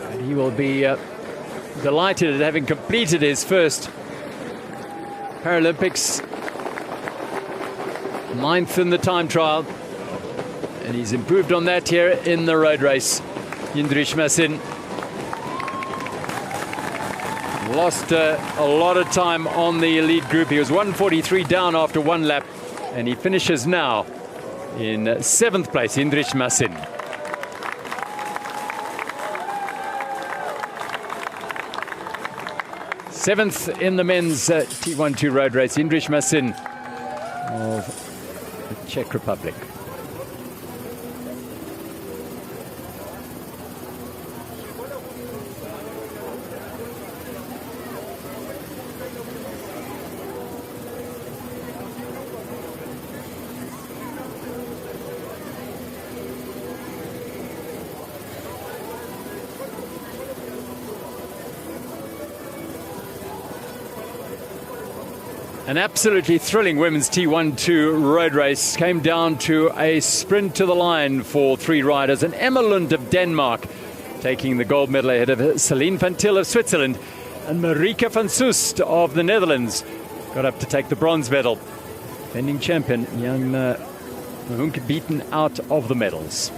and he will be delighted at having completed his first Paralympics, 9th in the time trial, and he's improved on that here in the road race. Jindrich Massin lost a lot of time on the elite group. He was 1:43 down after one lap, and he finishes now in 7th place. Jindrich Massin. Seventh in the men's T12 road race, Jindrich Massin of the Czech Republic. An absolutely thrilling women's T12 road race came down to a sprint to the line for three riders, and Emma Lund of Denmark taking the gold medal ahead of Celine van Til of Switzerland, and Marika van Soest of the Netherlands got up to take the bronze medal. Defending champion Jan Mahunk beaten out of the medals.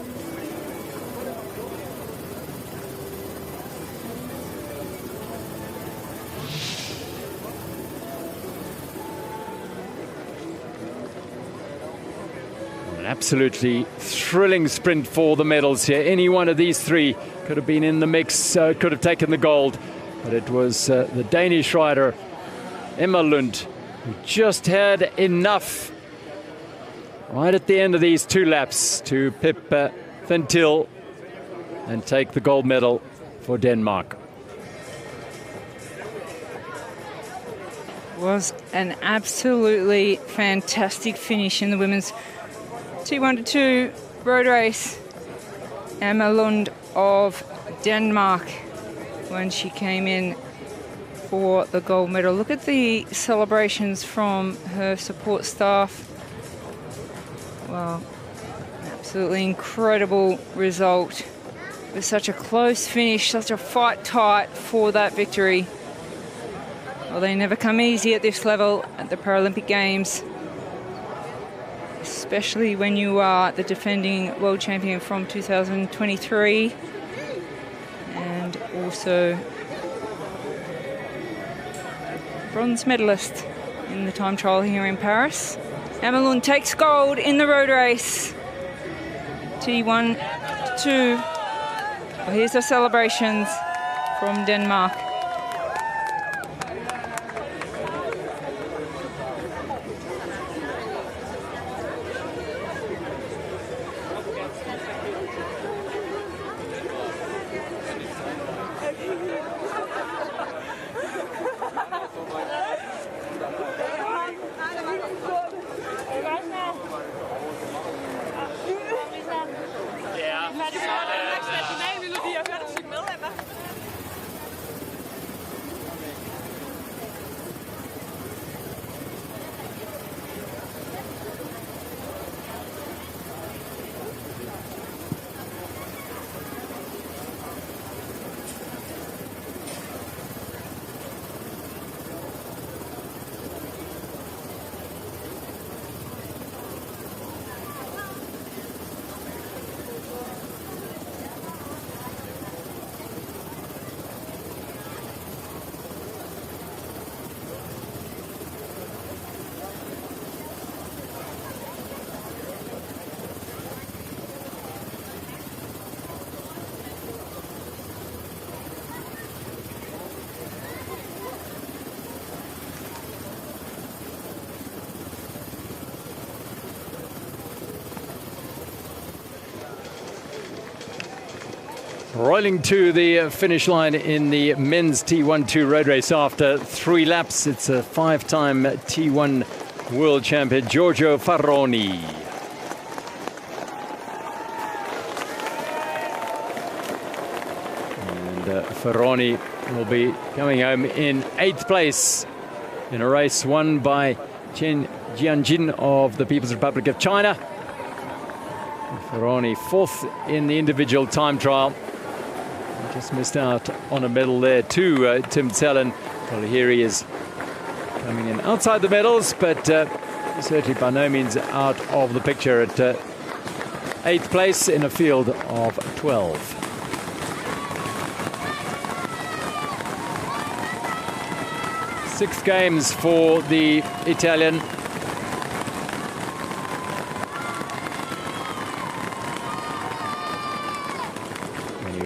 Absolutely thrilling sprint for the medals here. Any one of these three could have been in the mix, could have taken the gold, but it was the Danish rider Emma Lund who just had enough right at the end of these two laps to pip van Til and take the gold medal for Denmark. Was an absolutely fantastic finish in the women's T12 road race. Emma Lund of Denmark when she came in for the gold medal. Look at the celebrations from her support staff. Wow, absolutely incredible result. It was such a close finish, such a fight tight for that victory. Well, they never come easy at this level at the Paralympic Games, especially when you are the defending world champion from 2023 and also bronze medalist in the time trial here in Paris. Amelund takes gold in the road race. T1, 2. Well, here's the celebrations from Denmark. Rolling to the finish line in the men's T12 road race after 3 laps. It's a 5-time T1 world champion, Giorgio Faroni. And Faroni will be coming home in 8th place in a race won by Chen Jianjin of the People's Republic of China. Faroni 4th in the individual time trial. Just missed out on a medal there too, Tim Tsellen. Well, here he is coming in outside the medals, but certainly by no means out of the picture at 8th place in a field of 12. Sixth games for the Italian.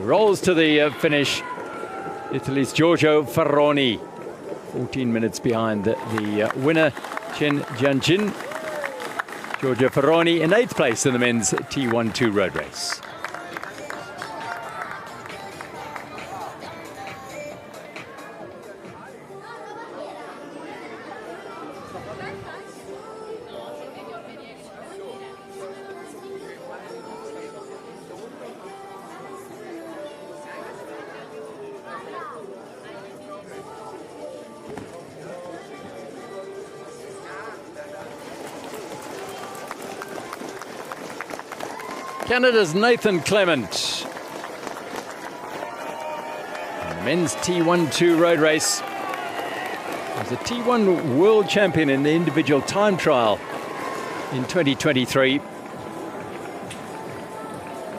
Rolls to the finish. Italy's Giorgio Faroni, 14 minutes behind the winner, Chen Jianjin. Giorgio Faroni in 8th place in the men's T12 road race. Canada's Nathan Clement. Men's T12 road race. He's a T1 world champion in the individual time trial in 2023.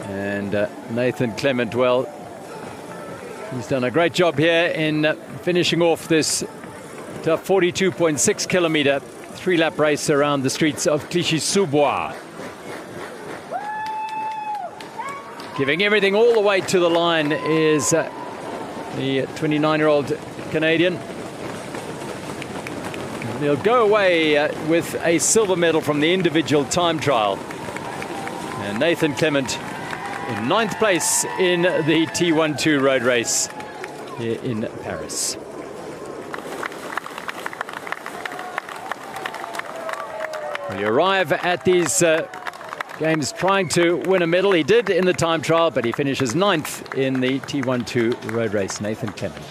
And Nathan Clement, well, he's done a great job here in finishing off this tough 42.6 kilometer 3-lap race around the streets of Clichy-sous-Bois. Giving everything all the way to the line is the 29-year-old Canadian. He'll go away with a silver medal from the individual time trial. And Nathan Clement in 9th place in the T12 road race here in Paris. Well, you arrive at these games trying to win a medal. He did in the time trial, but he finishes 9th in the T12 road race. Nathan Clement.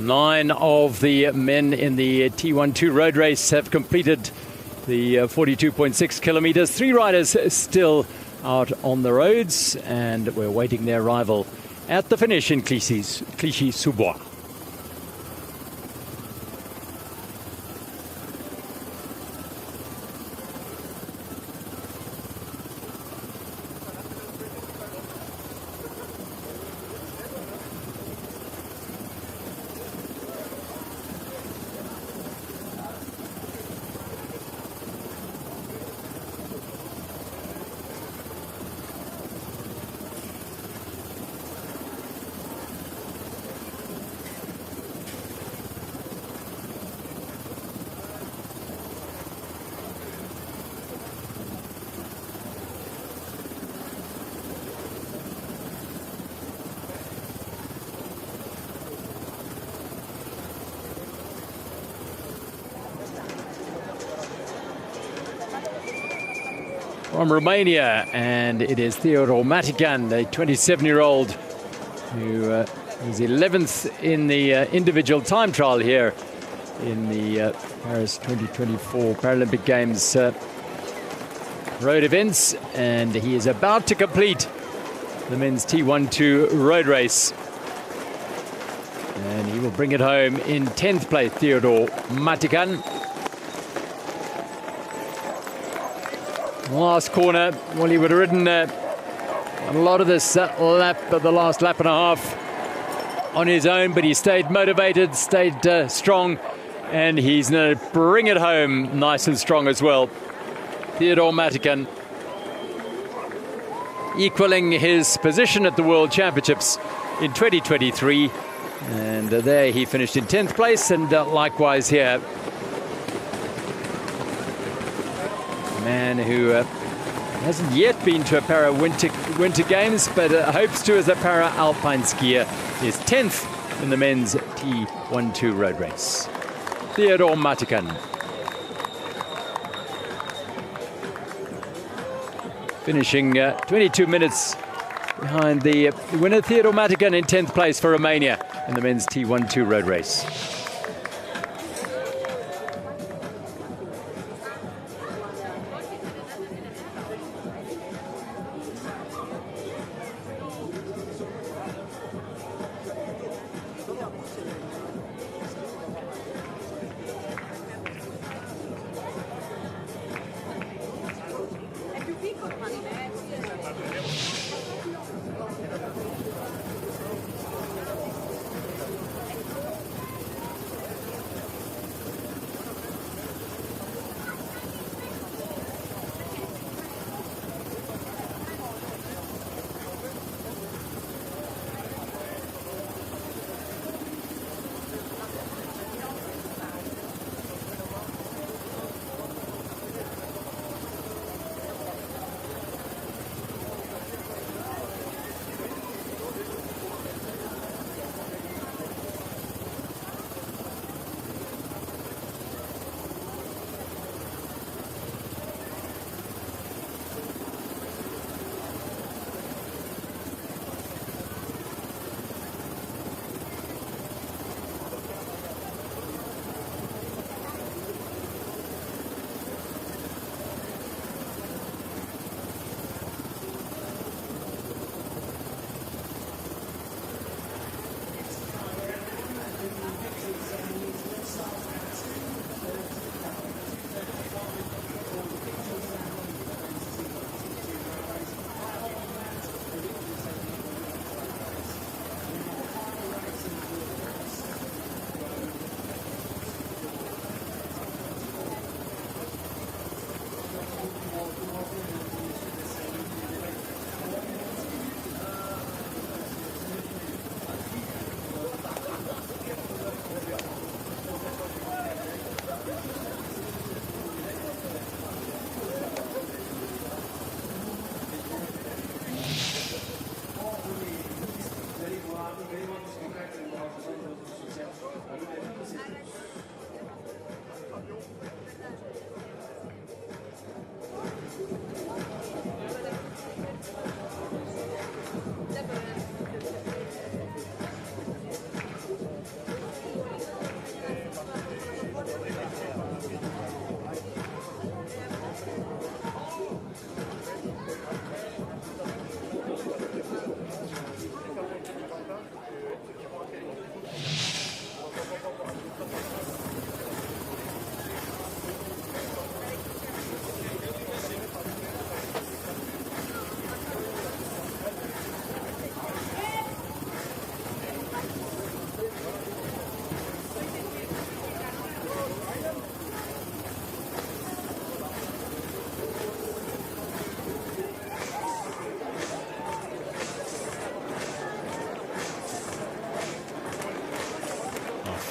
9 of the men in the T12 road race have completed the 42.6 kilometers. 3 riders still out on the roads, and we're waiting their arrival at the finish in Clichy-sous-Bois. From Romania, and it is Theodor Matican, the 27-year-old, who is 11th in the individual time trial here in the Paris 2024 Paralympic Games road events, and he is about to complete the men's T12 road race, and he will bring it home in 10th place. Theodor Matican. Last corner, well, he would have ridden a lot of this lap, the last lap and a half on his own, but he stayed motivated, stayed strong, and he's going to bring it home nice and strong as well. Theodor Matican equaling his position at the World Championships in 2023, and there he finished in 10th place, and likewise here. Man who hasn't yet been to a Winter Games, but hopes to as a para-alpine skier, is 10th in the men's T12 road race. Theodor Matican. Finishing 22 minutes behind the winner, Theodor Matican, in 10th place for Romania in the men's T12 road race.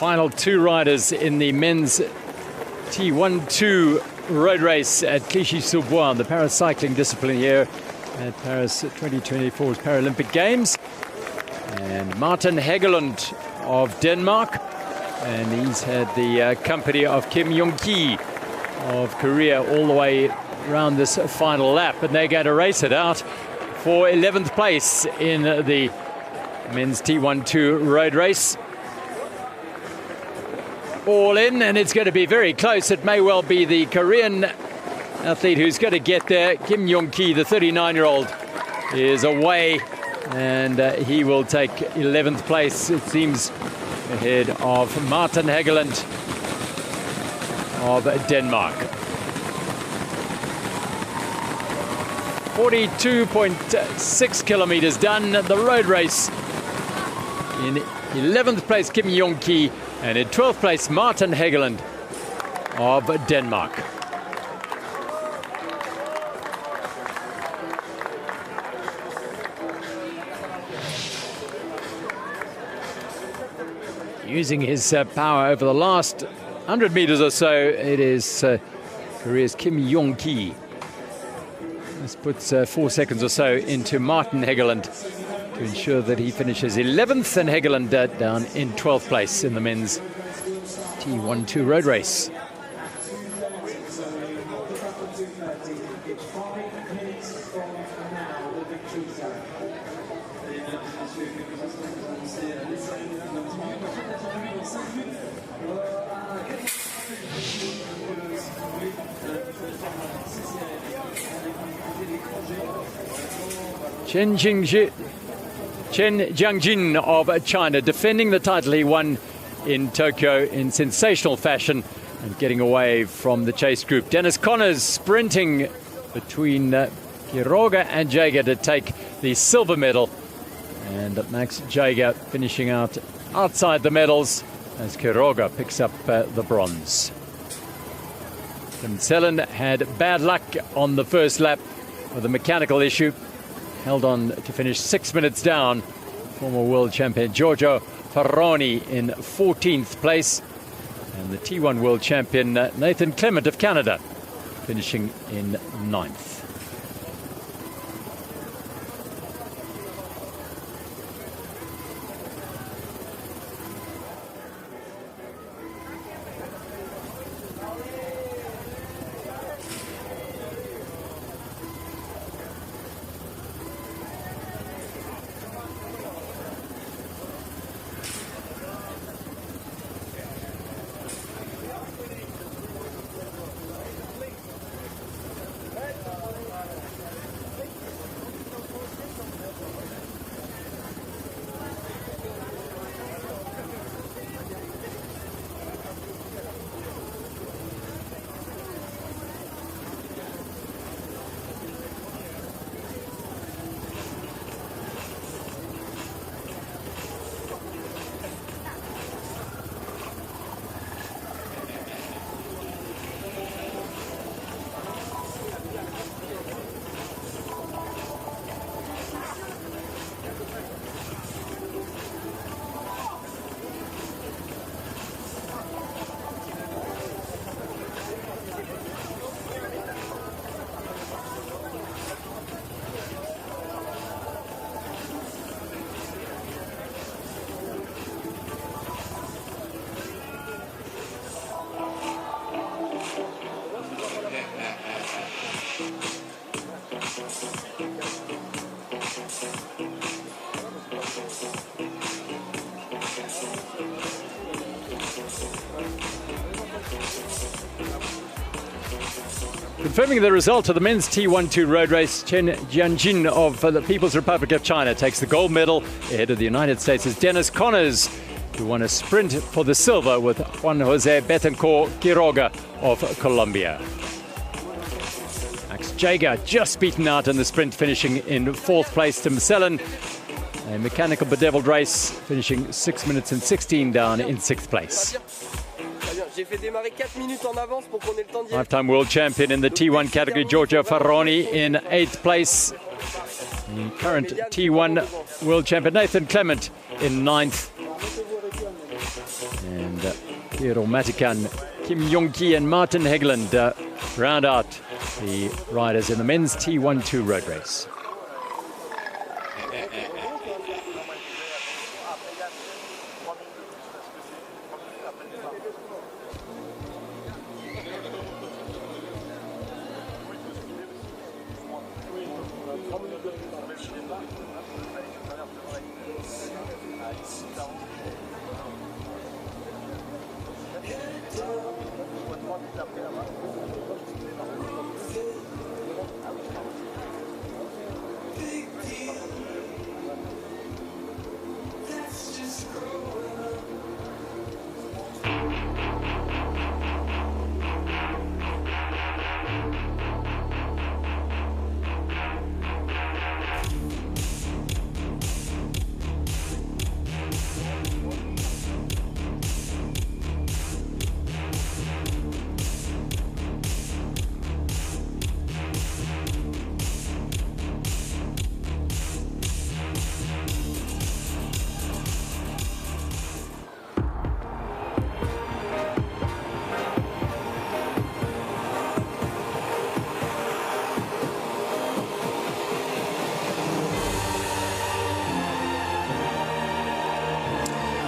final two riders in the men's T12 road race at Clichy-sous-Bois, the paracycling discipline here at Paris 2024's Paralympic Games. And Martin Hegelund of Denmark, and he's had the company of Kim Young-ki of Korea all the way around this final lap, and they're going to race it out for 11th place in the men's T12 road race. All in, and it's going to be very close. It may well be the Korean athlete who's going to get there. Kim Young-ki, the 39-year-old, is away, and he will take 11th place, it seems, ahead of Martin Hegelund of Denmark. 42.6 kilometers done. The road race. In 11th place, Kim Young-ki, and in 12th place, Martin Hegelund of Denmark. Using his power over the last 100 meters or so, it is Korea's Kim Young-ki. This puts 4 seconds or so into Martin Hegelund to ensure that he finishes 11th, and Hegelund down in 12th place in the men's T12 road race. Chen Jiangjin of China, defending the title he won in Tokyo in sensational fashion and getting away from the chase group. Dennis Connors sprinting between Quiroga and Jaeger to take the silver medal, and Max Jaeger finishing out outside the medals as Quiroga picks up the bronze. Tim Sellen had bad luck on the first lap with a mechanical issue. Held on to finish 6 minutes down. Former world champion Giorgio Faroni in 14th place. And the T1 world champion Nathan Clement of Canada finishing in 9th. Confirming the result of the men's T12 road race, Chen Jiangjin of the People's Republic of China takes the gold medal ahead of the United States' Dennis Connors, who won a sprint for the silver with Juan Jose Betancourt Quiroga of Colombia. Max Jaeger just beaten out in the sprint, finishing in 4th place. Tim Sellen, a mechanical bedeviled race, finishing 6 minutes and 16 down in 6th place. Five-time world champion in the T1 category, Giorgio Faroni in 8th place. The current T1 world champion, Nathan Clement, in 9th. And Kirill Matikan, Kim Yong-ki and Martin Hegland round out the riders in the men's T12 road race.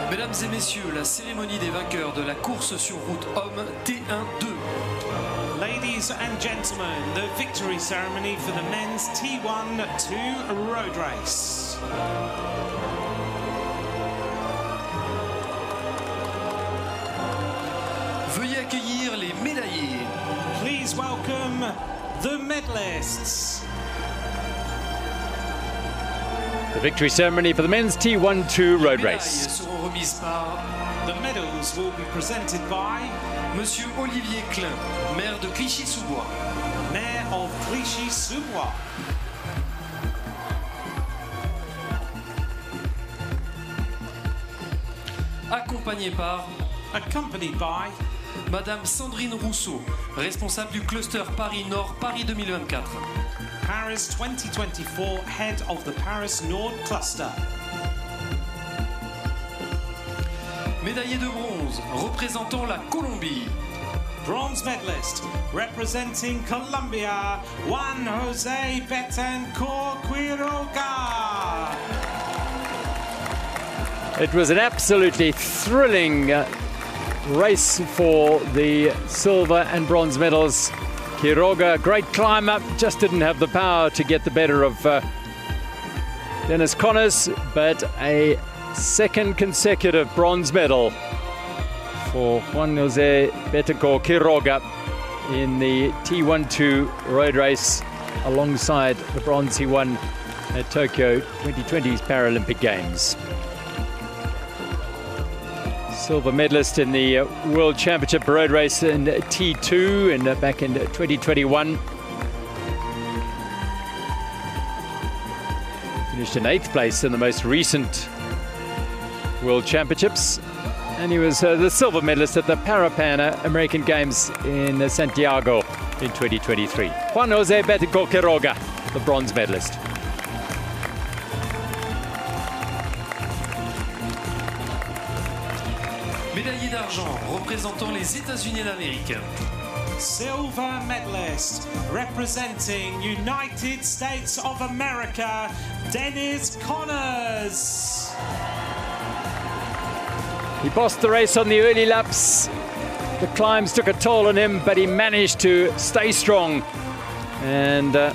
Mesdames et messieurs, la cérémonie des vainqueurs de la course sur route homme T1-2. Ladies and gentlemen, the victory ceremony for the men's T1-2 road race. Veuillez accueillir les médaillés. Please welcome the medalists. The victory ceremony for the men's T12 road Les race. médailles seront remises par The medals will be presented by Monsieur Olivier Klein, maire de Clichy-sous-Bois. Mayor of Clichy-sous-Bois. Accompagné par Accompanied by Madame Sandrine Rousseau, responsable du cluster Paris-Nord Paris 2024. Paris 2024 head of the Paris Nord cluster. Médaillé de bronze, représentant la Colombie. Bronze medalist representing Colombia, Juan José Betancourt Quiroga. It was an absolutely thrilling race for the silver and bronze medals. Quiroga, great climber, just didn't have the power to get the better of Dennis Connors, but a second consecutive bronze medal for Juan José Betancourt Quiroga in the T12 road race, alongside the bronze he won at Tokyo 2020's Paralympic Games. Silver medalist in the World Championship road race in T2 and back in 2021. Finished in 8th place in the most recent World Championships. And he was the silver medalist at the Pan American Games in Santiago in 2023. Juan José Betancourt Quiroga, the bronze medalist. Médaillé d'argent, représentant les États-Unis d'Amérique. Silver medalist representing United States of America, Dennis Connors. He bossed the race on the early laps. The climbs took a toll on him, but he managed to stay strong. And a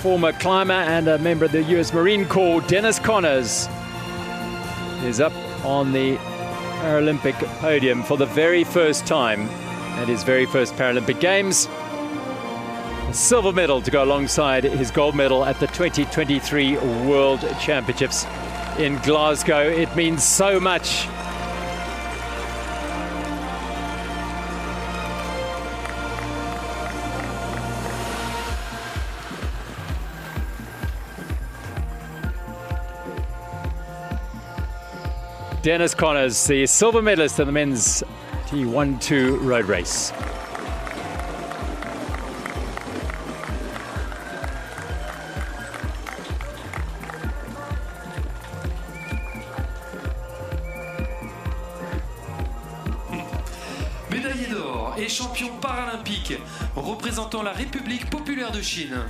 former climber and a member of the US Marine Corps, Dennis Connors, is up on the Paralympic podium for the very first time at his very first Paralympic Games. A silver medal to go alongside his gold medal at the 2023 World Championships in Glasgow. It means so much. Dennis Connors, the silver medalist in the men's T12 road race. médaillé d'or et champion paralympique représentant la République populaire de Chine.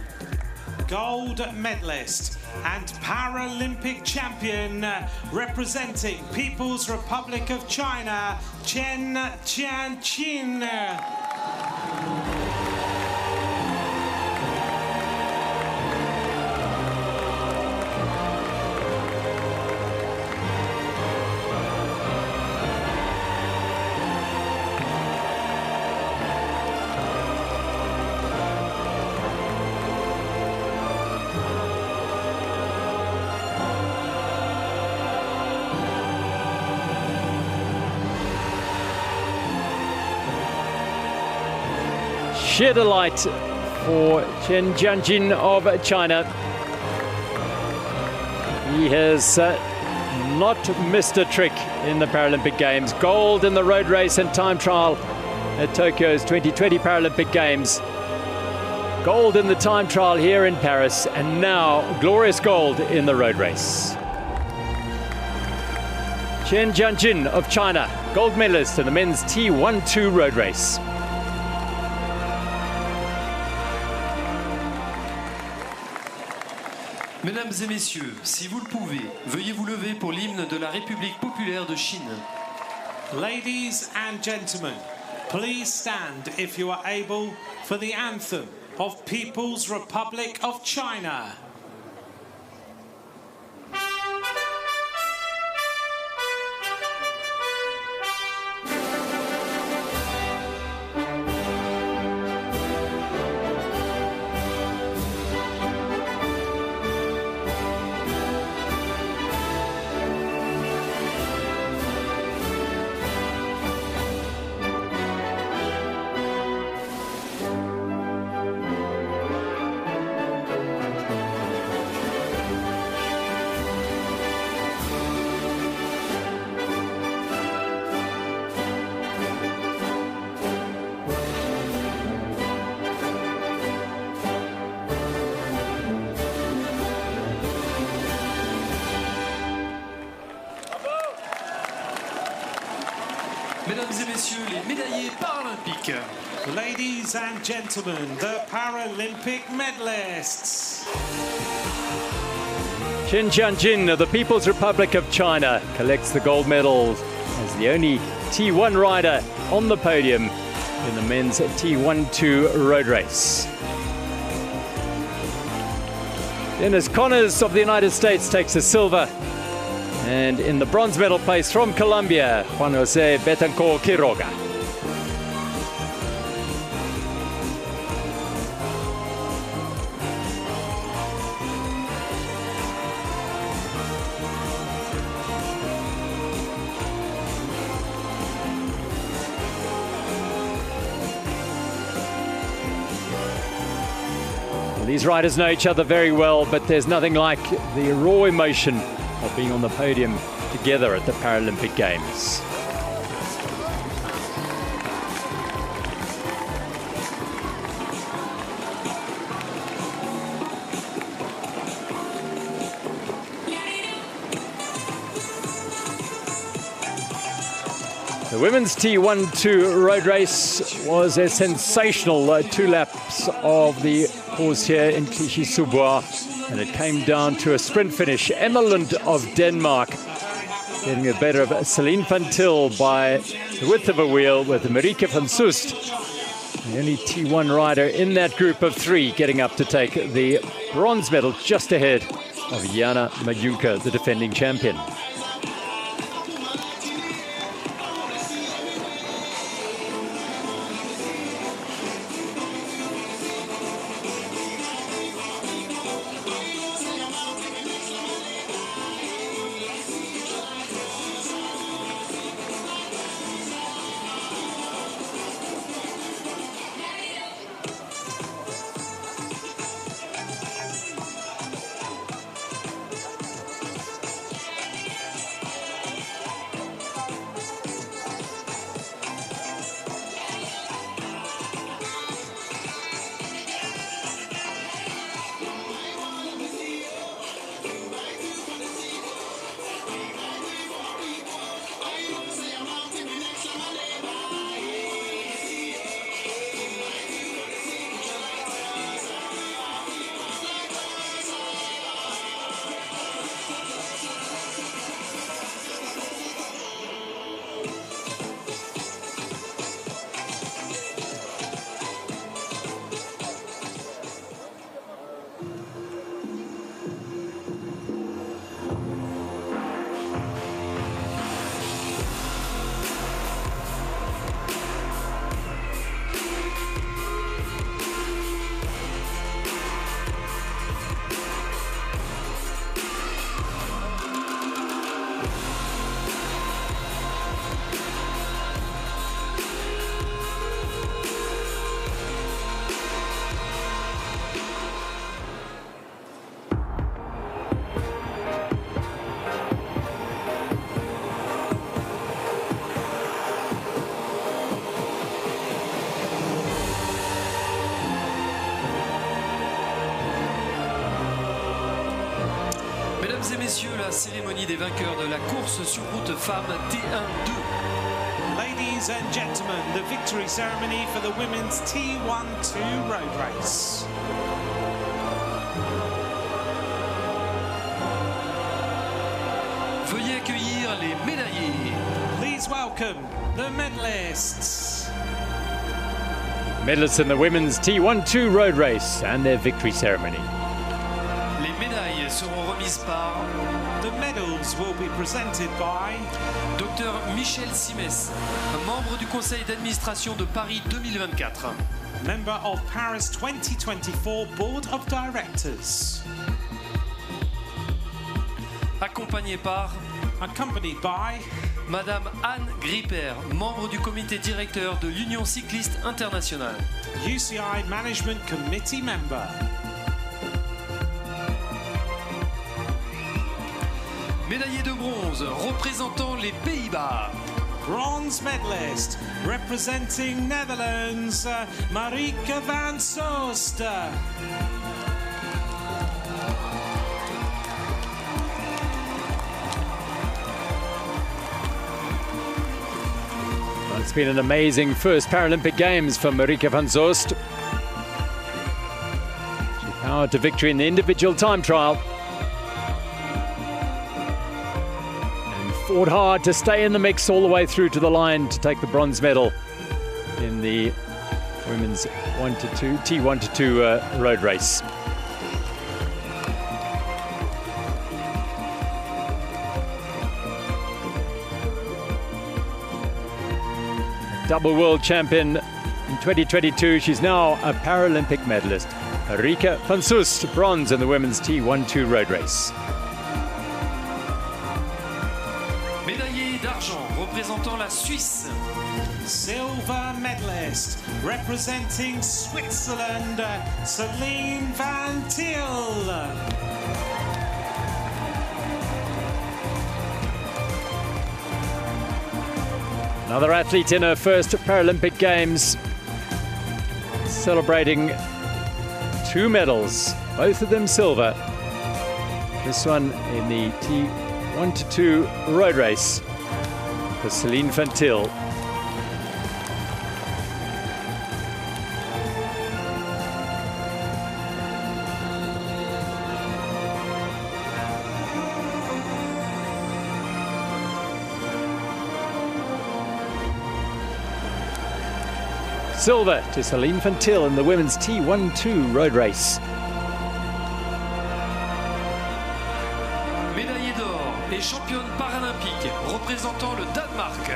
Gold medalist and Paralympic champion representing People's Republic of China, Chen Jianqin. Sheer delight for Chen Jianqin of China. He has not missed a trick in the Paralympic Games. Gold in the road race and time trial at Tokyo's 2020 Paralympic Games. Gold in the time trial here in Paris, and now glorious gold in the road race. Chen Jianqin of China, gold medalist in the men's T12 road race. Mesdames et messieurs, si vous le pouvez, veuillez vous lever pour l'hymne de la République populaire de Chine. Ladies and gentlemen, please stand if you are able for the anthem of People's Republic of China. Mesdames et messieurs, les médaillés paralympiques. Ladies and gentlemen, the Paralympic medalists. Chen Jianqin of the People's Republic of China collects the gold medal as the only T1 rider on the podium in the men's T12 road race. Dennis Connors of the United States takes the silver. And in the bronze medal place from Colombia, Juan José Betancourt Quiroga. These riders know each other very well, but there's nothing like the raw emotion of being on the podium together at the Paralympic Games. The women's T12 road race was a sensational 2 laps of the course here in Clichy-sous-Bois, and it came down to a sprint finish. Emma Lund of Denmark getting the better of Celine van Til by the width of a wheel, with Marieke van Soest, the only T1 rider in that group of 3, getting up to take the bronze medal just ahead of Jana Majunka, the defending champion. Mesdames et messieurs, la cérémonie des vainqueurs de la course sur route femmes T1-2. Ladies and gentlemen, the victory ceremony for the women's T1-2 road race. Veuillez accueillir les médaillés. Please welcome the medalists. Medalists in the women's T1-2 road race and their victory ceremony. Les médailles seront remises par The medals will be presented by Dr Michel Simès, membre du conseil d'administration de Paris 2024. member of Paris 2024 Board of Directors. Accompagné par Accompanied by Madame Anne Gripper, membre du comité directeur de l'Union cycliste internationale. UCI Management Committee member. Médaillé de bronze représentant les Pays-Bas. Bronze medalist representing Netherlands, Marieke van Soest. Well, it's been an amazing first Paralympic Games for Marieke van Soest. She powered to victory in the individual time trial. And fought hard to stay in the mix all the way through to the line to take the bronze medal in the women's T1-2 road race. Double world champion in 2022. She's now a Paralympic medalist. Marieke van Soest, bronze in the women's T1-2 road race. Médaillé d'argent représentant la Suisse. Silver medalist representing Switzerland, Celine Van Til. Another athlete in her first Paralympic Games, celebrating 2 medals, both of them silver. This one in the T1-2 road race for Celine Van Til. Silver to Celine Van Til in the women's T1-2 road race. Médaillée d'or et championne paralympique représentant le Danemark.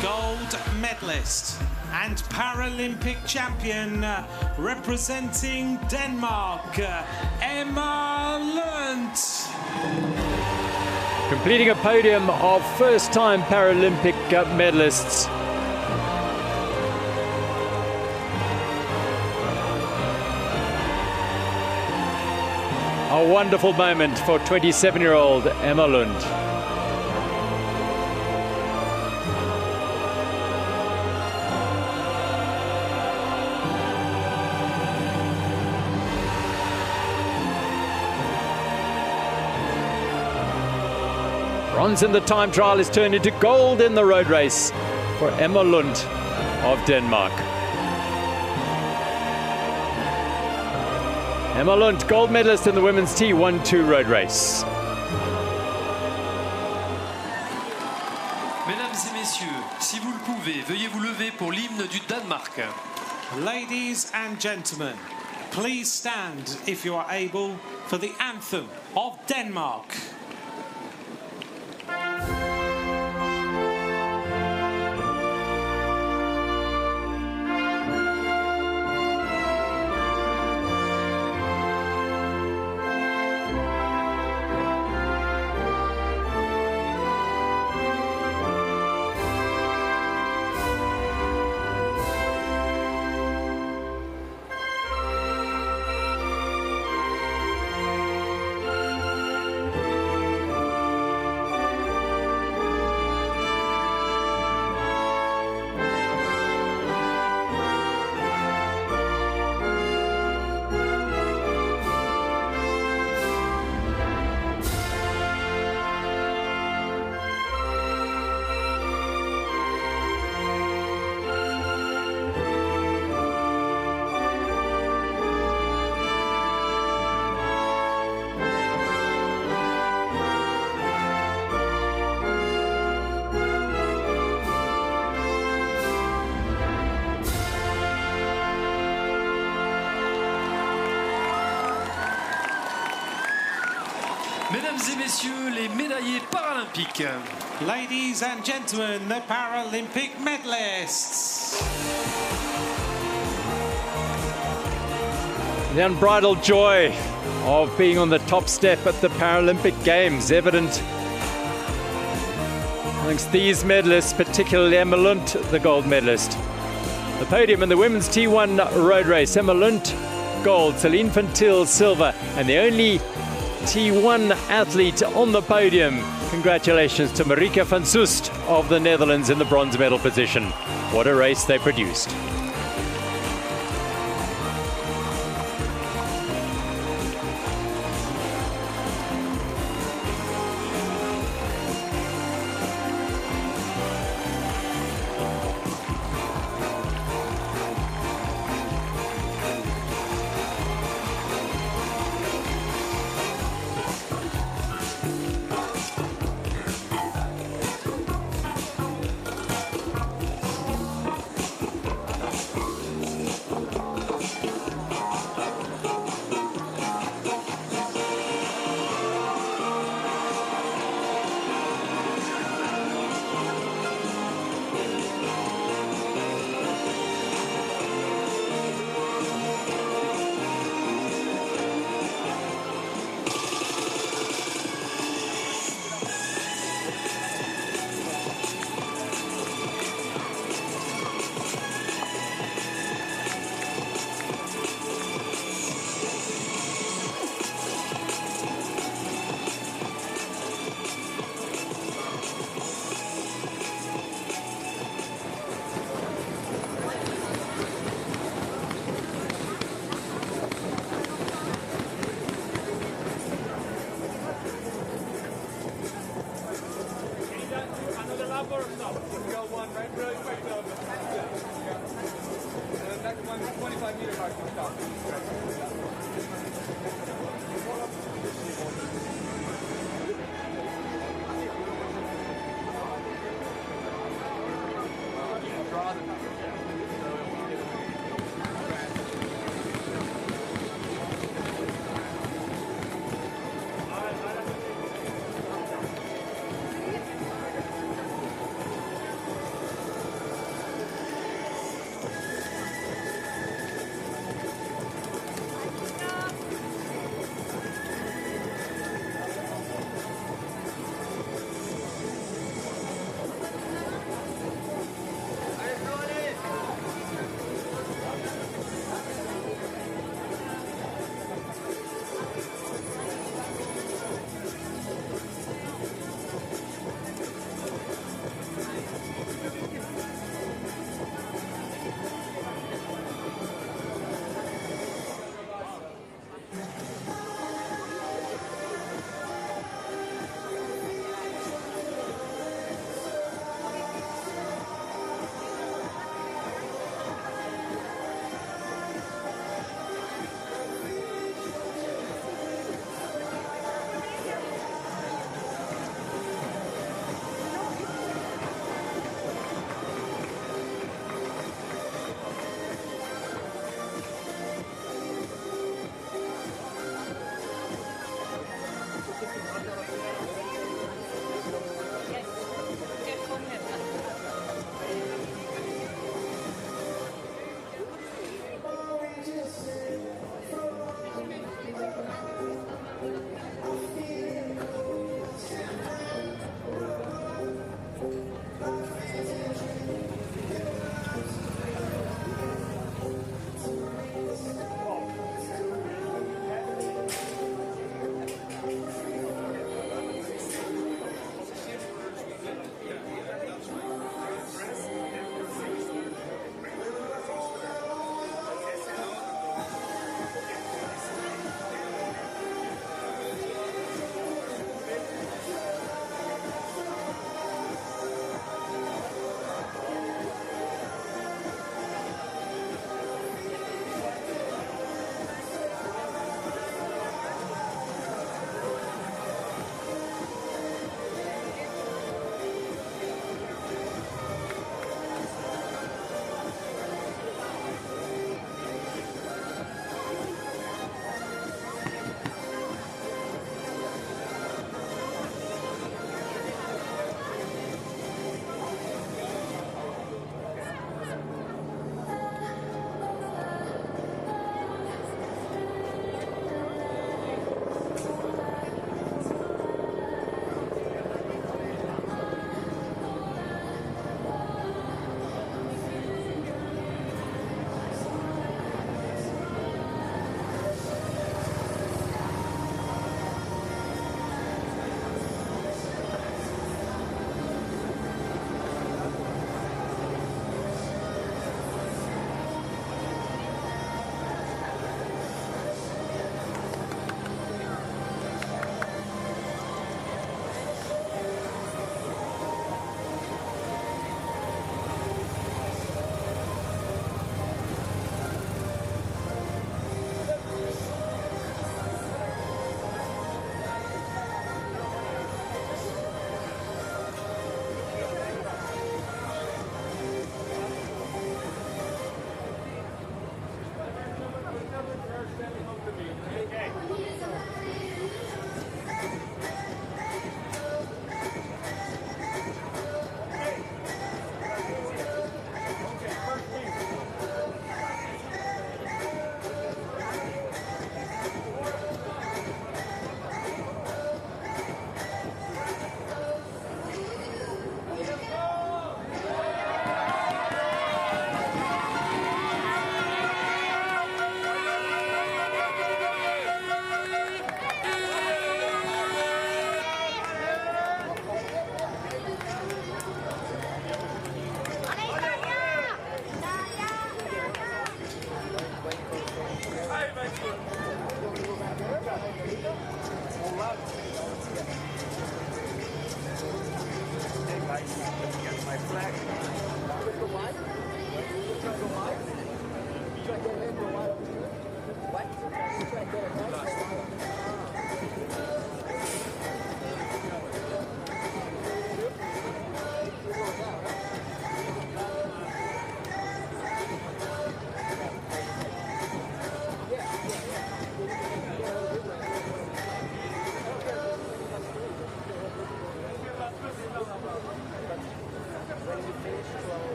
Gold medalist and Paralympic champion representing Denmark, Emma Lund. Completing a podium of first-time Paralympic medalists. A wonderful moment for 27-year-old Emma Lund. Bronze in the time trial is turned into gold in the road race for Emma Lund of Denmark. Emma Lund, gold medalist in the women's T1-2 road race. Mesdames et messieurs, si vous le pouvez, veuillez vous lever pour l'hymne du Danemark. Ladies and gentlemen, please stand if you are able for the anthem of Denmark. Mesdames et messieurs, les médaillés paralympiques. Ladies and gentlemen, the Paralympic medalists. The unbridled joy of being on the top step at the Paralympic Games, evident amongst these medalists, particularly Emma Lunt, the gold medalist. The podium in the women's T1 road race, Emma Lunt, gold, Celine van Til, silver, and the only T1 athlete on the podium. Congratulations to Marika van Soest of the Netherlands in the bronze medal position. What a race they produced.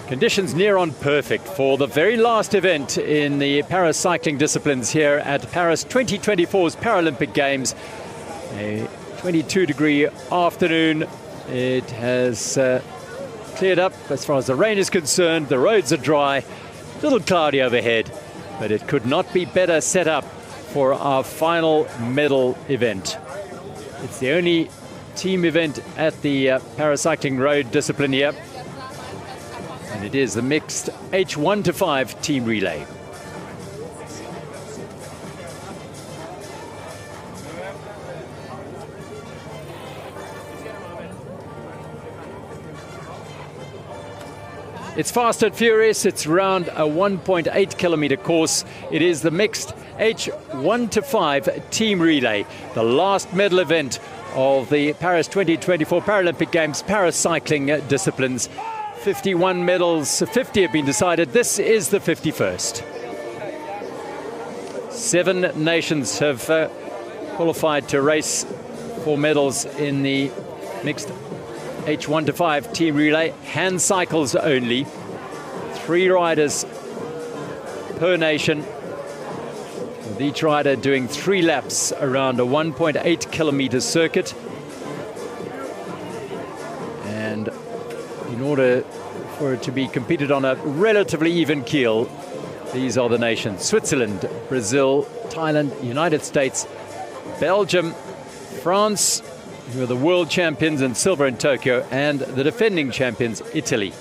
Conditions near on perfect for the very last event in the Paris cycling disciplines here at Paris 2024's Paralympic Games. A 22-degree afternoon. It has cleared up as far as the rain is concerned. The roads are dry, a little cloudy overhead, but it could not be better set up for our final medal event. It's the only team event at the paracycling road discipline here. And it is the mixed H1 to 5 team relay. It's fast and furious. It's around a 1.8 kilometer course. It is the mixed H1 to 5 team relay, the last medal event of the Paris 2024 Paralympic Games paracycling disciplines. 51 medals, 50 have been decided. This is the 51st. 7 nations have qualified to race for medals in the mixed H1 to 5 team relay. Hand cycles only. 3 riders per nation, with each rider doing 3 laps around a 1.8 kilometer circuit. And in order for it to be competed on a relatively even keel, these are the nations: Switzerland, Brazil, Thailand, United States, Belgium, France, who are the world champions in silver in Tokyo, and the defending champions, Italy.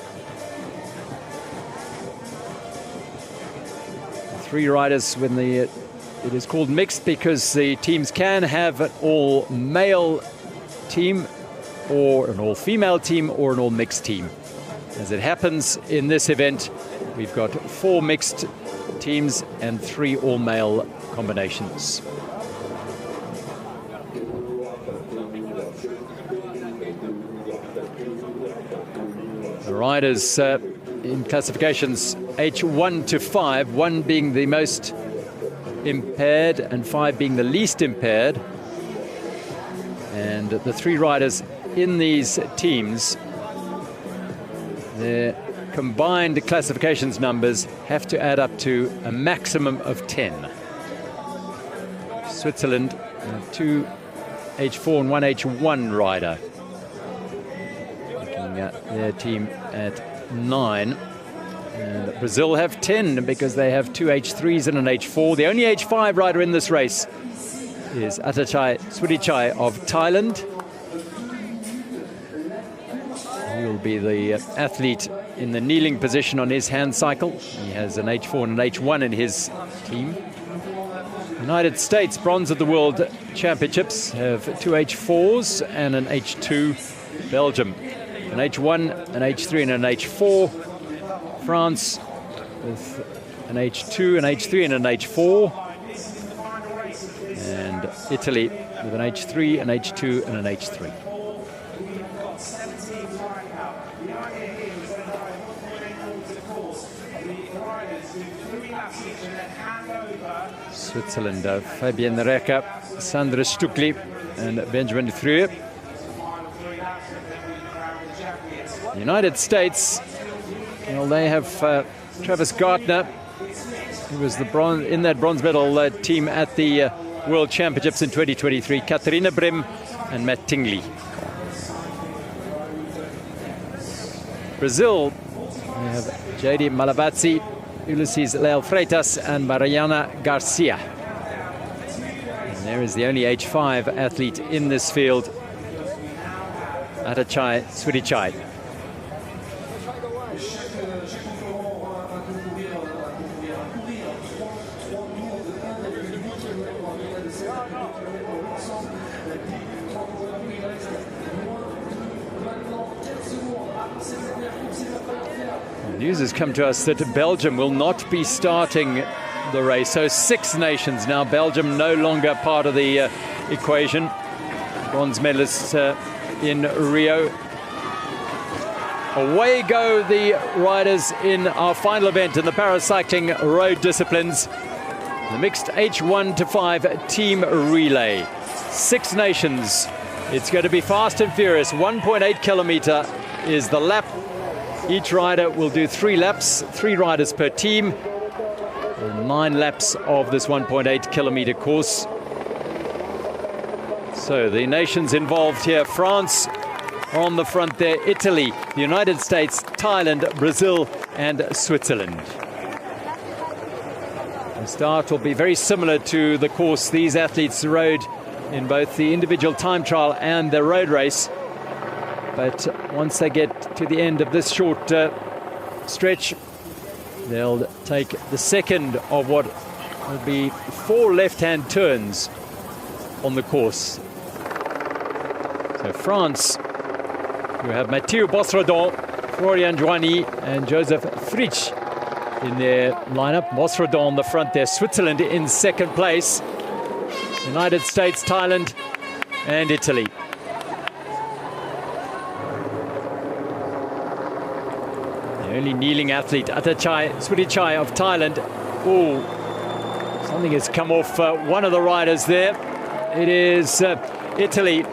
3 riders when it is called mixed because the teams can have an all-male team or an all-female team or an all-mixed team. As it happens in this event, we've got 4 mixed teams and 3 all-male combinations. The riders in classifications H1 to 5, 1 being the most impaired and 5 being the least impaired. And the 3 riders in these teams, their combined classifications numbers have to add up to a maximum of 10. Switzerland, 2 H4 and 1 H1 rider. Looking at their team at 9. And Brazil have 10 because they have 2 H3s and an H4. The only H5 rider in this race is Atachai Surichai of Thailand. He will be the athlete in the kneeling position on his hand cycle. He has an H4 and an H1 in his team. United States, bronze at the World Championships, have 2 H4s and an H2. Belgium, an H1, an H3 and an H4. France with an H2, an H3 and an H4. And Italy with an H3, an H2 and an H3. Switzerland, Fabienne Recker, Sandra Stuckli and Benjamin Frühe. United States, well, they have Travis Gardner, who was the in that bronze medal team at the World Championships in 2023, Katharina Brim and Matt Tingley. Brazil, we have J.D. Malavazzi, Ulysses Leal Freitas and Mariana Garcia. And there is the only H5 athlete in this field, Atachai Surichai. News has come to us that Belgium will not be starting the race. So 6 nations now. Belgium no longer part of the equation. Bronze medalists in Rio. Away go the riders in our final event in the paracycling road disciplines. The mixed H1 to 5 team relay. 6 nations. It's going to be fast and furious. 1.8 kilometer is the lap. Each rider will do 3 laps, 3 riders per team, and 9 laps of this 1.8 kilometer course. So the nations involved here: France on the front there, Italy, the United States, Thailand, Brazil, and Switzerland. The start will be very similar to the course these athletes rode in both the individual time trial and the road race. But once they get to the end of this short stretch, they'll take the second of what will be 4 left-hand turns on the course. So France, who have Mathieu Bosredon, Florian Joigny, and Joseph Fritsch in their lineup. Bosredon on the front there. Switzerland in second place. United States, Thailand, and Italy. The only kneeling athlete, Atachai Surichai of Thailand. Oh, something has come off one of the riders there. It is Italy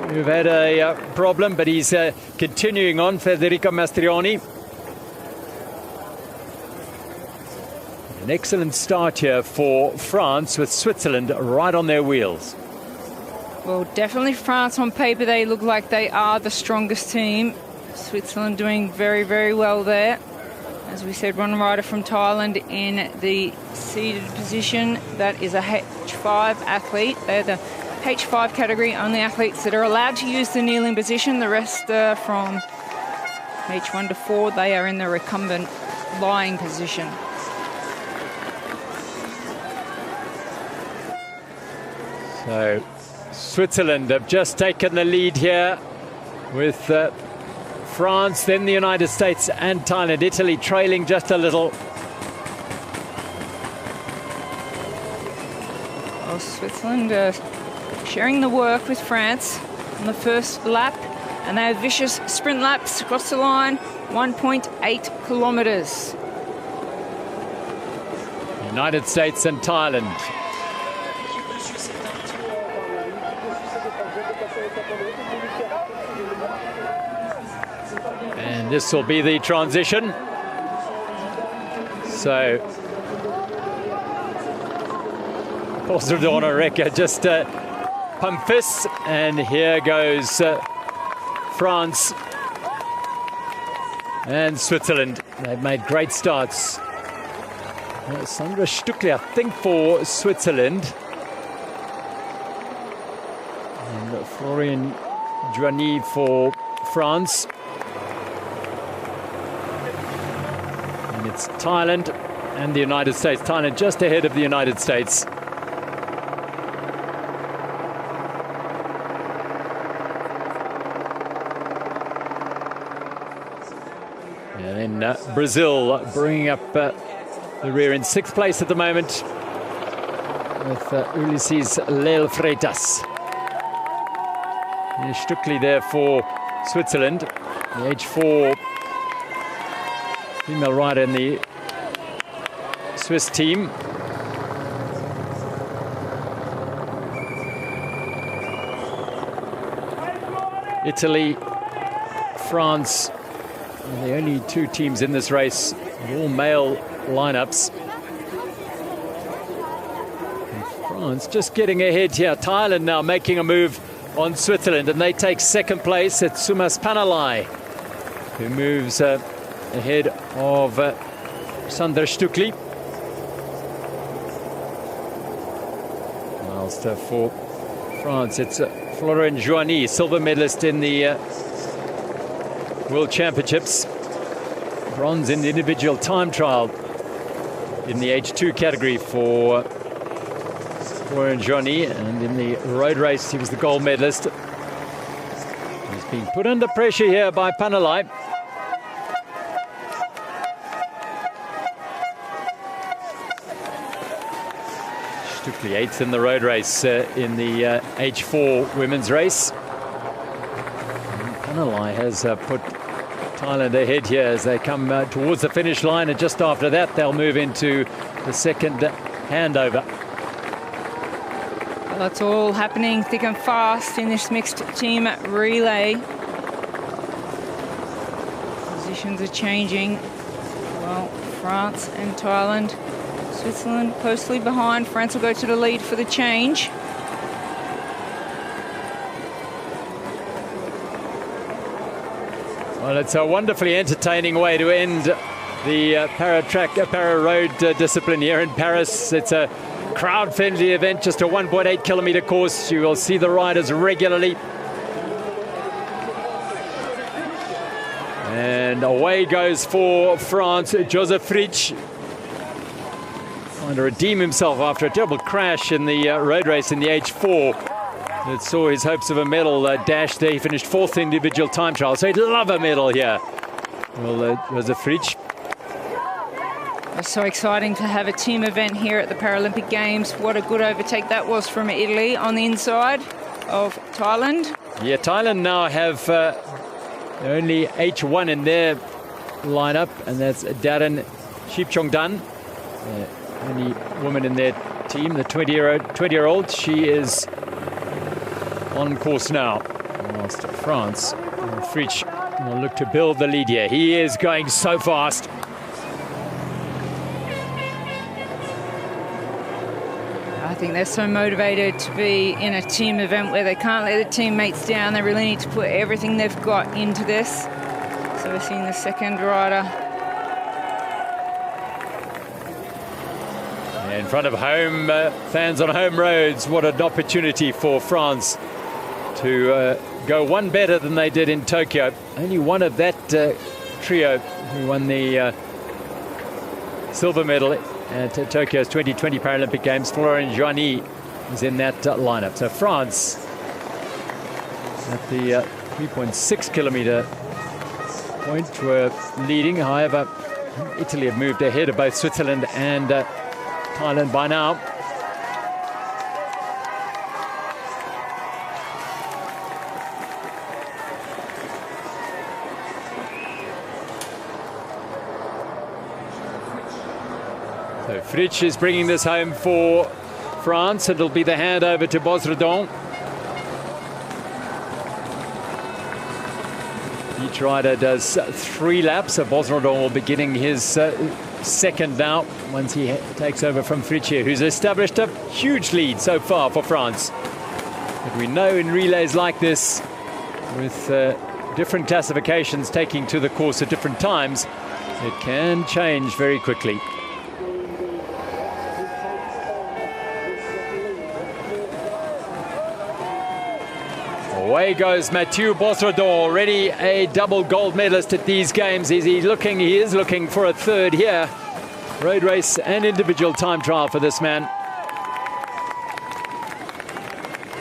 who've had a problem, but he's continuing on, Federico Mastrioni. An excellent start here for France, with Switzerland right on their wheels. Well, definitely France on paper, they look like they are the strongest team. Switzerland doing very, very well there. As we said, one rider from Thailand in the seated position. That is a H5 athlete. They're the H5 category, only athletes that are allowed to use the kneeling position. The rest from H1 to 4, they are in the recumbent lying position. So Switzerland have just taken the lead here with France, then the United States and Thailand. Italy trailing just a little. Well, Switzerland sharing the work with France on the first lap, and they have vicious sprint laps across the line, 1.8 kilometers. United States and Thailand. And this will be the transition. So Bosredon Reka just pump fists, and here goes France and Switzerland. They've made great starts. Sandra Stuckli, I think, for Switzerland, and Florian Joigny for France. And it's Thailand and the United States. Thailand just ahead of the United States. And then Brazil bringing up the rear in 6th place at the moment with Ulisses Leal Freitas. Stuckli there for Switzerland, the H4 female rider in the Swiss team. Italy, France, the only 2 teams in this race, all male lineups. And France just getting ahead here. Thailand now making a move on Switzerland, and they take 2nd place. It's Sumas Panalai who moves ahead of Sandra Stuckli. Whilst for France, it's Florian Joigny, silver medalist in the World Championships. Bronze in the individual time trial in the H2 category for Florian Joigny, and in the road race he was the gold medalist. He's being put under pressure here by Panalai. Stuckli 8th in the road race in the H4 women's race. And Panalai has put Thailand ahead here as they come towards the finish line, and just after that they'll move into the second handover. Well, it's all happening thick and fast in this mixed team relay. Positions are changing. Well, France and Thailand. Switzerland closely behind. France will go to the lead for the change. Well, it's a wonderfully entertaining way to end the para road discipline here in Paris. It's a crowd-friendly event, just a 1.8 kilometer course. You will see the riders regularly. And away goes for France, Joseph Fritsch. Trying to redeem himself after a terrible crash in the road race in the H4. That saw his hopes of a medal dashed there. He finished 4th individual time trial, so he'd love a medal here. Well, Joseph Fritsch. It's so exciting to have a team event here at the Paralympic Games. What a good overtake that was from Italy on the inside of Thailand. Yeah, Thailand now have only H1 in their lineup, and that's Darren Shipchongdan, only woman in their team, the 20-year-old. She is on course now. Whilst France, Fritsch will look to build the lead here. He is going so fast. I think they're so motivated to be in a team event where they can't let their teammates down. They really need to put everything they've got into this. So we're seeing the second rider. In front of home fans on home roads, what an opportunity for France to go one better than they did in Tokyo. Only one of that trio who won the silver medal at Tokyo's 2020 Paralympic Games. Florent Joigny is in that lineup. So France at the 3.6 kilometer point were leading. However, Italy have moved ahead of both Switzerland and Thailand by now. So Fritsch is bringing this home for France. It'll be the handover to Bosredon. Each rider does 3 laps, so Bosredon will be getting his second now once he takes over from Fritsch here, who's established a huge lead so far for France. But we know in relays like this, with different classifications taking to the course at different times, it can change very quickly. Away goes Mathieu Bosredon, already a double gold medalist at these games. He is looking for a third here. Road race and individual time trial for this man.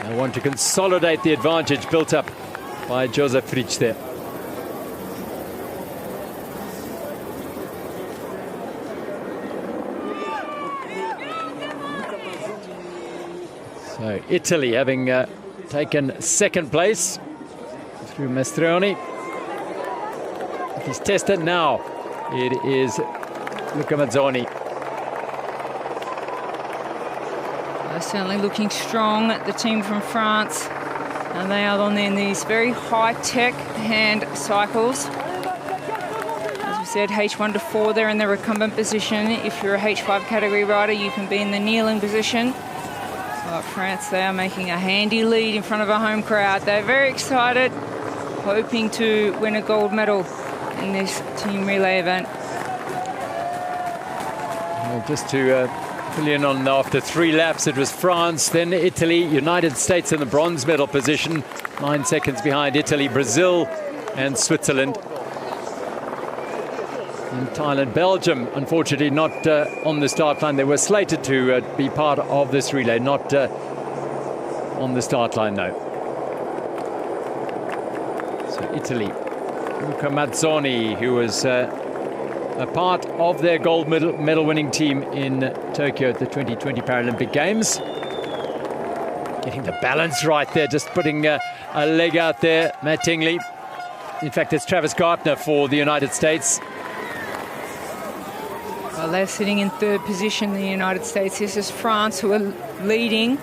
I want to consolidate the advantage built up by Joseph Fritsch there. So Italy having taken second place through Mastrioni. He's tested now. It is Luca Mazzoni. They're certainly looking strong, the team from France. And they are on these very high-tech hand cycles. As we said, H1 to 4, they're in the recumbent position. If you're a H5 category rider, you can be in the kneeling position. But France, they are making a handy lead in front of a home crowd. They're very excited, hoping to win a gold medal in this team relay event. Well, just to fill in on, after 3 laps, it was France, then Italy, United States in the bronze medal position, 9 seconds behind Italy, Brazil and Switzerland. And Thailand, Belgium, unfortunately not on the start line. They were slated to be part of this relay, not on the start line, no. So Italy, Luca Mazzoni, who was a part of their gold medal winning team in Tokyo at the 2020 Paralympic Games. Getting the balance right there, just putting a leg out there, Matt Tingley. In fact, it's Travis Gartner for the United States. Well, they're sitting in 3rd position in the United States. This is France who are leading.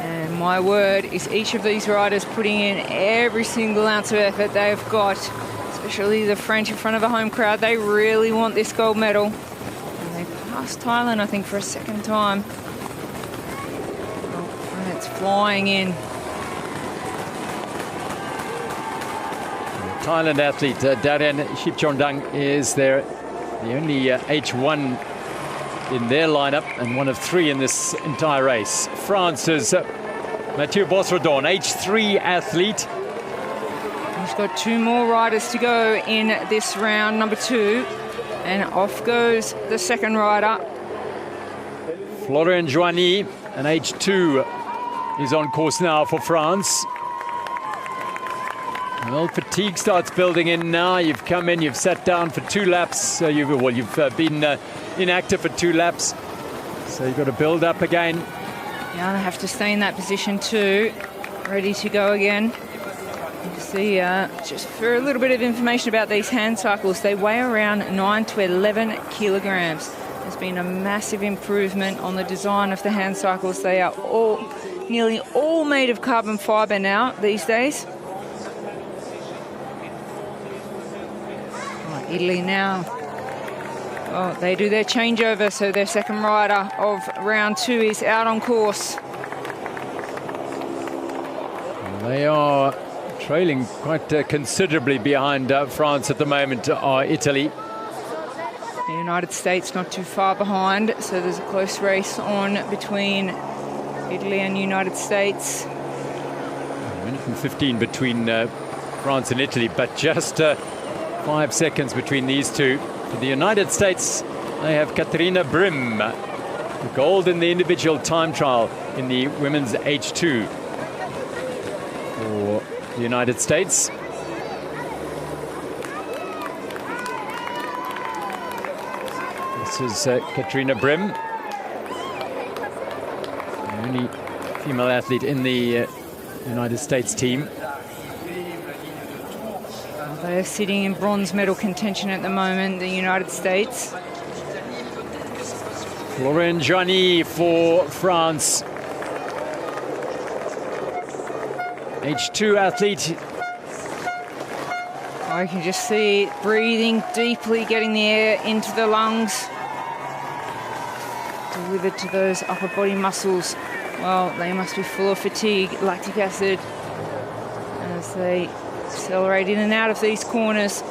And my word, is each of these riders putting in every single ounce of effort they've got. It's especially the French in front of a home crowd. They really want this gold medal. And they passed Thailand, I think, for a second time. Oh, and it's flying in. The Thailand athlete Darian Shipchondang is the only H1 in their lineup and one of 3 in this entire race. France's Mathieu Bosredon, H3 athlete. He's got 2 more riders to go in this round, number 2. And off goes the second rider. Florian Joigny, an H2, is on course now for France. Well, fatigue starts building in now. You've come in, you've sat down for 2 laps. You've been inactive for 2 laps. So you've got to build up again. Yeah, and I have to stay in that position too. Ready to go again. You see, just for a little bit of information about these hand cycles, they weigh around 9 to 11 kilograms. There's been a massive improvement on the design of the hand cycles. They are nearly all made of carbon fiber now these days. Italy now. Oh, they do their changeover, so their second rider of round 2 is out on course. They are trailing quite considerably behind France at the moment, are Italy. The United States not too far behind, so there's a close race on between Italy and United States. 1:15 between France and Italy, but just 5 seconds between these two. For the United States, they have Katarina Brim, the gold in the individual time trial in the women's H2 for the United States. This is Katarina Brim, the only female athlete in the United States team. They're sitting in bronze medal contention at the moment, the United States. Florian Joigny for France. H2 athlete. I can just see it breathing deeply, getting the air into the lungs. Delivered to those upper body muscles. Well, they must be full of fatigue, lactic acid, as they accelerate in and out of these corners.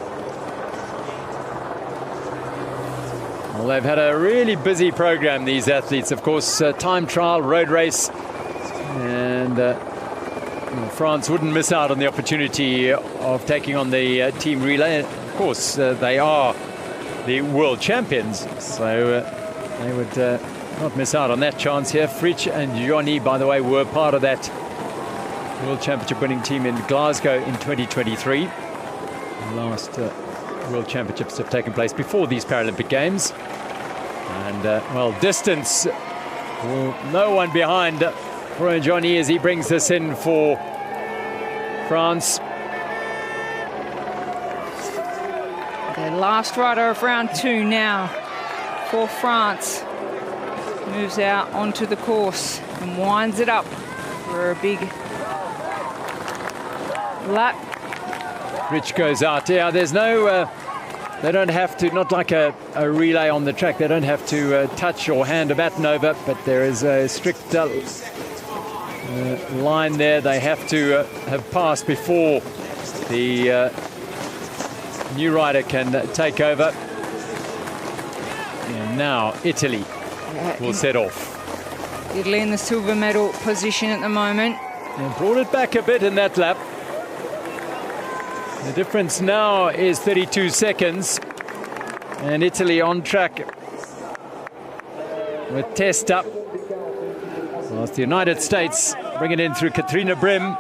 Well, they've had a really busy program, these athletes. Of course, time trial, road race, and France wouldn't miss out on the opportunity of taking on the team relay. Of course, they are the world champions, so they would not miss out on that chance here. Fritsch and Joigny, by the way, were part of that World Championship winning team in Glasgow in 2023. The last World Championships have taken place before these Paralympic Games. And, well, distance, no one behind Florian Joigny as he brings this in for France. The last rider of round 2 now for France moves out onto the course and winds it up for a big lap. Rich goes out. Yeah, there's no, they don't have to, not like a relay on the track, they don't have to touch or hand a baton over, but there is a strict line there they have to have passed before the new rider can take over. And now Italy will set off. Italy in the silver medal position at the moment. And brought it back a bit in that lap. The difference now is 32 seconds. And Italy on track with Test up. Whilst the United States bring it in through Katarina Brim.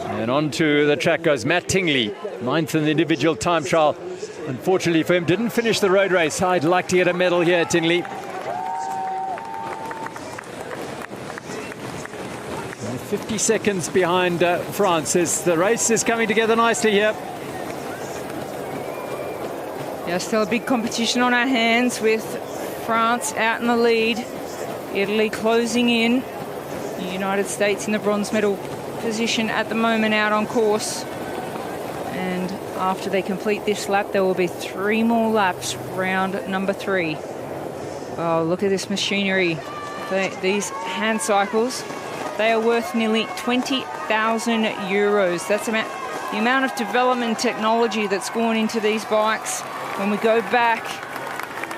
And onto the track goes Matt Tingley, 9th in the individual time trial. Unfortunately for him, didn't finish the road race. I'd like to get a medal here, Tingley. 50 seconds behind France. The race is coming together nicely here. Yeah, still a big competition on our hands with France out in the lead. Italy closing in. The United States in the bronze medal position at the moment out on course. And after they complete this lap, there will be 3 more laps, round number 3. Oh, look at this machinery. These hand cycles, they are worth nearly 20,000 euros. That's the amount of development technology that's gone into these bikes. When we go back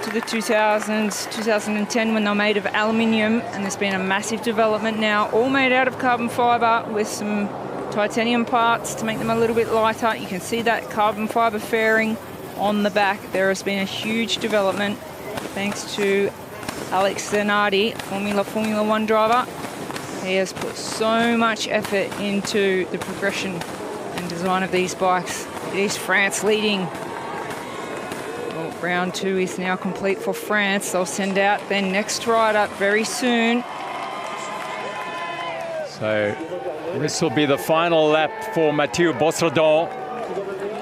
to the 2000s, 2010, when they're made of aluminium, and there's been a massive development now, all made out of carbon fibre with some titanium parts to make them a little bit lighter. You can see that carbon fibre fairing on the back. There has been a huge development thanks to Alex Zanardi, Formula 1 driver. He has put so much effort into the progression and design of these bikes. It is France leading. Well, round 2 is now complete for France. They'll send out their next rider very soon. So this will be the final lap for Mathieu Bosredon.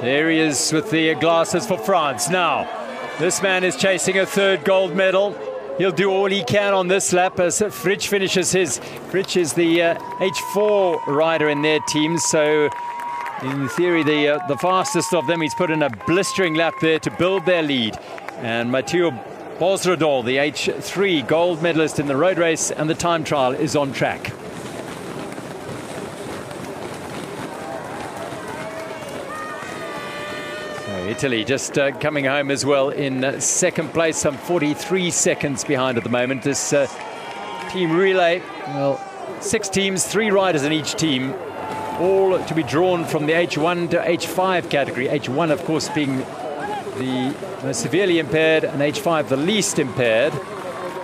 There he is with the glasses for France. Now, this man is chasing a 3rd gold medal. He'll do all he can on this lap as Fritsch finishes his. Fritsch is the H4 rider in their team, so in theory the fastest of them. He's put in a blistering lap there to build their lead. And Mathieu Bosredon, the H3 gold medalist in the road race and the time trial, is on track. Italy just coming home as well in 2nd place, some 43 seconds behind at the moment. This team relay, well, 6 teams, 3 riders in each team, all to be drawn from the H1 to H5 category. H1, of course, being the most severely impaired and H5 the least impaired.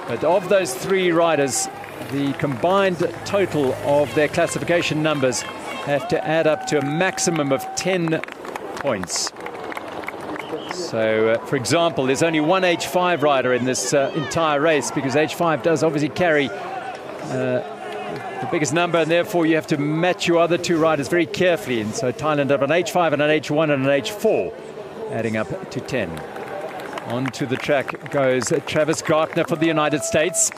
But of those 3 riders, the combined total of their classification numbers have to add up to a maximum of 10 points. So, for example, there's only one H5 rider in this entire race, because H5 does obviously carry the biggest number, and therefore you have to match your other 2 riders very carefully. And so Thailand have an H5 and an H1 and an H4, adding up to 10. Onto the track goes Travis Gartner for the United States.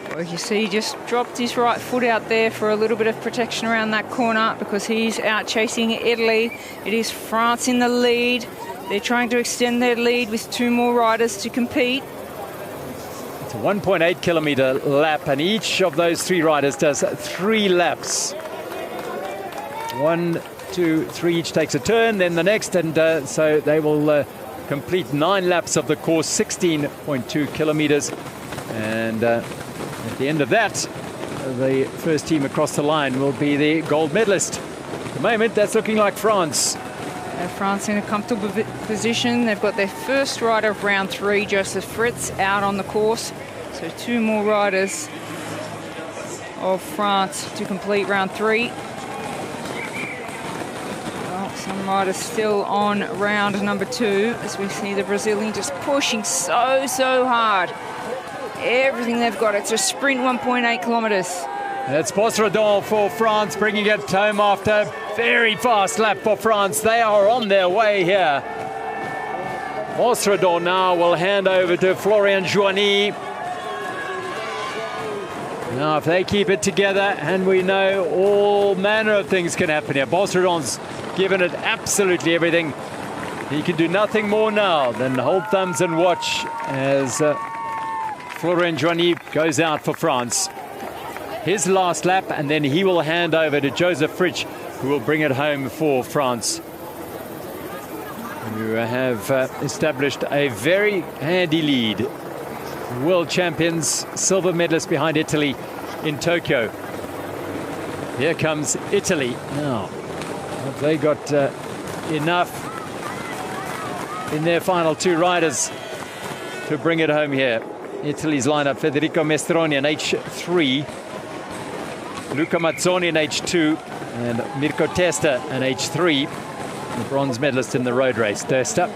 Well, you see, he just dropped his right foot out there for a little bit of protection around that corner, because he's out chasing Italy. It is France in the lead. They're trying to extend their lead with 2 more riders to compete. It's a 1.8 kilometer lap, and each of those 3 riders does 3 laps. 1, 2, 3, each takes a turn, then the next, and so they will complete 9 laps of the course, 16.2 kilometers. And at the end of that, the first team across the line will be the gold medalist. At the moment, that's looking like France. France in a comfortable position. They've got their first rider of round 3, Joseph Fritz, out on the course. So 2 more riders of France to complete round 3. Well, some riders still on round number 2, as we see the Brazilian just pushing so hard. Everything they've got. It's a sprint, 1.8 kilometers. That's Bosredon for France, bringing it home after a very fast lap for France. They are on their way here. Bosredon now will hand over to Florian Joigny. Now, if they keep it together, and we know all manner of things can happen here. Bosredon's given it absolutely everything. He can do nothing more now than hold thumbs and watch as Florian Joigny goes out for France. His last lap, and then he will hand over to Joseph Fritsch, who will bring it home for France, who have established a very handy lead. World champions, silver medalists behind Italy in Tokyo. Here comes Italy. Now, have they got enough in their final 2 riders to bring it home here? Italy's lineup: Federico Mestroni in H3, Luca Mazzoni in H2, and Mirko Testa in H3, the bronze medalist in the road race. Testa.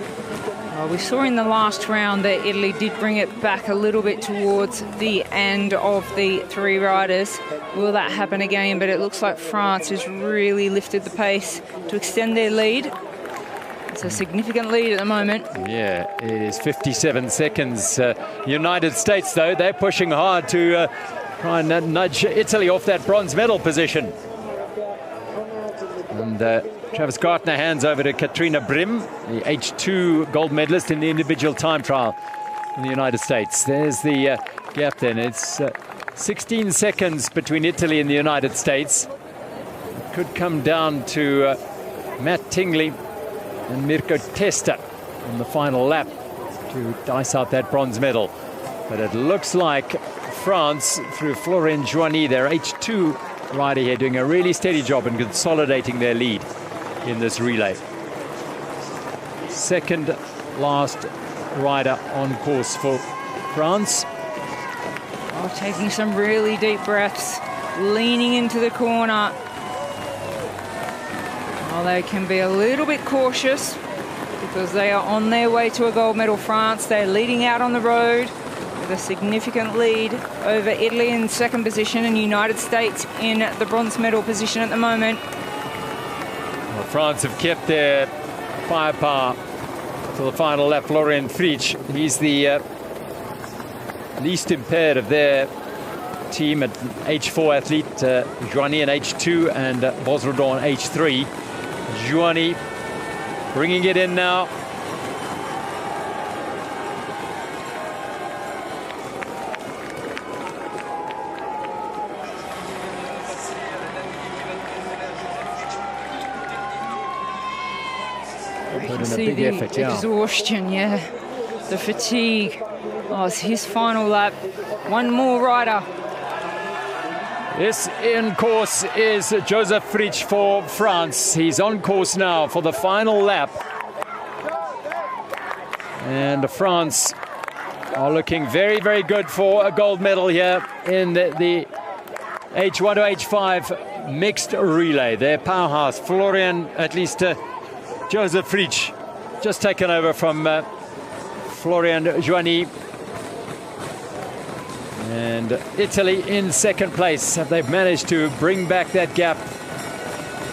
Well, we saw in the last round that Italy did bring it back a little bit towards the end of the 3 riders. Will that happen again? But it looks like France has really lifted the pace to extend their lead. It's a significant lead at the moment. Yeah, it is 57 seconds. United States, though, they're pushing hard to try and nudge Italy off that bronze medal position. And Travis Gartner hands over to Katrina Brim, the H2 gold medalist in the individual time trial in the United States. There's the gap then. It's 16 seconds between Italy and the United States. It could come down to Matt Tingley and Mirko Testa on the final lap to dice out that bronze medal. But it looks like France, through Florian Joigny, their H2 rider here, doing a really steady job in consolidating their lead in this relay. Second last rider on course for France. Oh, taking some really deep breaths, leaning into the corner. Oh, they can be a little bit cautious because they are on their way to a gold medal. France, they're leading out on the road with a significant lead over Italy in second position and United States in the bronze medal position at the moment. Well, France have kept their firepower to the final lap. Florian Fritsch, he's the least impaired of their team, at H4 athlete. Joigny in H2 and Bosredon H3. Joigny bringing it in now. You can see the exhaustion, yeah, the fatigue. Oh, it's his final lap. One more rider. This in course is Joseph Fritsch for France. He's on course now for the final lap. And France are looking very, very good for a gold medal here in the H1 to H5 mixed relay. Their powerhouse, Florian, at least Joseph Fritsch, just taken over from Florian Joigny. And Italy in second place. They've managed to bring back that gap.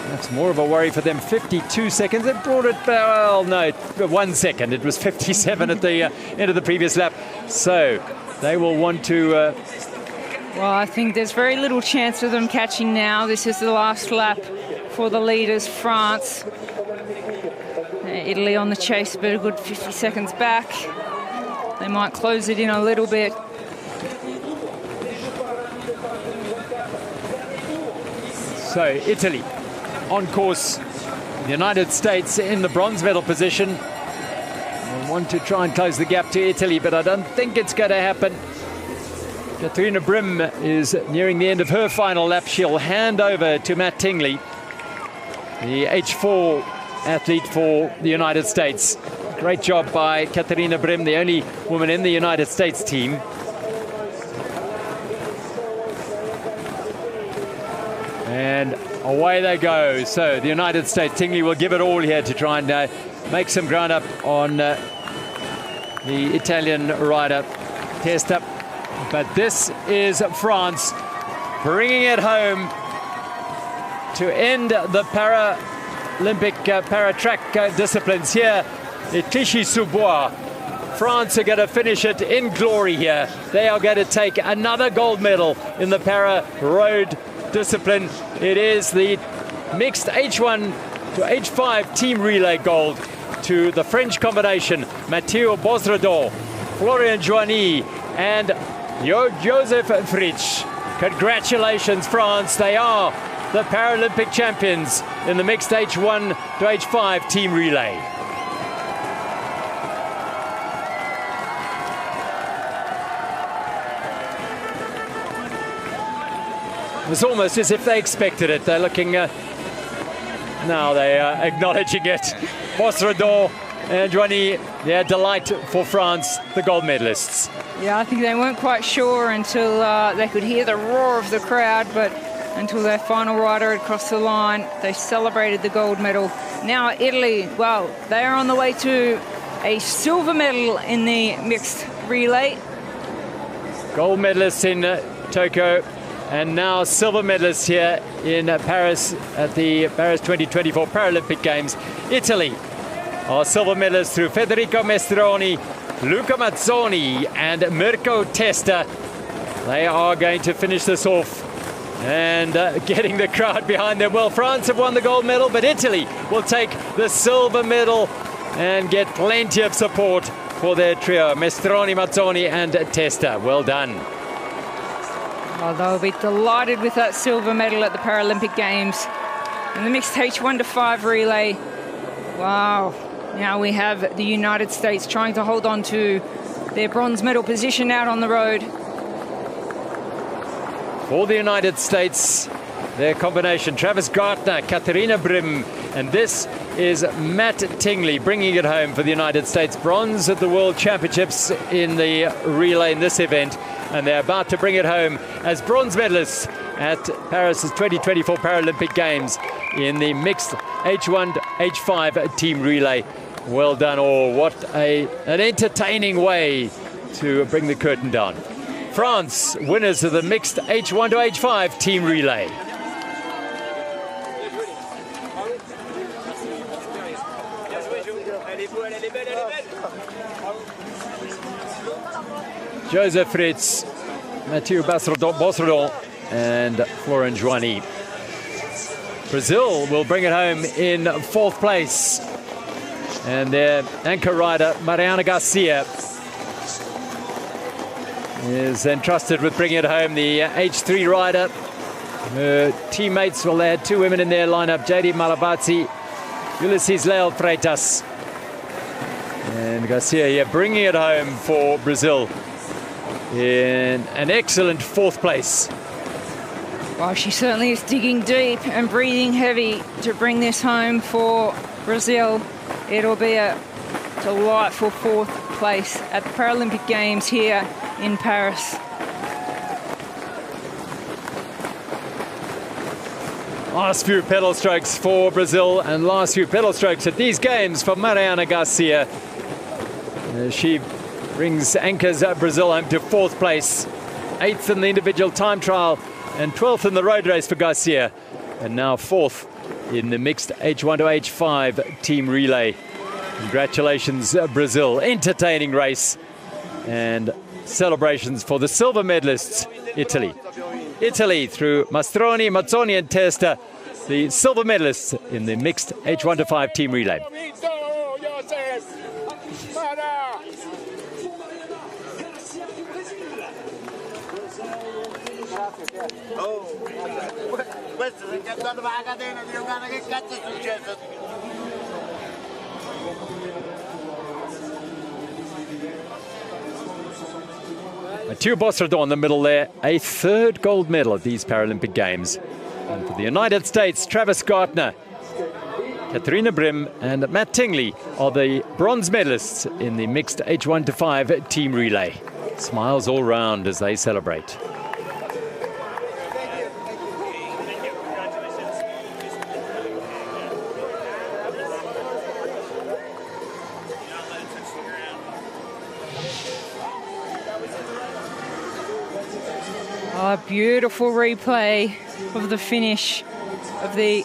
That's more of a worry for them. 52 seconds. They brought it, well, no, 1 second. It was 57 at the end of the previous lap. So they will want to... Well, I think there's very little chance of them catching now. This is the last lap for the leaders, France. Italy on the chase, but a good 50 seconds back. They might close it in a little bit. So Italy on course, the United States in the bronze medal position. We want to try and close the gap to Italy, but I don't think it's going to happen. Katrina Brim is nearing the end of her final lap. She'll hand over to Matt Tingley, the H4 athlete for the United States. Great job by Katrina Brim, the only woman in the United States team. And away they go. So the United States, Tingley will give it all here to try and make some ground up on the Italian rider, Testa. But this is France bringing it home to end the Paralympic para-track disciplines here at Clichy-sous-Bois. France are going to finish it in glory here. They are going to take another gold medal in the para-road discipline. It is the mixed H1 to H5 team relay gold to the French combination, Mathieu Bosredon, Florian Joigny and Joseph Fritsch. Congratulations, France. They are the Paralympic champions in the mixed H1 to H5 team relay. It was almost as if they expected it. They're looking, now they are acknowledging it. Bosredon and Joigny, their delight for France, the gold medalists. Yeah, I think they weren't quite sure until they could hear the roar of the crowd, but until their final rider had crossed the line, they celebrated the gold medal. Now Italy, well, they are on the way to a silver medal in the mixed relay. Gold medalists in Tokyo, and now silver medalists here in Paris at the Paris 2024 Paralympic Games. Italy are silver medalists through Federico Mestroni, Luca Mazzoni and Mirko Testa. They are going to finish this off and getting the crowd behind them. Well, France have won the gold medal, but Italy will take the silver medal and get plenty of support for their trio, Mestroni, Mazzoni and Testa. Well done. Oh, they'll be delighted with that silver medal at the Paralympic Games. In the mixed H1 to 5 relay. Wow. Now we have the United States trying to hold on to their bronze medal position out on the road. For the United States, their combination, Travis Gartner, Katharina Brim, and this is Matt Tingley bringing it home for the United States. Bronze at the World Championships in the relay in this event, and they're about to bring it home as bronze medalists at Paris's 2024 Paralympic Games in the mixed H1 to H5 team relay. Well done all. What an entertaining way to bring the curtain down. France, winners of the mixed H1 to H5 team relay. Joseph Fritz, Mathieu Bosredon and Florent Joigny. Brazil will bring it home in 4th place. And their anchor rider, Mariana Garcia, is entrusted with bringing it home. The H3 rider, her teammates, well, they had 2 women in their lineup, JD Malabazzi, Ulysses Leal Freitas. And Garcia here bringing it home for Brazil in an excellent 4th place. Well, she certainly is digging deep and breathing heavy to bring this home for Brazil. It'll be a delightful 4th place at the Paralympic Games here in Paris. Last few pedal strokes for Brazil and last few pedal strokes at these games for Mariana Garcia. She anchors Brazil home to 4th place, 8th in the individual time trial and 12th in the road race for Garcia, and now 4th in the mixed H1 to H5 team relay. Congratulations, Brazil. Entertaining race and celebrations for the silver medalists, Italy. Italy through Mastroni, Mazzoni and Testa, the silver medalists in the mixed H1 to 5 team relay. Questo si è chiamato la catena di Giovanna, che cazzo è successo? Mathieu Bosredon in the middle there, a 3rd gold medal at these Paralympic Games. And for the United States, Travis Gartner, Katharina Brim and Matt Tingley are the bronze medalists in the mixed H1 to 5 team relay. Smiles all round as they celebrate. A beautiful replay of the finish of the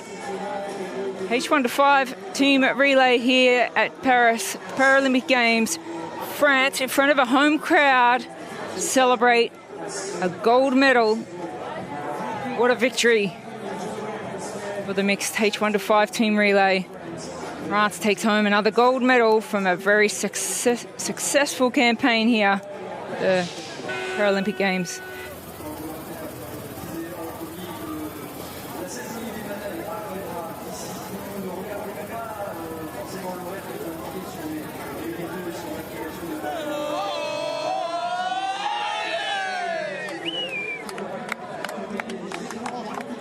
H1 to 5 team relay here at Paris Paralympic Games. France in front of a home crowd celebrate a gold medal. What a victory for the mixed H1 to 5 team relay. France takes home another gold medal from a very successful campaign here at the Paralympic Games.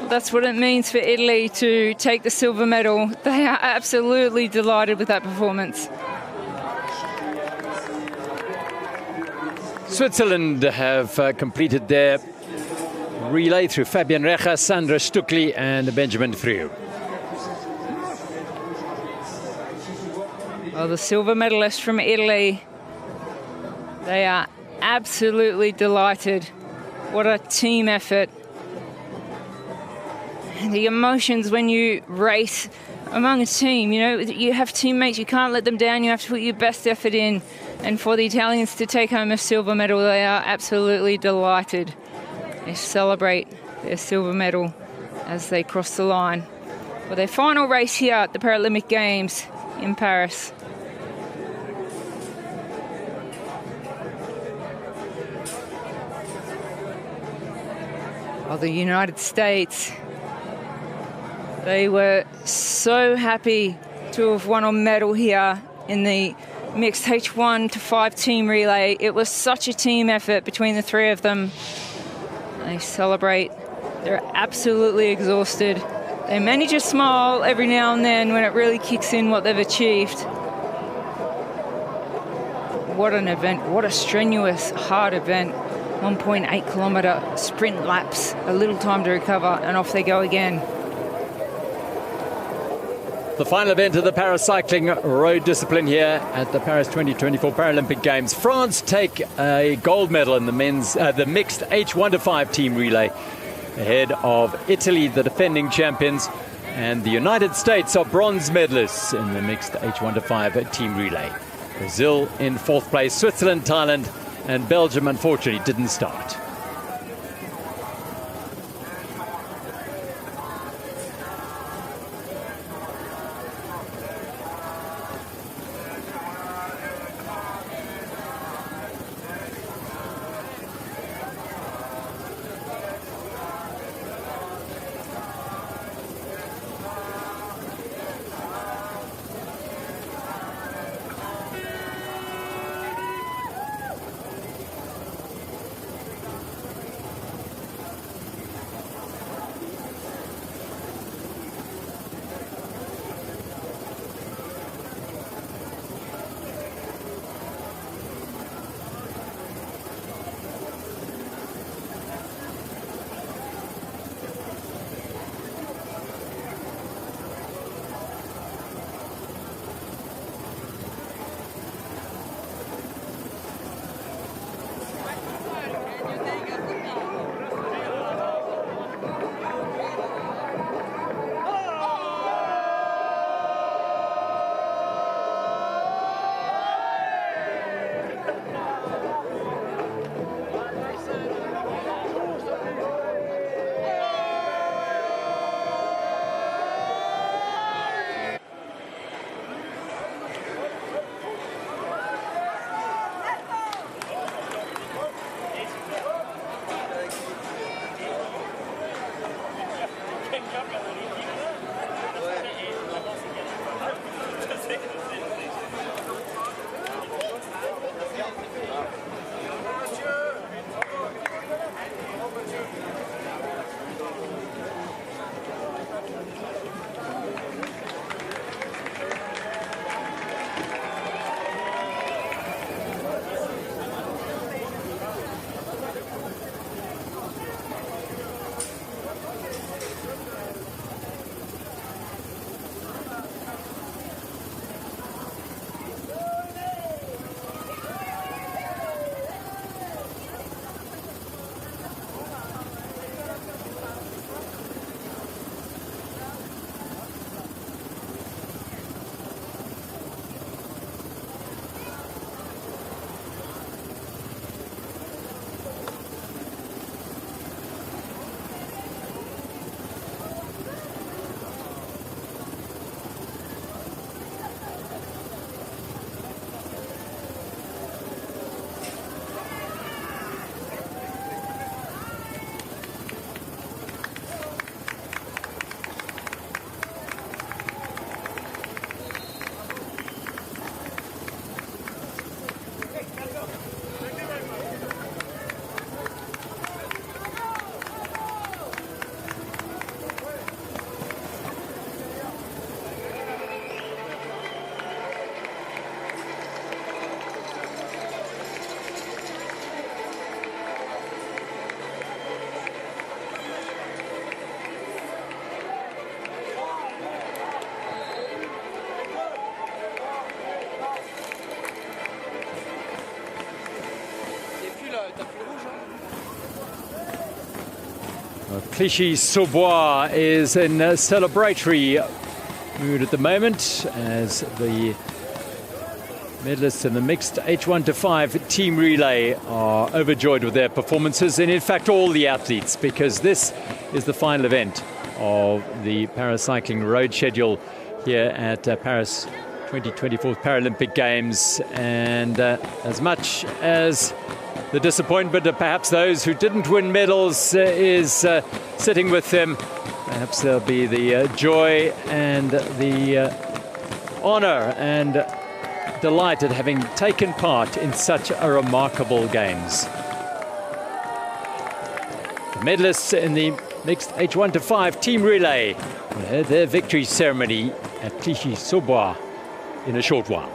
That's what it means for Italy to take the silver medal. They are absolutely delighted with that performance. Switzerland have completed their relay through Fabian Recha, Sandra Stuckli and Benjamin Frieux. Well, the silver medalists from Italy, they are absolutely delighted. What a team effort. The emotions when you race among a team, you know, you have teammates, you can't let them down, you have to put your best effort in. And for the Italians to take home a silver medal, they are absolutely delighted. They celebrate their silver medal as they cross the line for their final race here at the Paralympic Games in Paris. The United States, they were so happy to have won a medal here in the mixed H1 to 5 team relay. It was such a team effort between the three of them. They celebrate. They're absolutely exhausted. They manage a smile every now and then when it really kicks in what they've achieved. What an event, what a strenuous, hard event. 1.8 kilometre sprint laps, a little time to recover, and off they go again. The final event of the paracycling road discipline here at the Paris 2024 Paralympic Games. France take a gold medal in the mixed H1 to 5 team relay, ahead of Italy, the defending champions, and the United States are bronze medalists in the mixed H1 to 5 team relay. Brazil in 4th place, Switzerland, Thailand, and Belgium, unfortunately, didn't start. Clichy-sous-Bois is in a celebratory mood at the moment as the medalists in the mixed H1 to 5 team relay are overjoyed with their performances, and in fact all the athletes, because this is the final event of the paracycling road schedule here at Paris 2024 Paralympic Games. And as much as the disappointment of perhaps those who didn't win medals is sitting with them, perhaps there'll be the joy and the honor and delight at having taken part in such a remarkable games. The medalists in the mixed H1 to 5 team relay will have their victory ceremony at Clichy-sous-Bois in a short while.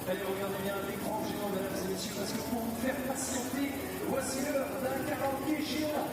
Allez, regardez bien l'écran géant, mesdames et messieurs, parce que pour vous faire patienter, voici l'heure d'un karaoké géant.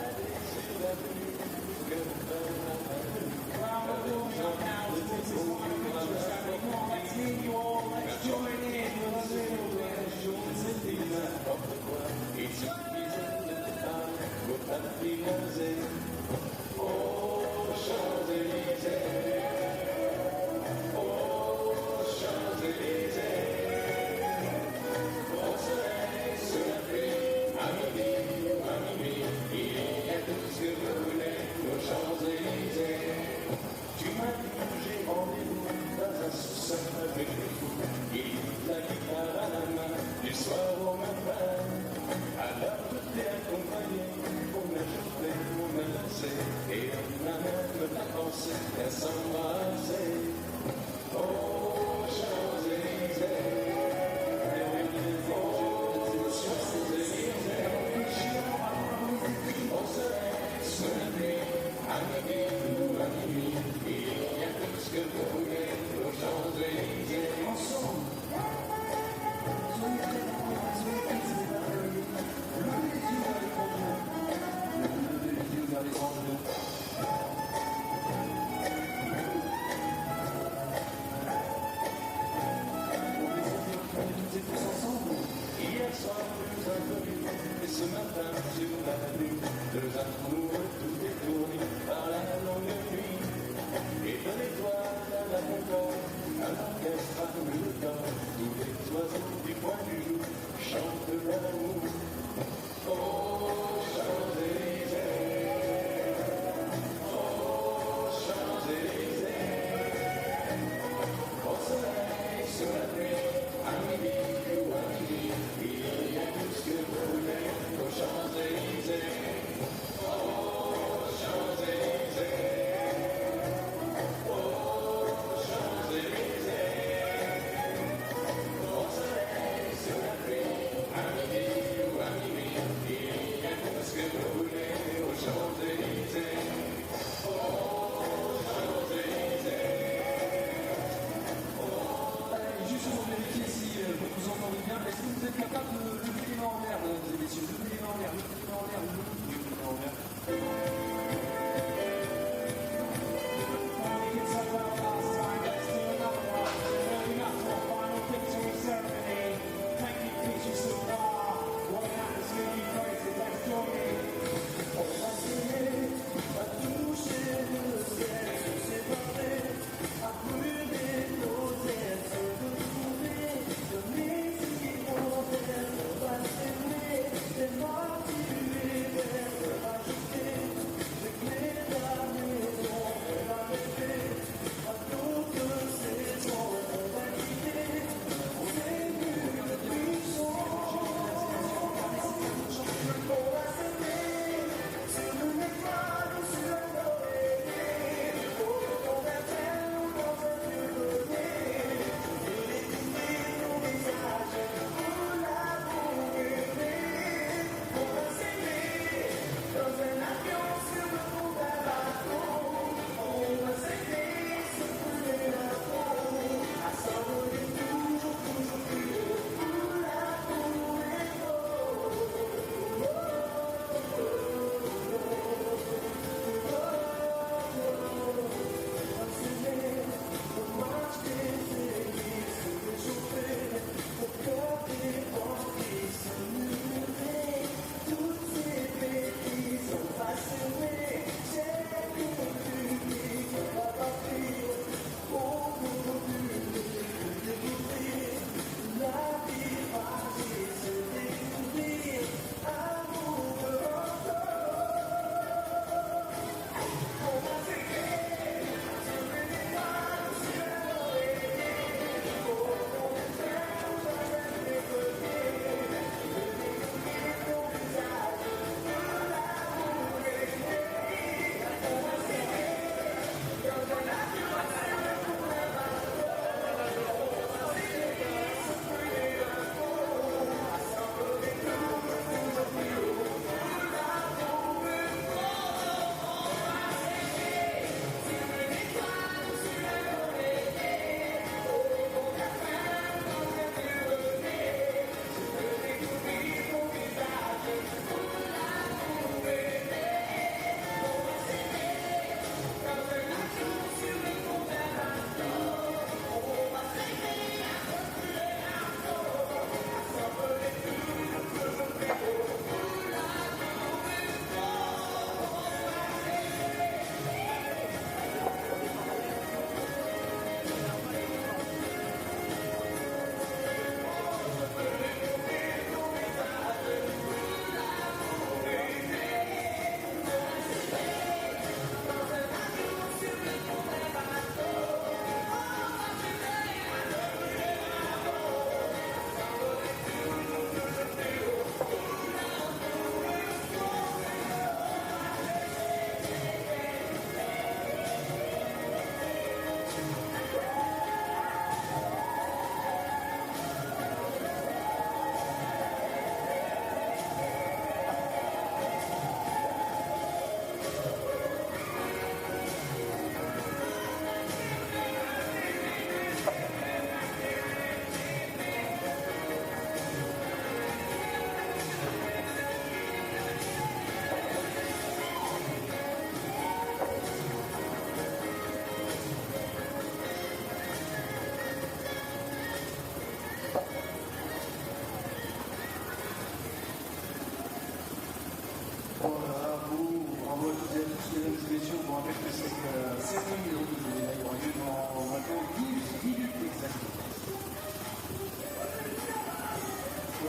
We're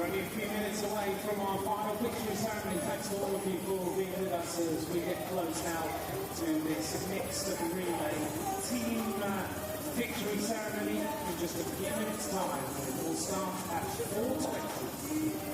only a few minutes away from our final victory ceremony. Thanks to all of you for being with us as we get close now to this mixed relay team victory ceremony in just a few minutes' time. It will start at 4:20.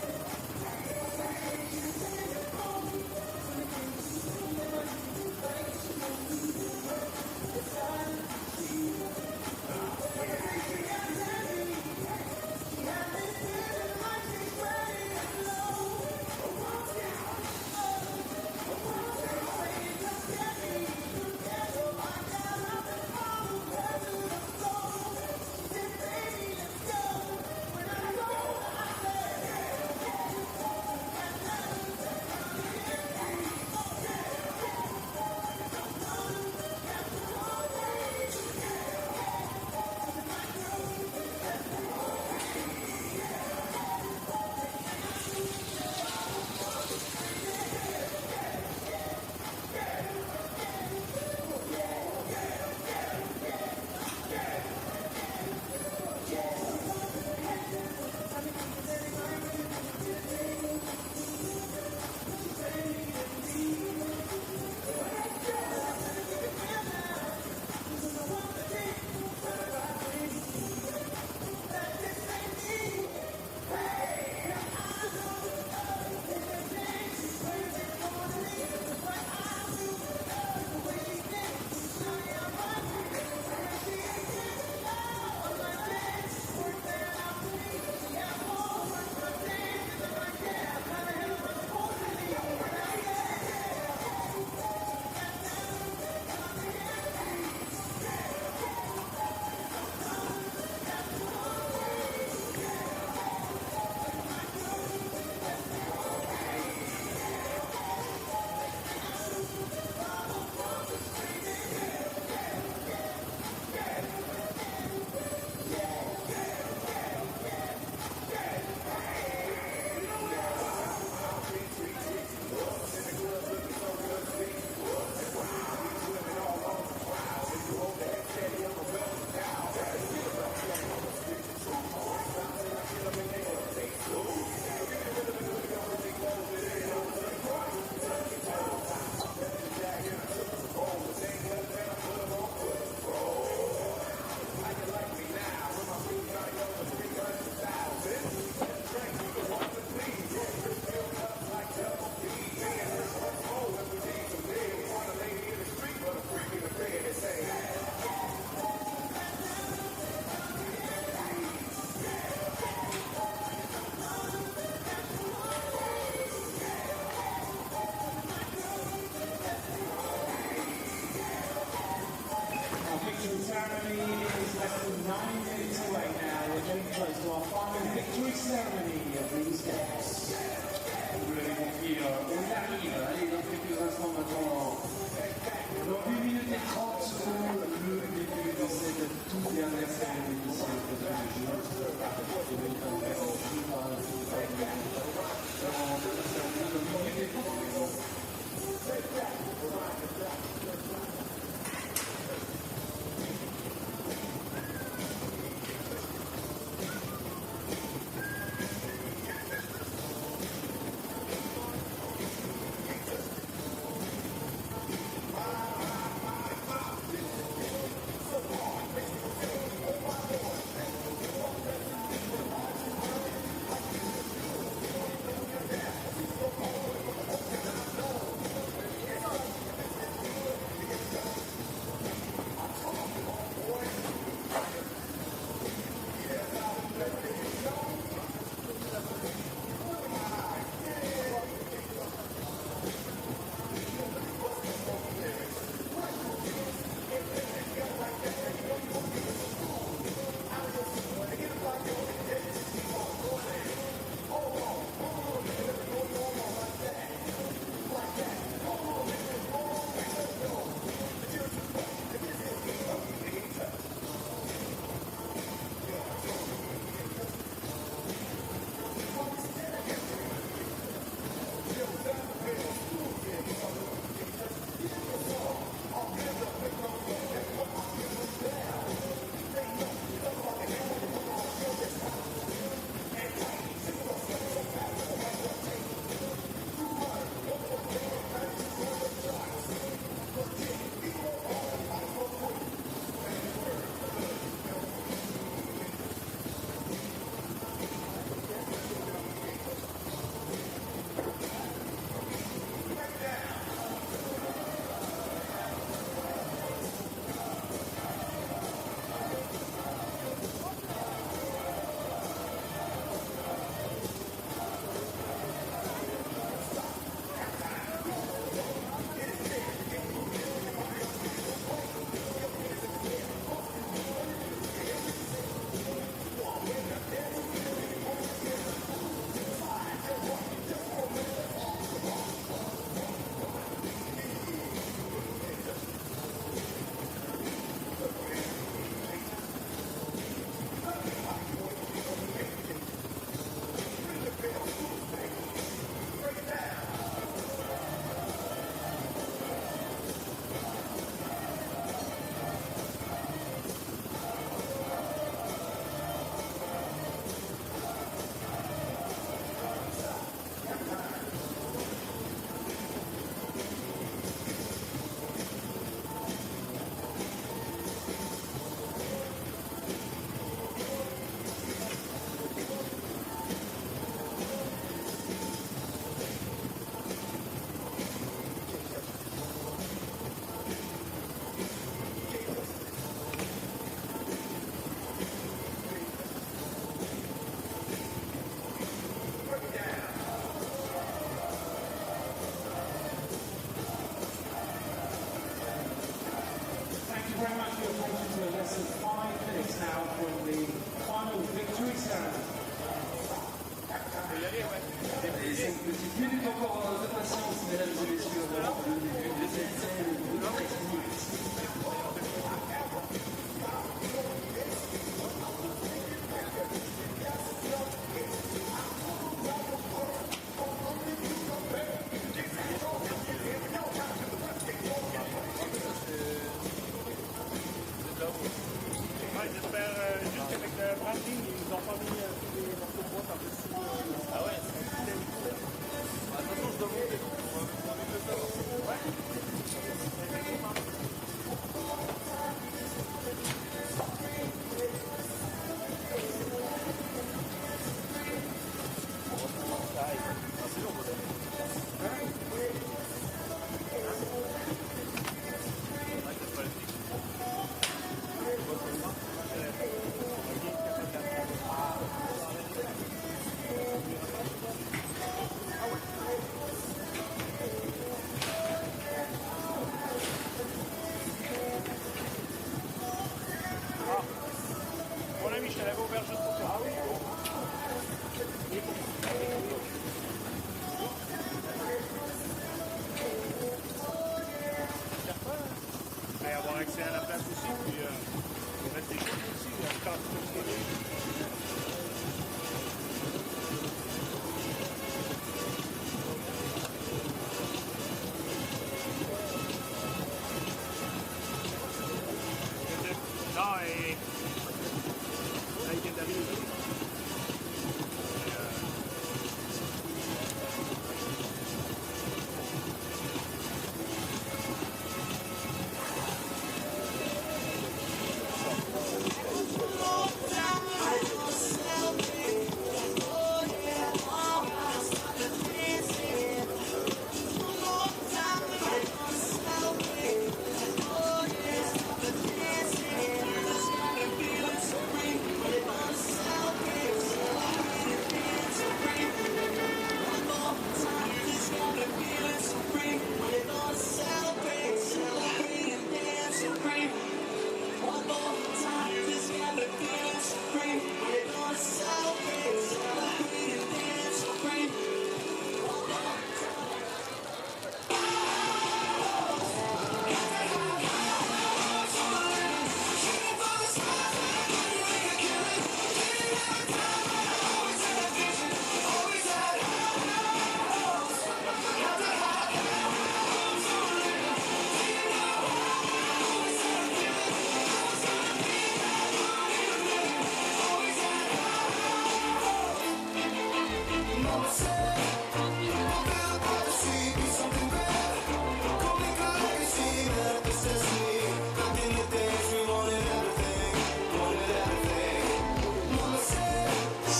minutes encore de patience, mesdames et messieurs, avant le début de cette scène de notre exposition.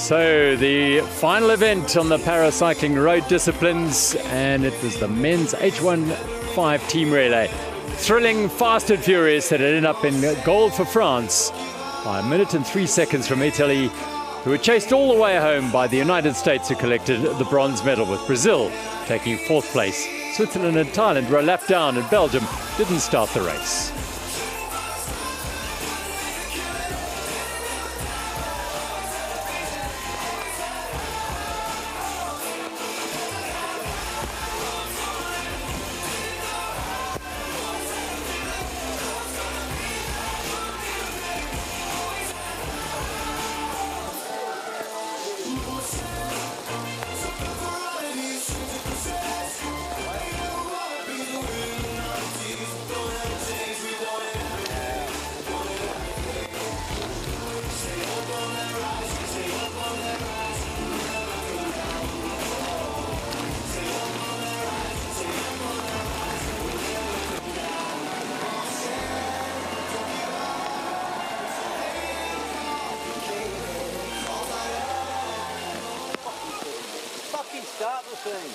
So the final event on the paracycling road disciplines, and it was the men's H1-5 team relay. Thrilling, fast and furious, that ended up in gold for France by 1 minute and 3 seconds from Italy, who were chased all the way home by the United States, who collected the bronze medal, with Brazil taking 4th place. Switzerland and Thailand were a lap down, and Belgium didn't start the race. Start the thing.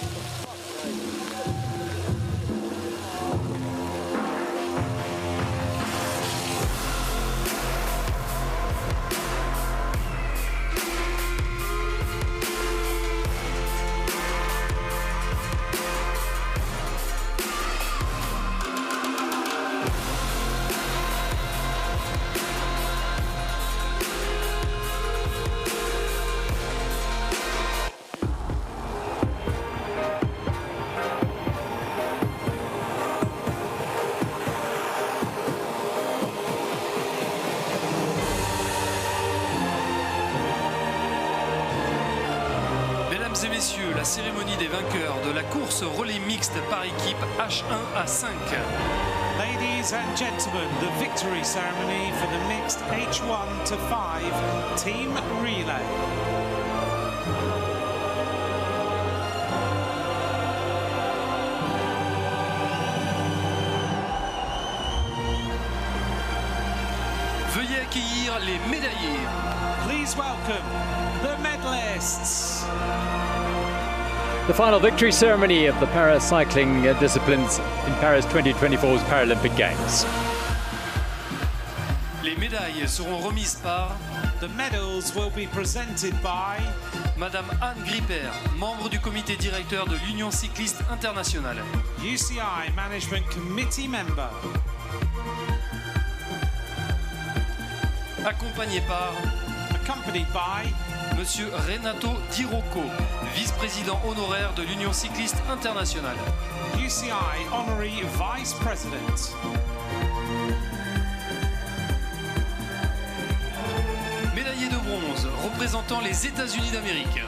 cérémonie des vainqueurs de la course relais mixte par équipe H1 à 5. Ladies and gentlemen, the victory ceremony for the mixed H1 to 5 team relay. Veuillez accueillir les médaillés. Please welcome the medalists. The final victory ceremony of the paracycling disciplines in Paris 2024's Paralympic Games. Les médailles seront remises par The medals will be presented by Madame Anne Gripper, membre du comité directeur de l'Union cycliste internationale. UCI Management Committee member. Accompagnée par Accompanied by Monsieur Renato Di Rocco, vice-président honoraire de l'Union cycliste internationale. UCI Honorary Vice President. Médaillé de bronze représentant les États-Unis d'Amérique.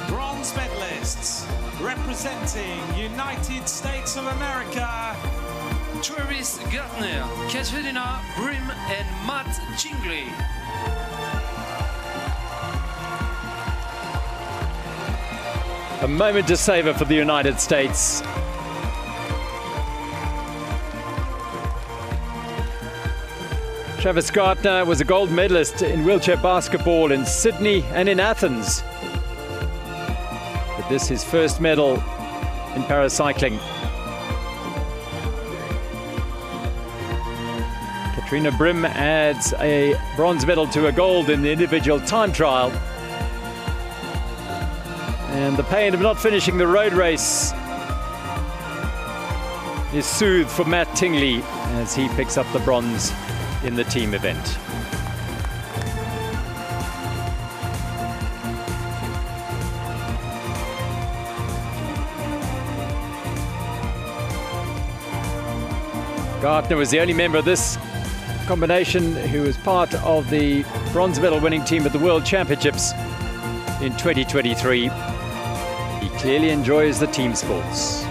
Bronze medalists representing United States of America. Travis Gartner, Katerina Brim and Matt Chingley. A moment to savour for the United States. Travis Gartner was a gold medalist in wheelchair basketball in Sydney and in Athens. But this is his first medal in paracycling. Katrina Brim adds a bronze medal to a gold in the individual time trial. And the pain of not finishing the road race is soothed for Matt Tingley as he picks up the bronze in the team event. Gartner was the only member of this combination who was part of the bronze medal winning team at the World Championships in 2023. He clearly enjoys the team sports.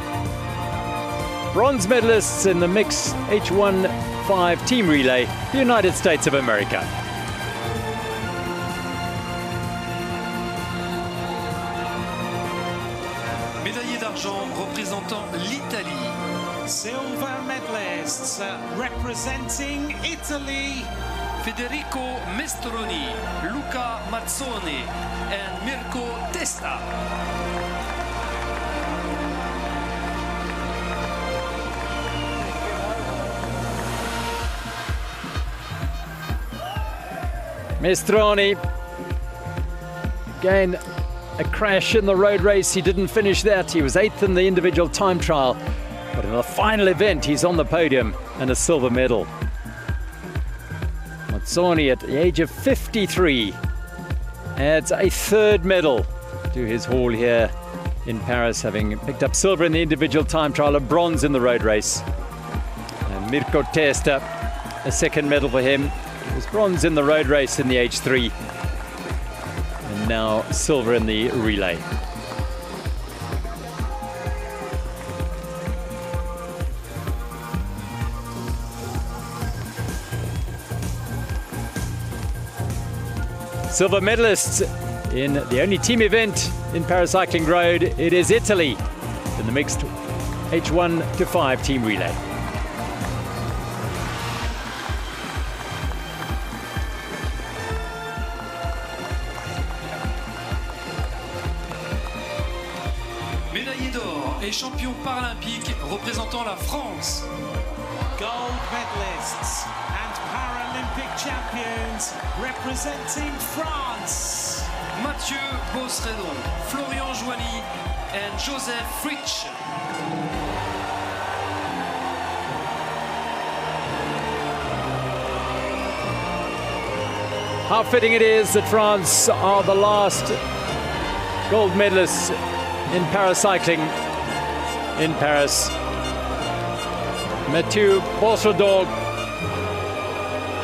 Bronze medalists in the mixed H1-5 team relay, the United States of America. Médaillé d'argent représentant l'Italie. Silver medalists representing Italy. Federico Mestroni, Luca Mazzone and Mirko Testa. Mestroni, again a crash in the road race. He didn't finish that. He was 8th in the individual time trial. But in the final event, he's on the podium and a silver medal. Mazzoni, at the age of 53, adds a 3rd medal to his haul here in Paris, having picked up silver in the individual time trial and bronze in the road race. And Mirko Testa, a 2nd medal for him. It was bronze in the road race in the H3, and now silver in the relay. Silver medalists in the only team event in paracycling road, it is Italy in the mixed H1-5 team relay. Médaillé d'or et champion paralympique représentant la France. Gold medalists and Paralympic champions representing France. Mathieu Bosredon, Florian Joigny and Joseph Fritsch. How fitting it is that France are the last gold medalists in paracycling in Paris. Mathieu Bosredon,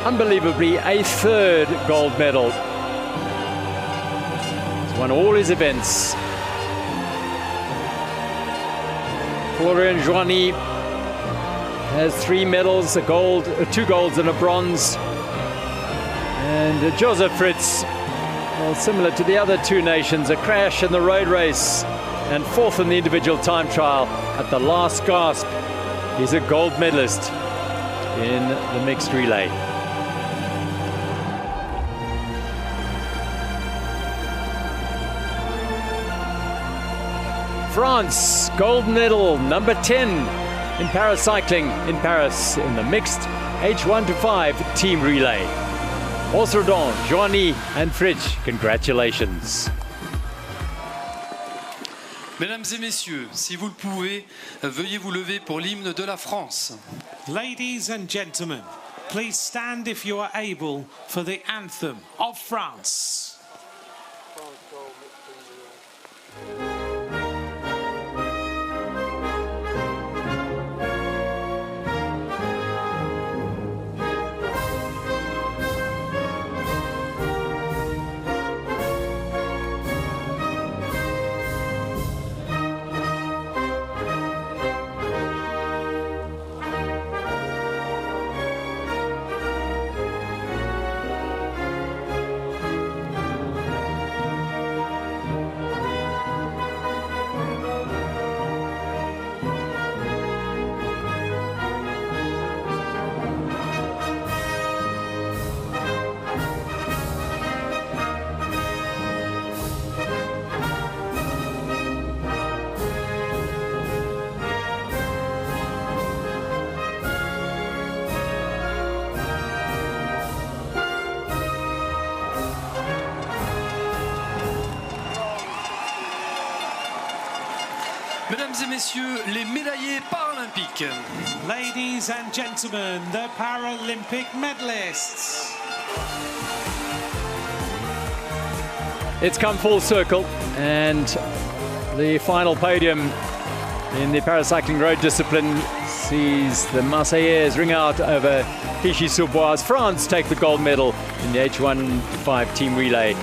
unbelievably a 3rd gold medal. He's won all his events Florian Joigny has 3 medals, a gold, 2 golds and a bronze. And Joseph Fritz, well, similar to the other 2 nations, a crash in the road race and 4th in the individual time trial at the last gasp. He's a gold medalist in the mixed relay. France, gold medal, number 10 in paracycling in Paris in the mixed H1 to 5 team relay. Osrodon, Joigny and Fritsch, congratulations. Mesdames et messieurs, si vous le pouvez, veuillez vous lever pour l'hymne de la France. Ladies and gentlemen, please stand if you are able for the anthem of France. Mesdames et messieurs, les médaillés paralympiques. Ladies and gentlemen, the Paralympic medalists. It's come full circle, and the final podium in the paracycling road discipline sees the Marseillaise ring out over Clichy-sous-Bois. France take the gold medal in the H1-5 team relay.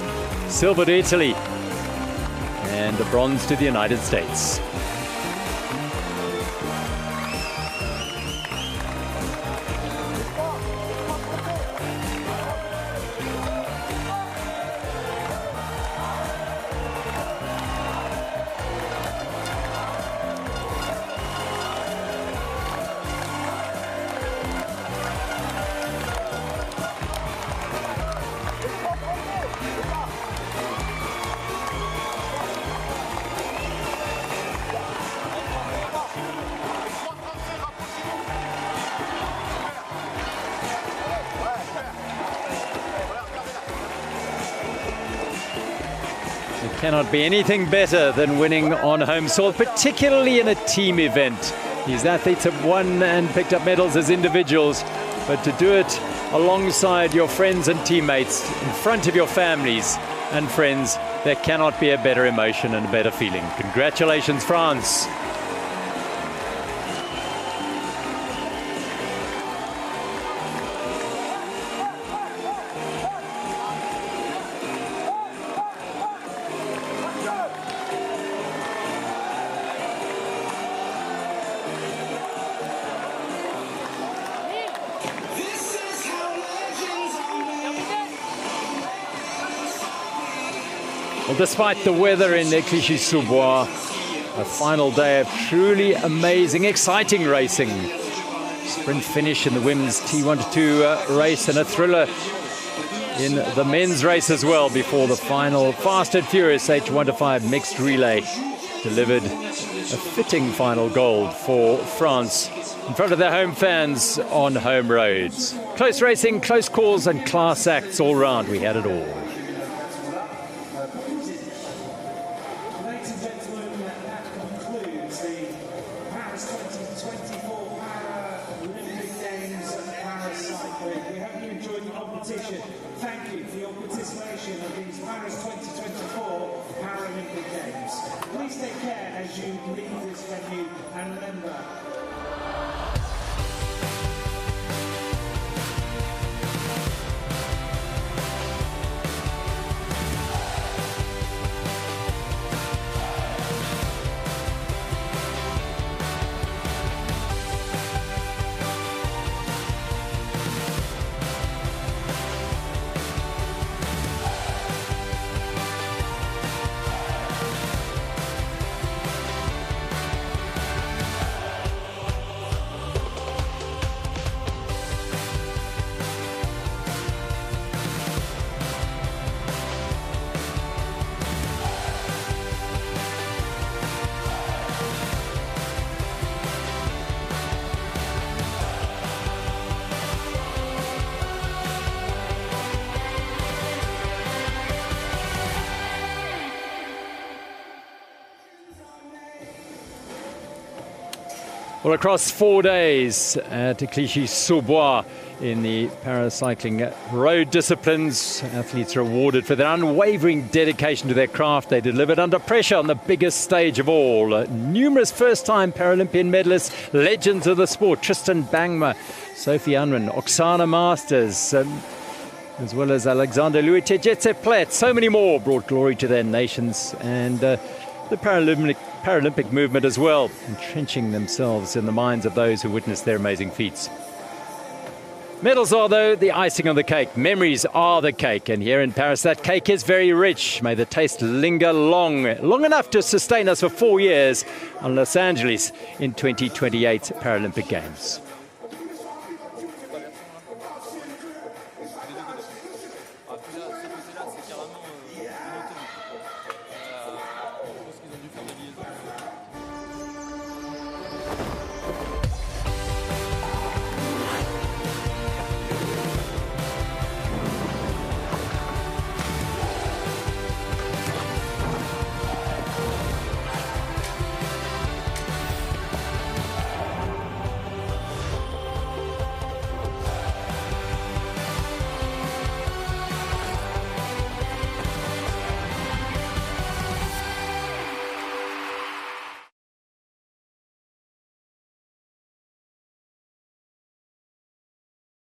Silver to Italy, and the bronze to the United States. Cannot be anything better than winning on home soil, particularly in a team event. These athletes have won and picked up medals as individuals, but to do it alongside your friends and teammates, in front of your families and friends, there cannot be a better emotion and a better feeling. Congratulations, France. Well, despite the weather in Clichy-sous-Bois, a final day of truly amazing, exciting racing. Sprint finish in the women's T1-2 race, and a thriller in the men's race as well before the final fast and furious H1-5 mixed relay delivered a fitting final gold for France in front of their home fans on home roads. Close racing, close calls and class acts all round. We had it all. Ladies and gentlemen, that concludes the Paris 2024 Paralympic Games and Paracycling. We hope you enjoyed the competition. Thank you for your participation in these Paris 2024 Paralympic Games. Please take care as you leave this venue, and remember, Well, across 4 days at Clichy-sous-Bois in the paracycling road disciplines, athletes are awarded for their unwavering dedication to their craft. They delivered under pressure on the biggest stage of all. Numerous first-time Paralympian medalists, legends of the sport, Tristan Bangma, Sophie Unwin, Oksana Masters, as well as Alexander Louis Tejetse-Platt. So many more brought glory to their nations and the Paralympic movement as well, entrenching themselves in the minds of those who witnessed their amazing feats. Medals are, though, the icing on the cake. Memories are the cake. And here in Paris, that cake is very rich. May the taste linger long enough to sustain us for 4 years on Los Angeles in 2028 Paralympic Games.